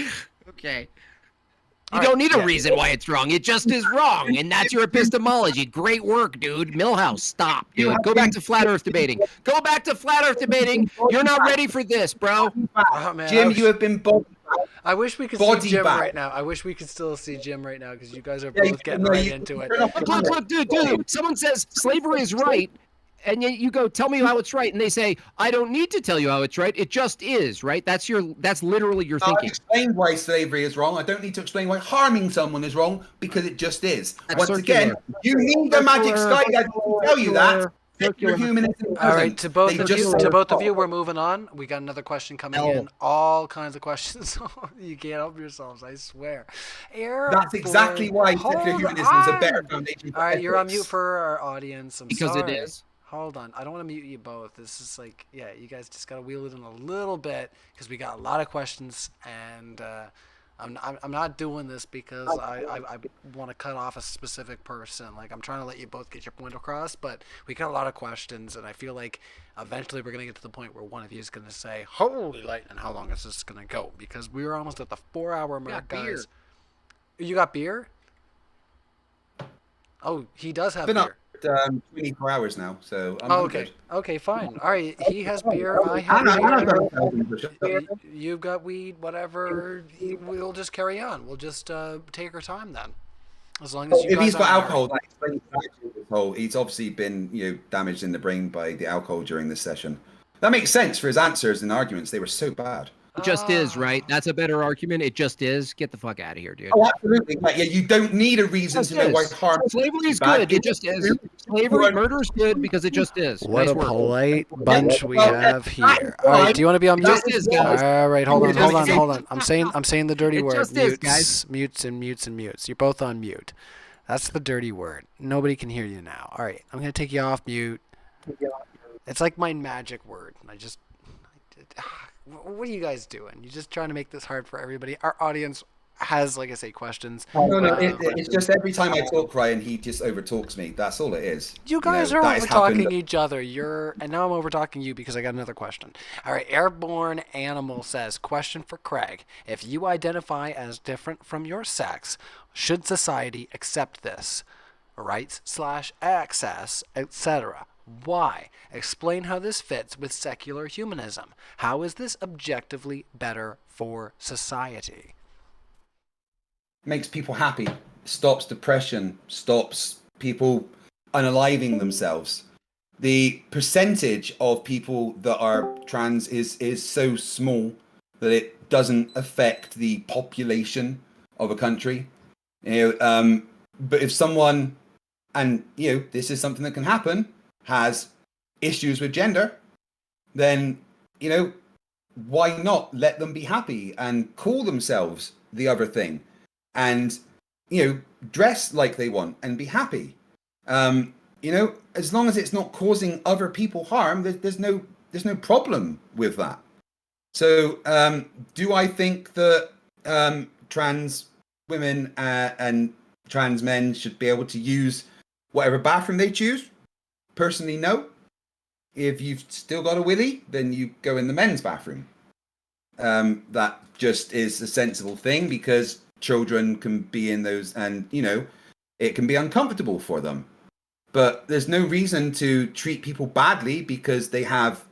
You don't need a reason why it's wrong. It just is wrong, and that's your epistemology. Great work, dude. Millhouse, stop, dude. Go back to flat Earth debating. Go back to flat Earth debating. You're not ready for this, bro. Oh, man, Jim, you have been body bagged. I wish we could see Jim right now. I wish we could still see Jim right now because you guys are both getting right into it. Look, dude. Someone says slavery is right, and you go, tell me how it's right, and they say, I don't need to tell you how it's right. It just is, right? That's literally your thinking. I explained why slavery is wrong. I don't need to explain why harming someone is wrong because it just is. That's Once circular. again, you need the Magic Sky Daddy to tell you that. Your humanism All right, doesn't. to both They of just you, say- to both of you, we're moving on. We got another question coming in. All kinds of questions. You can't help yourselves, I swear. That's exactly why secular humanism is a better foundation. All right, you're on mute for our audience. I'm Because sorry. it is. Hold on. I don't want to mute you both. This is like, yeah, you guys just got to wheel it in a little bit because we got a lot of questions, and I'm not doing this because I want to cut off a specific person. Like, I'm trying to let you both get your point across, but we got a lot of questions, and I feel like eventually we're going to get to the point where one of you is going to say, holy lightning, how long is this going to go? Because we're almost at the 4-hour mark, guys. You got beer? Oh, he does have beer. 24 hours now, so I'm okay. good. Okay, fine. All right, he has beer. I have beer. You've got weed, whatever. We'll just carry on. We'll just take our time then. As long as you if guys he's got aren't alcohol, that explains his whole. He's obviously been damaged in the brain by the alcohol during this session. That makes sense for his answers and arguments. They were so bad. It just is, right? That's a better argument. It just is. Get the fuck out of here, dude. Oh, absolutely. Yeah, you don't need a reason to know why harm. Slavery is good. It just is. Slavery, murder is good because it just is. What nice a work. polite bunch we have here. All right, do you want to be on mute? Just is, guys. All right, hold on. I'm saying the dirty word. just Mutes, is, guys. mutes, and mutes and mutes. You're both on mute. That's the dirty word. Nobody can hear you now. All right, I'm gonna take you off mute. It's like my magic word. What are you guys doing? You're just trying to make this hard for everybody. Our audience has, like I say, questions. No, it's just every time I talk, Ryan, he just overtalks me. That's all it is. You guys are over-talking each other. And now I'm over-talking you because I got another question. All right, Airborne Animal says, question for Craig. If you identify as different from your sex, should society accept this? Rights/access, etc. Why? Explain how this fits with secular humanism. How is this objectively better for society? Makes people happy, stops depression, stops people unaliving themselves. The percentage of people that are trans is so small that it doesn't affect the population of a country. But if someone, and this is something that can happen, has issues with gender, then why not let them be happy and call themselves the other thing, and dress like they want and be happy. As long as it's not causing other people harm, there's no problem with that. So do I think that trans women and trans men should be able to use whatever bathroom they choose? Personally, no. If you've still got a willy, then you go in the men's bathroom. That just is a sensible thing because children can be in those, and it can be uncomfortable for them. But there's no reason to treat people badly because they have,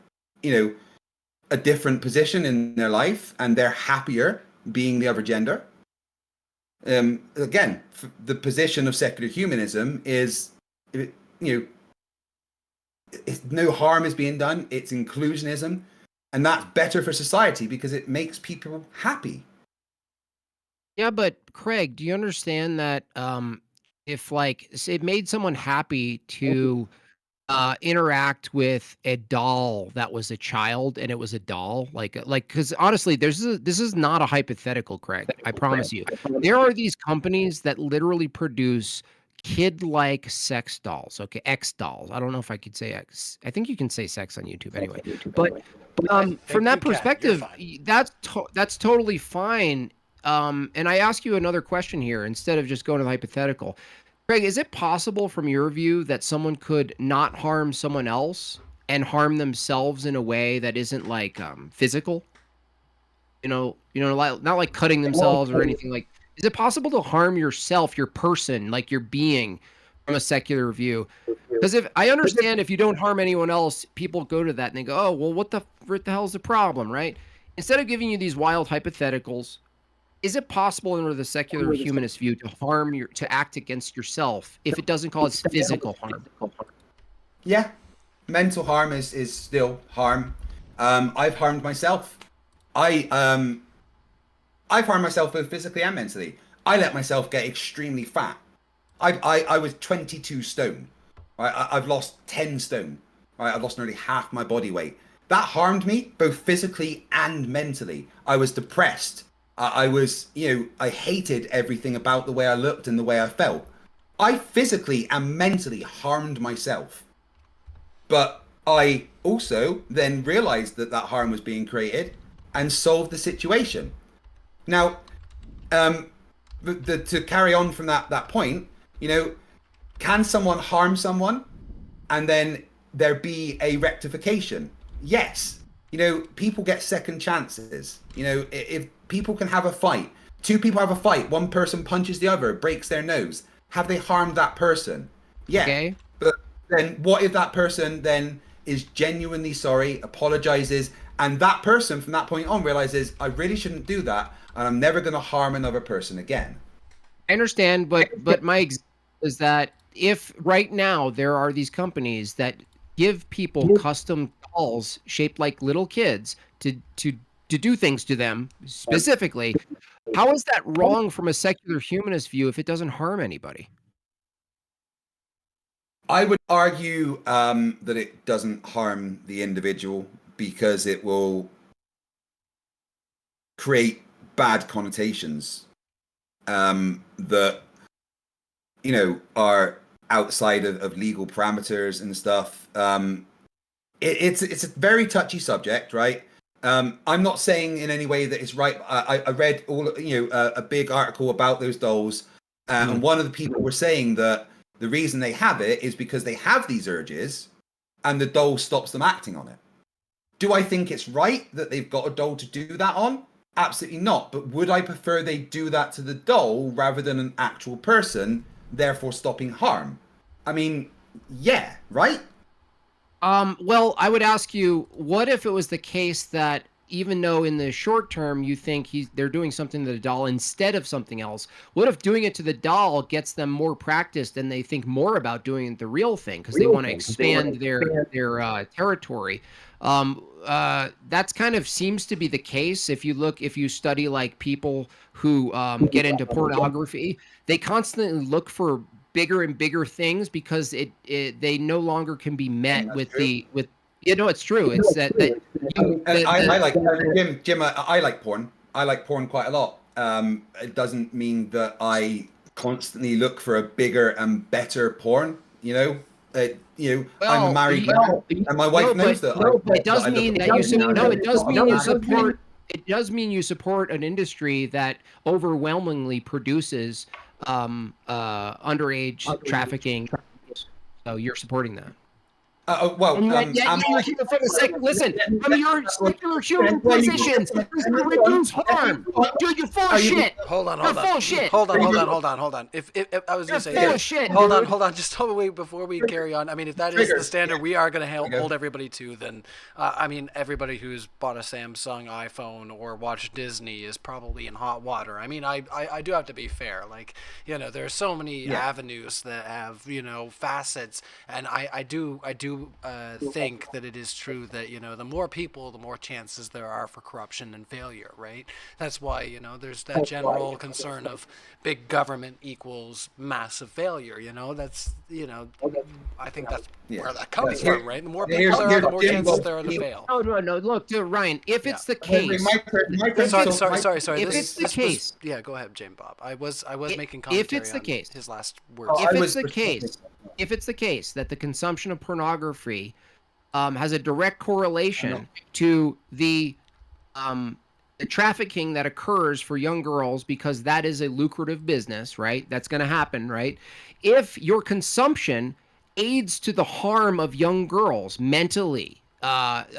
a a different position in their life and they're happier being the other gender. Again, the position of secular humanism is, no harm is being done. It's inclusionism, and that's better for society because it makes people happy. Yeah, but Craig, do you understand that if like it made someone happy to interact with a doll that was a child and it was a doll, like because honestly, this is not a hypothetical, Craig. I promise you. There are these companies that literally produce kid-like sex dolls. Okay, X dolls. I don't know if I could say X. I think you can say sex on YouTube anyway. But from that perspective, that's totally fine. And I ask you another question here instead of just going to the hypothetical. Craig, is it possible from your view that someone could not harm someone else and harm themselves in a way that isn't like physical? Not like cutting themselves or anything like. Is it possible to harm yourself, your person, like your being, from a secular view? Because if I understand, if you don't harm anyone else, people go to that and they go, "Oh, well, what the hell is the problem?" Right? Instead of giving you these wild hypotheticals, is it possible under the secular humanist view to act against yourself if it doesn't cause physical harm? Yeah, mental harm is still harm. I've harmed myself. I've harmed myself both physically and mentally. I let myself get extremely fat. I was 22 stone. Right? I've lost 10 stone. Right? I've lost nearly half my body weight. That harmed me both physically and mentally. I was depressed. I was, I hated everything about the way I looked and the way I felt. I physically and mentally harmed myself. But I also then realized that harm was being created and solved the situation. Now, to carry on from that point, can someone harm someone and then there be a rectification? Yes. People get second chances. If people can have a fight, two people have a fight, one person punches the other, breaks their nose. Have they harmed that person? Yeah. Okay. But then what if that person then is genuinely sorry, apologizes, and that person from that point on realizes, I really shouldn't do that, and I'm never going to harm another person again? I understand, but my example is that if right now there are these companies that give people custom dolls shaped like little kids to do things to them specifically, how is that wrong from a secular humanist view if it doesn't harm anybody? I would argue that it doesn't harm the individual because it will create bad connotations that are outside of legal parameters and stuff. It's a very touchy subject, right? I'm not saying in any way that it's right. I read a big article about those dolls, and one of the people were saying that the reason they have it is because they have these urges, and the doll stops them acting on it. Do I think it's right that they've got a doll to do that on? Absolutely not. But would I prefer they do that to the doll rather than an actual person, therefore stopping harm? I mean, yeah, right? Well, I would ask you, what if it was the case that even though in the short term you think they're doing something to the doll instead of something else, what if doing it to the doll gets them more practiced and they think more about doing the real thing because they want to expand their territory? That's kind of seems to be the case. If you study like people who get into pornography, they constantly look for bigger and bigger things because they no longer can be met with it's true. It's that I like Jim. I like porn. I like porn quite a lot. It doesn't mean that I constantly look for a bigger and better porn. I'm a married man, and my wife knows that. It does mean that you support. It does mean you support an industry that overwhelmingly produces underage trafficking. So you're supporting that. Well, And yet you're here for the sake. Listen, from your secular human positions, this will reduce harm. Dude, you're full of shit. Hold on. You're full of shit. Hold on. If I was You're just full saying, of shit. hold dude. on. Just wait before we carry on. I mean, if that is the standard we are going to hold everybody to, then I mean, everybody who's bought a Samsung iPhone or watched Disney is probably in hot water. I mean, I do have to be fair. Like, you know, there are so many avenues that have, you know, facets, and I do think that it is true that, you know, the more people, the more chances there are for corruption and failure, right? That's why, you know, there's that general concern of big government equals massive failure, you know? That's, you know, I think that's where that comes from, right? The more people there are, the more chances there are to fail. No. Look, dude, Ryan, if it's the case... Sorry. If it's the case... Yeah, go ahead, JimBob. I was making commentary if it's the case, his last words. If it's the case that the consumption of pornography has a direct correlation to the trafficking that occurs for young girls, because that is a lucrative business, right? That's going to happen, right? If your consumption aids to the harm of young girls mentally,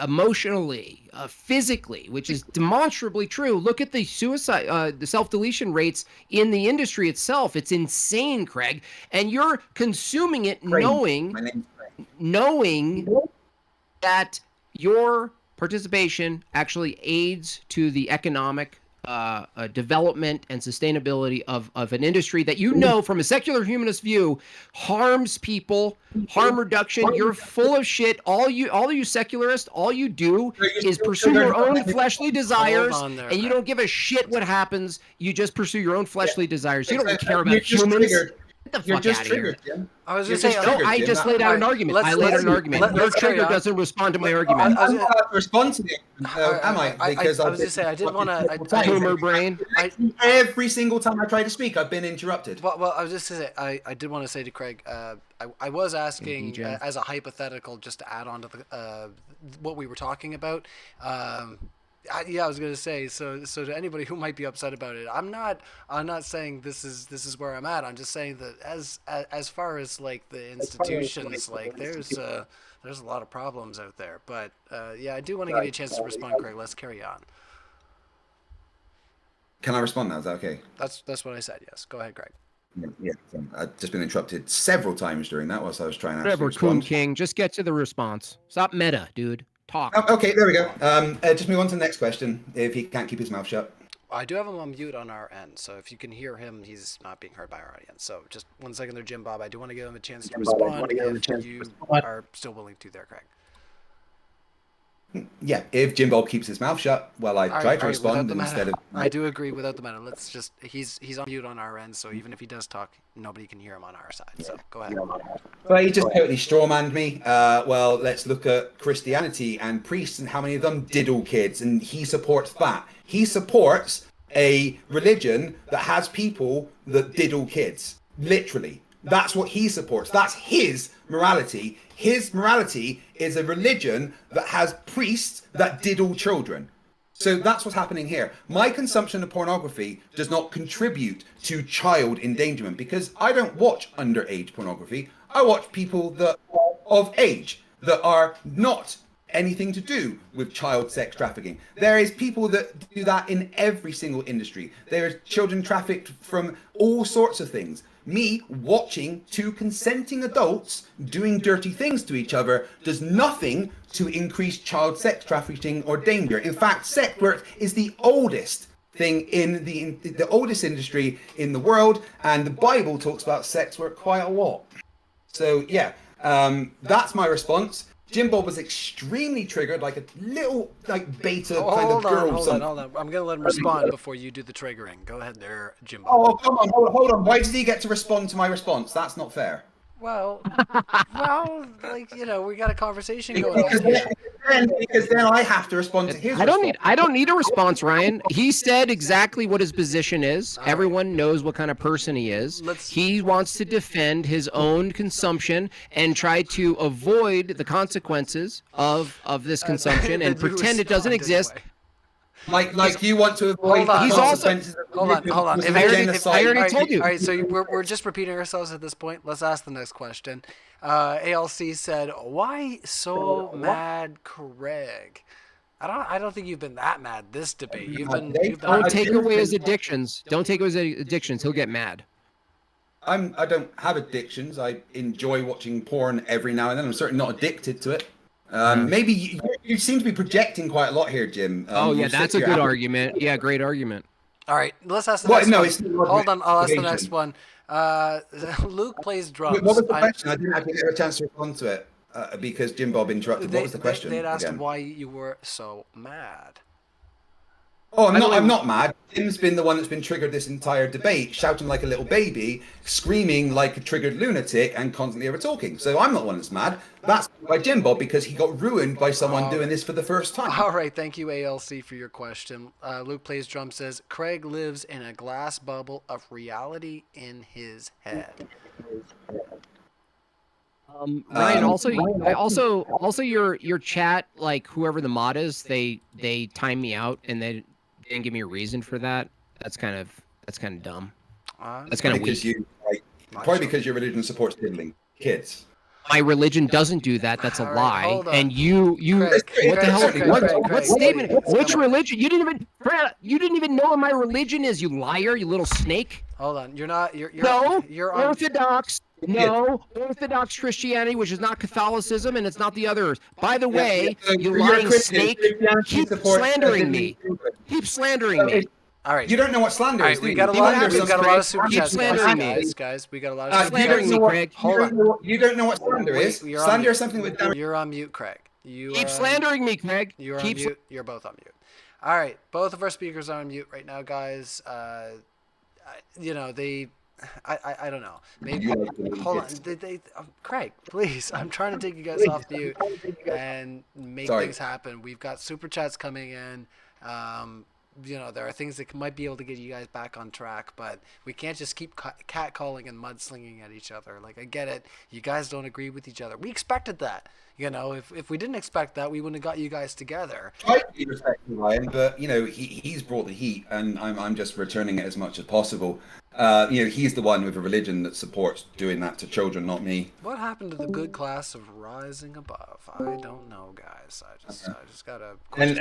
emotionally, physically, which is demonstrably true. Look at the suicide, the self-deletion rates in the industry itself. It's insane, Craig. And you're consuming it knowing that your participation actually aids to the economic development and sustainability of an industry that, you know, from a secular humanist view, harms people, harm reduction. You're full of shit. All you secularists, all you do is pursue your own fleshly desires, and you don't give a shit what happens. You just pursue your own fleshly desires. You don't care about humans. Get the fuck out of here. I was just saying. No, I just laid out an argument. I laid out an argument. Your trigger doesn't respond to my argument. I'm not allowed to respond to it, am I? Because I was just saying, I didn't want to. Humor brain. Every single time I try to speak, I've been interrupted. Well, I was just to say, I did want to say to Craig, I was asking as a hypothetical, just to add on to the what we were talking about. I was gonna say, so to anybody who might be upset about it, I'm not saying this is where I'm at. I'm just saying that as far as like the institutions, like there's a lot of problems out there. But I do want to give you a chance to respond, Craig. Let's carry on. Can I respond now? Is that okay? That's what I said. Yes. Go ahead, Craig. Yeah, I've just been interrupted several times during that whilst I was trying to Whatever, respond. Coon King. Just get to the response. Stop meta, dude. Talk. Oh, okay, there we go. Just move on to the next question, if he can't keep his mouth shut. I do have him on mute on our end, so if you can hear him, he's not being heard by our audience. So just 1 second there, JimBob. I do want to give him a chance to respond if you are still willing to there, Craig. Yeah, if JimBob keeps his mouth shut while I try to respond instead of... I do agree without the matter. Let's just... He's on mute on our end, so even if he does talk, nobody can hear him on our side. So go ahead. Well, he just totally strawmanned me. Well, let's look at Christianity and priests and how many of them diddle kids, and he supports that. He supports a religion that has people that diddle kids. Literally. That's what he supports. That's his morality. His morality is a religion that has priests that diddle children. So that's what's happening here. My consumption of pornography does not contribute to child endangerment because I don't watch underage pornography. I watch people that are of age that are not anything to do with child sex trafficking. There is people that do that in every single industry. There is children trafficked from all sorts of things. Me watching two consenting adults doing dirty things to each other does nothing to increase child sex trafficking or danger. In fact, sex work is the oldest thing in the oldest industry in the world, and the Bible talks about sex work quite a lot. So yeah, that's my response. JimBob was extremely triggered, like a little beta kind of girl. Hold on. I'm gonna let him respond before you do the triggering. Go ahead there, JimBob. Oh, come on, hold on. Why does he get to respond to my response? That's not fair. Well, like, you know, we got a conversation going on here. Because then I have to respond to his response. I don't need a response, Ryan. He said exactly what his position is. Everyone knows what kind of person he is. He wants to defend his own consumption and try to avoid the consequences of this consumption and pretend it doesn't exist. Like you want to avoid Hold on. the He's consequences of Hold on. religion, If genocide. I already all right, told you. All right, so we're just repeating ourselves at this point. Let's ask the next question. ALC said, "Why so mad, Craig?" I don't think you've been that mad this debate. You've been Don't take away his addictions. Don't take away his addictions. He'll get mad. I don't have addictions. I enjoy watching porn every now and then. I'm certainly not addicted to it. Maybe you seem to be projecting quite a lot here, Jim. Oh yeah, You sit that's a here good after- argument. Yeah, great argument. All right, let's ask the What? next No, one. it's not Hold on, I'll ask the motivation. next one. Luke plays drums. What was the question? I didn't actually get a chance to respond to it because Jim Bob interrupted. What was the question? They'd asked again? why you were so mad. Oh, I'm not mad. Jim's been the one that's been triggered this entire debate, shouting like a little baby, screaming like a triggered lunatic, and constantly over talking. So I'm not the one that's mad. That's by Jim Bob because he got ruined by someone doing this for the first time. All right, thank you, ALC, for your question. Luke Plays Drum says, Craig lives in a glass bubble of reality in his head. Ryan, also your chat, like whoever the mod is, they time me out and they didn't give me a reason for that. That's kind of dumb. That's kind of weak. Probably because your religion supports diddling kids. My religion doesn't do that. That's a All right, lie. hold on. And you Craig, what the hell? Craig, What statement? Which religion? You didn't even know what my religion is. You liar! You little snake! Hold on, you're No, you're on. Orthodox. No, Orthodox Christianity, which is not Catholicism, and it's not the others. By the way, you lying snake, keep slandering me. Keep slandering me. All right. You don't know what slander All is. right, we do got a you? lot. Slander We've got a lot of super Keep chats, slandering me. guys. We got a lot of super Slandering chats. me, Craig. Hold on. You don't know what slander is. You're on Slander mute. is something with damage. You're on mute, Craig. You Keep are slandering me, Craig. You're on Keep mute. You're both on mute. All right, both of our speakers are on mute right now, guys. I don't know. Maybe hold on. Craig, please. I'm trying to take you guys off mute and make things happen. We've got super chats coming in. There are things that might be able to get you guys back on track, but we can't just keep catcalling and mudslinging at each other. Like, I get it. You guys don't agree with each other. We expected that. If we didn't expect that, we wouldn't have got you guys together. I do respect Ryan, but he's brought the heat, and I'm just returning it as much as possible. He's the one with a religion that supports doing that to children, not me. What happened to the good class of rising above? I don't know, guys. I just gotta. And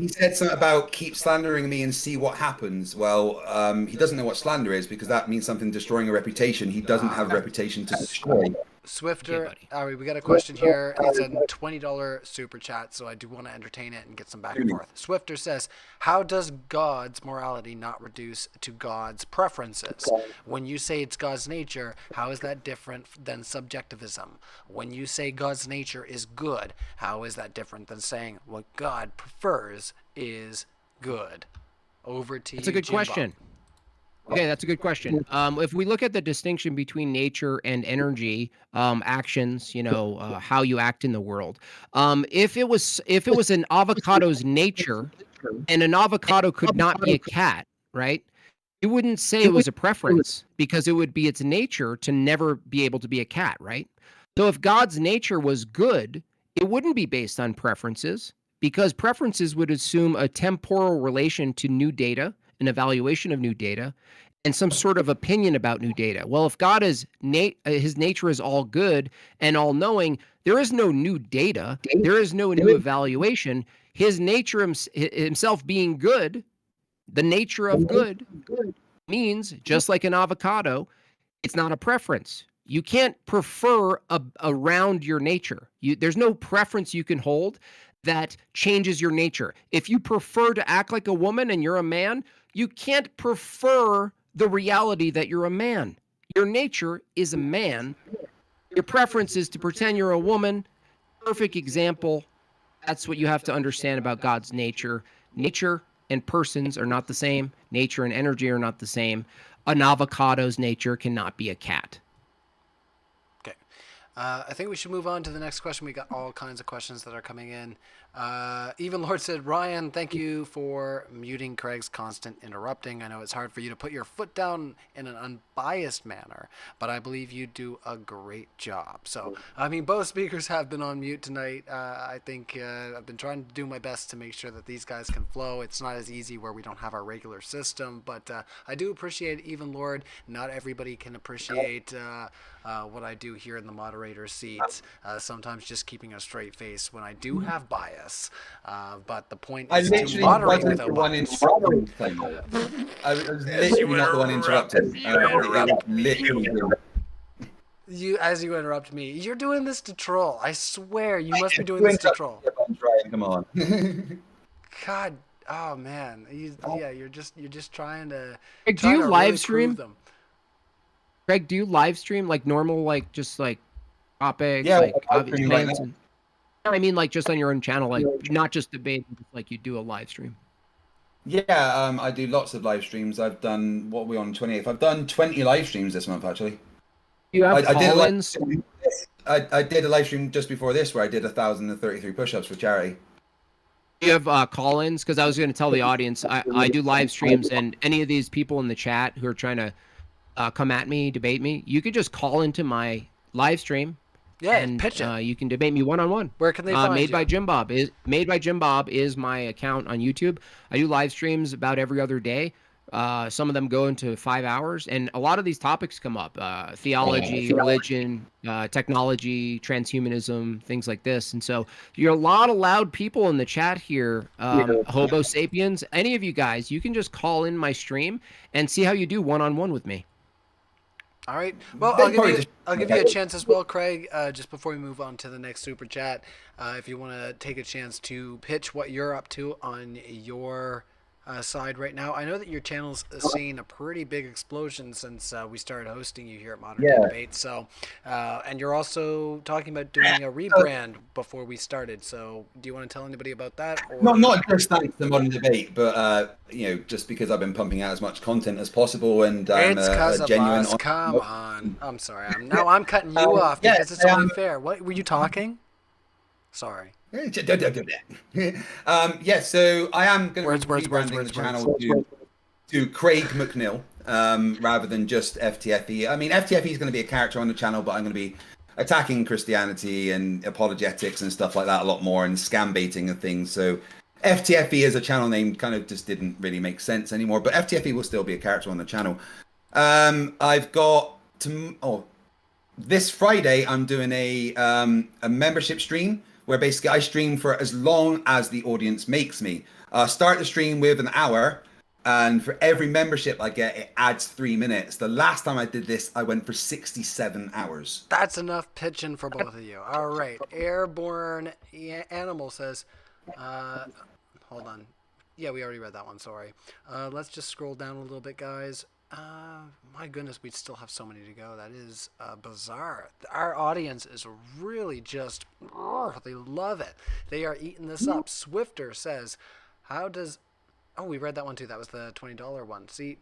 he said something about keep slandering me and see what happens. Well, he doesn't know what slander is because that means something destroying a reputation. He doesn't have a reputation to destroy. Swifter, Okay, all right, we got a question here. It's a $20 super chat, so I do want to entertain it and get some back and forth. Swifter says, how does God's morality not reduce to God's preferences? When you say it's God's nature, how is that different than subjectivism? When you say God's nature is good, how is that different than saying what God prefers is good? Over to you, That's a good question. Okay, that's a good question. If we look at the distinction between nature and energy, actions, how you act in the world. If it was an avocado's nature, and an avocado could not be a cat, right? You wouldn't say it was a preference because it would be its nature to never be able to be a cat, right? So if God's nature was good, it wouldn't be based on preferences because preferences would assume a temporal relation to new data, an evaluation of new data, and some sort of opinion about new data. Well, if God is his nature is all good and all knowing, there is no new data, there is no new evaluation. His nature himself being good, the nature of good means just like an avocado, it's not a preference. You can't prefer around your nature. There's no preference you can hold that changes your nature. If you prefer to act like a woman and you're a man, you can't prefer the reality that you're a man. Your nature is a man. Your preference is to pretend you're a woman. Perfect example. That's what you have to understand about God's nature. Nature and persons are not the same. Nature and energy are not the same. An avocado's nature cannot be a cat. Okay. I think we should move on to the next question. We got all kinds of questions that are coming in. Even Lord said, Ryan, thank you for muting Craig's constant interrupting. I know it's hard for you to put your foot down in an unbiased manner, but I believe you do a great job. So, I mean, both speakers have been on mute tonight. I think I've been trying to do my best to make sure that these guys can flow. It's not as easy where we don't have our regular system, but I do appreciate Even Lord. Not everybody can appreciate what I do here in the moderator seats. Sometimes just keeping a straight face when I do have bias. But the point is to moderate without bias. I was literally not the one interrupting. As you interrupt me, you're doing this to troll. I swear, you must be doing this to troll. Come on. God, oh man, you're just trying to. Hey, do you live stream? Them. Greg, do you live stream like normal, like just like topics? Yeah, like right and, I mean, like just on your own channel, like not just debate, like you do a live stream. Yeah, I do lots of live streams. I've done, what are we on, 28th? I've done 20 live streams this month, actually. You have call-ins? I did a live stream just before this where I did 1,033 push-ups for charity. You have call-ins? Because I was going to tell the audience, I do live streams, and any of these people in the chat who are trying to come at me, debate me, you could just call into my live stream. Yeah, and pitch it. You can debate me one-on-one. Where can they find you? MadeByJimbob is my account on YouTube. I do live streams about every other day. Some of them go into 5 hours, and a lot of these topics come up: theology, religion, technology, transhumanism, things like this. And so, you're a lot of loud people in the chat here. Hobo sapiens, any of you guys, you can just call in my stream and see how you do one-on-one with me. All right. Well, I'll give you a chance as well, Craig. Just before we move on to the next super chat, if you want to take a chance to pitch what you're up to on your side right now. I know that your channel's seen a pretty big explosion since we started hosting you here at Modern Day Debate. So, and you're also talking about doing a rebrand before we started. So, do you want to tell anybody about that? Or... Not just thanks to Modern Debate, but just because I've been pumping out as much content as possible, and I'm it's because a genuine. Of us. Come on. I'm sorry. I'm cutting you off because it's only fair. What were you talking? Sorry. So I am going to be rebranding the channel to Craig McNill rather than just FTFE. I mean, FTFE is going to be a character on the channel, but I'm going to be attacking Christianity and apologetics and stuff like that a lot more, and scam baiting and things. So FTFE as a channel name kind of just didn't really make sense anymore, but FTFE will still be a character on the channel. I've got this Friday I'm doing a membership stream where basically I stream for as long as the audience makes me. Start the stream with an hour, and for every membership I get, it adds 3 minutes. The last time I did this, I went for 67 hours. That's enough pitching for both of you. All right. Airborne Animal says, hold on. Yeah, we already read that one. Sorry. Let's just scroll down a little bit, guys. My goodness, we still have so many to go. That is bizarre. Our audience is really just, they love it. They are eating this up. Swifter says, how does... Oh, we read that one too. That was the $20 one. See,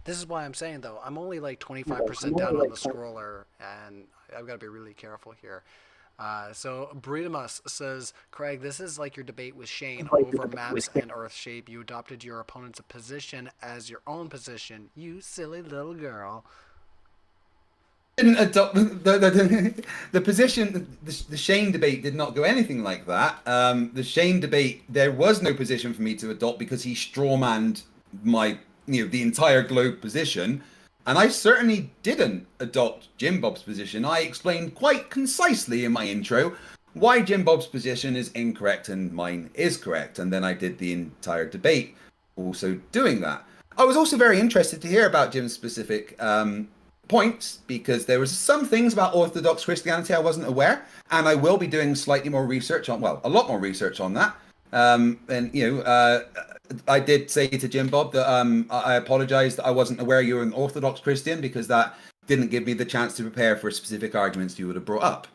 this is why I'm saying, though, I'm only like 25% down on the scroller, and I've got to be really careful here. So Bridamus says, Craig, this is like your debate with Shane over maps and Earth shape. You adopted your opponent's position as your own position. You silly little girl. Didn't adopt the position. The Shane debate did not go anything like that. The Shane debate, there was no position for me to adopt because he strawmanned my, the entire globe position. And I certainly didn't adopt Jimbob's position. I explained quite concisely in my intro why Jimbob's position is incorrect and mine is correct. And then I did the entire debate also doing that. I was also very interested to hear about Jim's specific points, because there was some things about Orthodox Christianity I wasn't aware. And I will be doing slightly more research on, well, a lot more research on that. I did say to Jimbob that I apologize that I wasn't aware you were an Orthodox Christian, because that didn't give me the chance to prepare for specific arguments you would have brought up.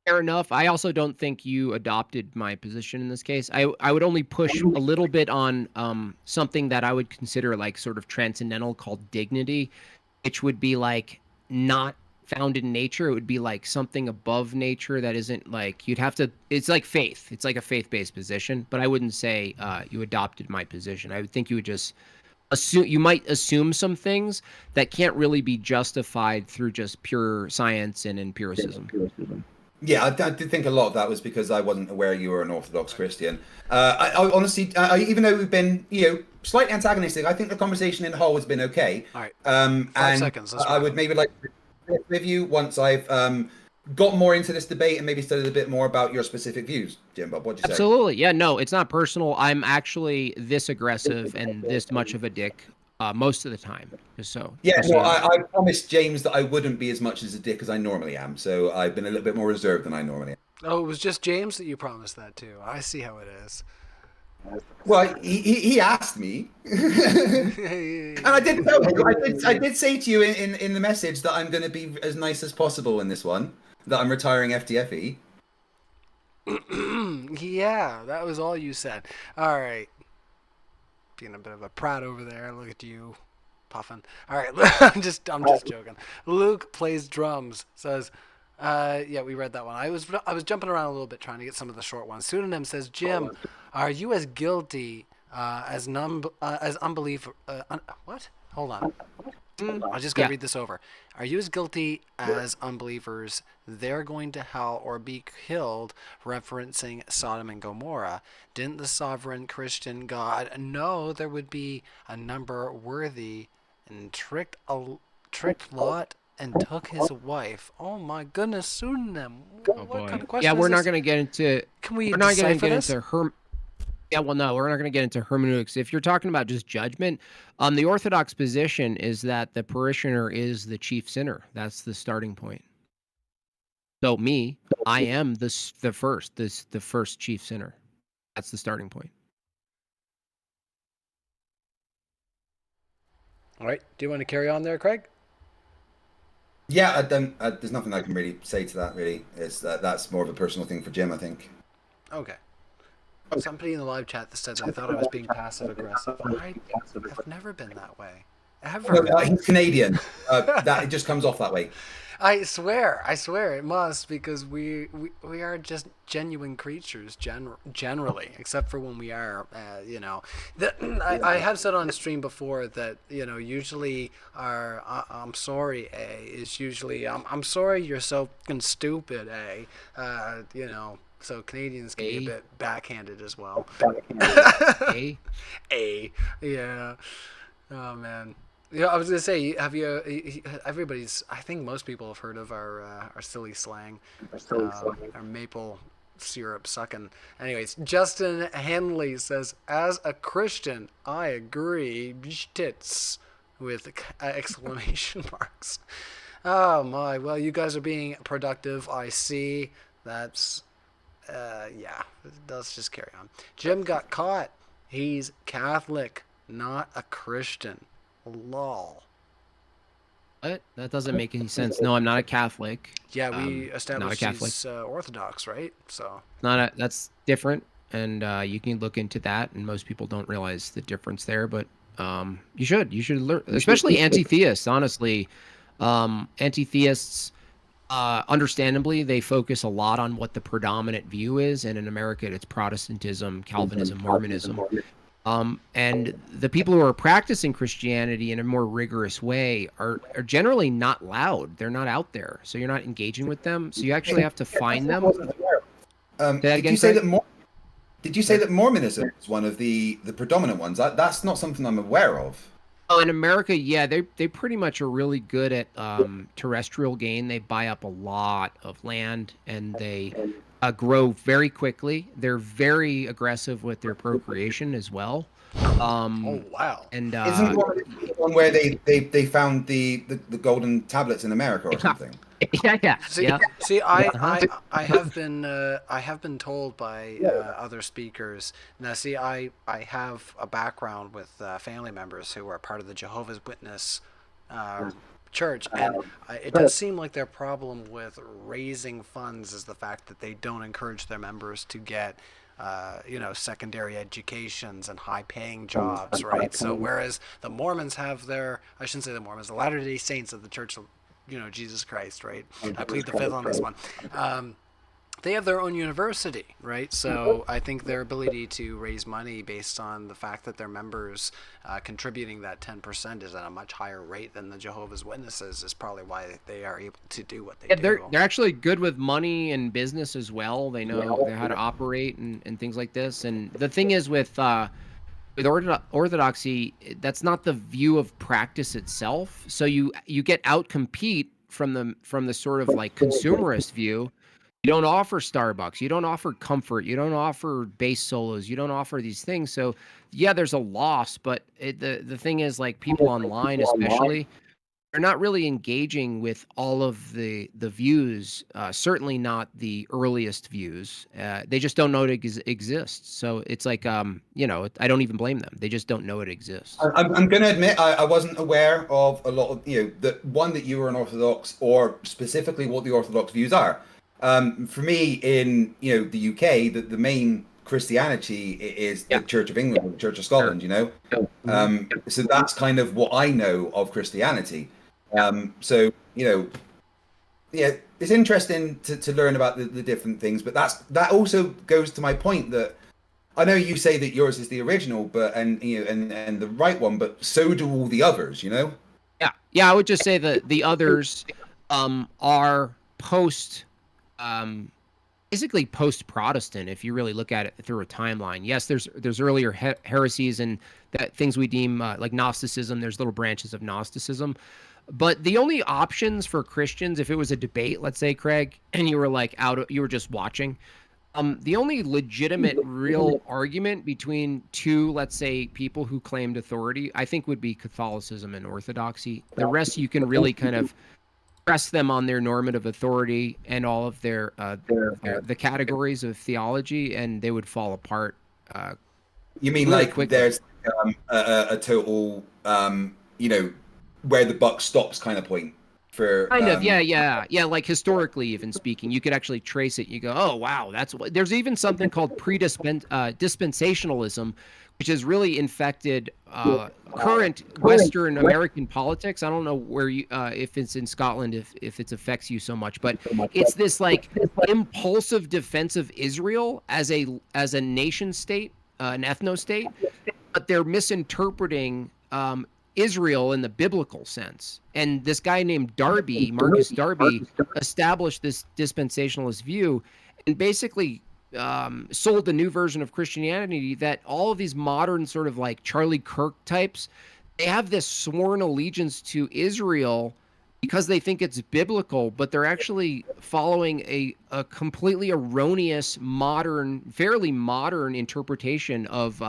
Fair enough. I also don't think you adopted my position in this case. I would only push a little bit on something that I would consider like sort of transcendental, called dignity, which would be like not found in nature. It would be like something above nature that isn't like you'd have to. It's like faith. It's like a faith-based position. But I wouldn't say you adopted my position. I would think you would just assume. You might assume some things that can't really be justified through just pure science and empiricism. Yeah, I did think a lot of that was because I wasn't aware you were an Orthodox Christian. I honestly, even though we've been, slightly antagonistic, I think the conversation in the whole has been okay. All right. And 5 seconds. I would maybe like to sit with you once I've got more into this debate and maybe studied a bit more about your specific views, Jimbob. What'd you say? Absolutely. Yeah, no, it's not personal. I'm actually this aggressive and this much of a dick most of the time. Just so. Yeah, just no, so you know. I promised James that I wouldn't be as much as a dick as I normally am. So I've been a little bit more reserved than I normally am. Oh, it was just James that you promised that to. I see how it is. Well, he asked me, and I did tell you. I did say to you in the message that I'm going to be as nice as possible in this one. That I'm retiring FTFE. Yeah, that was all you said. All right. Being a bit of a prat over there. Look at you, puffing. All right, I'm just joking. Luke plays drums. Says, yeah, we read that one. I was jumping around a little bit trying to get some of the short ones. Pseudonym says, Jim, are you as guilty as unbeliever? What? Hold on. I just got to read this over. Are you as guilty as unbelievers? They're going to hell or be killed, referencing Sodom and Gomorrah. Didn't the sovereign Christian God know there would be a number worthy and tricked Lot and took his wife? Oh my goodness, pseudonym. Oh, what boy. kind of question Yeah, is we're not this? going to get into. Can we We're not going to decipher get this? into Yeah, well, no, we're not going to get into hermeneutics. If you're talking about just judgment, the Orthodox position is that the parishioner is the chief sinner. That's the starting point. So I am the first chief sinner. That's the starting point. All right. Do you want to carry on there, Craig? Yeah, I don't. There's nothing I can really say to that. Really, that's more of a personal thing for Jim, I think. Okay. Somebody in the live chat that said they thought I was being passive aggressive. I have never been that way. Ever. No, he's Canadian. That it just comes off that way. I swear it must, because we are just genuine creatures generally, except for when we are, I have said on stream before that, usually our I'm sorry, is usually I'm sorry you're so fucking stupid, so Canadians can be a bit backhanded as well. Yeah. Oh man. Yeah, I was gonna say, have you? I think most people have heard of our silly slang, our maple syrup sucking. Anyways, Justin Henley says, as a Christian, I agree. Tits with exclamation marks. Oh my! Well, you guys are being productive. I see. That's yeah. Let's just carry on. Jim got caught. He's Catholic, not a Christian. Lol. What? That doesn't make any sense. No, I'm not a Catholic. Yeah, we established Catholic. he's Orthodox, right? So That's different, and you can look into that. And most people don't realize the difference there, but you should learn, especially anti-theists. Honestly, anti-theists, understandably, they focus a lot on what the predominant view is, and in America, it's Protestantism, Calvinism, Mormonism. And the people who are practicing Christianity in a more rigorous way are generally not loud. They're not out there. So you're not engaging with them. So you actually have to find them. Did you say that Mormonism is one of the predominant ones? That's not something I'm aware of. Oh, in America, yeah, they pretty much are really good at terrestrial gain. They buy up a lot of land, and they grow very quickly. They're very aggressive with their procreation as well. oh wow! Isn't And one where they found the golden tablets in America or something? yeah. See, I have been told by other speakers. Now, see, I have a background with family members who are part of the Jehovah's Witness church, and it does seem like their problem with raising funds is the fact that they don't encourage their members to get secondary educations and high-paying jobs, right? So whereas the Mormons have I shouldn't say the Mormons, the Latter-day Saints of the Church of Jesus Christ, right? I plead the fifth on this one. They have their own university, right? So I think their ability to raise money based on the fact that their members contributing that 10% is at a much higher rate than the Jehovah's Witnesses is probably why they are able to do what they do. They're actually good with money and business as well. They know how to operate and things like this. And the thing is with orthodoxy, that's not the view of practice itself. So you get outcompete from the sort of like consumerist view. You don't offer Starbucks. You don't offer comfort. You don't offer bass solos. You don't offer these things. So, yeah, there's a loss. But the thing is, like, people online especially, they're not really engaging with all of the views, certainly not the earliest views. They just don't know it exists. So it's like, I don't even blame them. They just don't know it exists. I'm going to admit I wasn't aware of a lot of, that you were an Orthodox, or specifically what the Orthodox views are. For me, in the UK, the main Christianity is the Church of England, the Church of Scotland. So that's kind of what I know of Christianity. So it's interesting to learn about the different things, but that also goes to my point that I know you say that yours is the original, but and the right one, but so do all the others. Yeah. I would just say that the others are basically post-Protestant, if you really look at it through a timeline. Yes, there's earlier heresies and that things we deem like Gnosticism. There's little branches of Gnosticism, but the only options for Christians, if it was a debate, let's say, Craig, and you were like you were just watching, the only legitimate real argument between two, let's say, people who claimed authority, I think would be Catholicism and Orthodoxy. The rest you can really kind of press them on their normative authority and all of the categories of theology, and they would fall apart. You mean really like quickly. There's a total, where the buck stops kind of point for Kind of, yeah. Like historically, even speaking, you could actually trace it. You go, oh wow, that's what. There's even something called dispensationalism, which has really infected current Western American politics. I don't know where if it's in Scotland, if it affects you so much, but it's this like impulsive defense of Israel as a nation state, an ethno state, but they're misinterpreting Israel in the biblical sense. And this guy named Marcus Darby, established this dispensationalist view and basically sold the new version of Christianity that all of these modern sort of like Charlie Kirk types, they have this sworn allegiance to Israel because they think it's biblical, but they're actually following a completely erroneous fairly modern interpretation of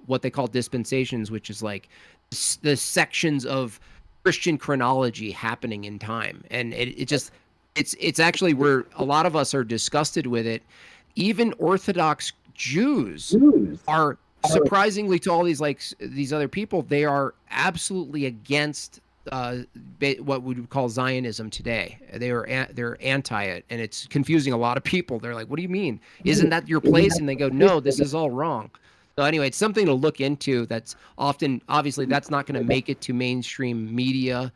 what they call dispensations, which is like the sections of Christian chronology happening in time. And it's actually where a lot of us are disgusted with it. Even Orthodox Jews are, surprisingly to all these other people, they are absolutely against what we would call Zionism today. They're anti it, and it's confusing a lot of people. They're like, what do you mean? Isn't that your place? And they go, no, this is all wrong. So anyway, it's something to look into. That's obviously that's not going to make it to mainstream media.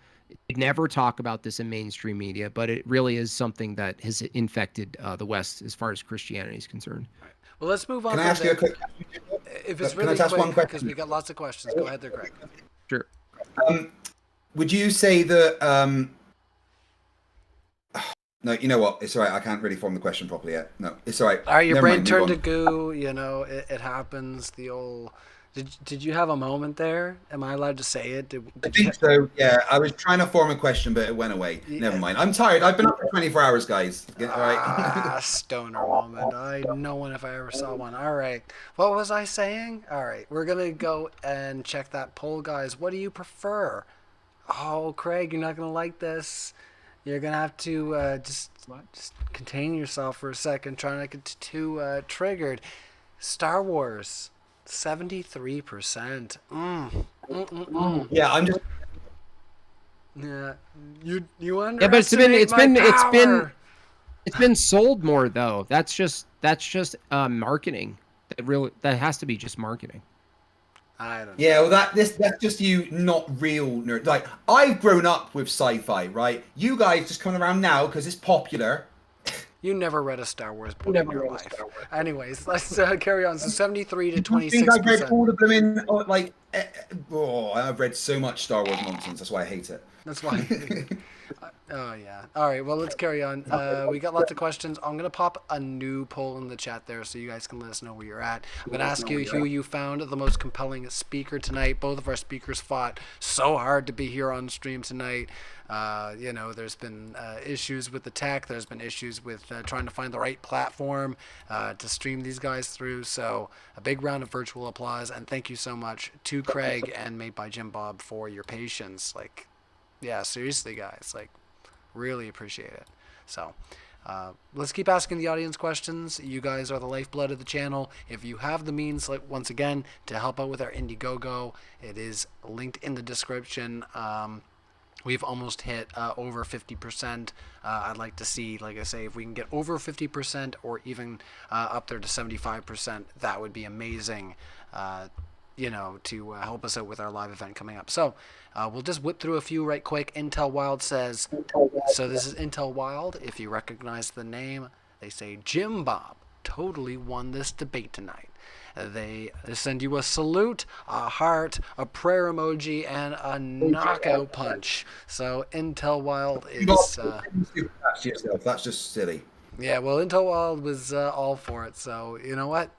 They never talk about this in mainstream media, but it really is something that has infected the West as far as Christianity is concerned. Well, let's move on. Can I ask you a quick question? If it's really quick, because we got lots of questions. Go ahead there, Greg. Sure. Would you say that no, you know what? It's all right. I can't really form the question properly yet. No, it's all right. All right, your Never brain mind, turned move to on. goo. It happens. The old. Did you have a moment there? Am I allowed to say it? I think so. Yeah, I was trying to form a question, but it went away. Never mind. I'm tired. I've been up for 24 hours, guys. All right. Stoner moment. I know one if I ever saw one. All right. What was I saying? All right. We're gonna go and check that poll, guys. What do you prefer? Oh, Craig, you're not gonna like this. You're gonna have to just contain yourself for a second. Try not to get too triggered. Star Wars. 73%. Yeah, I'm just. Yeah, you underestimate Yeah, but it's been sold more though. That's just marketing. That has to be just marketing. I don't know. Yeah, well, that's just you not real nerd. Like, I've grown up with sci-fi, right? You guys just coming around now because it's popular. You never read a Star Wars book in your life. Anyways, let's carry on. So 73 to I think I've read 26%. all of them in, I've read so much Star Wars nonsense. That's why I hate it. That's why. Oh, yeah. All right, well, let's carry on. We got lots of questions. I'm going to pop a new poll in the chat there so you guys can let us know where you're at. I'm going to ask you who you found the most compelling speaker tonight. Both of our speakers fought so hard to be here on stream tonight. There's been issues with the tech. There's been issues with trying to find the right platform to stream these guys through. So a big round of virtual applause. And thank you so much to Craig and MadeByJimbob for your patience. Like, yeah, seriously, guys. Like, really appreciate it. So let's keep asking the audience questions. You guys are the lifeblood of the channel. If you have the means, like, once again, to help out with our Indiegogo, it is linked in the description. We've almost hit over 50%. I'd like to see, like I say, if we can get over 50% or even up there to 75%, that would be amazing, to help us out with our live event coming up. So we'll just whip through a few right quick. Intel Wild says, so this is Intel Wild. If you recognize the name, they say, Jimbob totally won this debate tonight. They send you a salute, a heart, a prayer emoji, and a knockout punch. So Intel Wild is... That's just silly. Yeah, well, Intel Wild was all for it. So you know what?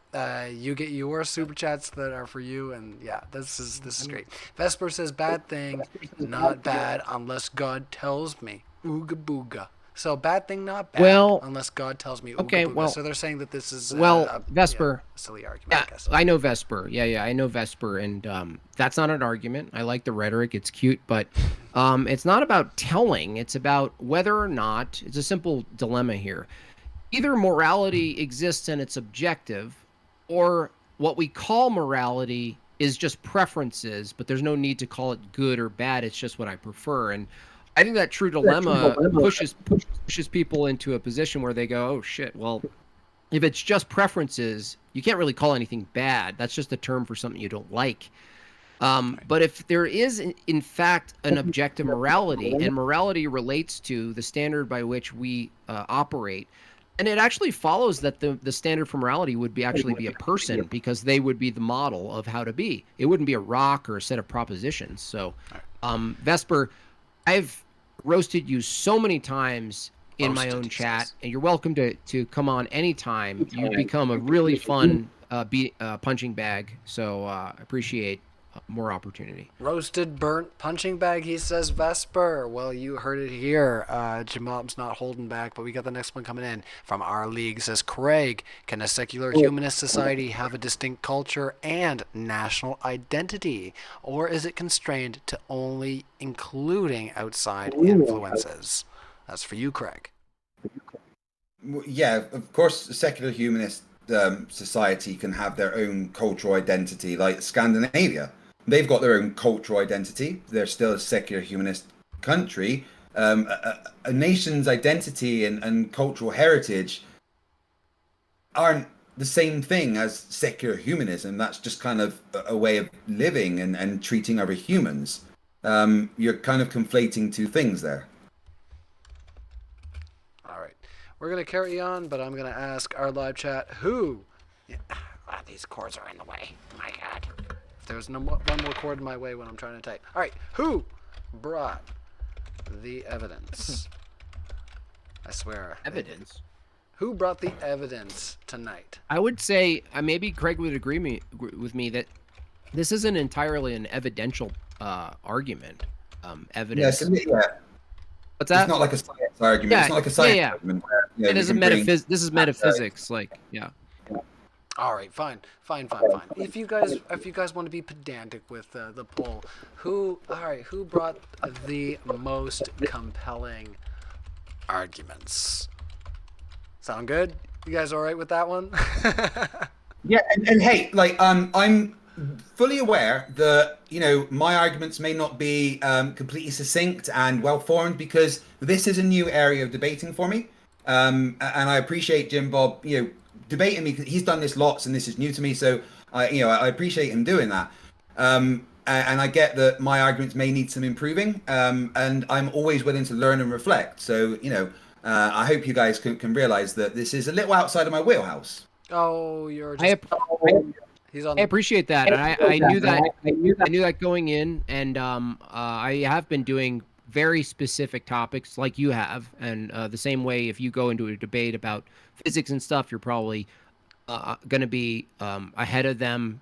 You get your super chats that are for you, and yeah, this is great. Vesper says, bad thing, not bad unless God tells me. Ooga booga. So bad thing, not bad, unless God tells me. Ooga booga. Well, so they're saying that this is Vesper. A silly argument. Yeah, I guess. I know Vesper. Yeah, I know Vesper, and that's not an argument. I like the rhetoric; it's cute, but it's not about telling. It's about whether or not. It's a simple dilemma here. Either morality exists and it's objective, or what we call morality is just preferences, but there's no need to call it good or bad. It's just what I prefer. And I think that true dilemma pushes people into a position where they go, oh shit, well, if it's just preferences, you can't really call anything bad. That's just a term for something you don't like. But if there is, in fact, an objective morality, and morality relates to the standard by which we operate, and it actually follows that the standard for morality would be a person, because they would be the model of how to be. It wouldn't be a rock or a set of propositions. So, Vesper, I've roasted you so many times in my own chat, and you're welcome to come on anytime. You've become a really fun punching bag, so I appreciate more opportunity. Roasted, burnt punching bag, he says, Vesper. Well, you heard it here. Jimbob's not holding back, but we got the next one coming in from our league. Says, Craig, can a secular humanist society have a distinct culture and national identity, or is it constrained to only including outside influences? That's for you, Craig. Yeah, of course, a secular humanist society can have their own cultural identity, like Scandinavia. They've got their own cultural identity. They're still a secular humanist country. A nation's identity and cultural heritage aren't the same thing as secular humanism. That's just kind of a way of living and treating other humans. You're kind of conflating two things there. All right. We're going to carry on, but I'm going to ask our live chat who... Yeah. Wow, these cords are in the way. My God. If there's one more cord in my way when I'm trying to type. All right. Who brought the evidence? I swear. Evidence? Who brought the evidence tonight? I would say, maybe Craig would agree with me that this isn't entirely an evidential argument. Evidence. Yes, yeah. What's that? It's not like a science argument. Yeah, it's not like a science argument. Where, it is a this is metaphysics. Like, yeah. All right, fine. If you guys want to be pedantic with the poll, who brought the most compelling arguments? Sound good? You guys all right with that one? Yeah, and hey, like I'm fully aware that my arguments may not be completely succinct and well formed, because this is a new area of debating for me, and I appreciate Jimbob debating me. He's done this lots, and this is new to me, so I appreciate him doing that. And I get that my arguments may need some improving, and I'm always willing to learn and reflect. So, I hope you guys can realize that this is a little outside of my wheelhouse. Oh, you're I, just. ap- He's on. I appreciate that, and I knew that I knew that going in, and I have been doing very specific topics like you have, and the same way if you go into a debate about physics and stuff, you're probably going to be ahead of them,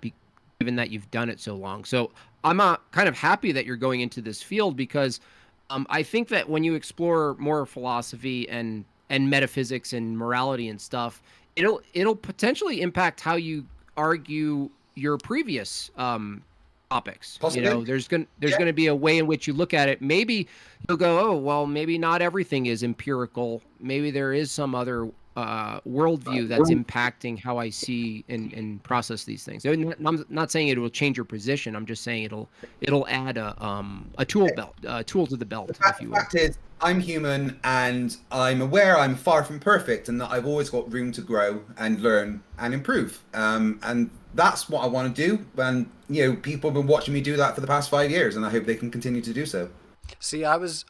given that you've done it so long. So I'm kind of happy that you're going into this field because I think that when you explore more philosophy and metaphysics and morality and stuff, it'll potentially impact how you argue your previous topics. Possibly. You know, there's gonna be a way in which you look at it. Maybe you'll go, oh well, maybe not everything is empirical. Maybe there is some other worldview that's impacting how I see and process these things. And I'm not saying it will change your position. I'm just saying it'll add a tool to the belt, if you will. The fact is, I'm human and I'm aware I'm far from perfect and that I've always got room to grow and learn and improve. And that's what I want to do. And people have been watching me do that for the past 5 years, and I hope they can continue to do so. See, I was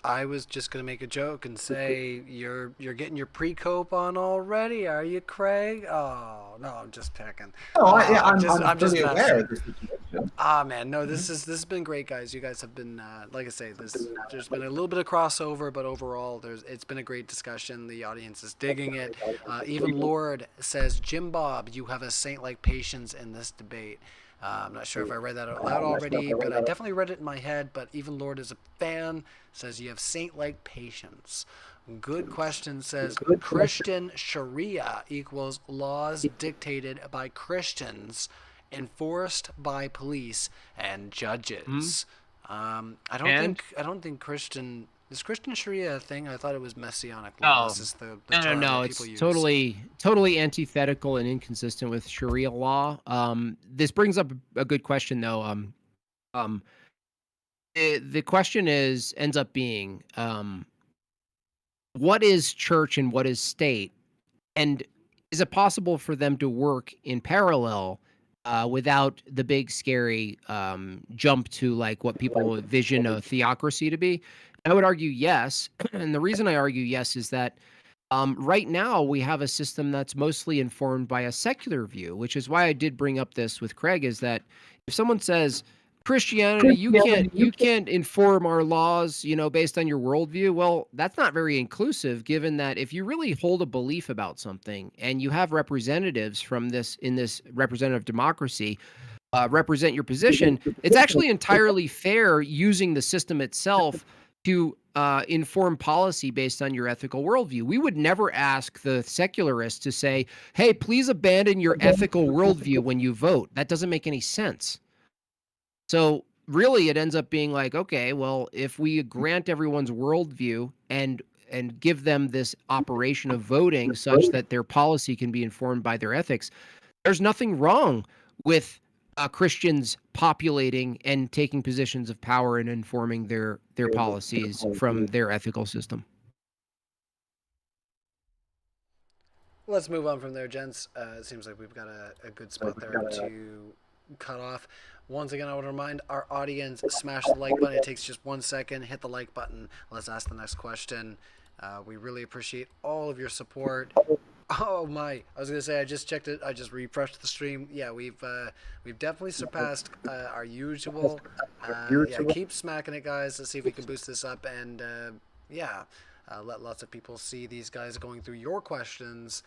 just gonna make a joke and say you're getting your pre-cope on already, are you, Craig? Oh no, I'm just picking. I'm just fully aware of this situation. Man, no, this has been great, guys. You guys have been like I say, there's been a little bit of crossover, but overall it's been a great discussion. The audience is digging it. Even Lord says, "Jimbob, you have a saint-like patience in this debate." I'm not sure if I read that out loud already, but I definitely read it in my head. But even Lord is a fan, says you have saint-like patience. Good question says Christian Sharia equals laws dictated by Christians, enforced by police and judges. I don't think Christian. Is Christian Sharia a thing? I thought it was Messianic law. This is the term that people use. Totally antithetical and inconsistent with Sharia law. This brings up a good question, though. The question ends up being, what is church and what is state, and is it possible for them to work in parallel without the big scary jump to like what people envision a theocracy to be? I would argue yes. And the reason I argue yes is that right now we have a system that's mostly informed by a secular view, which is why I did bring up this with Craig, is that if someone says Christianity, you can't inform our laws, based on your worldview. Well, that's not very inclusive, given that if you really hold a belief about something and you have representatives from this representative democracy represent your position, it's actually entirely fair using the system itself to inform policy based on your ethical worldview. We would never ask the secularists to say, hey, please abandon your ethical worldview when you vote. That doesn't make any sense. So really it ends up being like, okay, well, if we grant everyone's worldview and give them this operation of voting such that their policy can be informed by their ethics, there's nothing wrong with Christians populating and taking positions of power and informing their policies from their ethical system. Let's move on from there, gents. It seems like we've got a good spot there to cut off. Once again, I would remind our audience, smash the like button. It takes just 1 second. Hit the like button. Let's ask the next question. We really appreciate all of your support. Oh my! I was gonna say I just checked it. I just refreshed the stream. Yeah, we've definitely surpassed our usual. Yeah, keep smacking it, guys. Let's see if we can boost this up and let lots of people see these guys going through your questions.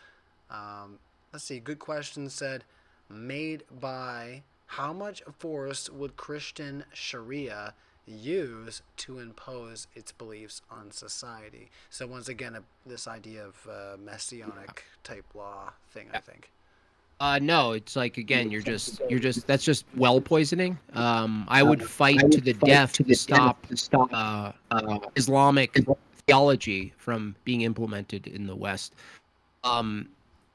Let's see. Good question said, made by how much force would Christian Sharia use to impose its beliefs on society? So once again, this idea of messianic type law thing, I think. No, it's like, again, that's just well poisoning. I would fight to the death to stop Islamic theology from being implemented in the West.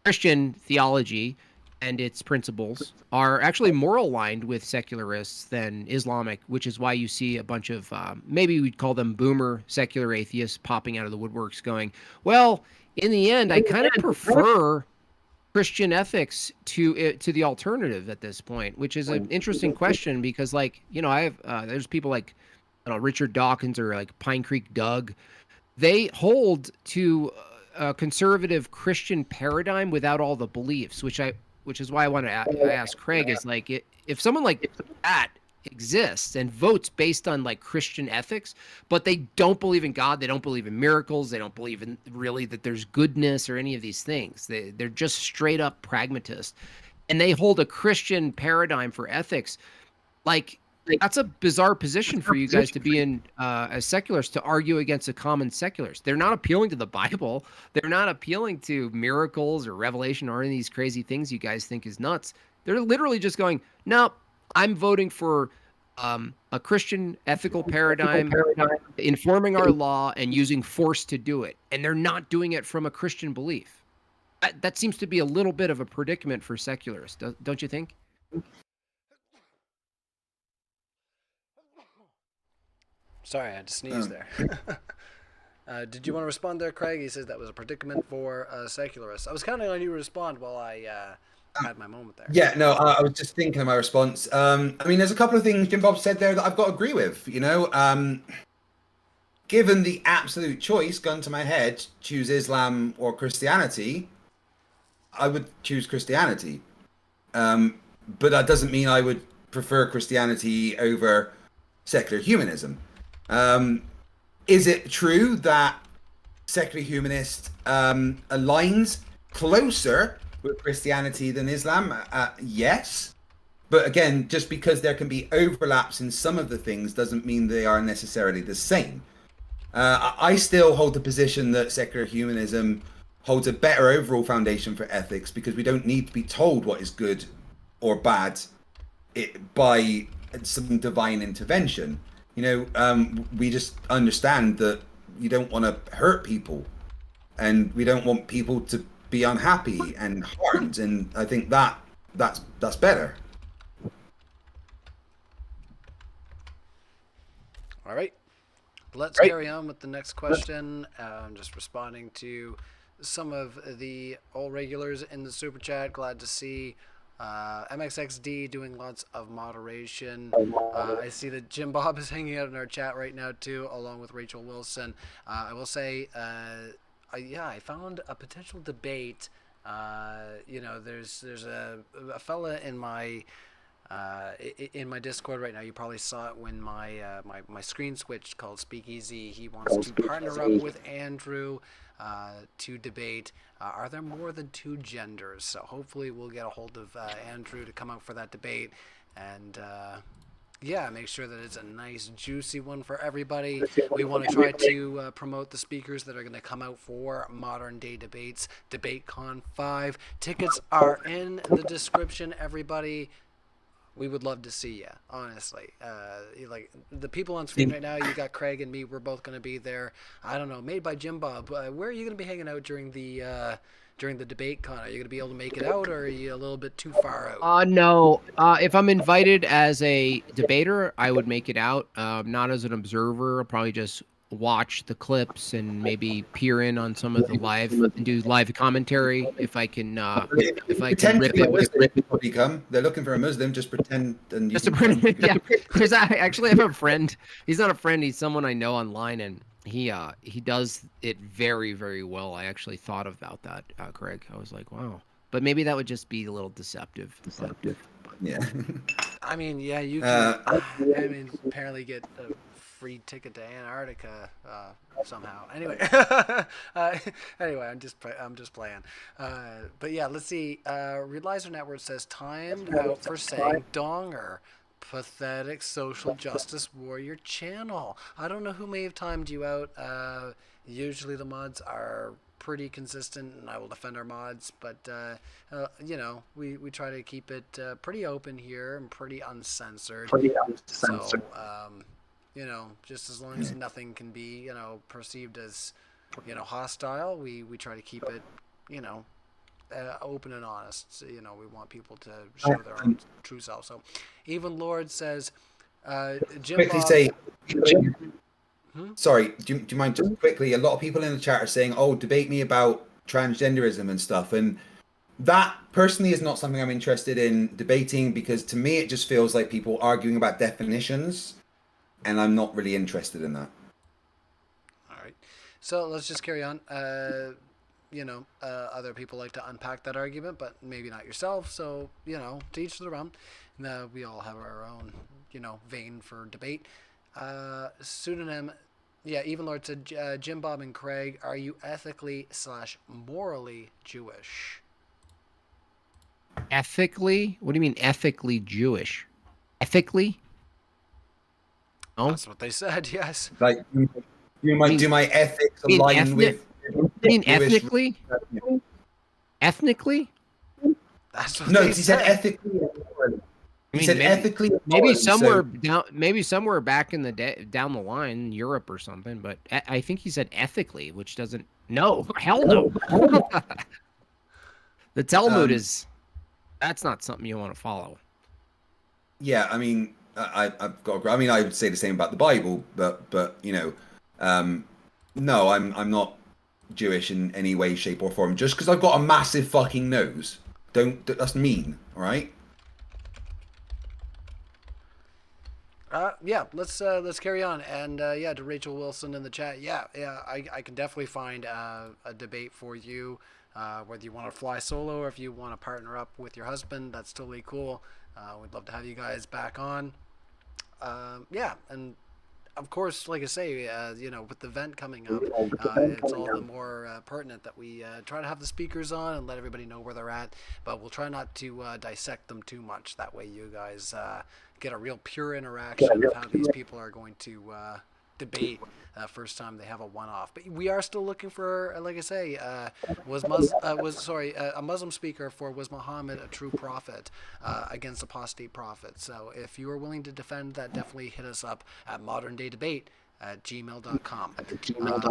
Christian theology and its principles are actually more aligned with secularists than Islamic, which is why you see a bunch of, maybe we'd call them boomer secular atheists popping out of the woodworks going, well, in the end, I kind of prefer Christian ethics to the alternative at this point, which is an interesting question because, like, you know, I have there's people like, I don't know, Richard Dawkins or like Pine Creek Doug. They hold to a conservative Christian paradigm without all the beliefs, which is why I want to ask Craig is like, if someone like that exists and votes based on like Christian ethics, but they don't believe in God, they don't believe in miracles, they don't believe in really that there's goodness or any of these things. They're just straight up pragmatists, and they hold a Christian paradigm for ethics. Like, that's a bizarre position for you guys to be in as secularists, to argue against a common secularist. They're not appealing to the Bible. They're not appealing to miracles or revelation or any of these crazy things you guys think is nuts. They're literally just going, no, I'm voting for a Christian ethical paradigm, informing our law and using force to do it. And they're not doing it from a Christian belief. That seems to be a little bit of a predicament for secularists, don't you think? Sorry, I had to sneeze there. Did you want to respond there, Craig? He says that was a predicament for secularists. I was counting on you to respond while I had my moment there. Yeah, no, I was just thinking of my response. I mean, there's a couple of things Jim Bob said there that I've got to agree with. You know, given the absolute choice, gun to my head, choose Islam or Christianity, I would choose Christianity. But that doesn't mean I would prefer Christianity over secular humanism. Is it true that secular humanist aligns closer with Christianity than Islam? Yes. But again, just because there can be overlaps in some of the things doesn't mean they are necessarily the same. I still hold the position that secular humanism holds a better overall foundation for ethics, because we don't need to be told what is good or bad by some divine intervention. You know, we just understand that you don't want to hurt people, and we don't want people to be unhappy and harmed, and I think that's better. All right, let's carry on with the next question. I'm just responding to some of the old regulars in the super chat. Glad to see MXXD doing lots of moderation. I see that Jim Bob is hanging out in our chat right now too, along with Rachel Wilson. I will say, I found a potential debate. You know, there's a fella in my Discord right now. You probably saw it when my screen switched, called Speakeasy. He wants to partner up with Andrew to debate, are there more than two genders? So hopefully we'll get a hold of Andrew to come out for that debate, and yeah, make sure that it's a nice juicy one for everybody. We want to try to promote the speakers that are going to come out for Modern Day Debates, DebateCon 5. Tickets are in the description, everybody. We would love to see you, honestly. Like the people on screen right now, you got Craig and me. We're both going to be there. I don't know. MadeByJimbob, where are you going to be hanging out during the DebateCon? Are you going to be able to make it out, or are you a little bit too far out? No. If I'm invited as a debater, I would make it out. Not as an observer. I'll probably just watch the clips and maybe peer in on some of the live and do live commentary if I can. If I can rip it with become. They're looking for a Muslim. Just pretend and just yeah. Because I actually have a friend. He's not a friend. He's someone I know online, and he does it very, very well. I actually thought about that, Craig. I was like, wow. But maybe that would just be a little deceptive. Yeah. I mean, yeah, you can. I mean, apparently get a free ticket to Antarctica somehow. Anyway, anyway, I'm just playing. But yeah, let's see. Realizer Network says timed out for saying donger. Pathetic social justice warrior channel. I don't know who may have timed you out. Usually the mods are pretty consistent, and I will defend our mods, but you know, we try to keep it pretty open here and pretty uncensored. So you know, just as long as nothing can be, you know, perceived as, you know, hostile, we try to keep it, you know, open and honest. So, you know, we want people to show their own true self. So Even Lord says, Jim quickly Bob, say, sorry, do you mind just quickly? A lot of people in the chat are saying, "Oh, debate me about transgenderism and stuff." And That personally is not something I'm interested in debating, because to me it just feels like people arguing about definitions, and I'm not really interested in that. All right. So let's just carry on. Other people like to unpack that argument, but maybe not yourself. So, to each their own. We all have our own, vein for debate. Pseudonym, yeah, Even Lord said, Jim, Bob, and Craig, are you ethically/morally Jewish? Ethically? What do you mean ethically Jewish? Ethically? No. That's what they said, yes. Like, do my ethics align with? You mean Jewish- ethnically? Ethnically? That's what No, they he said ethically. He said ethically. Maybe morally, somewhere back in the down the line, Europe or something. But I think he said ethically, which doesn't. No, hell no. The Talmud is. That's not something you want to follow. Yeah, I mean, I've got. I mean, I would say the same about the Bible, but no, I'm not Jewish in any way, shape, or form. Just because I've got a massive fucking nose, that's mean, all right? Yeah, let's carry on. And yeah, to Rachel Wilson in the chat, yeah, I can definitely find a debate for you, whether you want to fly solo or if you want to partner up with your husband. That's totally cool. We'd love to have you guys back on. Yeah, and of course, like I say, with the event coming up, it's all the more pertinent that we try to have the speakers on and let everybody know where they're at. But we'll try not to dissect them too much. That way you guys get a real pure interaction of how these people are going to debate first time they have a one-off. But we are still looking for, like I say, a Muslim speaker for Was Muhammad a True Prophet against apostate prophets. So if you are willing to defend that, definitely hit us up at moderndaydebate@gmail.com.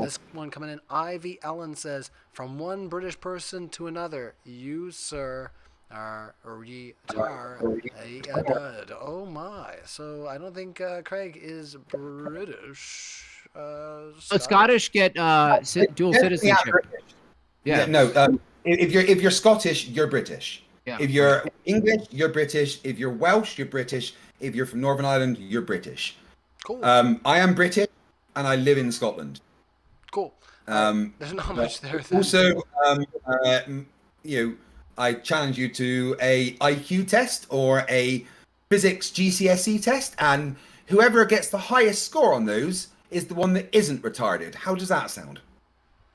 This one coming in, Ivy Ellen says, from one British person to another, you, sir, are retarded. Oh my. So I don't think Craig is British. Scottish get dual citizenship. Yeah. No. If you're Scottish, you're British. Yeah. If you're English, you're British. If you're Welsh, you're British. If you're from Northern Ireland, you're British. Cool. I am British, and I live in Scotland. Cool. There's not much there. Then. Also, I challenge you to a IQ test or a physics GCSE test, and whoever gets the highest score on those is the one that isn't retarded. How does that sound?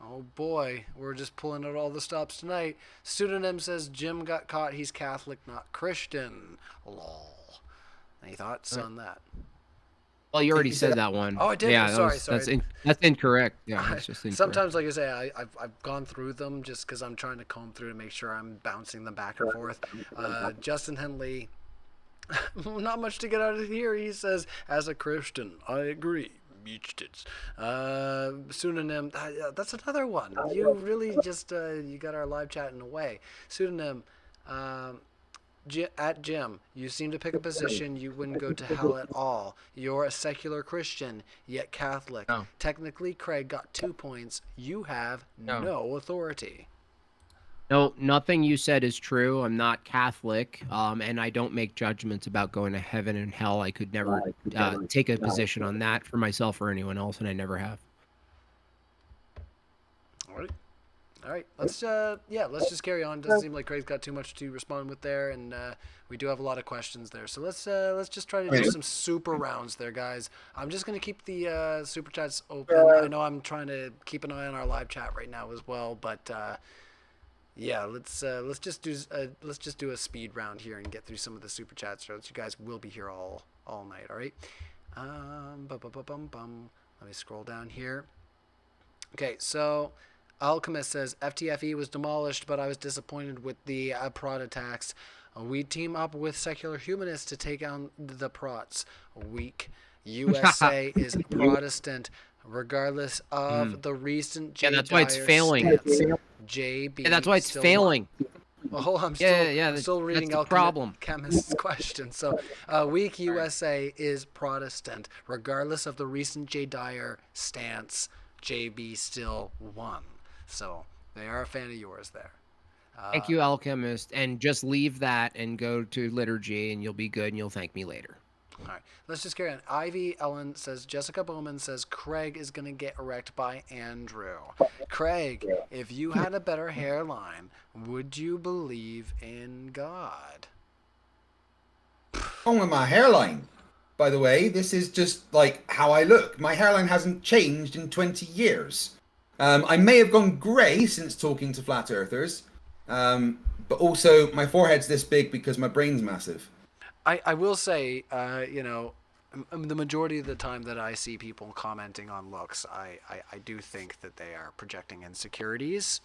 Oh boy, we're just pulling out all the stops tonight. Pseudonym says Jim got caught. He's Catholic, not Christian. Lol. Any thoughts on that? Well, you already said that one. Oh, I did. Yeah, sorry. That's incorrect. Yeah, that's just incorrect. Sometimes, like I say, I've gone through them just because I'm trying to comb through to make sure I'm bouncing them back and forth. Justin Henley, not much to get out of here. He says, as a Christian, I agree. Beach tits. Pseudonym, that's another one. You really just you got our live chat in a way. Pseudonym, at Jim, you seem to pick a position you wouldn't go to hell at all. You're a secular Christian, yet Catholic. No. Technically, Craig got 2 points. You have no authority. No, nothing you said is true. I'm not Catholic, and I don't make judgments about going to heaven and hell. I could never take a position on that for myself or anyone else, and I never have. All right. Let's just carry on. Doesn't seem like Craig's got too much to respond with there, and we do have a lot of questions there. So let's just try to do some super rounds there, guys. I'm just gonna keep the super chats open. I know I'm trying to keep an eye on our live chat right now as well, but yeah, let's just do a speed round here and get through some of the super chats. So you guys will be here all night. All right. Let me scroll down here. Okay, so Alchemist says FTFE was demolished, but I was disappointed with the prod attacks. We team up with secular humanists to take on the prots. Weak. USA is Protestant, regardless of the recent J. Yeah, that's why it's Dyer failing. stance. JB. Yeah, that's why it's failing. Well, hold on, I'm still reading that's the problem. Chemist's question. So, weak USA is Protestant, regardless of the recent J. Dyer stance. JB still won. So they are a fan of yours there. Thank you, alchemist, and just leave that and go to liturgy, and you'll be good, and you'll thank me later. All right, let's just carry on. Ivy Ellen says, Jessica Bowman says, Craig is going to get wrecked by Andrew. Craig, if you had a better hairline, would you believe in God? Wrong with my hairline, by the way. This is just like how I look. My hairline hasn't changed in 20 years. I may have gone grey since talking to flat earthers, but also my forehead's this big because my brain's massive. I will say, you know, the majority of the time that I see people commenting on looks, I do think that they are projecting insecurities.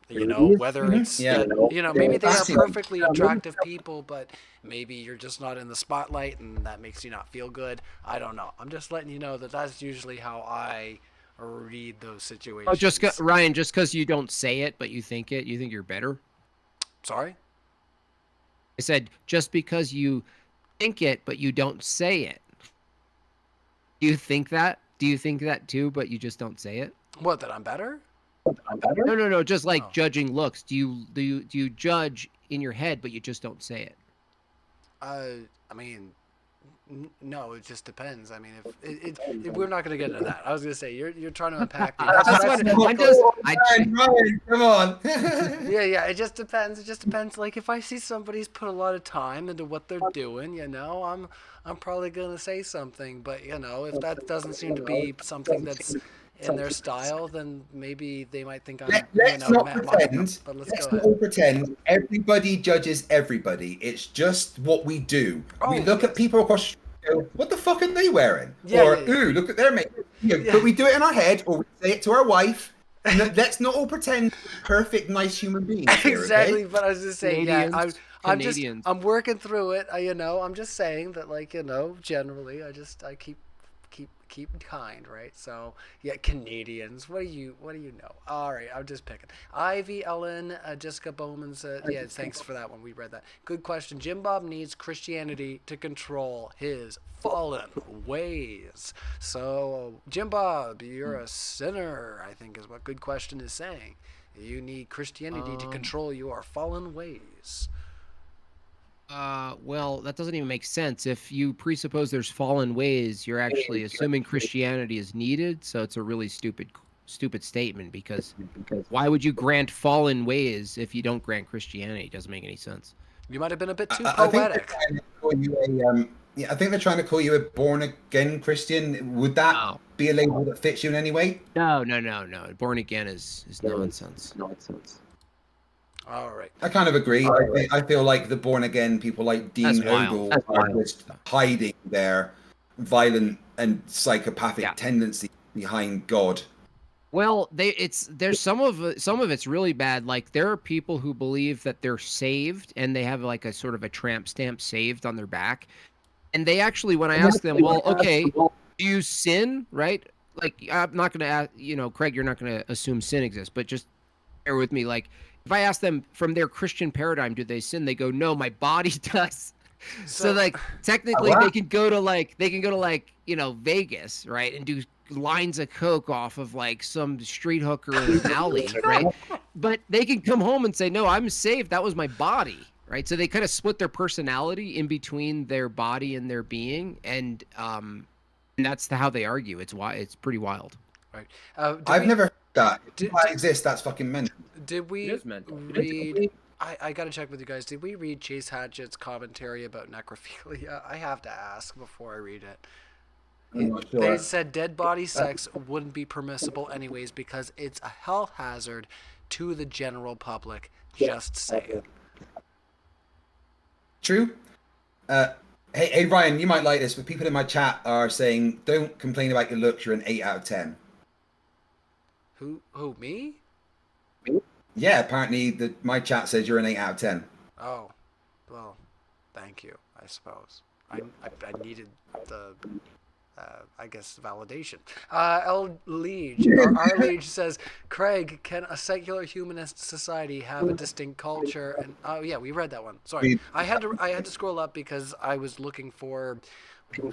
You know, whether it's, Yeah. you know, maybe they are perfectly attractive people, but maybe you're just not in the spotlight and that makes you not feel good. I don't know. I'm just letting you know that that's usually how I read those situations. Oh, Ryan, just because you don't say it, but you think it, you think you're better? Sorry? I said, just because you think it, but you don't say it. Do you think that? Do you think that too, but you just don't say it? What, that I'm better? No. Just like Oh. judging looks. Do you judge in your head, but you just don't say it? I mean, no, it just depends. I mean, if we're not going to get into that. I was going to say you're trying to unpack me. That's what Ryan, come on. Yeah. It just depends. It just depends. Like if I see somebody's put a lot of time into what they're doing, you know, I'm probably going to say something. But you know, if that doesn't seem to be something that's in their style, then maybe they might think I'm. Let's not pretend. But let's Let's go not ahead. all pretend. Everybody judges everybody. It's just what we do. We look at people across the street and go, what the fuck are they wearing? Or ooh, look at their makeup. You know, but we do it in our head, or we say it to our wife. Let's not all pretend perfect, nice human beings. Here, Exactly, okay? but I was just saying, Canadians. I'm working through it. You know, I'm just saying that, like, you know, generally, I keep kind, right? So yeah, Canadians. What do you know? All right, I'm just picking. Ivy Ellen, Jessica Bowman said, yeah, thanks for that one. We read that. Good question. Jimbob needs Christianity to control his fallen ways. So Jimbob, you're a sinner, I think is what Good Question is saying. You need Christianity to control your fallen ways. Well, that doesn't even make sense. If you presuppose there's fallen ways, you're actually assuming Christianity is needed. So it's a really stupid statement because why would you grant fallen ways if you don't grant Christianity? It doesn't make any sense. You might have been a bit too I think poetic. I think they're trying to call you a born again Christian. Would that be a label that fits you in any way? No. Born again is nonsense. All right. I kind of agree. I feel like the born again people like Dean Ogle are just hiding their violent and psychopathic tendency behind God. Well, there's some of it's really bad. Like there are people who believe that they're saved and they have like a sort of a tramp stamp saved on their back. And they actually, when I ask them, well, okay, do you sin, right? Like I'm not going to ask, you know, Craig, you're not going to assume sin exists, but just bear with me. Like if I ask them from their Christian paradigm, do they sin? They go, no, my body does. So like technically they can go to like you know, Vegas, right, and do lines of coke off of like some street hooker in an alley, right? But they can come home and say, no, I'm saved. That was my body, right? So they kind of split their personality in between their body and their being, and that's how they argue. It's pretty wild. Right. I've never heard that. If that exists, that's fucking mental. Did we read? I got to check with you guys. Did we read Chase Hatchett's commentary about necrophilia? I have to ask before I read it. They said dead body sex wouldn't be permissible anyways because it's a health hazard to the general public. Just saying. True. Hey Ryan, you might like this, but people in my chat are saying, "Don't complain about your looks. You're an 8 out of 10." Who? Me? Yeah, apparently my chat says you're an 8 out of 10. Oh, well, thank you. I suppose I needed the. I guess validation. L. Liege, our Liege says, Craig, can a secular humanist society have a distinct culture? And oh yeah, we read that one. Sorry, I had to scroll up because I was looking for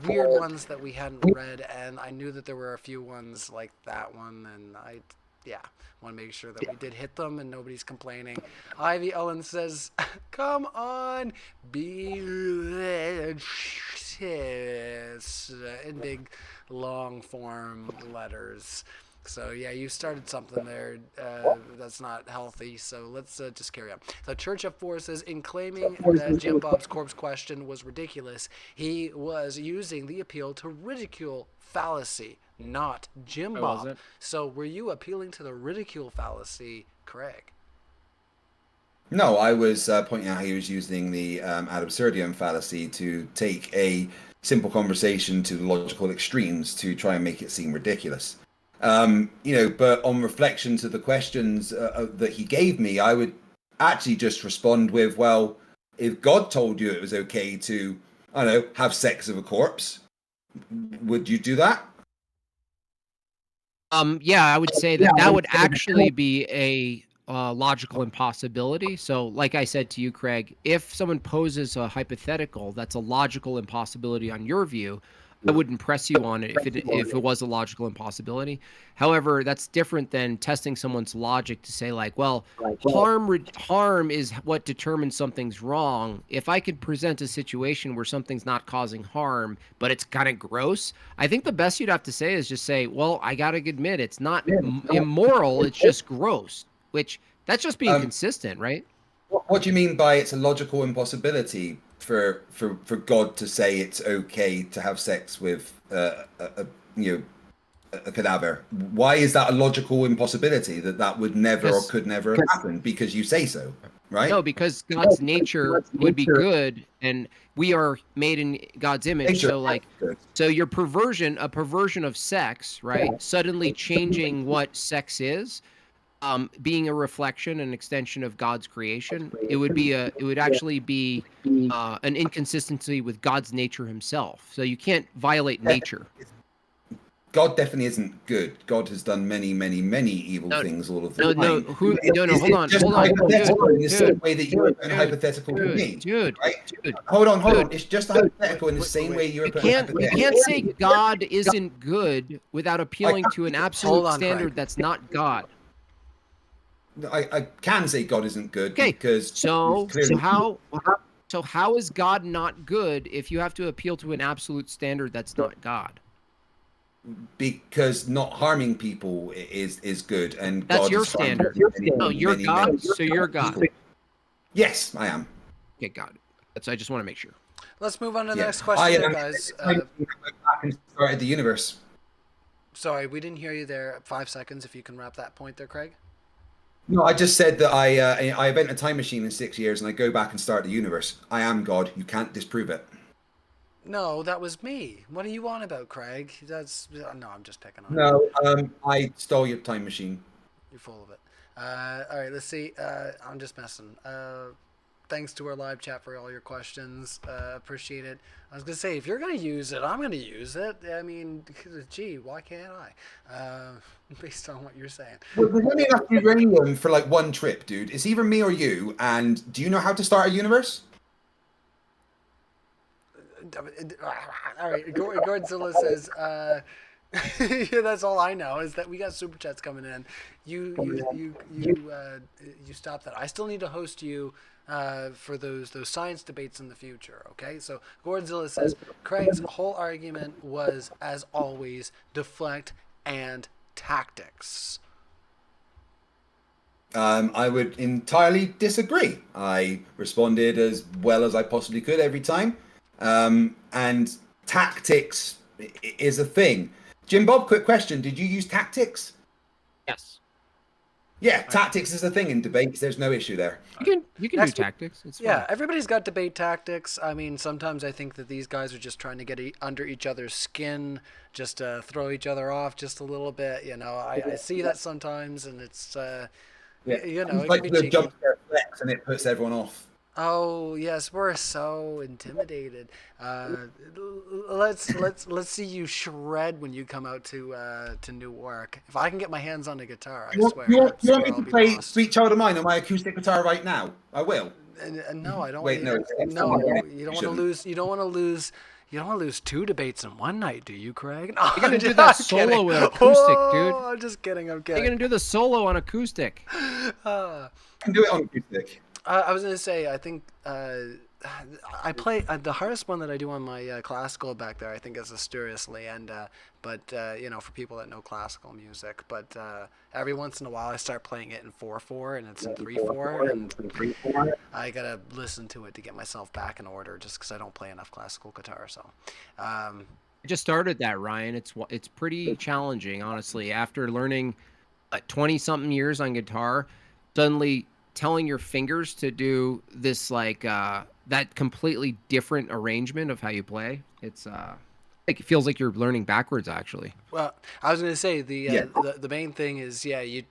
weird ones that we hadn't read, and I knew that there were a few ones like that one, and Yeah, want to make sure that we did hit them and nobody's complaining. Ivy Ellen says, "Come on, be in big, long form letters." So yeah, you started something there that's not healthy. So let's just carry on. The Church of Four says, in claiming that Jim Bob's corpse question was ridiculous, he was using the appeal to ridicule fallacy, not Jim Oh, was Bob. it? So were you appealing to the ridicule fallacy, Craig? No, I was pointing out how he was using the ad absurdum fallacy to take a simple conversation to logical extremes to try and make it seem ridiculous. But on reflection to the questions that he gave me, I would actually just respond with, well, if God told you it was okay to, I don't know, have sex with a corpse, would you do that? Yeah, I would say that would actually be a logical impossibility. So, like I said to you, Craig, if someone poses a hypothetical that's a logical impossibility on your view, I wouldn't press you on it if it was a logical impossibility. However, that's different than testing someone's logic to say, like, well, harm is what determines something's wrong. If I could present a situation where something's not causing harm, but it's kind of gross, I think the best you'd have to say is just say, well, I got to admit, it's not immoral, it's just gross, which that's just being consistent, right? What do you mean by it's a logical impossibility for God to say it's okay to have sex with a cadaver? Why is that a logical impossibility that would never or could never happen? Because you say so, right? No, because God's nature would be good, and we are made in God's image. So your perversion of sex, right? Suddenly changing what sex is, being a reflection, an extension of God's creation, it would actually be an inconsistency with God's nature himself. So you can't violate nature. God definitely isn't good. God has done many, many, many evil things all of the time. Hold on. Hypothetical in the same way that you're putting hypothetical with me. Dude. Hold on. It's just hypothetical in the same way you're putting hypothetical. You can't say God isn't good without appealing to an absolute standard that's not God. I can say God isn't good because so how is God not good if you have to appeal to an absolute standard that's not God? Because not harming people is good, and that's God your standard. No, you're God, so you're God. Yes, I am. Okay, got it. I just want to make sure. Let's move on to the next question, guys. And started the universe. Sorry, we didn't hear you there. 5 seconds, if you can wrap that point there, Craig. No, I just said that I invent a time machine in 6 years and I go back and start the universe. I am God. You can't disprove it. No, that was me. What are you on about, Craig? No, I'm just picking on you. I stole your time machine. You're full of it. All right, let's see. I'm just messing. Thanks to our live chat for all your questions. Appreciate it. I was going to say, if you're going to use it, I'm going to use it. I mean, gee, why can't I? Based on what you're saying. Well, there's only enough uranium for like one trip, dude. It's either me or you. And do you know how to start a universe? All right, Godzilla says, yeah, that's all I know is that we got super chats coming in. You stop that. I still need to host you for those science debates in the future. Okay, so Godzilla says Craig's whole argument was, as always, deflect and tactics. I would entirely disagree. I responded as well as I possibly could every time. And tactics is a thing. Jim Bob, quick question. Did you use tactics? Yes. Yeah, tactics is a thing in debates. There's no issue there. You can do tactics. It's fine. Yeah, everybody's got debate tactics. I mean, sometimes I think that these guys are just trying to get under each other's skin, just to throw each other off just a little bit. You know, I see that sometimes, and it's, you know, it's like the jump scare flex, and it puts everyone off. Oh yes, we're so intimidated. Let's see you shred when you come out to Newark. If I can get my hands on a guitar, I swear. You want me to play "Sweet Child of Mine" on my acoustic guitar right now? I will. No, I don't. Wait, no. No, you don't want to lose. You don't want to lose You don't want to lose 2 debates in one night, do you, Craig? No, You're gonna do that solo with acoustic, dude. I'm just kidding. I'm You're kidding. gonna do the solo on acoustic. I can do it on acoustic. I was gonna say, I think I play the hardest one that I do on my classical back there. I think is Asturiously, and but you know, for people that know classical music, but every once in a while I start playing it in 4/4 and it's in 3/4, and I gotta listen to it to get myself back in order, just because I don't play enough classical guitar. So. I just started that, Ryan. It's pretty challenging, honestly. After learning 20-something years on guitar, suddenly telling your fingers to do this like that completely different arrangement of how you play. It's like it feels like you're learning backwards, actually. Well, I was going to say the main thing is you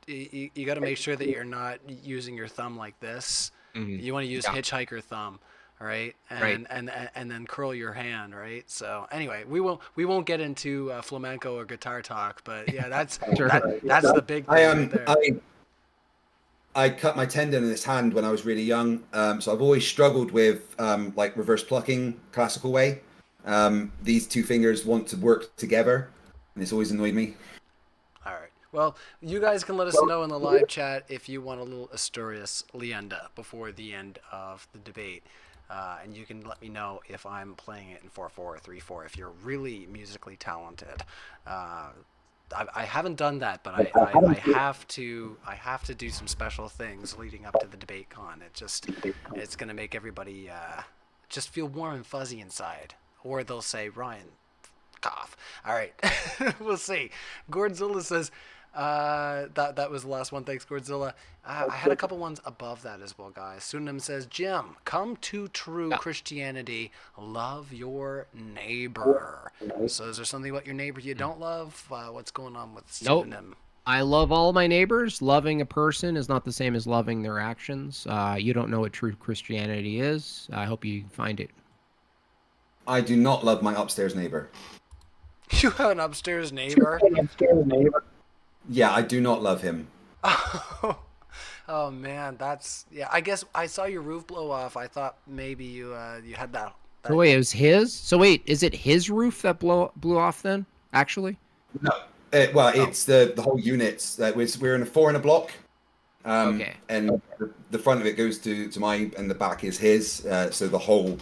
got to make sure that you're not using your thumb like this. Mm-hmm. You want to use hitchhiker thumb, right? And then curl your hand, right? So anyway, we won't get into flamenco or guitar talk, but yeah, that's that's the big thing right there. I cut my tendon in this hand when I was really young, so I've always struggled with like reverse plucking, classical way. These 2 fingers want to work together, and it's always annoyed me. All right. Well, you guys can let us know in the live chat if you want a little Asturias Leyenda before the end of the debate. And you can let me know if I'm playing it in 4/4 or 3/4 if you're really musically talented. I haven't done that, but I have to do some special things leading up to the DebateCon. It's gonna make everybody just feel warm and fuzzy inside, or they'll say, Ryan, cough. All right, we'll see. Gordzilla says that was the last one. Thanks, Gordzilla. I had a couple ones above that as well, guys. Sunim says, Jim, come to true Christianity. Love your neighbor. So is there something about your neighbor you don't love? What's going on with Sunim? Nope. I love all my neighbors. Loving a person is not the same as loving their actions. You don't know what true Christianity is. I hope you find it. I do not love my upstairs neighbor. You have an upstairs neighbor? Yeah, I do not love him. Oh man, that's I guess I saw your roof blow off. I thought maybe you had that. So wait, it was his? So wait, is it his roof that blew off then? Actually? No. It's the whole units. We're in a 4 in a block. Okay. And the front of it goes to mine, and the back is his. So the whole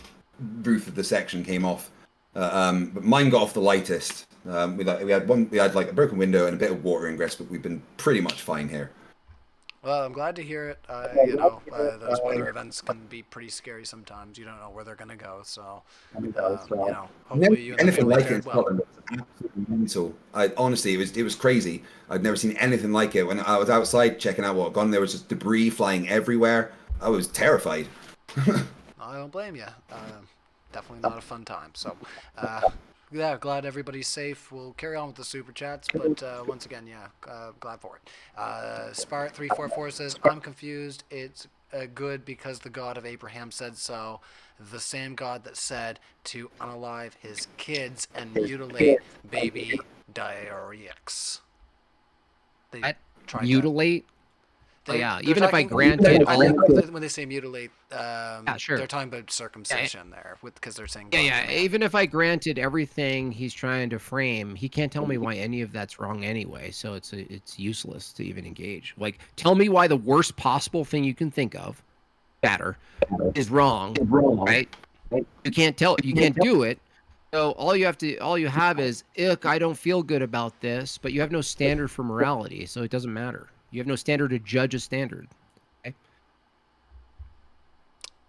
roof of the section came off. But mine got off the lightest. We had like a broken window and a bit of water ingress, but we've been pretty much fine here. Well, I'm glad to hear it. Those weather events can be pretty scary sometimes. You don't know where they're going to go. So, hopefully you and the family fared well. Absolutely mental. Honestly, it was crazy. I'd never seen anything like it. When I was outside checking out what had gone, there was just debris flying everywhere. I was terrified. I don't blame you. Definitely not a fun time. So, yeah, glad everybody's safe. We'll carry on with the super chats, but once again, glad for it. Spart344 says, I'm confused. It's good because the God of Abraham said so. The same God that said to unalive his kids and mutilate baby Darius. Mutilate? Even if I granted all... when they say mutilate, sure. They're talking about circumcision there, because they're saying... Even if I granted everything he's trying to frame, he can't tell me why any of that's wrong anyway, so it's useless to even engage. Like, tell me why the worst possible thing you can think of, batter, is wrong, right? You can't do it. So all you have is, I don't feel good about this, but you have no standard for morality, so it doesn't matter. You have no standard to judge a standard. Okay?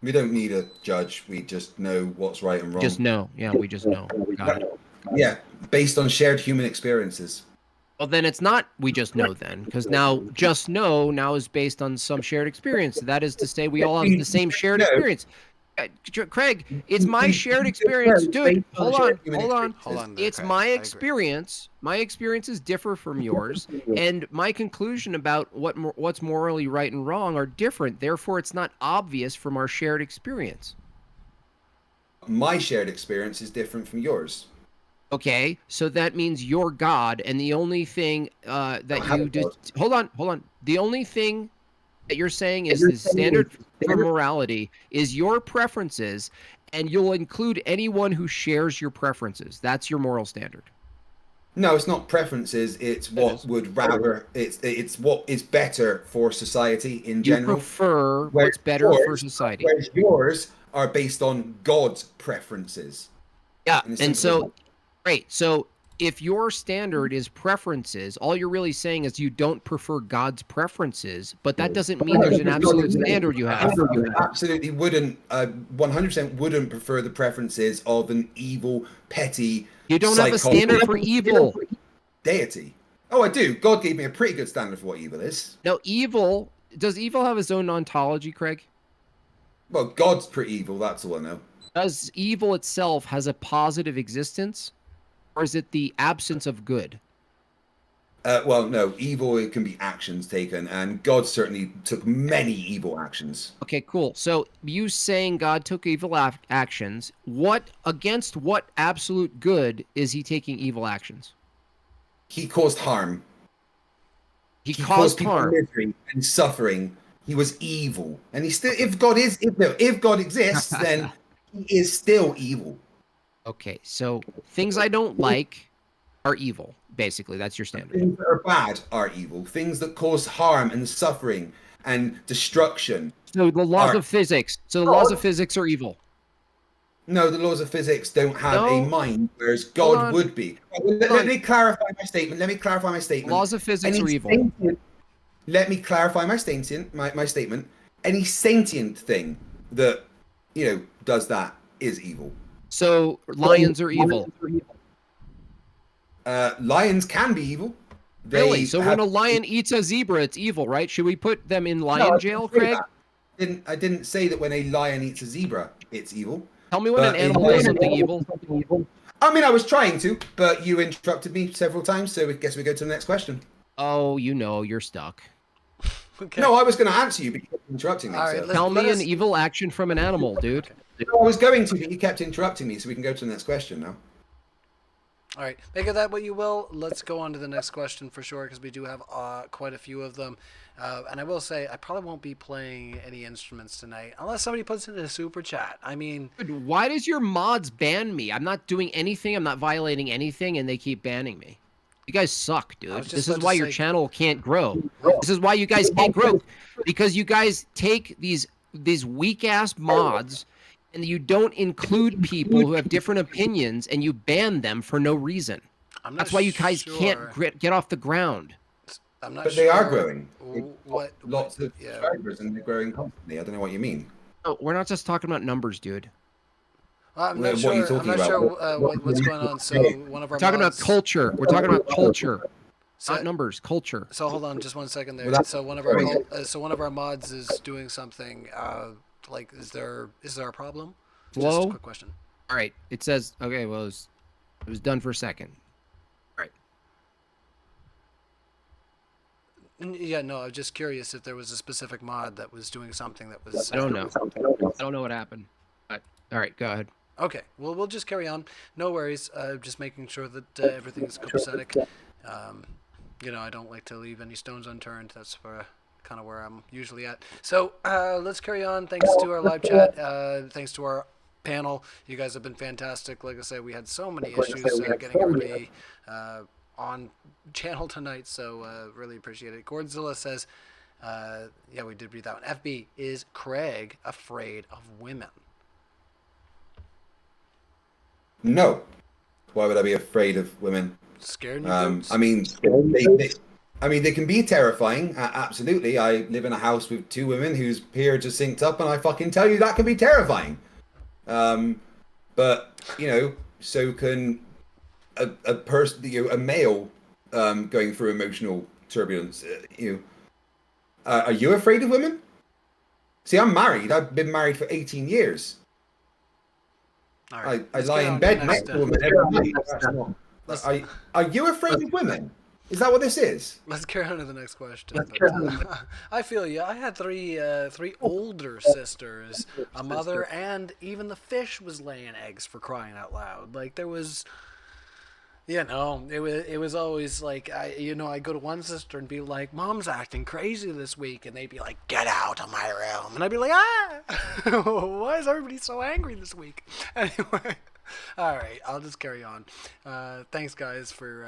We don't need a judge. We just know what's right and wrong. Just know. Yeah, we just know. Got it. Yeah, based on shared human experiences. Well, then it's not we just know then, because now just know now is based on some shared experience. That is to say we all have the same shared experience. Craig, it's my shared experience. Dude, hold on. It's my experience. My experiences differ from yours, and my conclusion about what's morally right and wrong are different. Therefore, it's not obvious from our shared experience. My shared experience is different from yours. Okay, so that means you're God, and the only thing that you did... Hold on. The only thing that you're saying is the standard for morality is your preferences, and you'll include anyone who shares your preferences. That's your moral standard. No, it's not preferences. It's what would rather. It's what is better for society in You general. prefer Whereas what's better for yours- society. Whereas yours are based on God's preferences. Yeah, In a and simple- so, right. So if your standard is preferences, all you're really saying is you don't prefer God's preferences, but that doesn't mean there's an absolute standard you have. Absolutely wouldn't. 100% wouldn't prefer the preferences of an evil, petty. You don't have a standard for evil. Deity. Oh, I do. God gave me a pretty good standard for what evil is. No, evil. Does evil have its own ontology, Craig? Well, God's pretty evil. That's all I know. Does evil itself has a positive existence, or is it the absence of good? Well, no. Evil, it can be actions taken, and God certainly took many evil actions. Okay, cool. So you saying God took evil actions, against what absolute good is he taking evil actions? He caused harm. He He caused people harm. misery and suffering. He was evil, and he still. If God exists, then he is still evil. Okay, so things I don't like are evil. Basically, that's your standard. Things that are bad are evil. Things that cause harm and suffering and destruction. So the laws are- of physics. So the laws of physics are evil. No, the laws of physics don't have a No. mind, whereas Hold God on. would be. Hold Let on. me clarify my statement. Laws of physics Any are evil. sentient- Let me clarify my statement. Any sentient thing that does that is evil. So lions are evil. Lions can be evil. Really? So when a lion eats a zebra, it's evil, right? Should we put them in lion No, jail, I didn't say Craig? that. I didn't say that when a lion eats a zebra, it's evil. Tell me when But an animal does something evil. I mean, I was trying to, but you interrupted me several times, so I guess we go to the next question. Oh, you're stuck. Okay. No, I was going to answer you, but you kept interrupting me. All right, so. let's- Tell me let us- an evil action from an animal, dude. No, I was going to, but you kept interrupting me, so we can go to the next question now. All right, make of that what you will. Let's go on to the next question for sure, because we do have quite a few of them. And I will say, I probably won't be playing any instruments tonight, unless somebody puts in a super chat. I mean, Dude, why does your mods ban me? I'm not doing anything. I'm not violating anything, and they keep banning me. You guys suck, dude. just This about is to why your say- channel can't grow. This is why you guys can't grow, because you guys take these weak ass mods and you don't include people who have different opinions, and you ban them for no reason. I'm not That's why you guys sure. can't get off the ground. I'm not But sure. they are growing. What? Lots of yeah. subscribers, and they're growing constantly. I don't know what you mean. Oh, we're not just talking about numbers, dude. I'm What not are you sure. I'm talking not about? sure what's going on. So one of our We're talking about mods- culture. We're talking about culture, So, not numbers. Culture. so hold on, just 1 second there. Well, that's So one of our very one of our mods is doing something. Like, is there a problem? Just Hello? a quick question. All right. It says okay. Well, it was done for a second. All right. Yeah, no, I was just curious if there was a specific mod that was doing something that was. I don't know. I don't know what happened. But, all right. Go ahead. Okay, well, we'll just carry on. No worries. Just making sure that everything's copacetic. I don't like to leave any stones unturned. That's kind of where I'm usually at. So let's carry on. Thanks to our live chat. Thanks to our panel. You guys have been fantastic. Like I said, we had so many issues getting everybody on channel tonight, so really appreciate it. Gordzilla says, yeah, we did read that one. FB, is Craig afraid of women? No. Why would I be afraid of women? Scared in your boots? I mean, they can be terrifying. Absolutely. I live in a house with two women whose periods are synced up, and I fucking tell you that can be terrifying. But so can a person, a male, going through emotional turbulence. Are you afraid of women? See, I'm married. I've been married for 18 years. All right, I let's lie get in on bed to the next next, to a woman every night. That's not- Let's- Are you afraid of women? Is that what this is? Let's carry on to the next question. But, I feel you. I had three older sisters, a mother, and even the fish was laying eggs, for crying out loud. Like, there was You know, it was always like I go to one sister and be like, "Mom's acting crazy this week," and they'd be like, "Get out of my room," and I'd be like, "Ah, why is everybody so angry this week?" Anyway, all right, I'll just carry on. Thanks, guys, for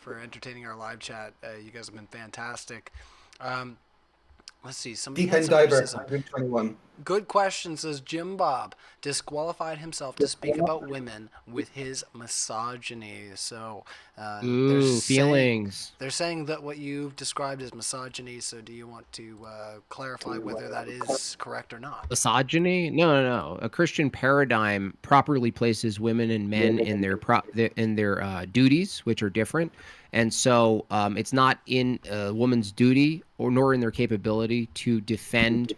entertaining our live chat. You guys have been fantastic. Um, let's see, somebody Deep had End some Diver, criticism. 121. Good question, says Jim Bob. Disqualified himself to speak about women with his misogyny. So Ooh, feelings. they're saying that what you've described as misogyny. So do you want to clarify whether that is correct or not? Misogyny? No, no, no. A Christian paradigm properly places women and men in their duties, which are different, and so it's not in a woman's duty or nor in their capability to defend,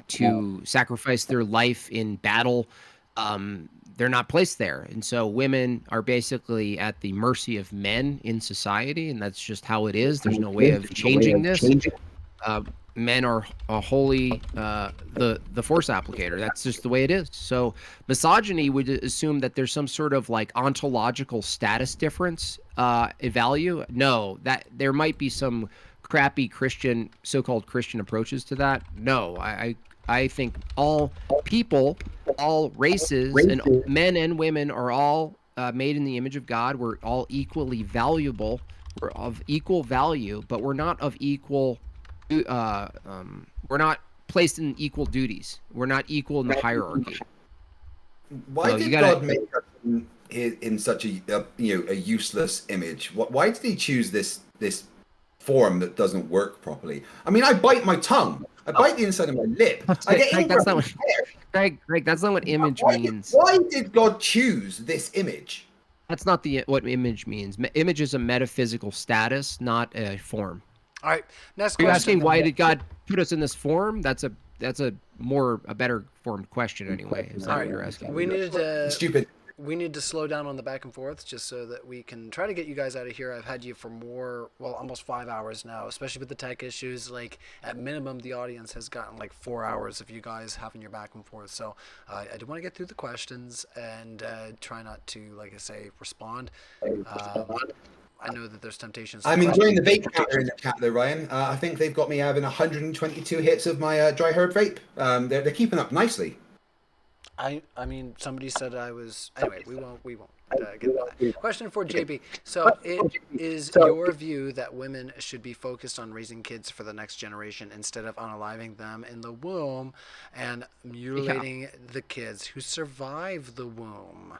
to sacrifice their life in battle. They're not placed there, and so women are basically at the mercy of men in society, and that's just how it is. There's no way of changing this. Uh, Men are wholly the force applicator. That's just the way it is. So misogyny would assume that there's some sort of like ontological status difference value. No, that there might be some crappy Christian, so-called Christian approaches to that. No, I think all people, all races, and men and women are all made in the image of God. We're all equally valuable. We're of equal value, but we're not of equal. We're not placed in equal duties. We're not equal in the hierarchy. Why So did you gotta- God make us in such a useless image? Why did He choose this form that doesn't work properly? I mean, I bite my tongue. I bite the inside of my lip. I get Greg, that's not what, hair. Greg, that's not what image Why means. why did God choose this image? That's not what image means. Image is a metaphysical status, not a form. All right, next Are you question. asking why did God put us in this form? That's a better formed question anyway. Is that All what right, you're asking? Stupid. we need to slow down on the back and forth just so that we can try to get you guys out of here. I've had you for almost 5 hours now, especially with the tech issues. Like, at minimum, the audience has gotten like 4 hours of you guys having your back and forth. So I do want to get through the questions and try not to, like I say, respond. I know that there's temptations. I'm enjoying the vape counter in the chat though, Ryan. I think they've got me having 122 hits of my dry herb vape. They're keeping up nicely. I mean, somebody said I was. Anyway, we won't get into that. Question for JB. So, it is your view that women should be focused on raising kids for the next generation instead of unaliving them in the womb and mutilating the kids who survive the womb?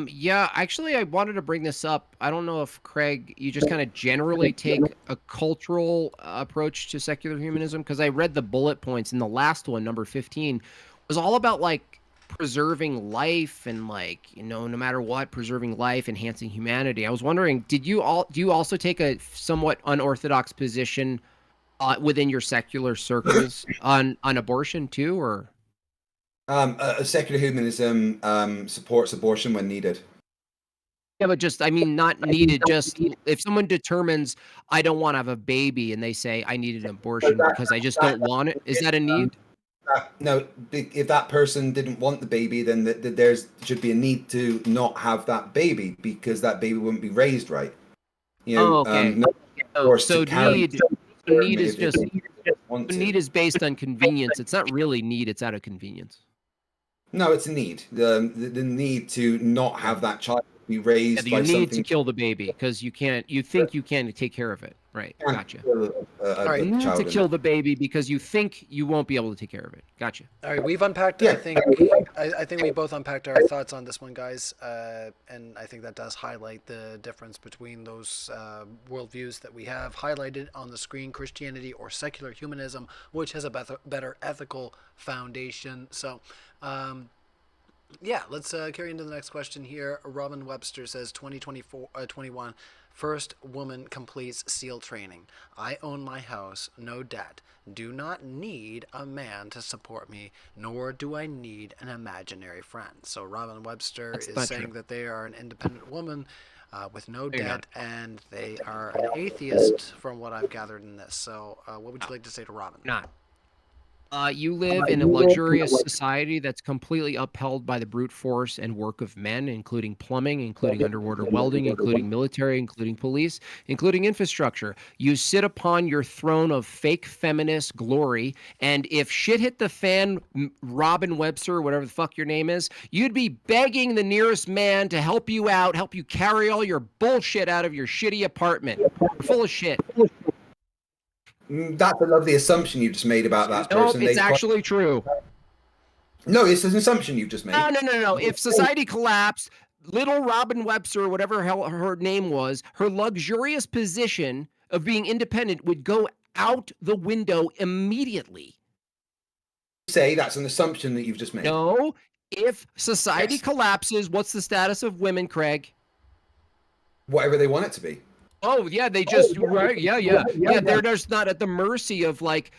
Yeah, actually, I wanted to bring this up. I don't know if Craig, you just kind of generally take a cultural approach to secular humanism, because I read the bullet points, and the last one, number 15, was all about like preserving life and like, no matter what, preserving life, enhancing humanity. I was wondering, do you also take a somewhat unorthodox position within your secular circles on abortion too, or? Secular humanism supports abortion when needed. Yeah, but just, I mean, not needed. Just if someone determines I don't want to have a baby and they say I need an abortion because I just don't want it, is that a need? No, if that person didn't want the baby, then there should be a need to not have that baby because that baby wouldn't be raised right. Okay. So need is just need is based on convenience. It's not really need. It's out of convenience. No, it's a need. The need to not have that child be raised by something. You need to kill the baby because you think you can take care of it. Right. Gotcha. You need to kill the baby because you think you won't be able to take care of it. Gotcha. All right, we've unpacked. Yeah. I think we both unpacked our thoughts on this one, guys, and I think that does highlight the difference between those worldviews that we have highlighted on the screen: Christianity or secular humanism, which has a better ethical foundation. So. Yeah, let's carry into the next question here. Robin Webster says 21, first woman completes SEAL training. I own my house, no debt. Do not need a man to support me, nor do I need an imaginary friend. So Robin Webster is saying that they are an independent woman with no debt, and they are an atheist from what I've gathered in this. So what would you like to say to Robin? Not. You live in a luxurious society that's completely upheld by the brute force and work of men, including plumbing, including underwater welding, including military, including police, including infrastructure. You sit upon your throne of fake feminist glory, and if shit hit the fan, Robin Webster, whatever the fuck your name is, you'd be begging the nearest man to help you out, help you carry all your bullshit out of your shitty apartment. You're full of shit. That's a lovely assumption you've just made about that No, person. it's actually true. No, it's an assumption you've just made. No. If society collapsed, little Robin Webster, or whatever her name was, her luxurious position of being independent would go out the window immediately. Say that's an assumption that you've just made. No, if society collapses, what's the status of women, Craig? Whatever they want it to be. Oh yeah, they just right, yeah. They're just not at the mercy of like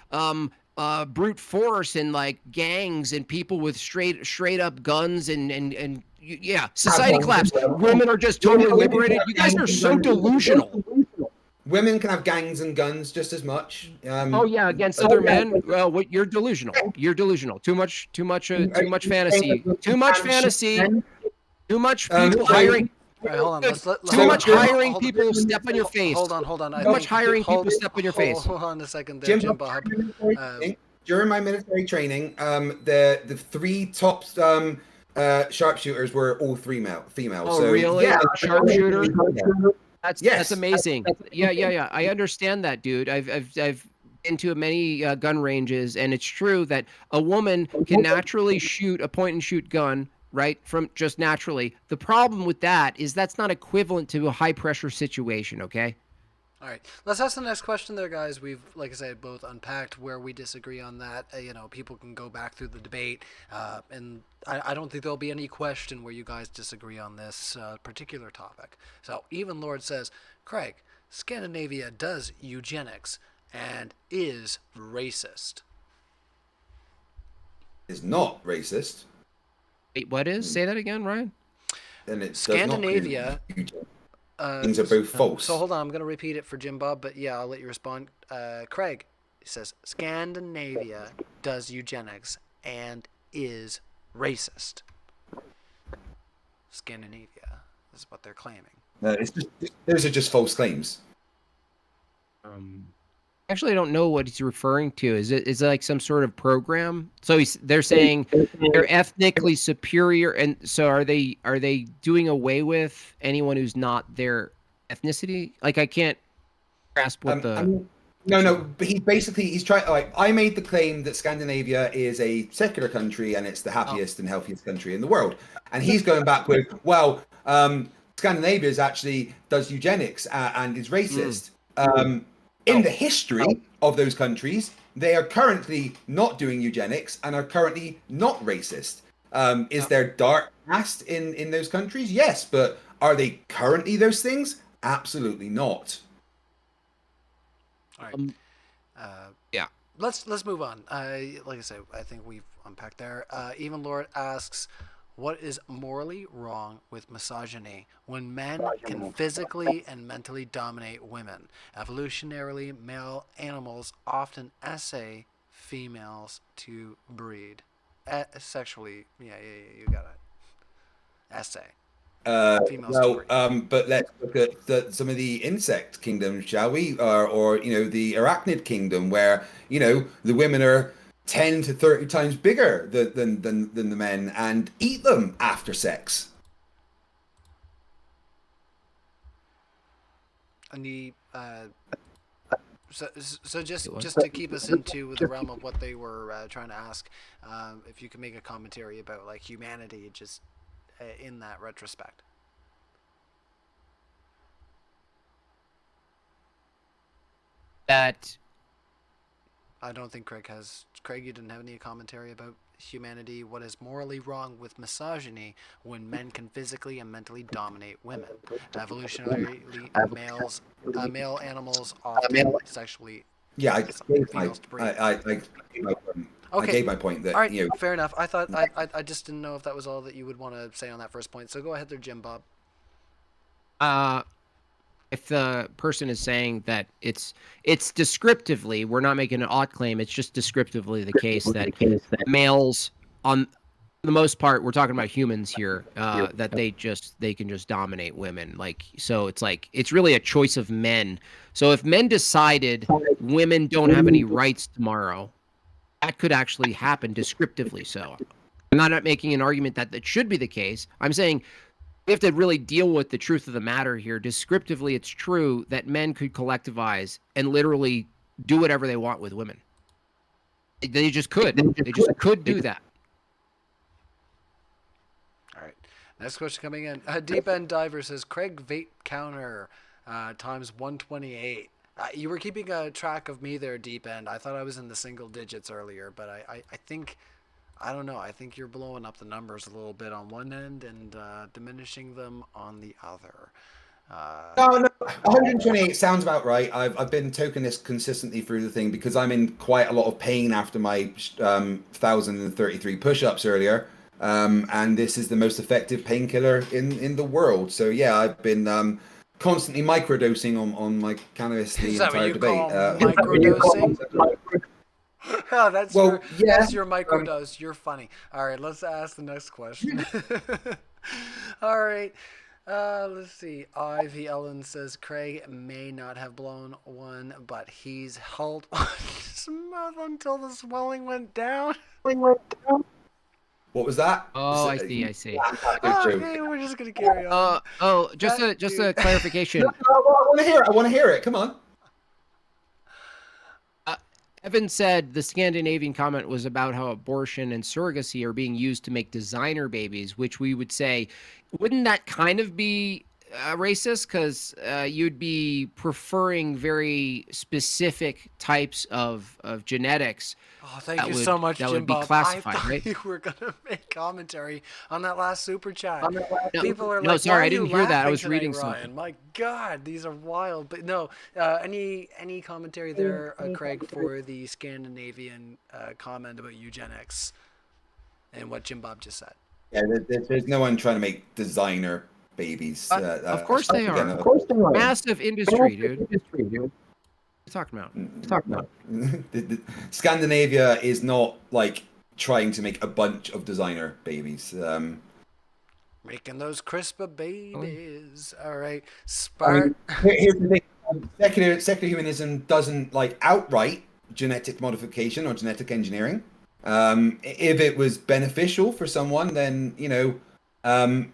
brute force and like gangs and people with straight up guns and yeah, society collapse. Women are just totally liberated. You guys are so delusional. Women can have gangs and guns just as much. Oh yeah, against other men. Well, you're delusional. You're delusional. Too much fantasy. Too much fantasy. Too much people hiring. All right, hold on. Too much hiring people step on your face. Hold on. Too much hiring people step on your face. Hold on a second there, Jim Bob. During my military training, the three top sharpshooters were all females. Oh, so, really? Yeah, Sharpshooter? Yes. That's amazing. Yeah. I understand that, dude. I've been to many gun ranges, and it's true that a woman can naturally shoot a point and shoot gun, right? From just naturally. The problem with that is that's not equivalent to a high pressure situation, okay? All right, let's ask the next question there, guys. We've, like I said, both unpacked where we disagree on that. People can go back through the debate, and I don't think there'll be any question where you guys disagree on this particular topic. So, Even Lord says, Craig, Scandinavia does eugenics and is racist. Is not racist. Wait, what is? Say that again, Ryan. And it Scandinavia. Things are both false. So hold on, I'm going to repeat it for Jim Bob, but yeah, I'll let you respond. Craig says, Scandinavia does eugenics and is racist. Scandinavia is what they're claiming. Those are just false claims. Actually, I don't know what he's referring to. Is it like some sort of program? So they're saying they're ethnically superior, and so are they doing away with anyone who's not their ethnicity? Like I can't grasp what No, but he's trying. Like, I made the claim that Scandinavia is a secular country and it's the happiest and healthiest country in the world, and he's going back with, well, Scandinavia actually does eugenics and is racist. In the history of those countries, they are currently not doing eugenics and are currently not racist. Is there dark past in those countries? Yes, but are they currently those things? Absolutely not. All right. Yeah. Let's move on. Like I said, I think we've unpacked there. Even Lord asks, what is morally wrong with misogyny when men can physically and mentally dominate women? Evolutionarily, male animals often essay females to breed. Sexually, yeah, you got it. Essay. But let's look at some of the insect kingdoms, shall we? Or the arachnid kingdom, where the women are 10 to 30 times bigger than the men and eat them after sex. And so just to keep us into the realm of what they were trying to ask, if you could make a commentary about like humanity, just in that retrospect. That I don't think Craig has. Craig, you didn't have any commentary about humanity. What is morally wrong with misogyny when men can physically and mentally dominate women? Evolutionarily, male animals often sexually. Yeah, I gave my point that. All right, fair enough. I thought I just didn't know if that was all that you would want to say on that first point. So go ahead there, Jim Bob. if the person is saying that it's descriptively, we're not making an odd claim, it's just descriptively the case that males, on the most part, we're talking about humans here, that they can just dominate women. Like, so it's like, it's really a choice of men. So if men decided women don't have any rights tomorrow, that could actually happen descriptively. So I'm not making an argument that that should be the case. I'm saying we have to really deal with the truth of the matter here. Descriptively, it's true that men could collectivize and literally do whatever they want with women. They just could. They just could do that. All right. Next question coming in. Deep End Diver says, Craig vape counter times 128. You were keeping a track of me there, Deep End. I thought I was in the single digits earlier, but I think, I don't know. I think you're blowing up the numbers a little bit on one end and diminishing them on the other. No, 128 sounds about right. I've been toking this consistently through the thing because I'm in quite a lot of pain after my 1,033 push-ups earlier. And this is the most effective painkiller in the world. So yeah, I've been constantly microdosing on my cannabis the entire debate. Microdosing? Oh, that's yeah. that's your microdose. You're funny. All right, let's ask the next question. All right. Let's see. Ivy Ellen says Craig may not have blown one, but he's held on his mouth until the swelling went down. What was that? Oh, I see. Okay, we're just gonna carry on. Just a clarification. I want to hear it. Come on. Evan said the Scandinavian comment was about how abortion and surrogacy are being used to make designer babies, which we would say, wouldn't that kind of be racist? Because you'd be preferring very specific types of genetics. Oh, thank you so much, that Jim would be Bob. classified, I thought right? you were gonna make commentary on that last super chat. People are no, like, sorry, "Why I are didn't you hear that. I laughing was tonight, reading Ryan?" something. My God, these are wild. But no, any commentary there, Craig, for the Scandinavian comment about eugenics and what Jim Bob just said? Yeah, there's no one trying to make designer babies. Of course they are. Of course they are. Massive industry, dude. What are you talking about? Scandinavia is not like trying to make a bunch of designer babies. Making those CRISPR babies. All right, Here's the thing: secular humanism doesn't like outright genetic modification or genetic engineering. If it was beneficial for someone, then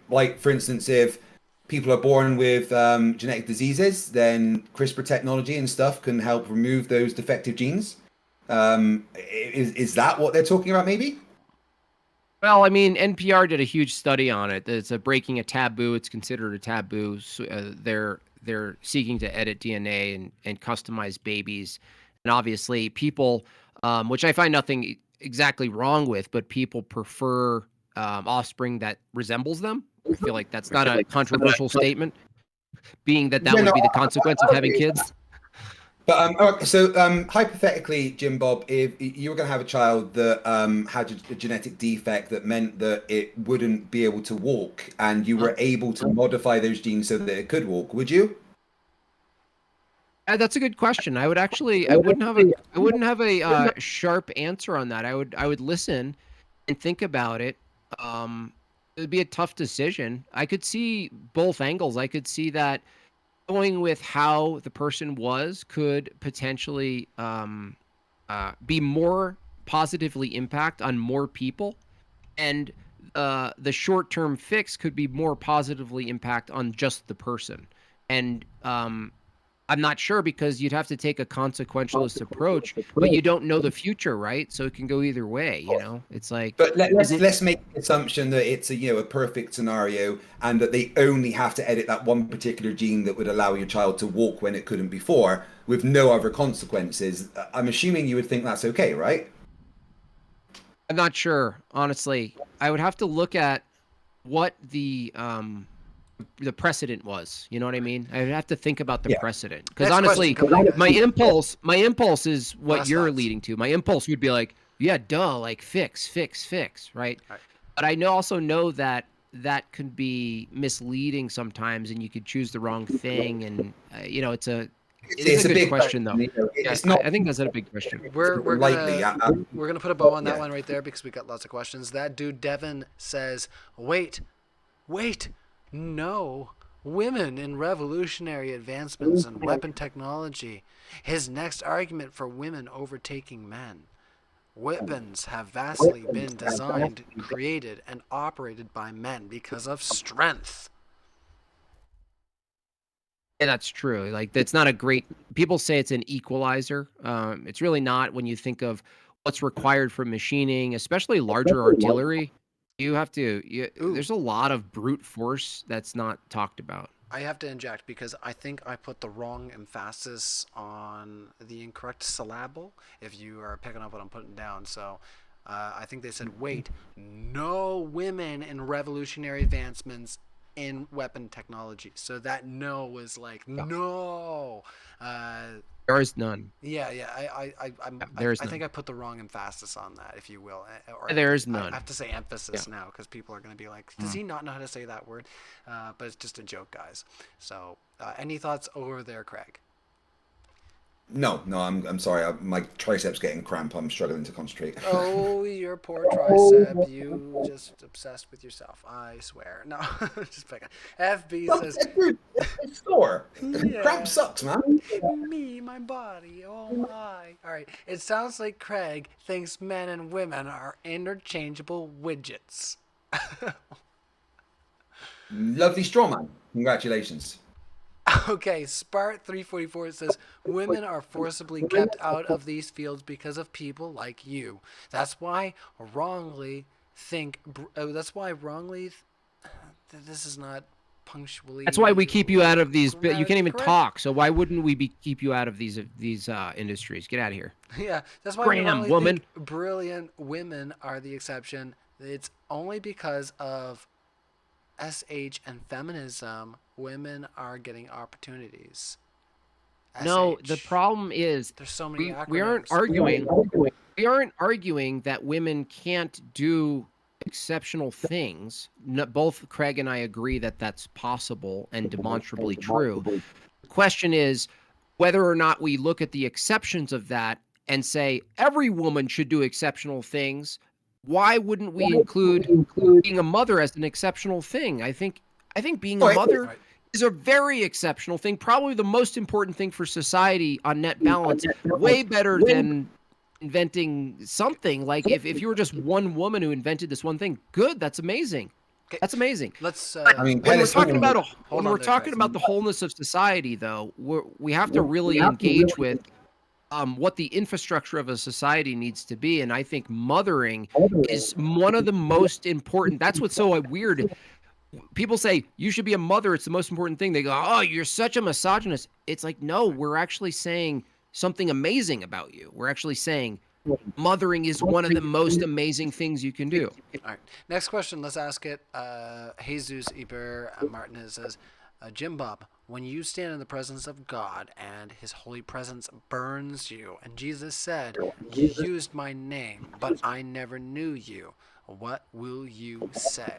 like for instance, if people are born with genetic diseases, then CRISPR technology and stuff can help remove those defective genes. Is that what they're talking about, maybe? Well, I mean, NPR did a huge study on it. It's breaking a taboo. It's considered a taboo. So, they're seeking to edit DNA and customize babies. And obviously people, which I find nothing exactly wrong with, but people prefer offspring that resembles them. I feel like that's not a controversial statement, being that would be the consequence of having kids. But okay, so hypothetically, Jim Bob, if you were going to have a child that had a genetic defect that meant that it wouldn't be able to walk, and you were able to modify those genes so that it could walk, would you? That's a good question. I wouldn't have a sharp answer on that. I would listen and think about it. It would be a tough decision. I could see both angles. I could see that going with how the person was could potentially be more positively impact on more people, and the short-term fix could be more positively impact on just the person. And I'm not sure, because you'd have to take a consequentialist approach, but you don't know the future, right? So it can go either way, It's like. But let's make the assumption that it's a perfect scenario, and that they only have to edit that one particular gene that would allow your child to walk when it couldn't before, with no other consequences. I'm assuming you would think that's okay, right? I'm not sure, honestly. I would have to look at what the precedent was. You know what I mean? I'd have to think about the precedent, because honestly, my impulse is what you're leading to. My impulse would be like, yeah, duh, like fix, right? But I also know that that could be misleading sometimes, and you could choose the wrong thing. And you know, it is a good big question, though. you know, Yeah, it's not I think that's a big question. We're lightly. gonna put a bow on that yeah. one right there because we got lots of questions. That dude Devin says, wait, no, women in revolutionary advancements in weapon technology. His next argument for women overtaking men. Weapons have vastly been designed, created, and operated by men because of strength. Yeah, that's true. Like, that's not a great. People say it's an equalizer. It's really not when you think of what's required for machining, especially larger artillery. You have to. There's a lot of brute force that's not talked about. I have to inject because I think I put the wrong emphasis on the incorrect syllable. If you are picking up what I'm putting down, so I think they said, "Wait, no women in revolutionary advancements in weapon technology." So that "no" was like no. There is none. Yeah. I think I put the wrong emphasis on that, if you will. Or There is none. I have to say emphasis now because people are going to be like, does he not know how to say that word? But it's just a joke, guys. So any thoughts over there, Craig? No, I'm sorry. My triceps getting cramp. I'm struggling to concentrate. Oh, your poor tricep. You just obsessed with yourself. I swear. No, just picking. FB says, It's sore. Yeah. Cramp sucks, man. me, my body, oh my. All right. It sounds like Craig thinks men and women are interchangeable widgets. Lovely straw man. Congratulations. Okay, Spart344 says women are forcibly kept out of these fields because of people like you. That's why wrongly think. This is not punctually. That's why we keep you out of these. You can't even correct. talk. So why wouldn't we keep you out of these industries? Get out of here. Yeah, that's why Graham, we woman. think brilliant women are the exception. It's only because of SH and feminism women are getting opportunities. No, SH. the problem is There's so many we aren't acronyms. arguing that women can't do exceptional things. Both Craig and I agree that that's possible and demonstrably true. The question is whether or not we look at the exceptions of that and say every woman should do exceptional things. Why wouldn't we include being a mother as an exceptional thing? I think being a mother is a very exceptional thing, probably the most important thing for society on net balance, way better than inventing something. Like if you were just one woman who invented this one thing, good, that's amazing. Okay. That's amazing. Let's. I mean, When we're talking about Hold on there, guys. the wholeness of society, though, we have to really engage with what the infrastructure of a society needs to be. And I think mothering is one of the most important. That's what's so weird. People say you should be a mother. It's the most important thing. They go, oh, you're such a misogynist. It's like, no, we're actually saying something amazing about you. We're actually saying mothering is one of the most amazing things you can do. All right. Next question. Let's ask it. Jesus Iber Martinez says, Jimbob, when you stand in the presence of God and his holy presence burns you, and Jesus said, you used my name, but I never knew you, what will you say?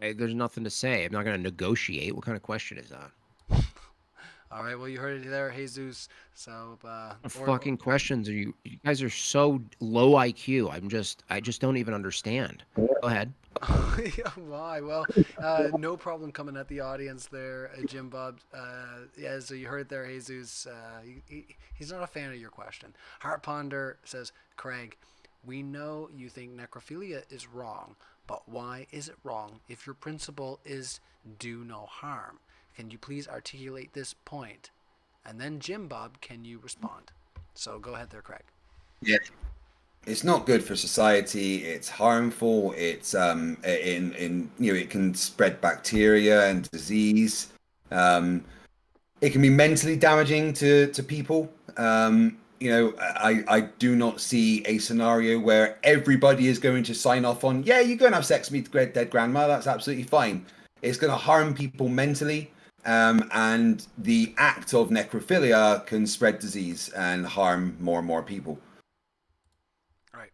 Hey, there's nothing to say. I'm not going to negotiate. What kind of question is that? All right, well, you heard it there, Jesus. So, fucking questions are you guys are so low IQ. I just don't even understand. Go ahead. Why? Well, no problem coming at the audience there, Jimbob. Yeah, so you heard there, Jesus. He's not a fan of your question. Heart Ponder says, Craig, we know you think necrophilia is wrong, but why is it wrong if your principle is do no harm? Can you please articulate this point? And then Jimbob, can you respond? So go ahead there, Craig. Yeah. It's not good for society. It's harmful. It's it can spread bacteria and disease. It can be mentally damaging to people. I do not see a scenario where everybody is going to sign off on, yeah, you go and have sex with your dead grandma. That's absolutely fine. It's going to harm people mentally. And the act of necrophilia can spread disease and harm more and more people. All right.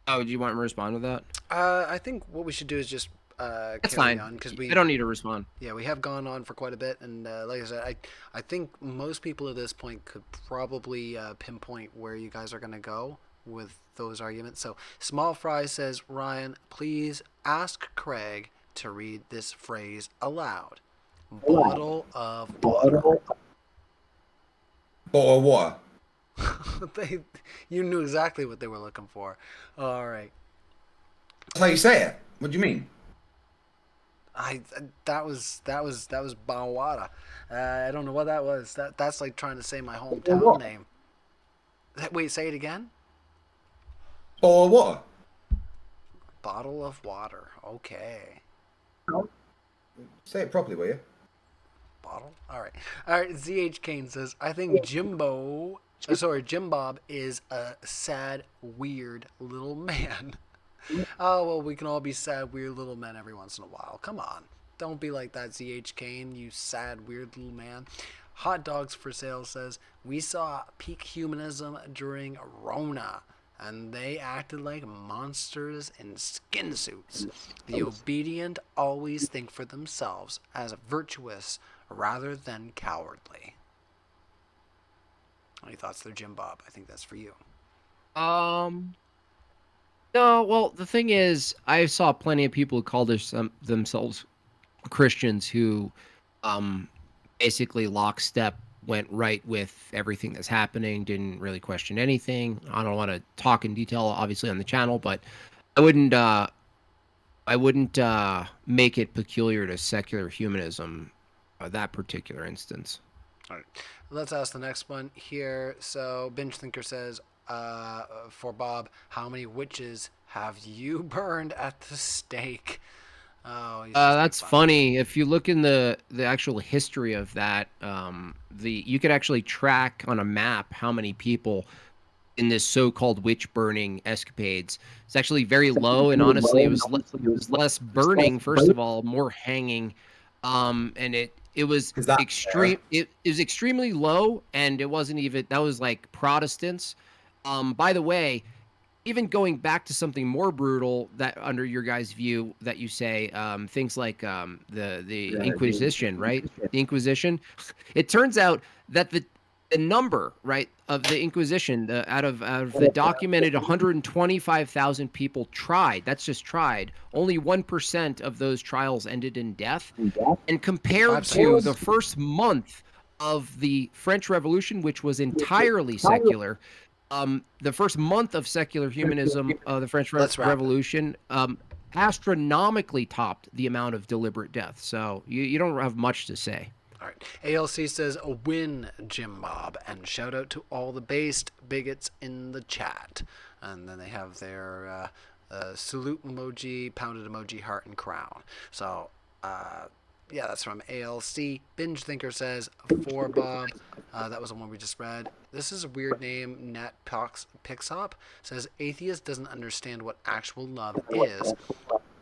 Oh, do you want me to respond to that? I think what we should do is just That's carry fine. on because I don't need to respond. yeah, we have gone on for quite a bit, and like I said, I think most people at this point could probably pinpoint where you guys are going to go with those arguments. So Small Fry says, Ryan, please ask Craig to read this phrase aloud. Bottle of water. Bottle of water. You knew exactly what they were looking for. All right. That's how you say it. What do you mean? That was Bawada. I don't know what that was. That's like trying to say my hometown name. Wait, say it again. Bottle of water. Bottle of water. Okay. Say it properly, will you? Bottle. All right. All right. ZH Kane says, I think Jimbob is a sad, weird little man. Oh, well, we can all be sad, weird little men every once in a while. Come on. Don't be like that, ZH Kane, you sad, weird little man. Hot Dogs for Sale says, we saw peak humanism during Rona, and they acted like monsters in skin suits. The obedient always think for themselves as virtuous rather than cowardly. Any thoughts there, Jimbob? I think that's for you. No, well, the thing is, I saw plenty of people who call themselves Christians who basically lockstep went right with everything that's happening, didn't really question anything. I don't want to talk in detail, obviously, on the channel, but I wouldn't make it peculiar to secular humanism, that particular instance. All right. Let's ask the next one here. So Binge Thinker says, for Bob, how many witches have you burned at the stake? Oh, that's funny. If you look in the actual history of that, you could actually track on a map how many people in this so-called witch burning escapades. It's actually very low, and honestly, it was less burning. First of all, more hanging, and it was extreme. It was extremely low, and it wasn't even. That was like Protestants. By the way, even going back to something more brutal, that under your guys' view, that you say things like the Inquisition, right? The Inquisition. It turns out that the number, right, of the Inquisition, out of the documented 125,000 people tried. That's just tried. Only 1% of those trials ended in death. And compared to the first month of the French Revolution, which was entirely secular. The first month of secular humanism, the French Revolution, astronomically topped the amount of deliberate death. So you don't have much to say. All right. ALC says, a win, Jimbob, and shout out to all the based bigots in the chat. And then they have their salute emoji, pounded emoji, heart, and crown. So, yeah, that's from ALC. Binge Thinker says, for Bob, that was the one we just read. This is a weird name. Nat Pixop says, atheist doesn't understand what actual love is.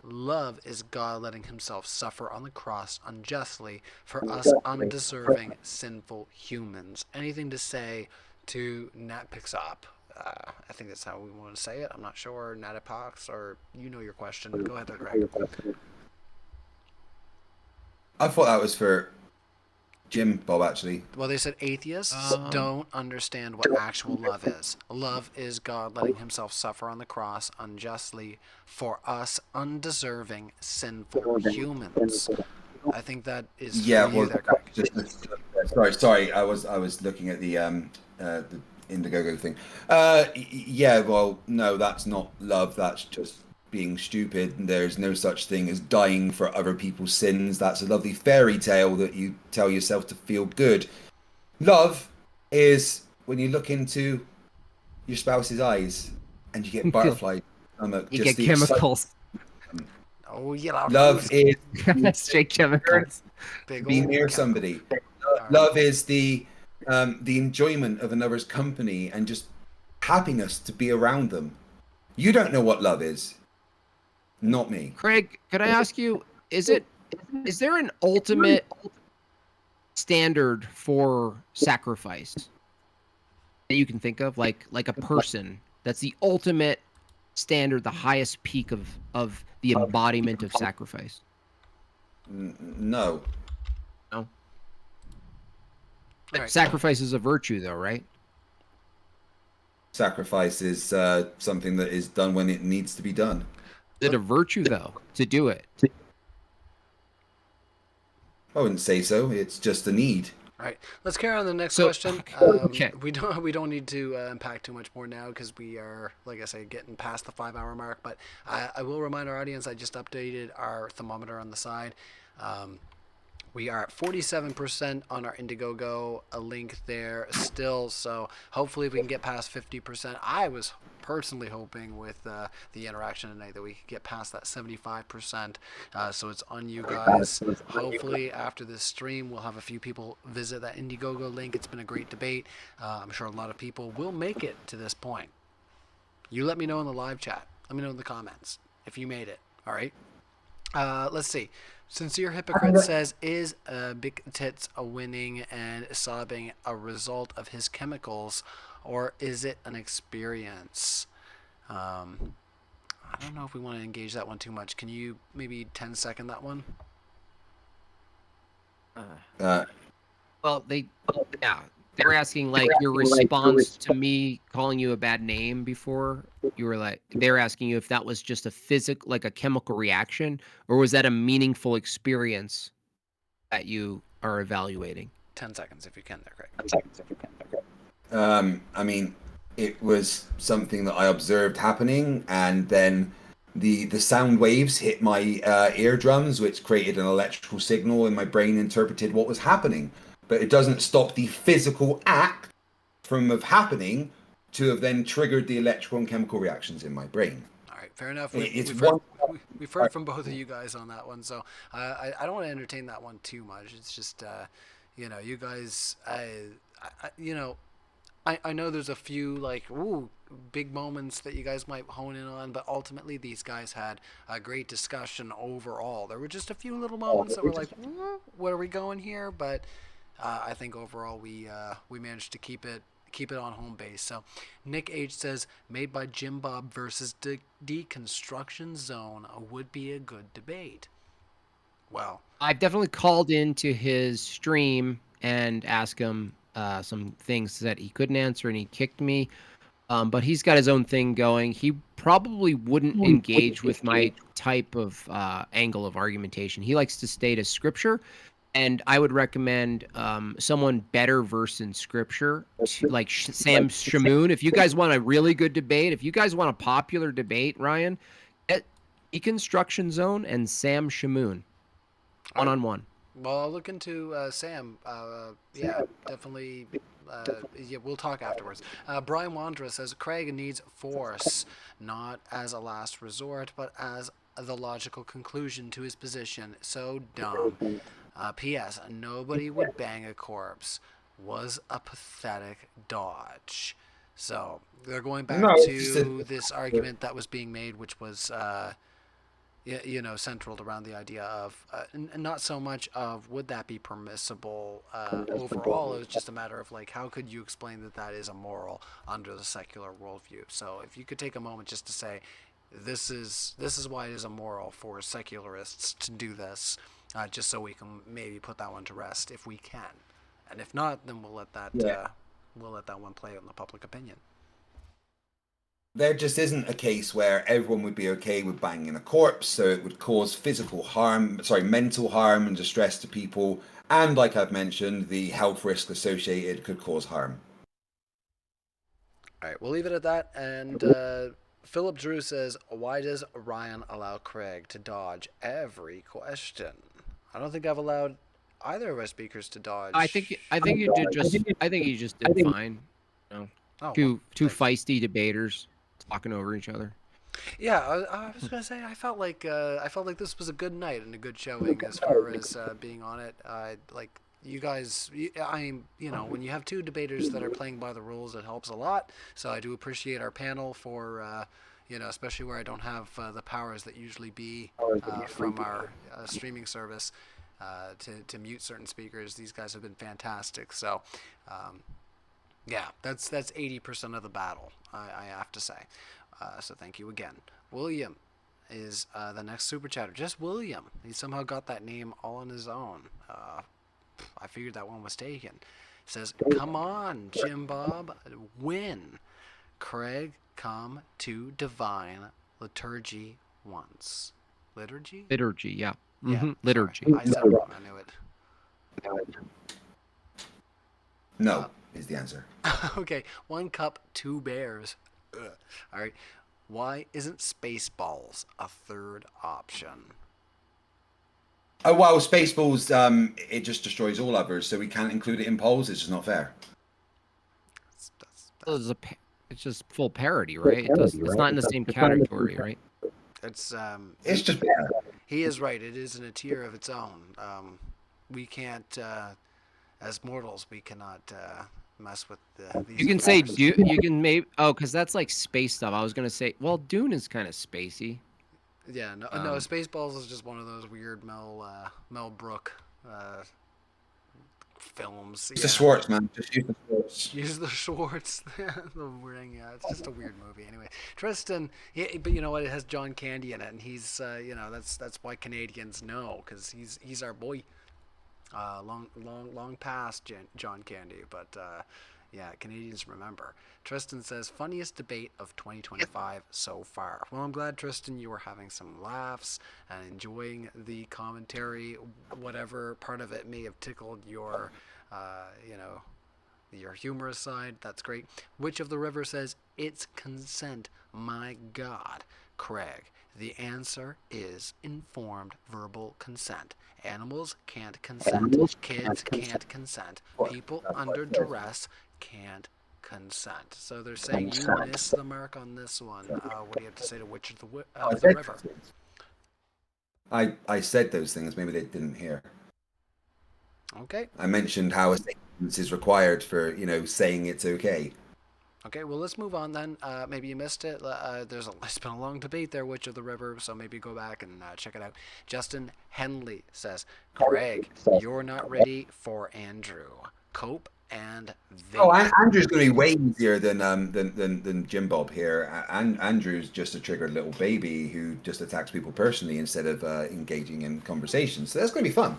Love is God letting himself suffer on the cross unjustly for us undeserving, sinful humans. Anything to say to Nat Pixop? I think that's how we want to say it. I'm not sure. Natapox, or you know your question. Go ahead there, Greg. I thought that was for Jimbob, actually. Well, they said atheists don't understand what actual love is. Love is God letting himself suffer on the cross unjustly for us undeserving, sinful humans. I think that is for you there, Greg. Sorry. I was looking at the Indiegogo thing. Yeah, well, no, that's not love. That's just being stupid. There's no such thing as dying for other people's sins. That's a lovely fairy tale that you tell yourself to feel good. Love is when you look into your spouse's eyes and you get butterflies. You get chemicals. Oh, yeah. Love is straight chemicals. Be near somebody. Love is the enjoyment of another's company and just happiness to be around them. You don't know what love is. Not me. Craig, could I ask you, is there an ultimate standard for sacrifice that you can think of? Like a person that's the ultimate standard, the highest peak of the embodiment of sacrifice? No. No. Right. Sacrifice is a virtue, though, right? Sacrifice is something that is done when it needs to be done. Is it a virtue, though, to do it? I wouldn't say so. It's just a need. All right, let's carry on to the next So, question. okay. We don't need to unpack too much more now because we are, like I say, getting past the 5-hour mark. But I will remind our audience I just updated our thermometer on the side. We are at 47% on our Indiegogo, a link there still. So hopefully we can get past 50%. I was personally hoping with the interaction tonight that we could get past that 75%. So it's on you guys. Hopefully after this stream, we'll have a few people visit that Indiegogo link. It's been a great debate. I'm sure a lot of people will make it to this point. You let me know in the live chat. Let me know in the comments if you made it. All right. Let's see. Sincere Hypocrite says, is Big Tits a winning and sobbing a result of his chemicals, or is it an experience? I don't know if we want to engage that one too much. Can you maybe 10-second that one? Well, they were asking like your response to me calling you a bad name before. You were like, they were asking you if that was just a physical, like a chemical reaction, or was that a meaningful experience that you are evaluating? 10 seconds if you can there, Craig. I mean, it was something that I observed happening, and then the sound waves hit my eardrums, which created an electrical signal, and my brain interpreted what was happening. But it doesn't stop the physical act from happening to have then triggered the electrical and chemical reactions in my brain. All right, fair enough. We've heard from both of you guys on that one, so I don't want to entertain that one too much. It's just, you know, you guys, you know, I know there's a few like big moments that you guys might hone in on, but ultimately these guys had a great discussion overall. There were just a few little moments that were like, where are we going here? But I think overall we managed to keep it on home base. So Nick H says, Made by JimBob versus Deconstruction Zone would be a good debate. Well, I've definitely called into his stream and asked him some things that he couldn't answer, and he kicked me. But he's got his own thing going. He probably wouldn't engage with my type of angle of argumentation. He likes to stay to scripture. And I would recommend someone better versed in scripture, like Sam Shamoon. If you guys want a really good debate, if you guys want a popular debate, Ryan, get Deconstruction Zone and Sam Shamoon, one-on-one. Well, I'll look into Sam. Yeah, definitely. Yeah, we'll talk afterwards. Brian Wanderer says, Craig needs force, not as a last resort, but as the logical conclusion to his position. So dumb. P.S. Nobody would bang a corpse. Was a pathetic dodge. So they're going back to this argument that was being made, which was, you know, central around the idea of, and not so much of would that be permissible overall. It was just a matter of like, how could you explain that that is immoral under the secular worldview? So if you could take a moment just to say, this is why it is immoral for secularists to do this. Just so we can maybe put that one to rest if we can, and if not, then we'll let that one play out in the public opinion. There just isn't a case where everyone would be okay with banging a corpse, so it would cause mental harm and distress to people, and like I've mentioned, the health risk associated could cause harm. All right, we'll leave it at that. And Philip Drew says, why does Ryan allow Craig to dodge every question? I don't think I've allowed either of our speakers to dodge. I think you did just. I think you just did fine. You know, two feisty debaters talking over each other. Yeah, I was gonna say I felt like this was a good night and a good showing as far as being on it. Like you guys, you know, when you have two debaters that are playing by the rules, it helps a lot. So I do appreciate our panel for. You know, especially where I don't have the powers that usually be from our streaming service to mute certain speakers. These guys have been fantastic. So, yeah, that's 80% of the battle, I have to say. So thank you again. William is the next super chatter. Just William. He somehow got that name all on his own. I figured that one was taken. Says, come on, Jimbob, win. Craig, come to divine liturgy once. Liturgy? Liturgy, yeah. Yeah, Liturgy. sorry. I said it wrong. I knew it. No, is the answer. Okay, 1 cup, 2 bears. Ugh. All right. Why isn't Spaceballs a third option? Oh, well, Spaceballs, it just destroys all others, so we can't include it in polls. It's just not fair. It's just full parody, right? It's not in the same category, right? It's just fair. He is right. It is in a tier of its own. We can't, as mortals, we cannot mess with these. You can say Dune. You can maybe because that's like space stuff. I was gonna say, well, Dune is kind of spacey. Yeah, no, Spaceballs is just one of those weird Mel Brooke films. Use the Schwartz, man. Just use the Schwartz. Use the Schwartz. The ring. Yeah, it's just a weird movie. Anyway, Tristan. But you know what? It has John Candy in it, and he's that's why Canadians know, because he's our boy. Long past John Candy, but yeah, Canadians remember. Tristan says, funniest debate of 2025 so far. Well, I'm glad, Tristan, you were having some laughs and enjoying the commentary. Whatever part of it may have tickled your, your humorous side, that's great. Which of the river says, it's consent, my God? Craig, the answer is informed verbal consent. Animals can't consent. Kids can't consent. People under duress can't consent. So they're saying you missed the mark on this one. What do you have to say to which of the river? I said those things. Maybe they didn't hear. Okay. I mentioned how a sentence is required for, saying it's okay. Okay, well, let's move on then. Maybe you missed it. It's been a long debate there, which of the river, so maybe go back and check it out. Justin Henley says, Craig, you're not ready for Andrew. Cope and vape. Oh, Andrew's going to be way easier than Jimbob here. Andrew's just a triggered little baby who just attacks people personally instead of engaging in conversations. So that's going to be fun.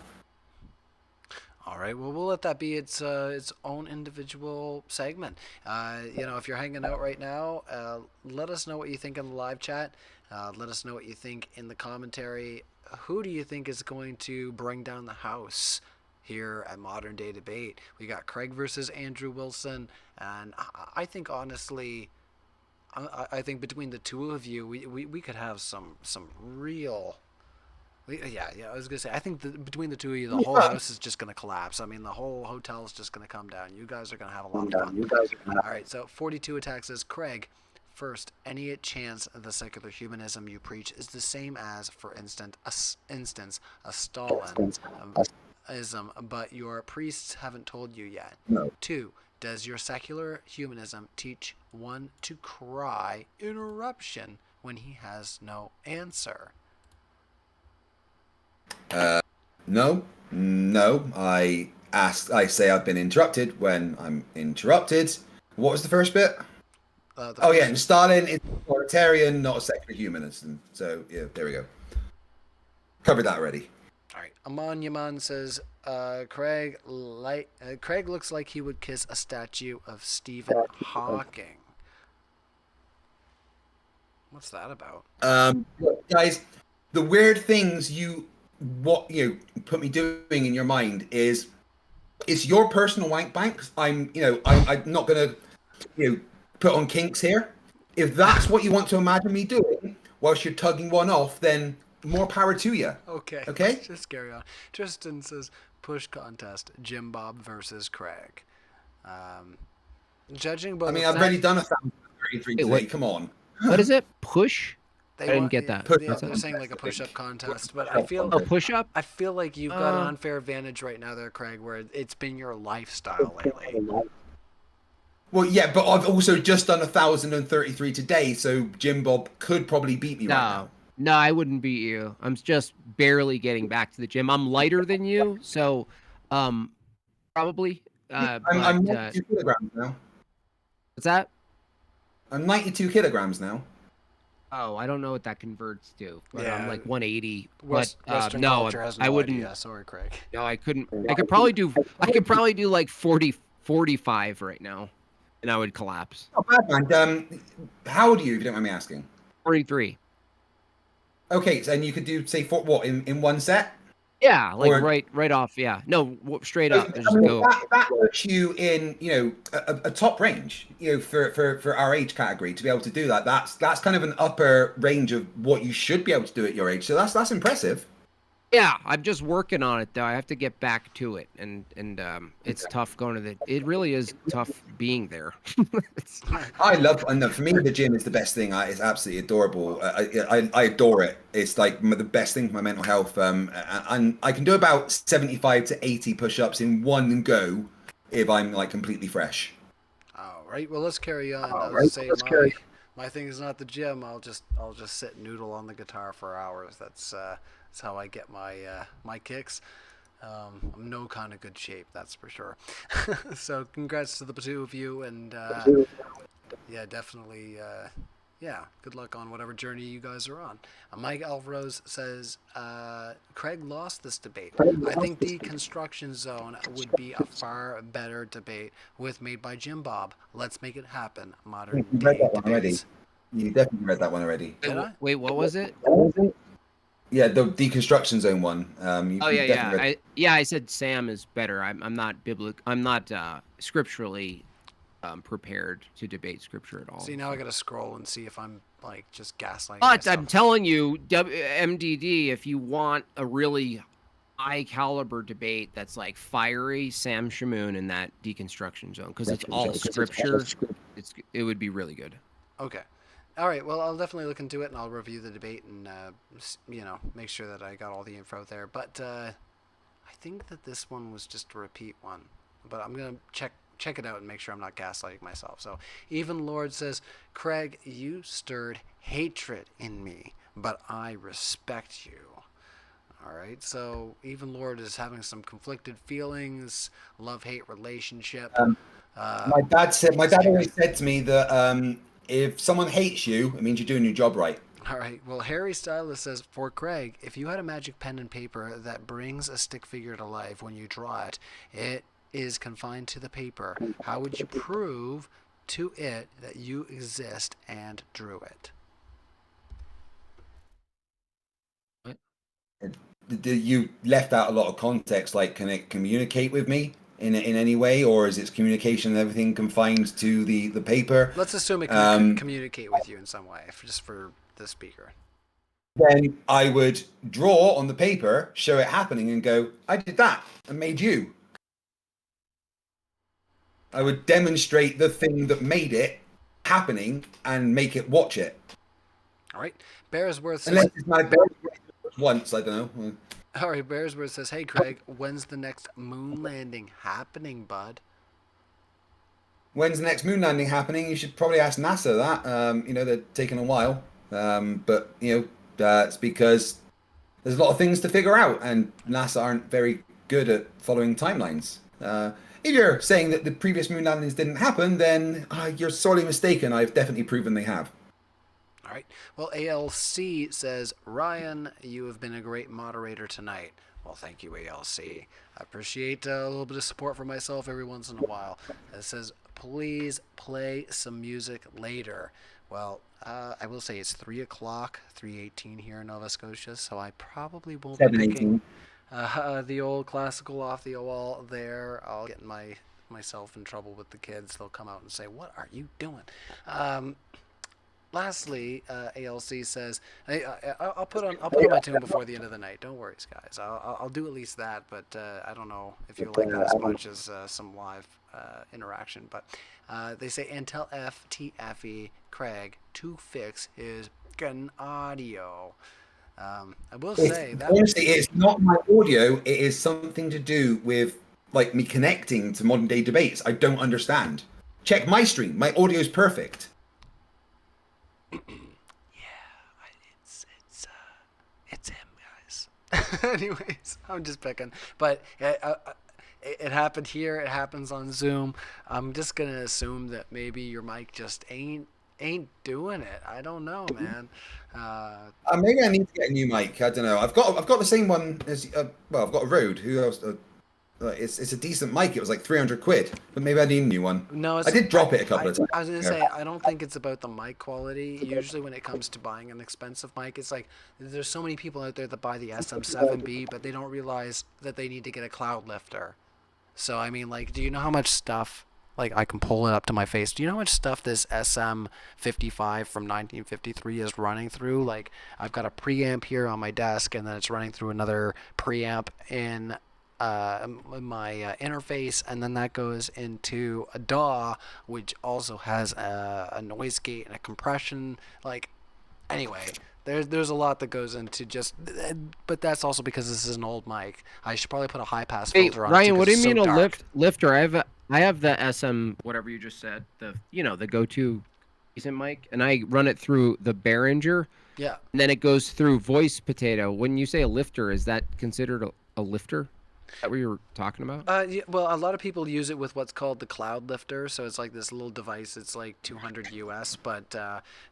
All right, well, we'll let that be its own individual segment. If you're hanging out right now, let us know what you think in the live chat. Let us know what you think in the commentary. Who do you think is going to bring down the house here at Modern Day Debate? We got Craig versus Andrew Wilson, and I think, honestly, I think between the two of you, we could have some real... Yeah, I was going to say, I think between the two of you, the whole house is just going to collapse. I mean, the whole hotel is just going to come down. You guys are going to have a lot of fun. All right, so 42 attacks says, Craig, first, any chance the secular humanism you preach is the same as, for instance, a Stalinism, but your priests haven't told you yet? No. 2, does your secular humanism teach one to cry interruption when he has no answer? No. I say I've been interrupted when I'm interrupted. What was the first bit? And Stalin is authoritarian, not a secular humanism. So yeah, there we go. Covered that already. All right. Aman Yaman says, Craig looks like he would kiss a statue of Stephen Hawking. What's that about? Guys, the weird things what put me doing in your mind is it's your personal wank banks. I'm not gonna put on kinks here. If that's what you want to imagine me doing whilst you're tugging one off, then more power to you. Okay, just carry on. Tristan says, push contest, Jimbob versus Craig. Judging by I've already done 1,033 today. Wait, come on. What is it? Push? I didn't get that. They're saying like a push-up contest, but I feel a push-up. I feel like you've got an unfair advantage right now, there, Craig, where it's been your lifestyle lately. Well, yeah, but I've also just done 1,033 today, so Jimbob could probably beat me right now. No, I wouldn't beat you. I'm just barely getting back to the gym. I'm lighter than you, so probably. I'm 92 kilograms now. What's that? I'm 92 kilograms now. Oh, I don't know what that converts to, but Yeah. I'm like 180. Western no, culture has no I wouldn't. idea. Sorry, Craig. No, I couldn't. I could probably do like 40, 45 right now, and I would collapse. Not bad, man. How old are you, if you don't mind me asking? 43. Okay, so, and you could do, say, what, in one set? Yeah, like Or- right off. Yeah, no, straight I up. Just mean, go. that puts you in, a top range, for our age category to be able to do that. That's kind of an upper range of what you should be able to do at your age. So that's impressive. Yeah, I'm just working on it though. I have to get back to it, and it's tough going to the. It really is tough being there. I love, and for me, the gym is the best thing. It's absolutely adorable. I adore it. It's like the best thing for my mental health. And I can do about 75 to 80 push-ups in one go if I'm like completely fresh. All right. Well, let's carry on. All I was right, saying let's carry- my thing is not the gym. I'll just sit and noodle on the guitar for hours. That's how I get my kicks. I'm no kind of good shape, that's for sure. So congrats to the two of you, and yeah, definitely. Yeah, good luck on whatever journey you guys are on. Mike Alvarez says, Craig lost this debate. I think Deconstruction Zone would be a far better debate with Made by Jimbob. Let's make it happen. Modern You read day that one already. debates. You definitely read that one already. Did I? Wait, what was it? Yeah, the Deconstruction Zone one. Oh yeah. I said Sam is better. I'm not biblical. I'm not scripturally prepared to debate scripture at all. See, now I gotta scroll and see if I'm like just gaslighting But myself. I'm telling you, MDD, if you want a really high caliber debate that's like fiery, Sam Shamoon in that Deconstruction Zone, because it's all scripture. It would be really good. Okay. All right. Well, I'll definitely look into it and I'll review the debate and make sure that I got all the info there. But I think that this one was just a repeat one. But I'm gonna check it out and make sure I'm not gaslighting myself. So Even Lord says, Craig, you stirred hatred in me, but I respect you. All right. So Even Lord is having some conflicted feelings, love-hate relationship. My dad always said to me that if someone hates you, it means you're doing your job right. All right. Well, Harry Stylus says, for Craig, if you had a magic pen and paper that brings a stick figure to life when you draw it, it is confined to the paper. How would you prove to it that you exist and drew it? You left out a lot of context. Like, can it communicate with me in any way, or is its communication and everything confined to the paper? Let's assume it can communicate with you in some way, just for the speaker. Then I would draw on the paper, show it happening, and go, I did that and made you. I would demonstrate the thing that made it happening and make it watch it. All right. Bearsworth says, Unless it's my Bearsworth once, I don't know. all right, Bearsworth says, hey, Craig, when's the next moon landing happening, bud? When's the next moon landing happening? You should probably ask NASA that. They're taking a while. But it's because there's a lot of things to figure out, and NASA aren't very good at following timelines. If you're saying that the previous moon landings didn't happen, then you're sorely mistaken. I've definitely proven they have. All right. Well, ALC says, Ryan, you have been a great moderator tonight. Well, thank you, ALC. I appreciate a little bit of support for myself every once in a while. It says, please play some music later. Well, I will say it's 3 o'clock, 3:18 here in Nova Scotia, so I probably won't be picking the old classical off the wall there. I'll get myself in trouble with the kids. They'll come out and say, what are you doing? Lastly, ALC says, I'll put on my tune before the end of the night. Don't worry, guys. I'll do at least that, but I don't know if you'll like that as much as some live interaction. But they say, and tell FTFE Craig to fix his audio. I will say that honestly, it's not my audio. It is something to do with like me connecting to modern day debates. I don't understand. Check my stream. My audio is perfect. it's him, guys. Anyways, I'm just picking, but it happened here. It happens on Zoom. I'm just gonna assume that maybe your mic just ain't ain't doing it. I don't know, man. Maybe I need to get a new mic. I don't know. I've got the same one as well. I've got a Rode. Who else? It's a decent mic. It was like 300 quid, but maybe I need a new one. No, I did drop it a couple of times. I was gonna say I don't think it's about the mic quality. Usually, when it comes to buying an expensive mic, it's like there's so many people out there that buy the SM7B, but they don't realize that they need to get a cloud lifter. So I mean, like, do you know how much stuff? Like, I can pull it up to my face. Do you know how much stuff this SM55 from 1953 is running through? Like, I've got a preamp here on my desk, and then it's running through another preamp in my interface, and then that goes into a DAW, which also has a noise gate and a compression. Like, anyway, there's a lot that goes into just, but that's also because this is an old mic. I should probably put a high pass filter on it. Ryan, what do you mean so a lifter? I have the SM whatever you just said, the the go-to decent mic, and I run it through the Behringer. Yeah. And then it goes through Voice Potato. When you say a lifter, is that considered a lifter? Is that what you were talking about? Yeah, well, a lot of people use it with what's called the cloud lifter. So it's like this little device. It's like 200 US, but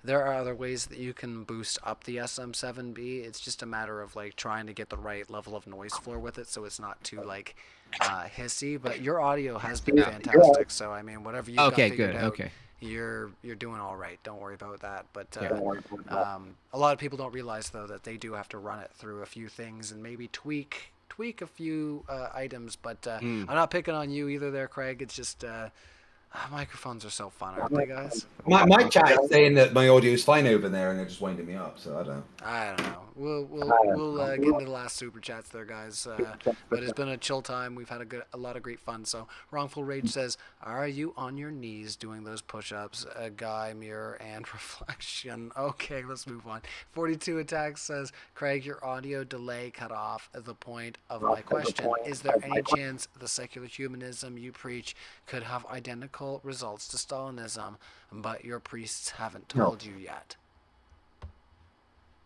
there are other ways that you can boost up the SM7B. It's just a matter of like trying to get the right level of noise floor with it, so it's not too like hissy. But your audio has been fantastic. So I mean, whatever you got figured out, you're doing all right. Don't worry about that. But a lot of people don't realize though that they do have to run it through a few things and maybe tweak a few items, but I'm not picking on you either there, Craig. It's just microphones are so fun, aren't they, guys? My chat is saying that my audio is fine over there, and they're just winding me up. So I don't know. We'll get into the last super chats there, guys. But it's been a chill time. We've had a lot of great fun. So Wrongful Rage says, "Are you on your knees doing those push-ups?" Guy, mirror, and reflection. Okay, let's move on. 42 Attacks says, "Craig, your audio delay cut off at the point of my question. Is there any chance the secular humanism you preach could have identical results to Stalinism, but your priests haven't told you yet?"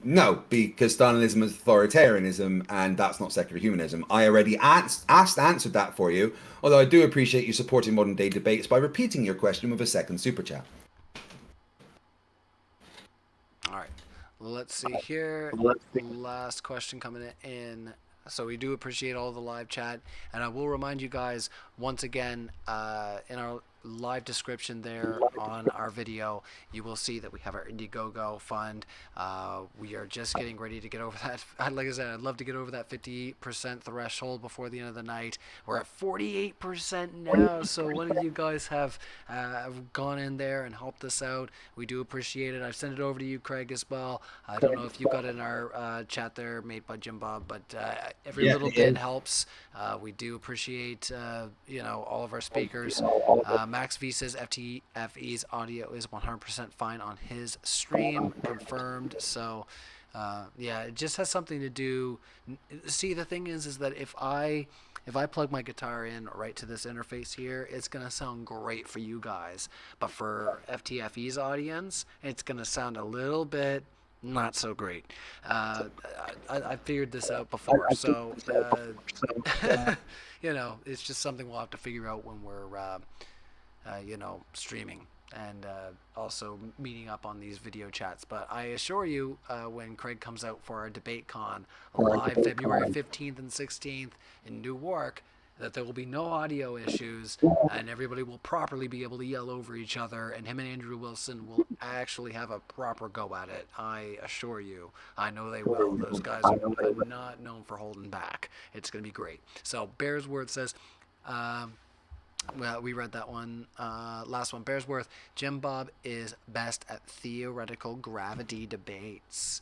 No, because Stalinism is authoritarianism, and that's not secular humanism. I already answered that for you, although I do appreciate you supporting modern day debates by repeating your question with a second super chat. All right, let's see here. Last question coming in. So we do appreciate all the live chat, and I will remind you guys once again in our live description there on our video, you will see that we have our Indiegogo fund. We are just getting ready to get over that. Like I said, I'd love to get over that 50% threshold before the end of the night. We're at 48% now, so one of you guys have gone in there and helped us out. We do appreciate it. I've sent it over to you, Craig, as well. I don't know if you got in our chat there, made by Jimbob, but every little bit helps. We do appreciate all of our speakers. Max V says FTFE's audio is 100% fine on his stream, confirmed. So yeah, it just has something to do. See, the thing is that if I plug my guitar in right to this interface here, it's gonna sound great for you guys, but for FTFE's audience, it's gonna sound a little bit not so great. I figured this out before, so it's just something we'll have to figure out when we're streaming and also meeting up on these video chats. But I assure you, when Craig comes out for our DebateCon live February 15th and 16th in Newark, that there will be no audio issues, and everybody will properly be able to yell over each other, and him and Andrew Wilson will actually have a proper go at it. I assure you. I know they will. Those guys are not known for holding back. It's going to be great. So Bearsworth says, well, we read that one. Last one. Bearsworth, Jimbob is best at theoretical gravity debates.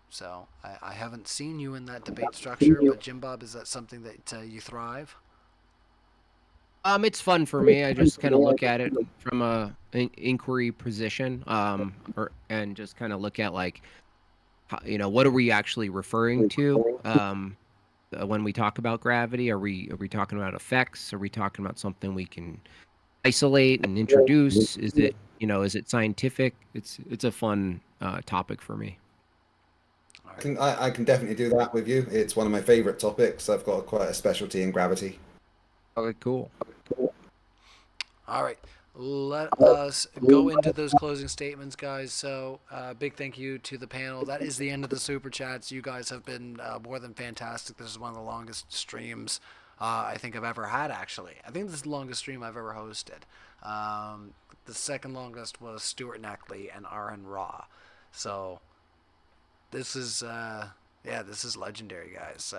So I haven't seen you in that debate structure, but Jimbob, is that something that you thrive? It's fun for me. I just kind of look at it from an inquiry position, and just kind of look at like, what are we actually referring to when we talk about gravity? Are we talking about effects? Are we talking about something we can isolate and introduce? Is it scientific? It's a fun topic for me. I can definitely do that with you. It's one of my favorite topics. I've got quite a specialty in gravity. Okay, cool. All right, let us go into those closing statements, guys. So, big thank you to the panel. That is the end of the super chats. You guys have been more than fantastic. This is one of the longest streams I think I've ever had, actually. I think this is the longest stream I've ever hosted. The second longest was Stuart Neckley and Aaron Raw. So, this is this is legendary, guys.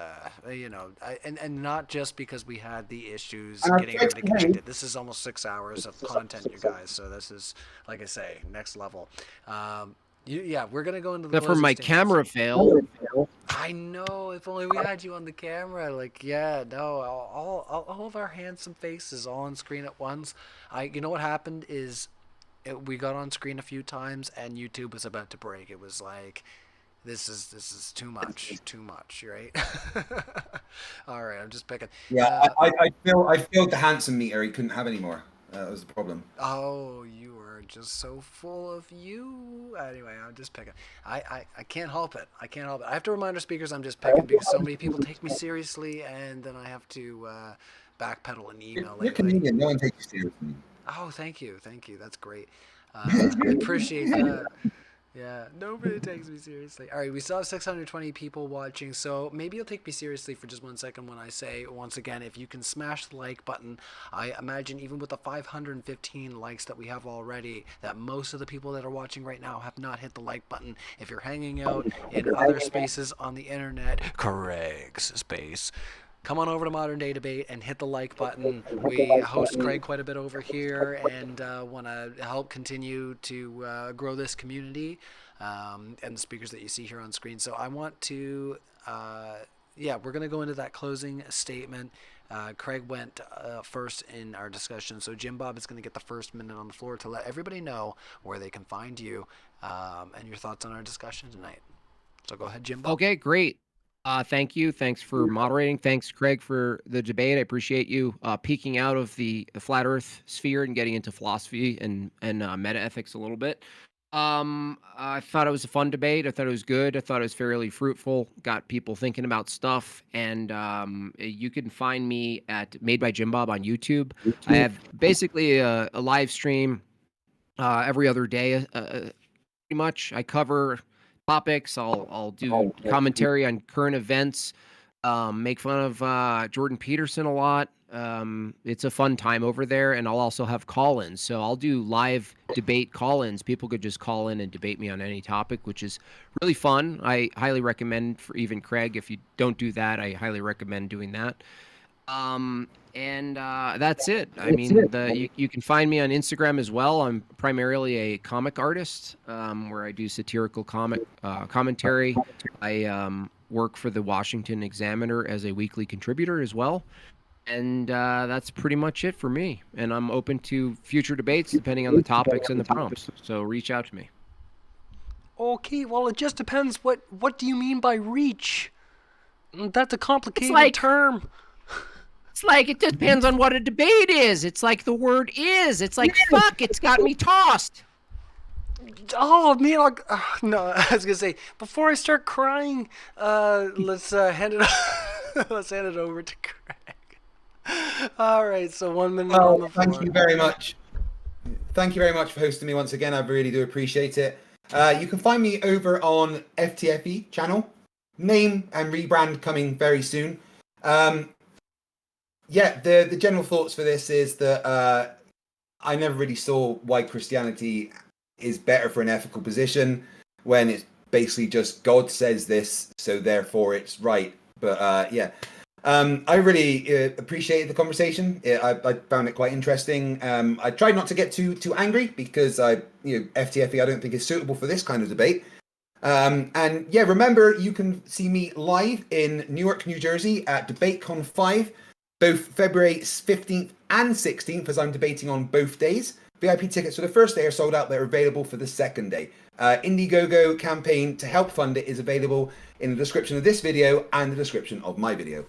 And not just because we had the issues getting everybody connected. This is almost 6 hours of content, you guys. So this is, like I say, next level. We're gonna go into the. Except for my camera failed. I know. If only we had you on the camera. All of our handsome faces all on screen at once. You know what happened is, we got on screen a few times and YouTube was about to break. It was like, this is too much, right? All right, I'm just picking. Yeah, I failed the handsome meter. He couldn't have any more. That was the problem. Oh, you were just so full of you. Anyway, I'm just picking. I can't help it. I have to remind our speakers I'm just picking because so many people take me seriously, and then I have to backpedal an email. You're Canadian. No one takes you seriously. Oh, thank you. That's great. I appreciate that. Yeah, nobody takes me seriously. All right, we still have 620 people watching, so maybe you'll take me seriously for just 1 second when I say, once again, if you can smash the like button. I imagine even with the 515 likes that we have already, that most of the people that are watching right now have not hit the like button. If you're hanging out in other spaces on the internet, Craig's space, come on over to Modern Day Debate and hit the like button. We host Craig quite a bit over here and want to help continue to grow this community and the speakers that you see here on screen. So I want to, we're going to go into that closing statement. Craig went first in our discussion, so Jimbob is going to get the first minute on the floor to let everybody know where they can find you and your thoughts on our discussion tonight. So go ahead, Jimbob. Okay, great. Thank you. Thanks for moderating. Thanks, Craig, for the debate. I appreciate you peeking out of the flat Earth sphere and getting into philosophy and meta ethics a little bit. I thought it was a fun debate. I thought it was good. I thought it was fairly fruitful. Got people thinking about stuff. And you can find me at MadeByJimbob on YouTube. I have basically a live stream every other day, pretty much. I cover topics. I'll do commentary on current events, make fun of Jordan Peterson a lot. It's a fun time over there, and I'll also have call-ins. So I'll do live debate call-ins. People could just call in and debate me on any topic, which is really fun. I highly recommend for even Craig. If you don't do that, I highly recommend doing that. That's it. I mean, you can find me on Instagram as well. I'm primarily a comic artist, where I do satirical commentary. I work for the Washington Examiner as a weekly contributor as well. And that's pretty much it for me. And I'm open to future debates depending on the topics and the prompts. So reach out to me. Okay, well, it just depends. What do you mean by reach? That's a complicated term. It's like, it depends on what a debate is. It's like the word is. It's like, fuck, it's got me tossed. Oh, man, no, I was going to say, before I start crying, let's hand it over to Craig. All right, so 1 minute on the floor. Thank you very much. Thank you very much for hosting me once again. I really do appreciate it. You can find me over on FTFE channel. Name and rebrand coming very soon. The general thoughts for this is that I never really saw why Christianity is better for an ethical position when it's basically just God says this, so therefore it's right. But I really appreciated the conversation. I found it quite interesting. I tried not to get too angry because FTFE I don't think is suitable for this kind of debate. Remember, you can see me live in Newark, New Jersey at DebateCon 5, both February 15th and 16th, as I'm debating on both days. VIP tickets for the first day are sold out. They're available for the second day. Indiegogo campaign to help fund it is available in the description of this video and the description of my video.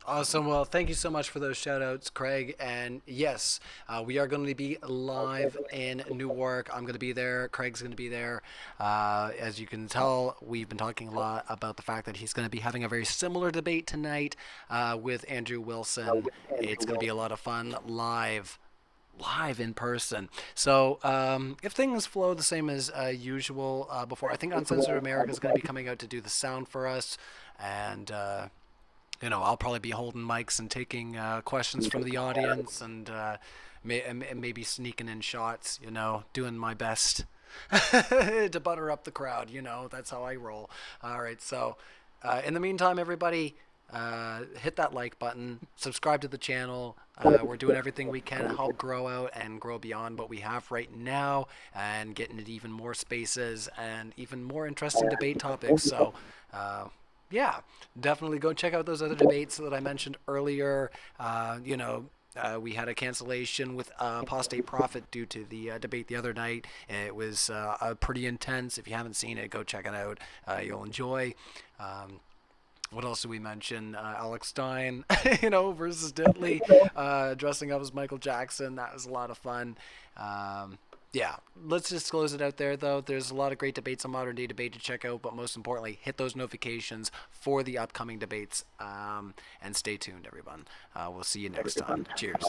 Awesome. Well, thank you so much for those shout outs, Craig. And yes, we are going to be live in Newark. I'm going to be there. Craig's going to be there. As you can tell, we've been talking a lot about the fact that he's going to be having a very similar debate tonight with Andrew Wilson. It's going to be a lot of fun live live in person. So if things flow the same as usual before, I think Uncensored America is going to be coming out to do the sound for us, and I'll probably be holding mics and taking questions from the audience, and maybe sneaking in shots, doing my best to butter up the crowd. That's how I roll. All right, so in the meantime, everybody, hit that like button, subscribe to the channel. We're doing everything we can to help grow out and grow beyond what we have right now, and getting into even more spaces and even more interesting debate topics. So yeah, definitely go check out those other debates that I mentioned earlier. We had a cancellation with Apostate Prophet due to the debate the other night. It was pretty intense. If you haven't seen it, go check it out. You'll enjoy. What else did we mention? Alex Stein, versus Ditley, dressing up as Michael Jackson. That was a lot of fun. Yeah, let's just close it out there, though. There's a lot of great debates on Modern Day Debate to check out, but most importantly, hit those notifications for the upcoming debates, and stay tuned, everyone. We'll see you next time. Cheers.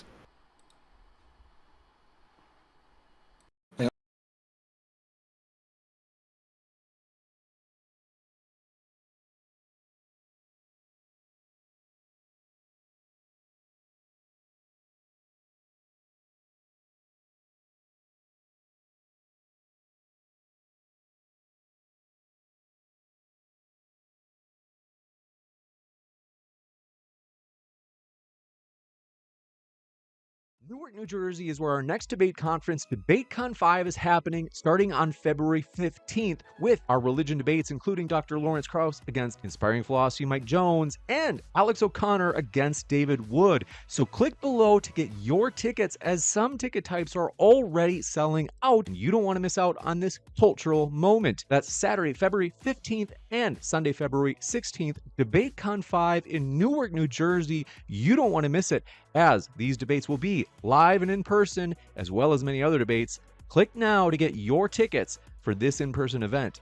Newark, New Jersey is where our next debate conference, DEBATECON 5, is happening starting on February 15th with our religion debates, including Dr. Lawrence Krauss against Inspiring Philosophy Mike Jones and Alex O'Connor against David Wood. So click below to get your tickets, as some ticket types are already selling out, and you don't want to miss out on this cultural moment. That's Saturday, February 15th and Sunday, February 16th, DEBATECON 5 in Newark, New Jersey. You don't want to miss it, as these debates will be live and in person, as well as many other debates. Click now to get your tickets for this in-person event.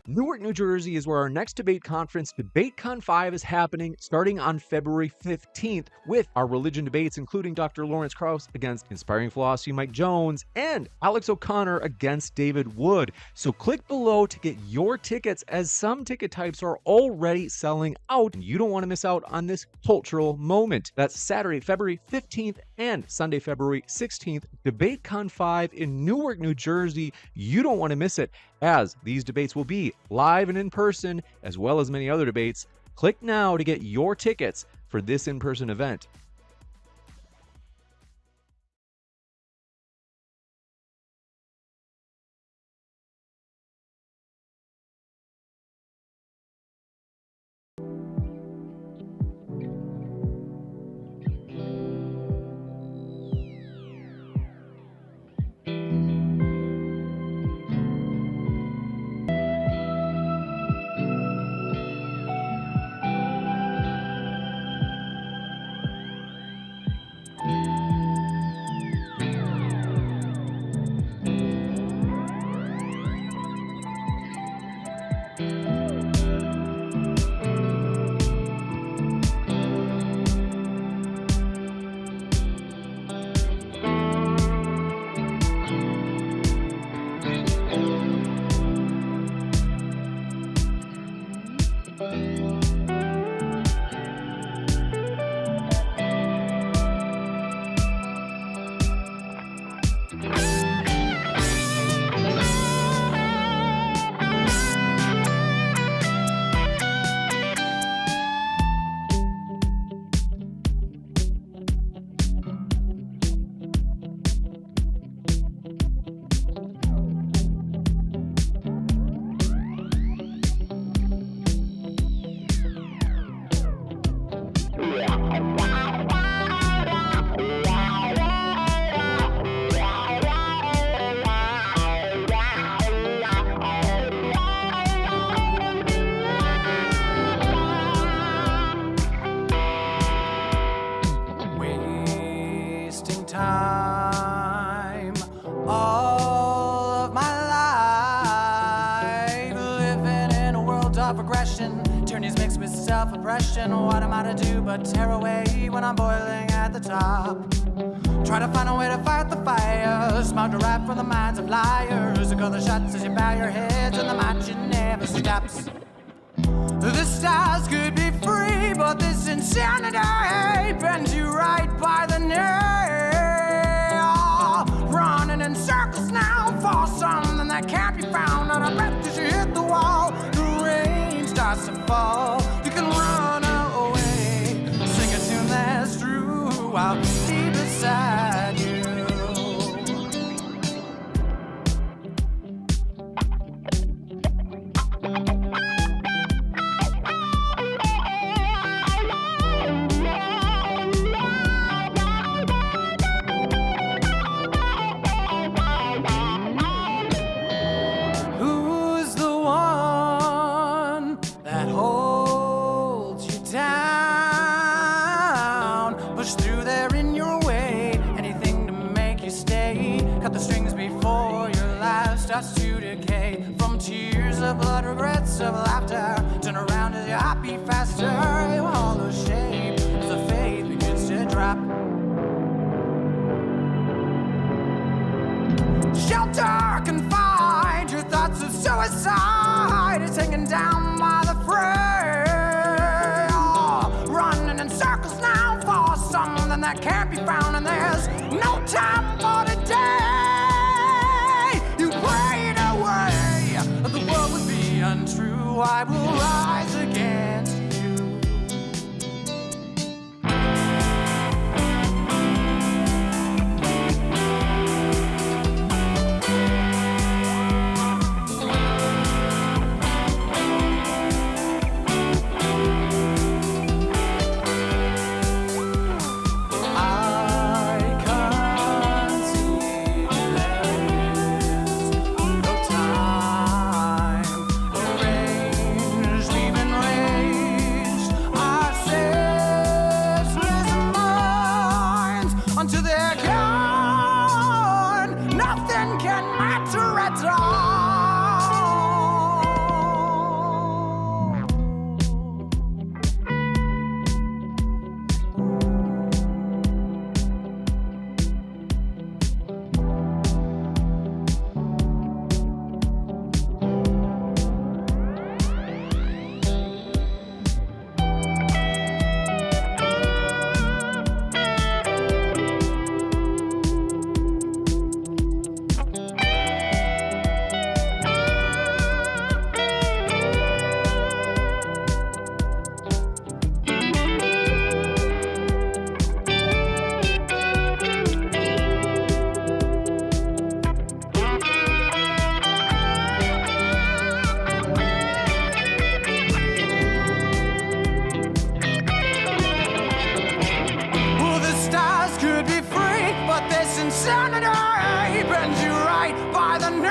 Newark, New Jersey is where our next debate conference, DEBATECON 5, is happening starting on February 15th with our religion debates, including Dr. Lawrence Krauss against Inspiring Philosophy Mike Jones and Alex O'Connor against David Wood. So click below to get your tickets, as some ticket types are already selling out, and you don't want to miss out on this cultural moment. That's Saturday, February 15th and Sunday, February 16th, DEBATECON 5 in Newark, New Jersey. You don't want to miss it, as these debates will be live and in person, as well as many other debates. Click now to get your tickets for this in-person event. Time, all of my life, living in a world of aggression, tyranny's mixed with self self-oppression. What am I to do but tear away when I'm boiling at the top? Try to find a way to fight the fire, smoke derived from the minds of liars. Call the shots as you bow your heads, and the march never stops. The stars could be free, but this insanity bends you right by the knee. Running in circles now for something that can't be found. On a breath as you hit the wall, the rain starts to fall. You can run away, sing a tune that's true. I'll be beside you. Who's the one that holds you down? Push through there in your way, anything to make you stay. Cut the strings before your life starts to decay. From tears of blood, regrets of laughter, turn around as your heart beat faster. Your hollow shape as the faith begins to drop. Shelter can find your thoughts of suicide. It's hanging down by the fray. Running in circles now for something that can't be found, and there's no time for today. You prayed away that the world would be untrue. I will rise against you. Until they're gone, nothing can matter at all. Insanity bends you right by the nail.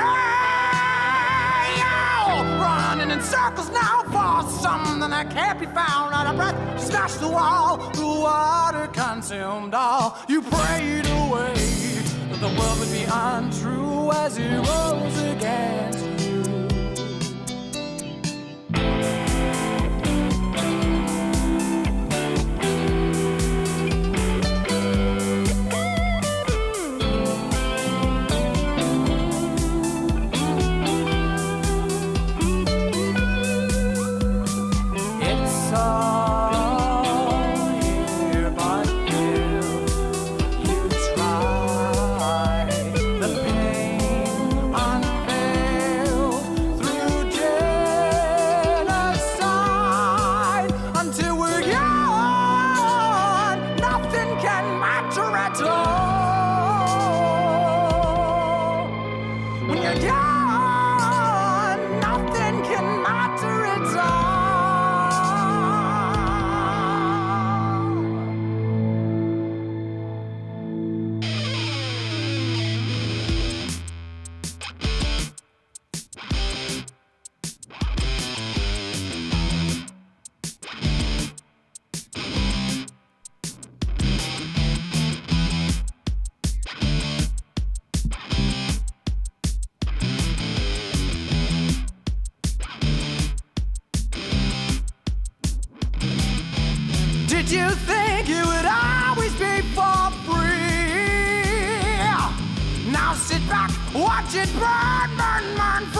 Running in circles now for something that can't be found. Out of breath, smash the wall. The water consumed all. You prayed away that the world would be untrue as it rose against you. Did you think it would always be for free? Now sit back, watch it burn, burn, burn.